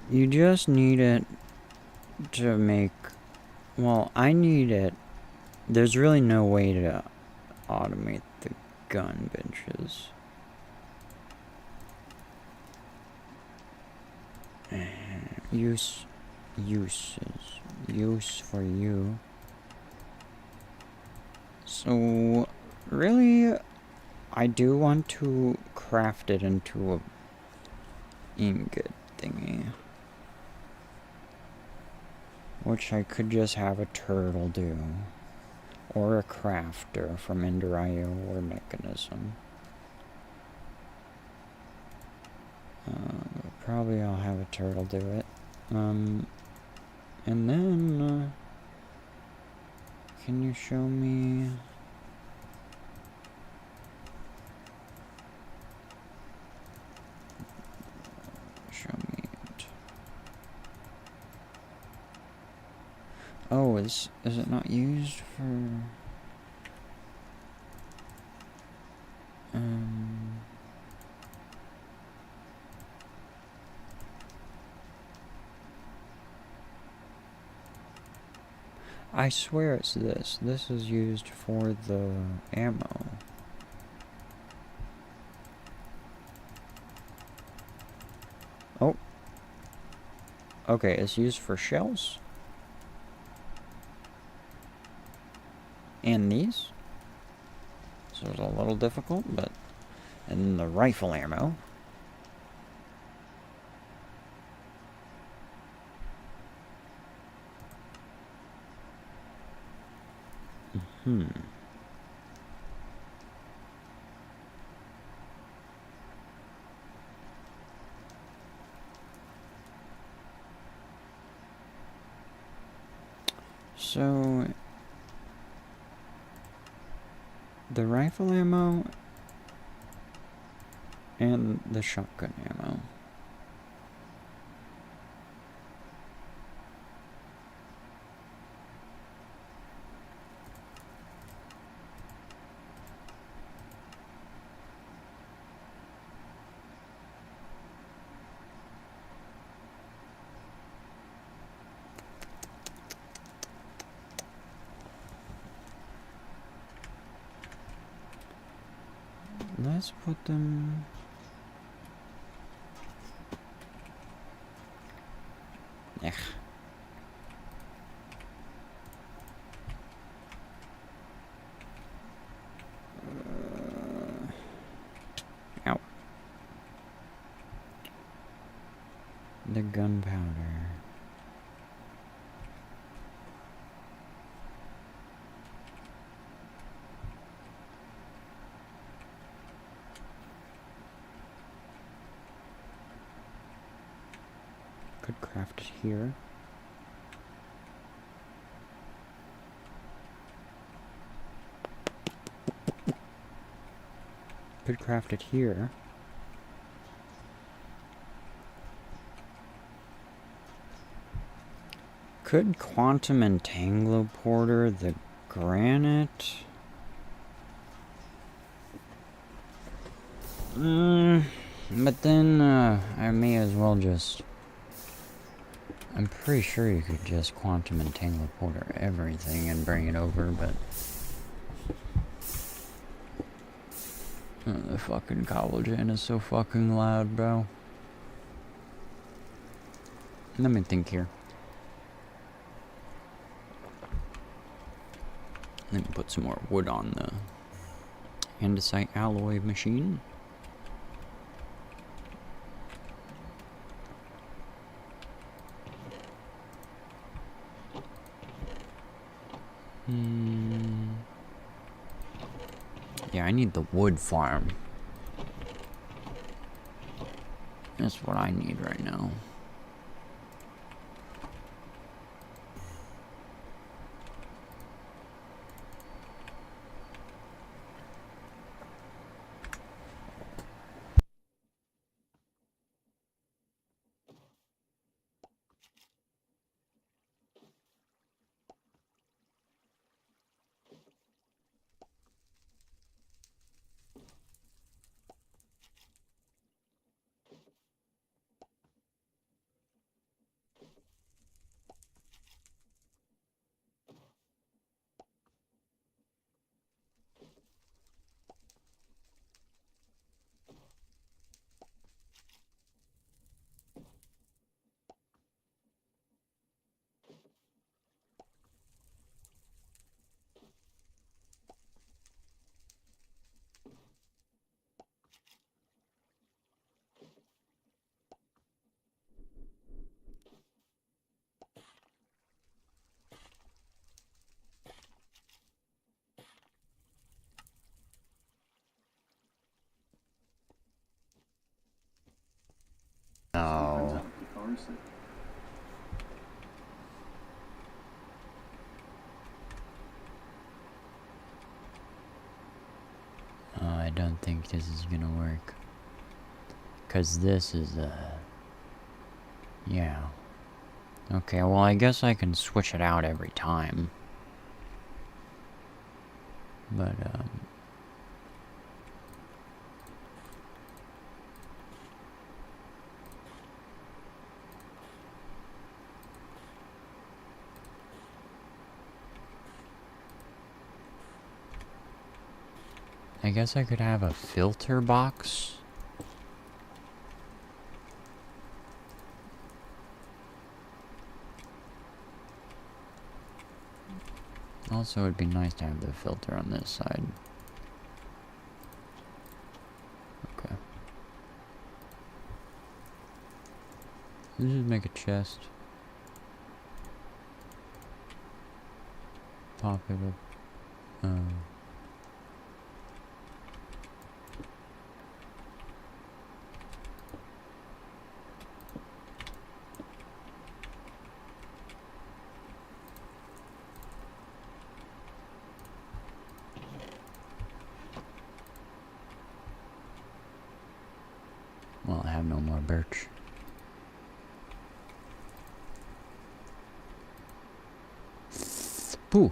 You just need it to make... Well, I need it... There's really no way to automate the gun benches. Use for you. So, really, I do want to craft it into a ingot thingy. Which I could just have a turtle do. Or a crafter from Ender.io or Mechanism. Probably I'll have a turtle do it. And then, can you show me... Show me it. Oh, is it not used for... I swear it's this. This is used for the ammo. Oh. Okay, it's used for shells. And these. So it's a little difficult, but... And the rifle ammo. So... The rifle ammo... And the shotgun ammo. Let's put them... Ech. Ow. The gunpowder. Could craft it here. Could craft it here. Could quantum entangloporter the granite? But then I may as well just... I'm pretty sure you could just quantum entangloporter everything and bring it over, but... The fucking collagen is so fucking loud, bro. Let me think here. Let me put some more wood on the andesite alloy machine. Yeah, I need the wood farm. That's what I need right now. closely. Oh, I don't think this is gonna work. 'Cause this is, yeah. Okay, well, I guess I can switch it out every time. But, I guess I could have a filter box. Also, it'd be nice to have the filter on this side. Okay. Let's just make a chest. Pop it up. Well, I have no more birch. Ooh.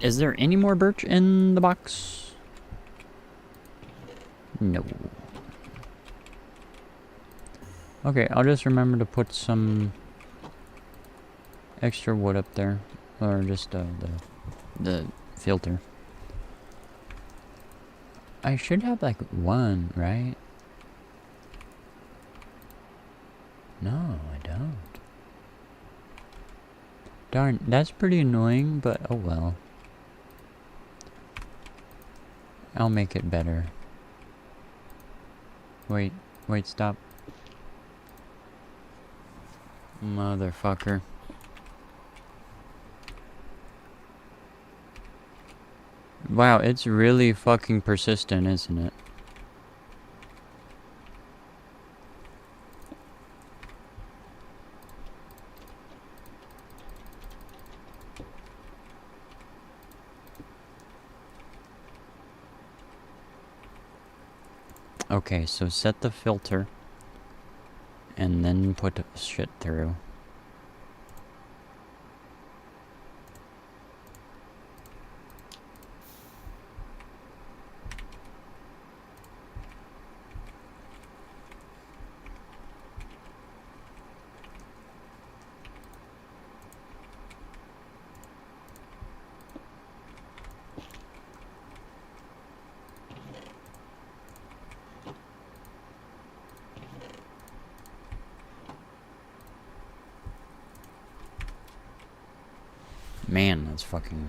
Is there any more birch in the box? No. Okay, I'll just remember to put some extra wood up there. Or just the filter. I should have like one, right? No, I don't. Darn, that's pretty annoying, but oh well. I'll make it better. Wait, stop. Motherfucker. Wow, it's really fucking persistent, isn't it? Okay, so set the filter. And then put shit through. Man, that's fucking...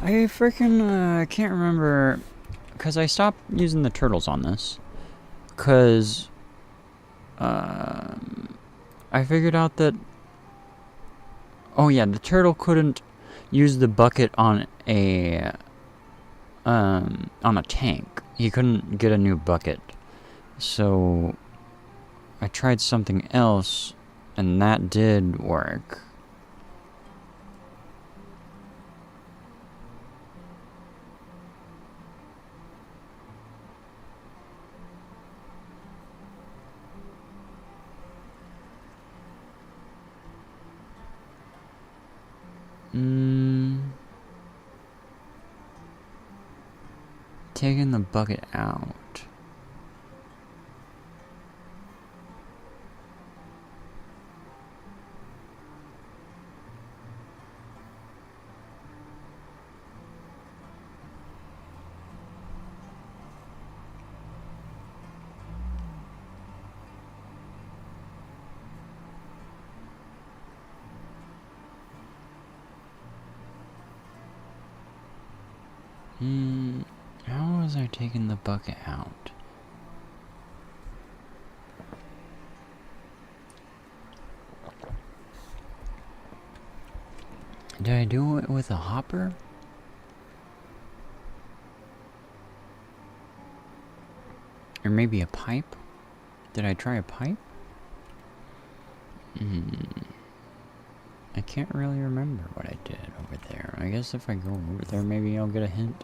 I freaking can't remember, because I stopped using the turtles on this, because I figured out that, oh yeah, the turtle couldn't use the bucket on a tank. He couldn't get a new bucket. So I tried something else, and that did work. Taking the bucket out. How was I taking the bucket out? Did I do it with a hopper? Or maybe a pipe? Did I try a pipe? I can't really remember what I did over there. I guess if I go over there, maybe I'll get a hint.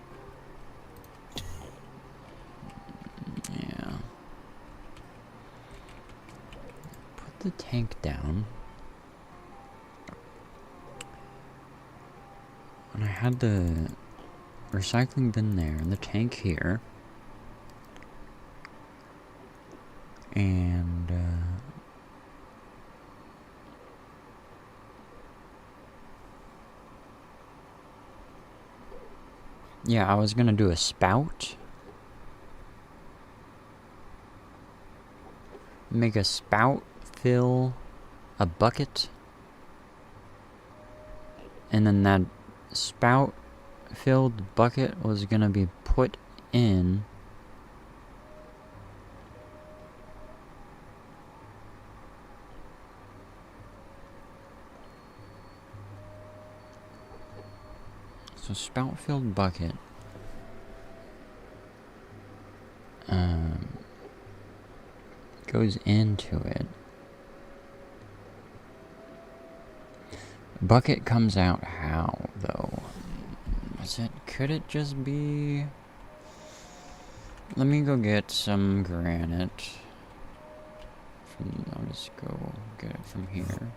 Yeah. Put the tank down. And I had the recycling bin there and the tank here. And, yeah, I was gonna do a spout. Make a spout fill a bucket. And then that spout filled bucket was gonna be put in so spout filled bucket goes into it. Bucket comes out how, though? Could it just be... Let me go get some granite. I'll just go get it from here.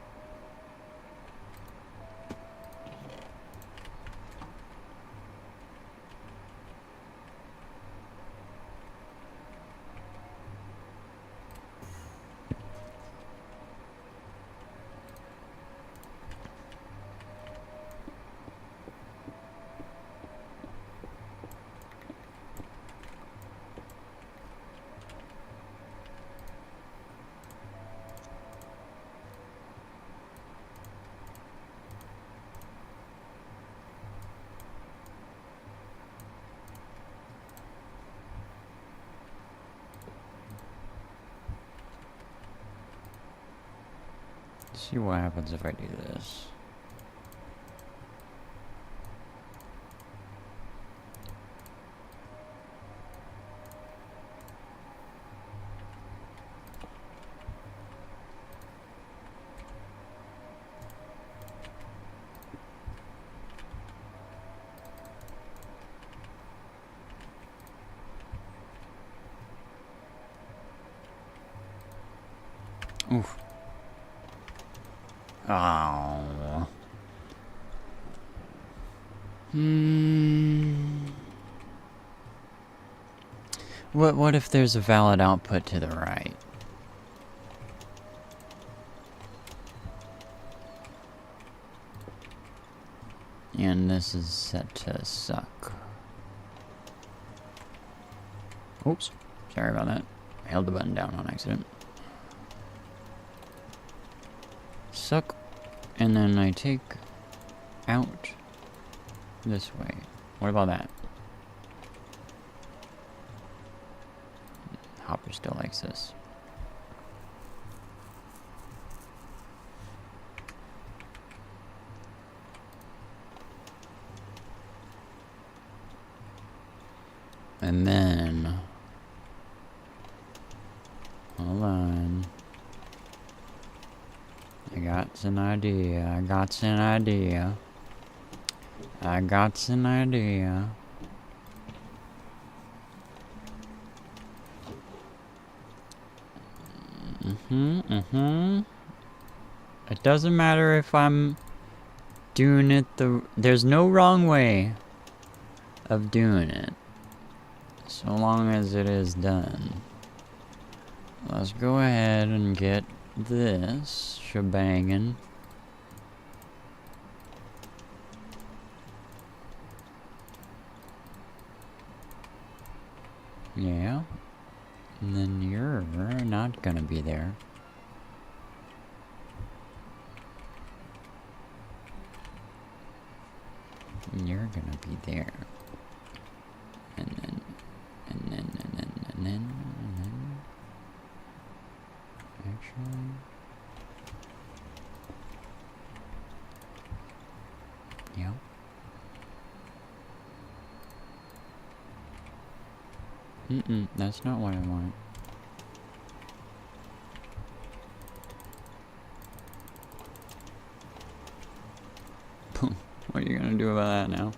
Let's see what happens if I do this. Oof. Oh. What if there's a valid output to the right? And this is set to suck. Oops. Sorry about that. I held the button down on accident. Suck. And then I take out this way. What about that? Hopper still likes this. And then, hold on. I got an idea. I got an idea. I got an idea. It doesn't matter if I'm doing it there's no wrong way of doing it. So long as it is done. Let's go ahead and get this shebangin'. Yeah. And then you're not gonna be there. You're gonna be there. And then. Actually. Yeah. That's not what I want. What are you gonna do about that now?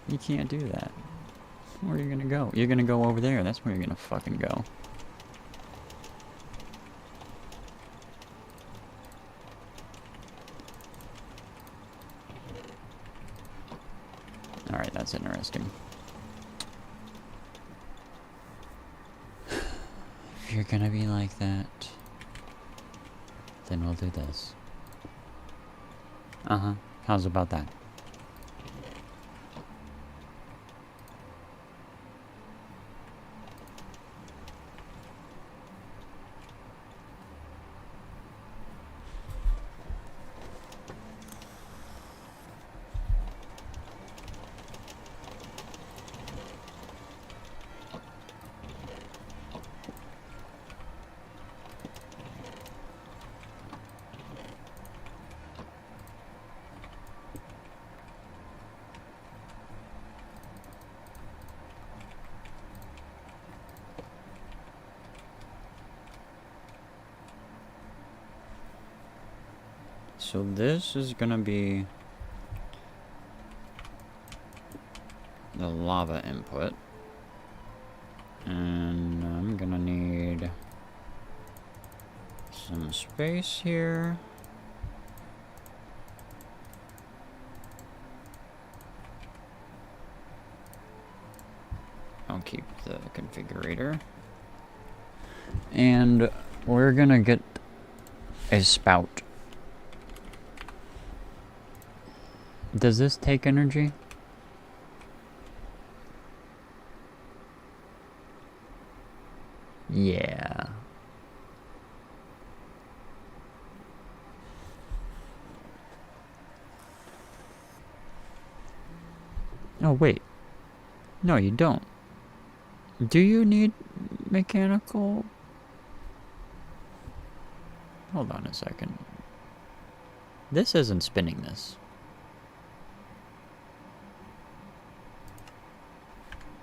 You can't do that. Where are you gonna go? You're gonna go over there. That's where you're gonna fucking go. Alright, that's interesting. If you're gonna be like that, then we'll do this. Uh-huh. How's about that? So this is gonna be the lava input. And I'm gonna need some space here. I'll keep the configurator. And we're gonna get a spout. Does this take energy? Yeah. Oh, wait. No, you don't. Do you need mechanical? Hold on a second. This isn't spinning this.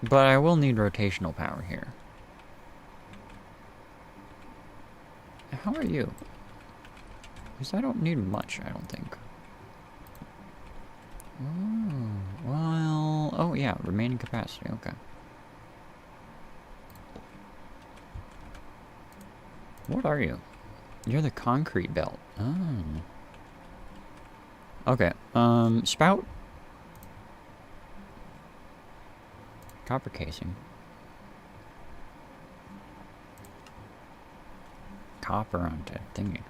But I will need rotational power here. How are you? Because I don't need much, I don't think. Oh, well... Oh, yeah, remaining capacity, okay. What are you? You're the concrete belt. Oh. Okay, spout? Copper casing. Copper onto thingy.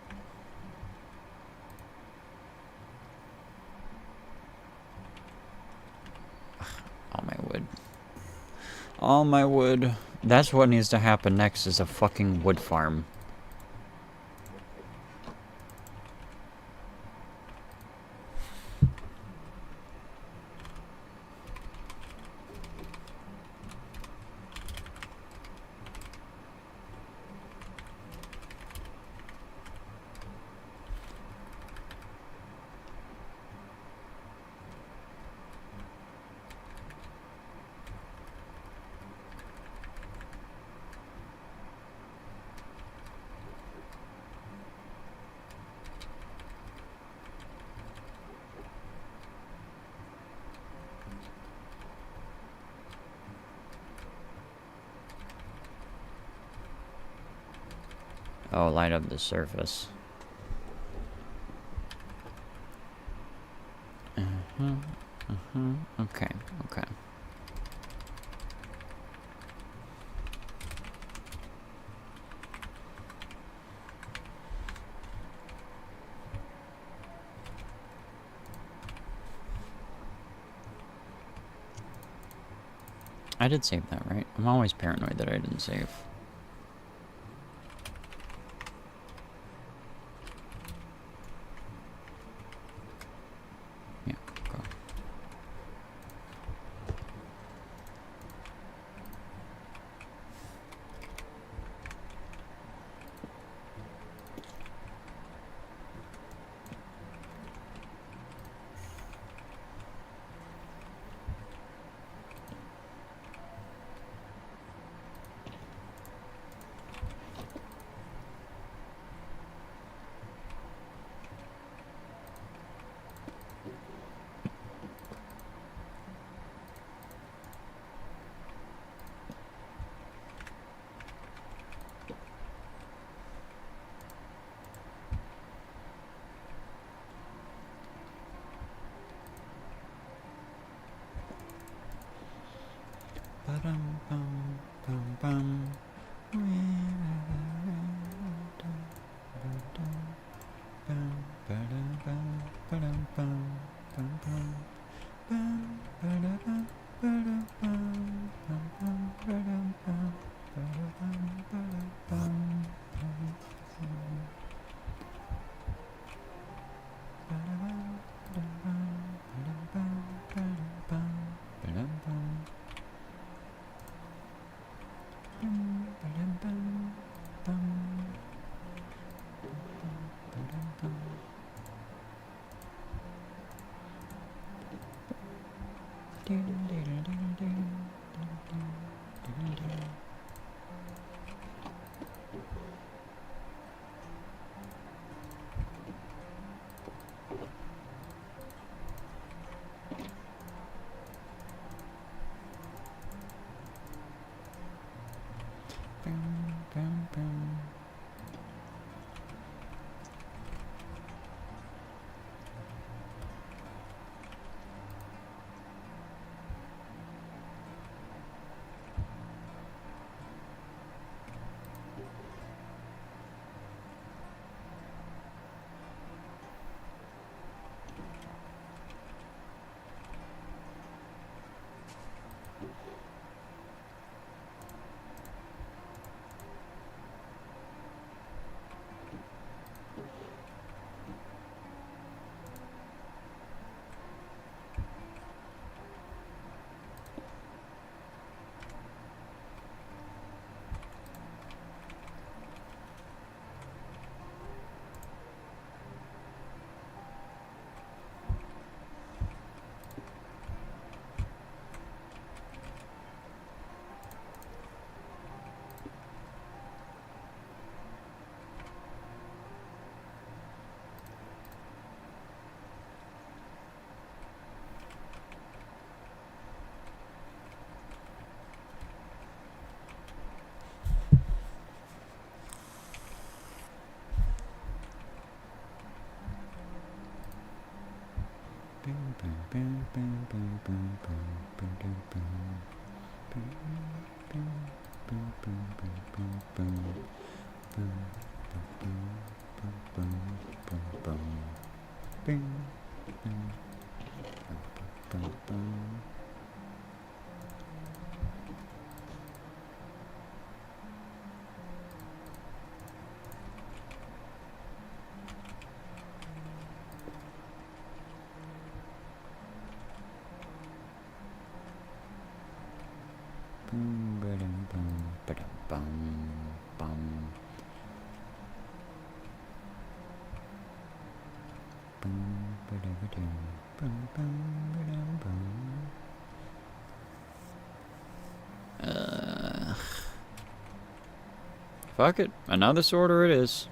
All my wood. All my wood. That's what needs to happen next is a fucking wood farm. Oh, light up the surface. Okay, okay. I did save that, right? I'm always paranoid that I didn't save. Yeah, go. Fuck it. Another sorter it is.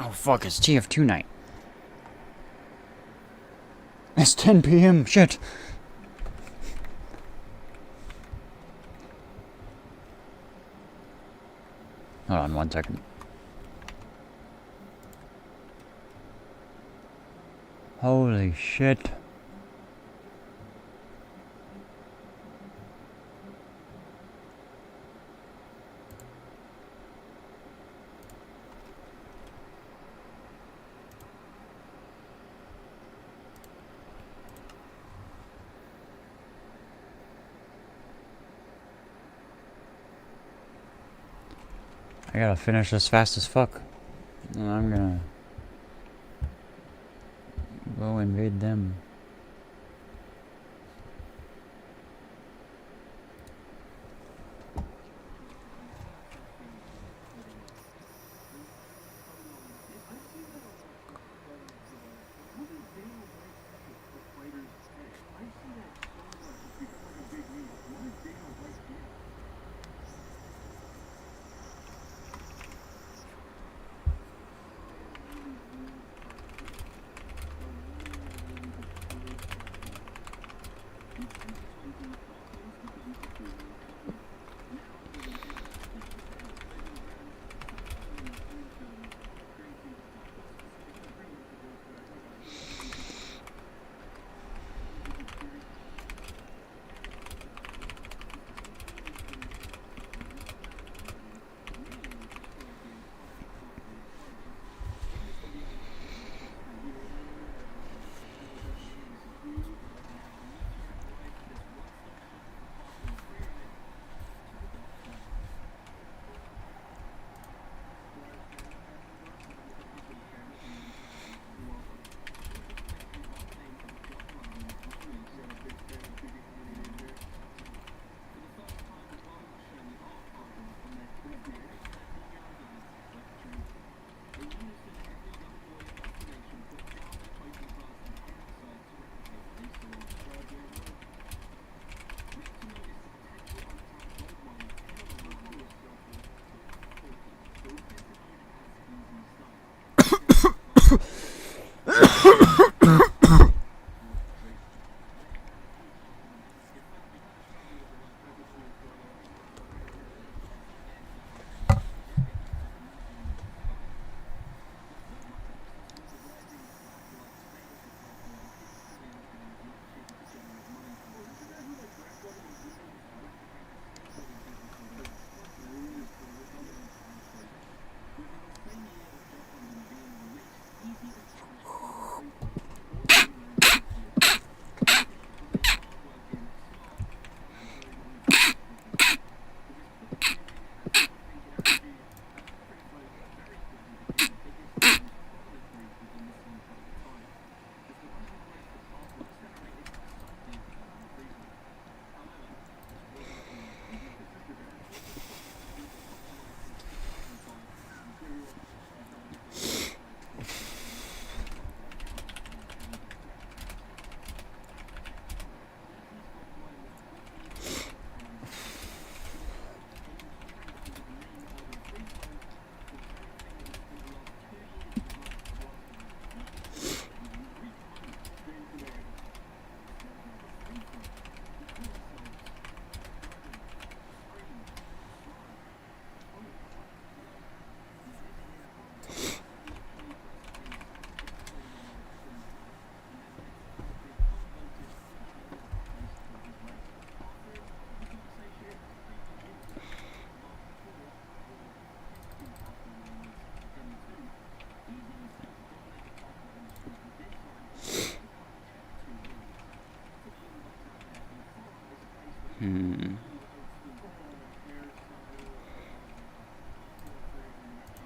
Oh fuck, it's TF2 night. It's 10 p.m. Shit. Hold on 1 second. Holy shit. I gotta finish this fast as fuck. And I'm gonna go invade them.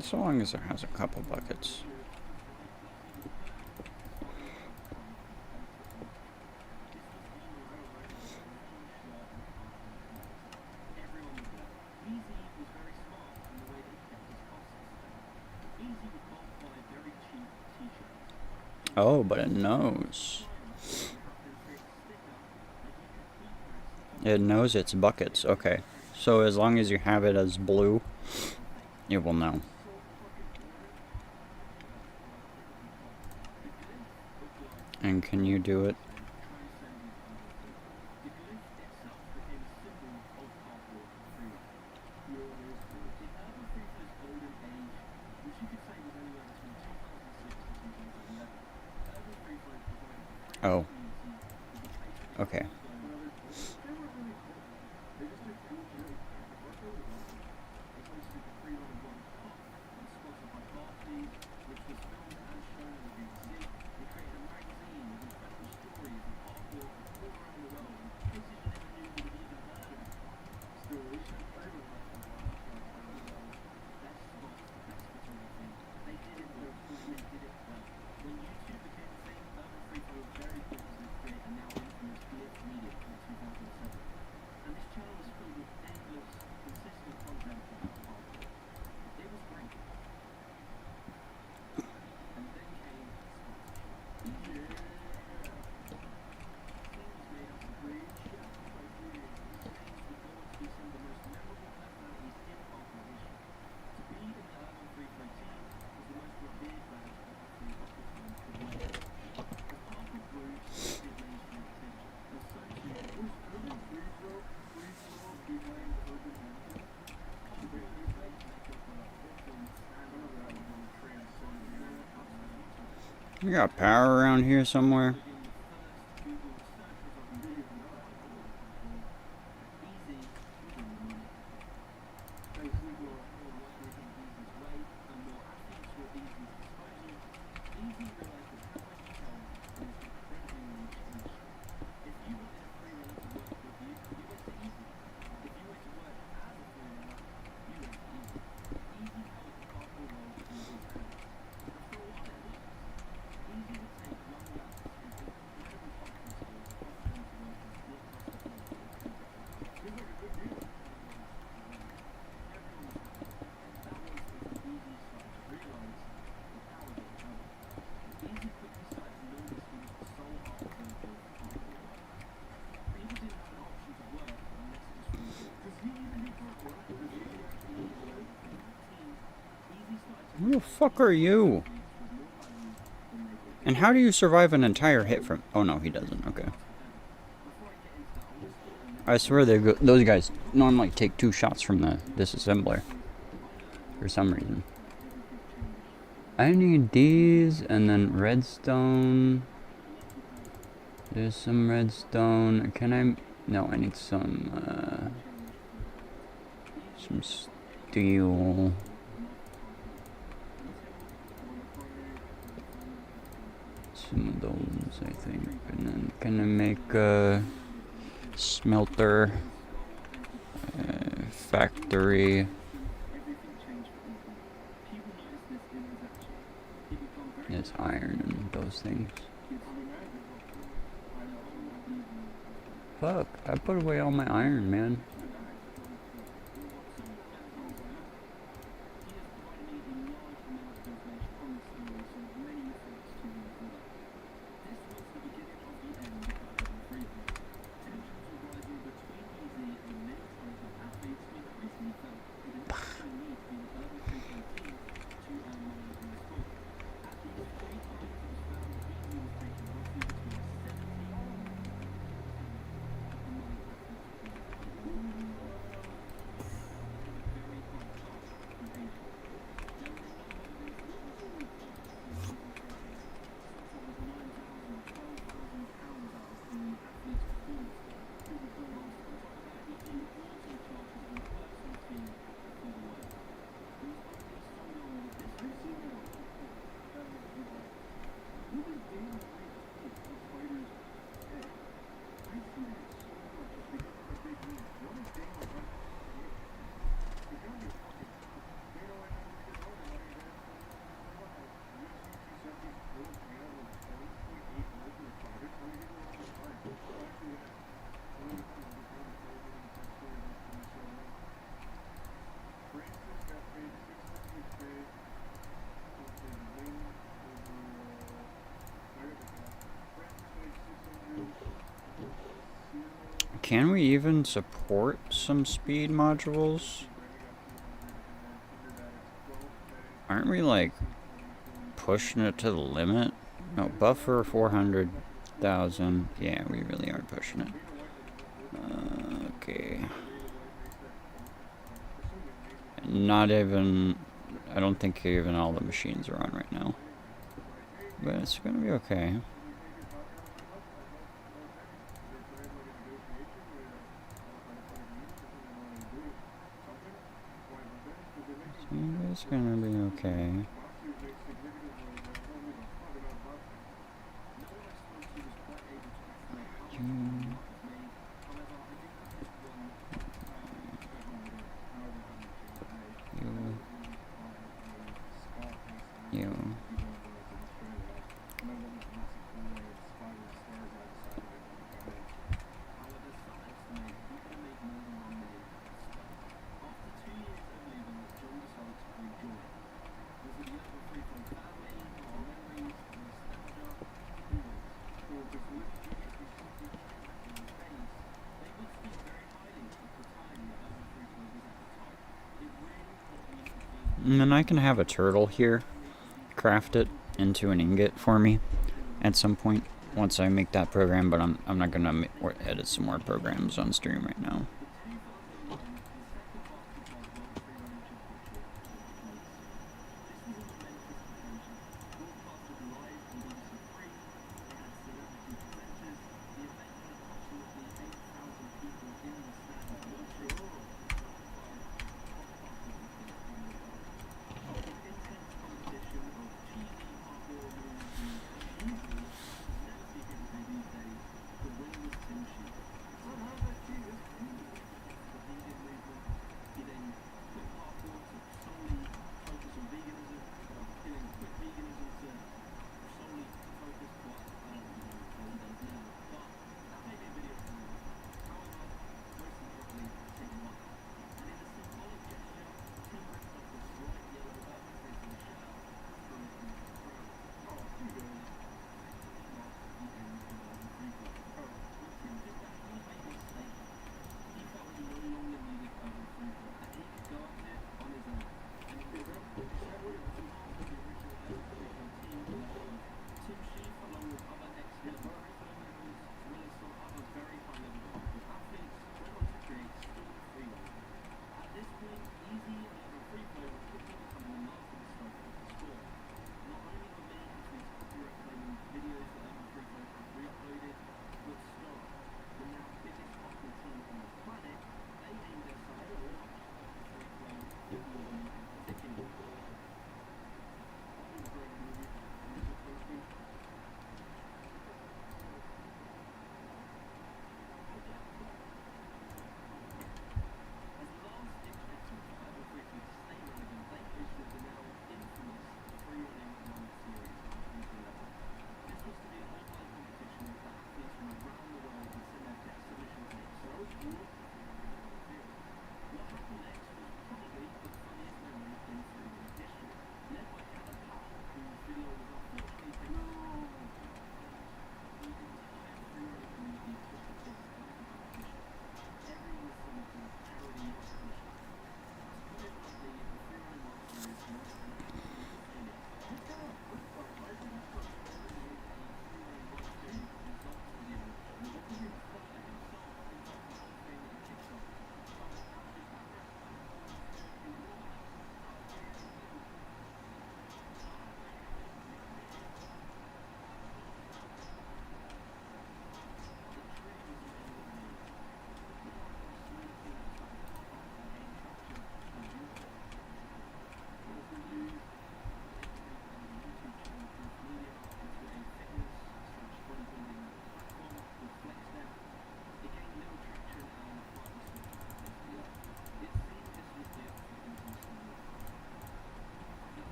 So long as it has a couple buckets. Oh, but it knows. It knows it's buckets. Okay. So as long as you have it as blue, it will know. And can you do it? Oh. Okay. You got power around here somewhere? Who the fuck are you? And how do you survive an entire hit from... Oh no, he doesn't. Okay. I swear those guys normally take 2 shots from the disassembler. For some reason. I need these and then redstone. There's some redstone. Can I... No, I need some steel. Some of those, I think. And then can I make a smelter, factory? There's iron and those things. Fuck, I put away all my iron, man. Can we even support some speed modules? Aren't we like pushing it to the limit? No, buffer 400,000. Yeah, we really are pushing it. Okay. Not even... I don't think even all the machines are on right now. But it's gonna be okay. It's gonna be okay. You. And then I can have a turtle here craft it into an ingot for me at some point once I make that program, but I'm not gonna edit some more programs on stream right now.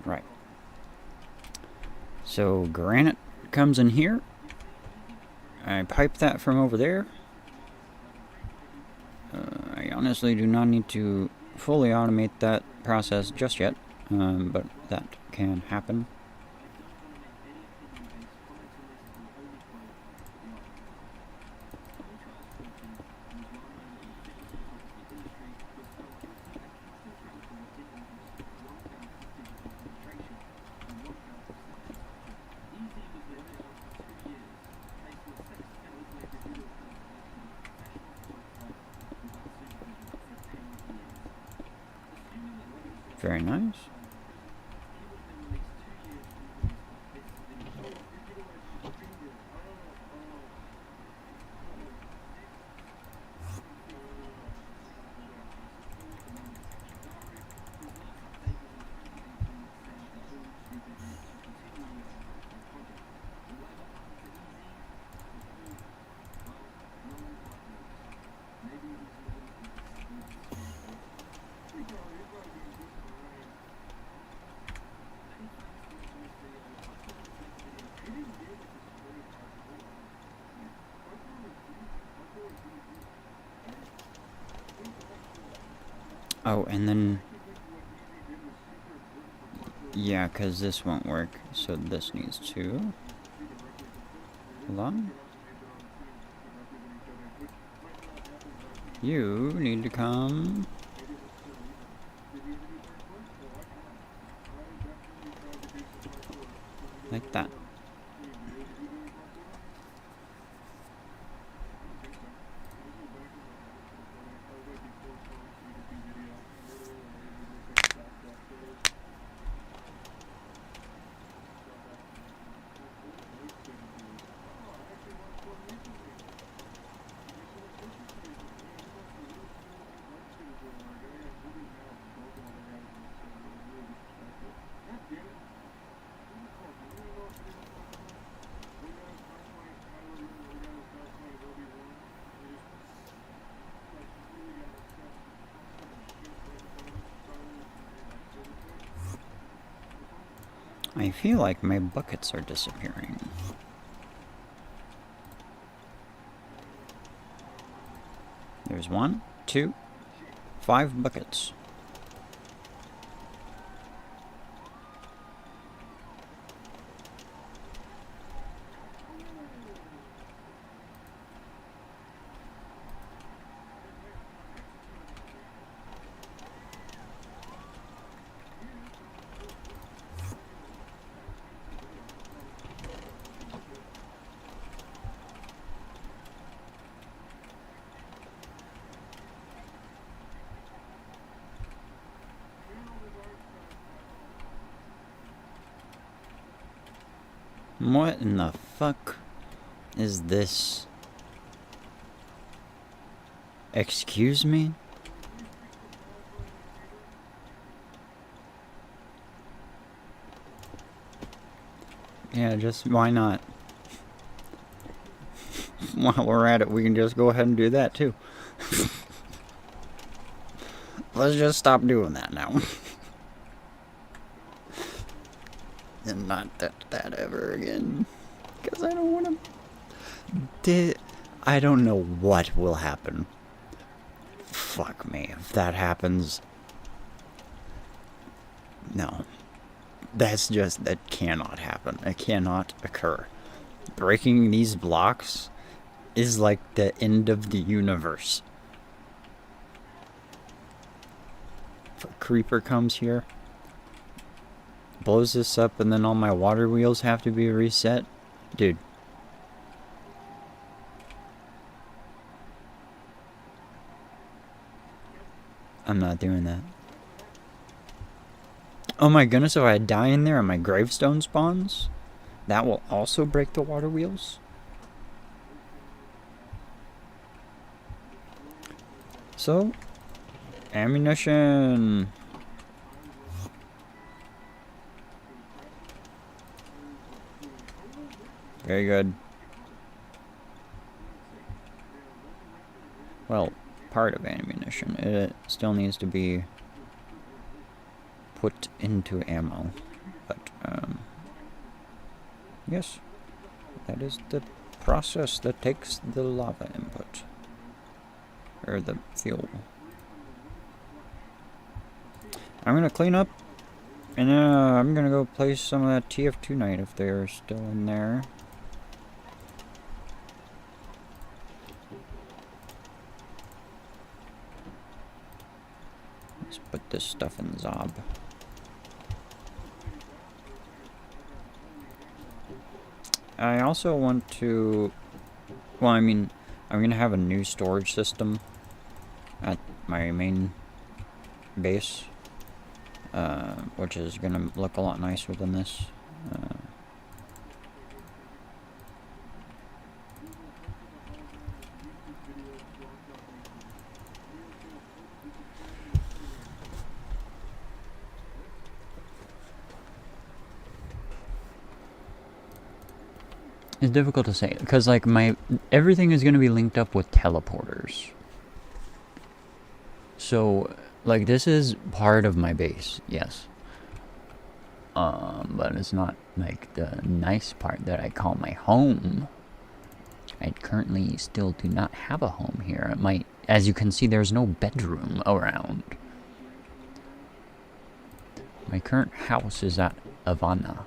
Right. So granite comes in here. I pipe that from over there. I honestly do not need to fully automate that process just yet, but that can happen. Very nice. Oh, and then... yeah, because this won't work, so this needs to... hold on. You need to come... like that. I feel like my buckets are disappearing. There's 1, 2, 5 buckets. What in the fuck is this? Excuse me? Yeah, just why not? While we're at it, we can just go ahead and do that too. Let's just stop doing that now. And not that ever again. Because I don't want to... I don't know what will happen. Fuck me. If that happens... no. That's just... that cannot happen. It cannot occur. Breaking these blocks is like the end of the universe. If a creeper comes here, blows this up, and then all my water wheels have to be reset. Dude. I'm not doing that. Oh my goodness, if I die in there and my gravestone spawns, that will also break the water wheels? So, ammunition. Very good. Well, part of ammunition. It still needs to be put into ammo. But, yes. That is the process that takes the lava input. Or the fuel. I'm gonna clean up. And I'm gonna go place some of that TF2 night if they're still in there. Let's put this stuff in Zob. I also want to... well, I mean, I'm gonna have a new storage system at my main base. which is gonna look a lot nicer than this. It's difficult to say because like everything is going to be linked up with teleporters. So like this is part of my base, yes. But it's not like the nice part that I call my home. I currently still do not have a home here. As you can see, there's no bedroom around. My current house is at Havana.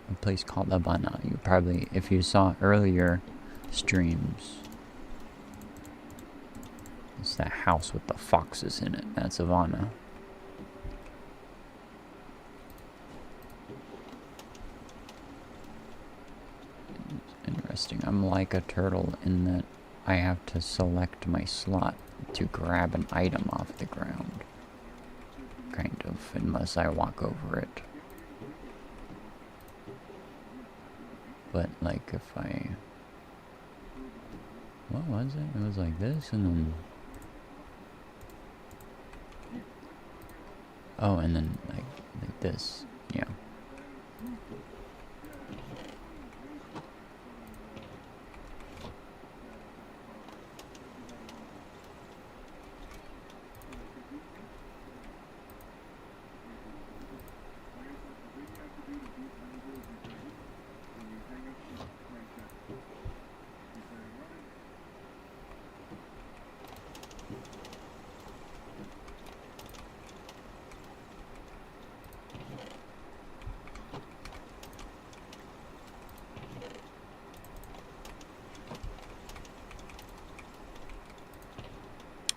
A place called Havana. You probably, if you saw earlier streams, it's that house with the foxes in it. That's Havana. It's interesting. I'm like a turtle in that I have to select my slot to grab an item off the ground. Kind of, unless I walk over it. But like if I, what was it? It was like this and then, oh, and then like this, yeah.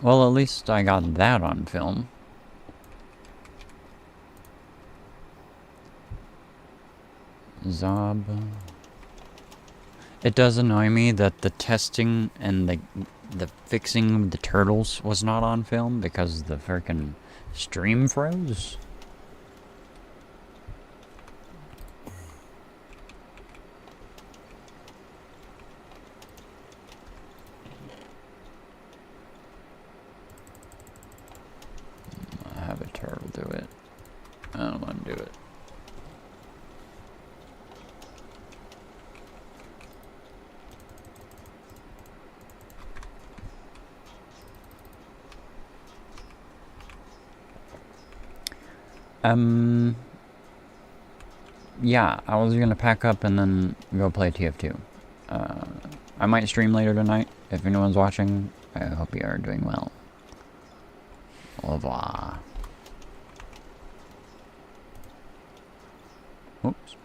Well, at least I got that on film. Zob. It does annoy me that the testing and the fixing of the turtles was not on film because the frickin' stream froze. I'll have a turtle do it. I don't want to do it. Yeah, I was gonna pack up and then go play TF2. I might stream later tonight. If anyone's watching, I hope you are doing well. Au revoir. Oops.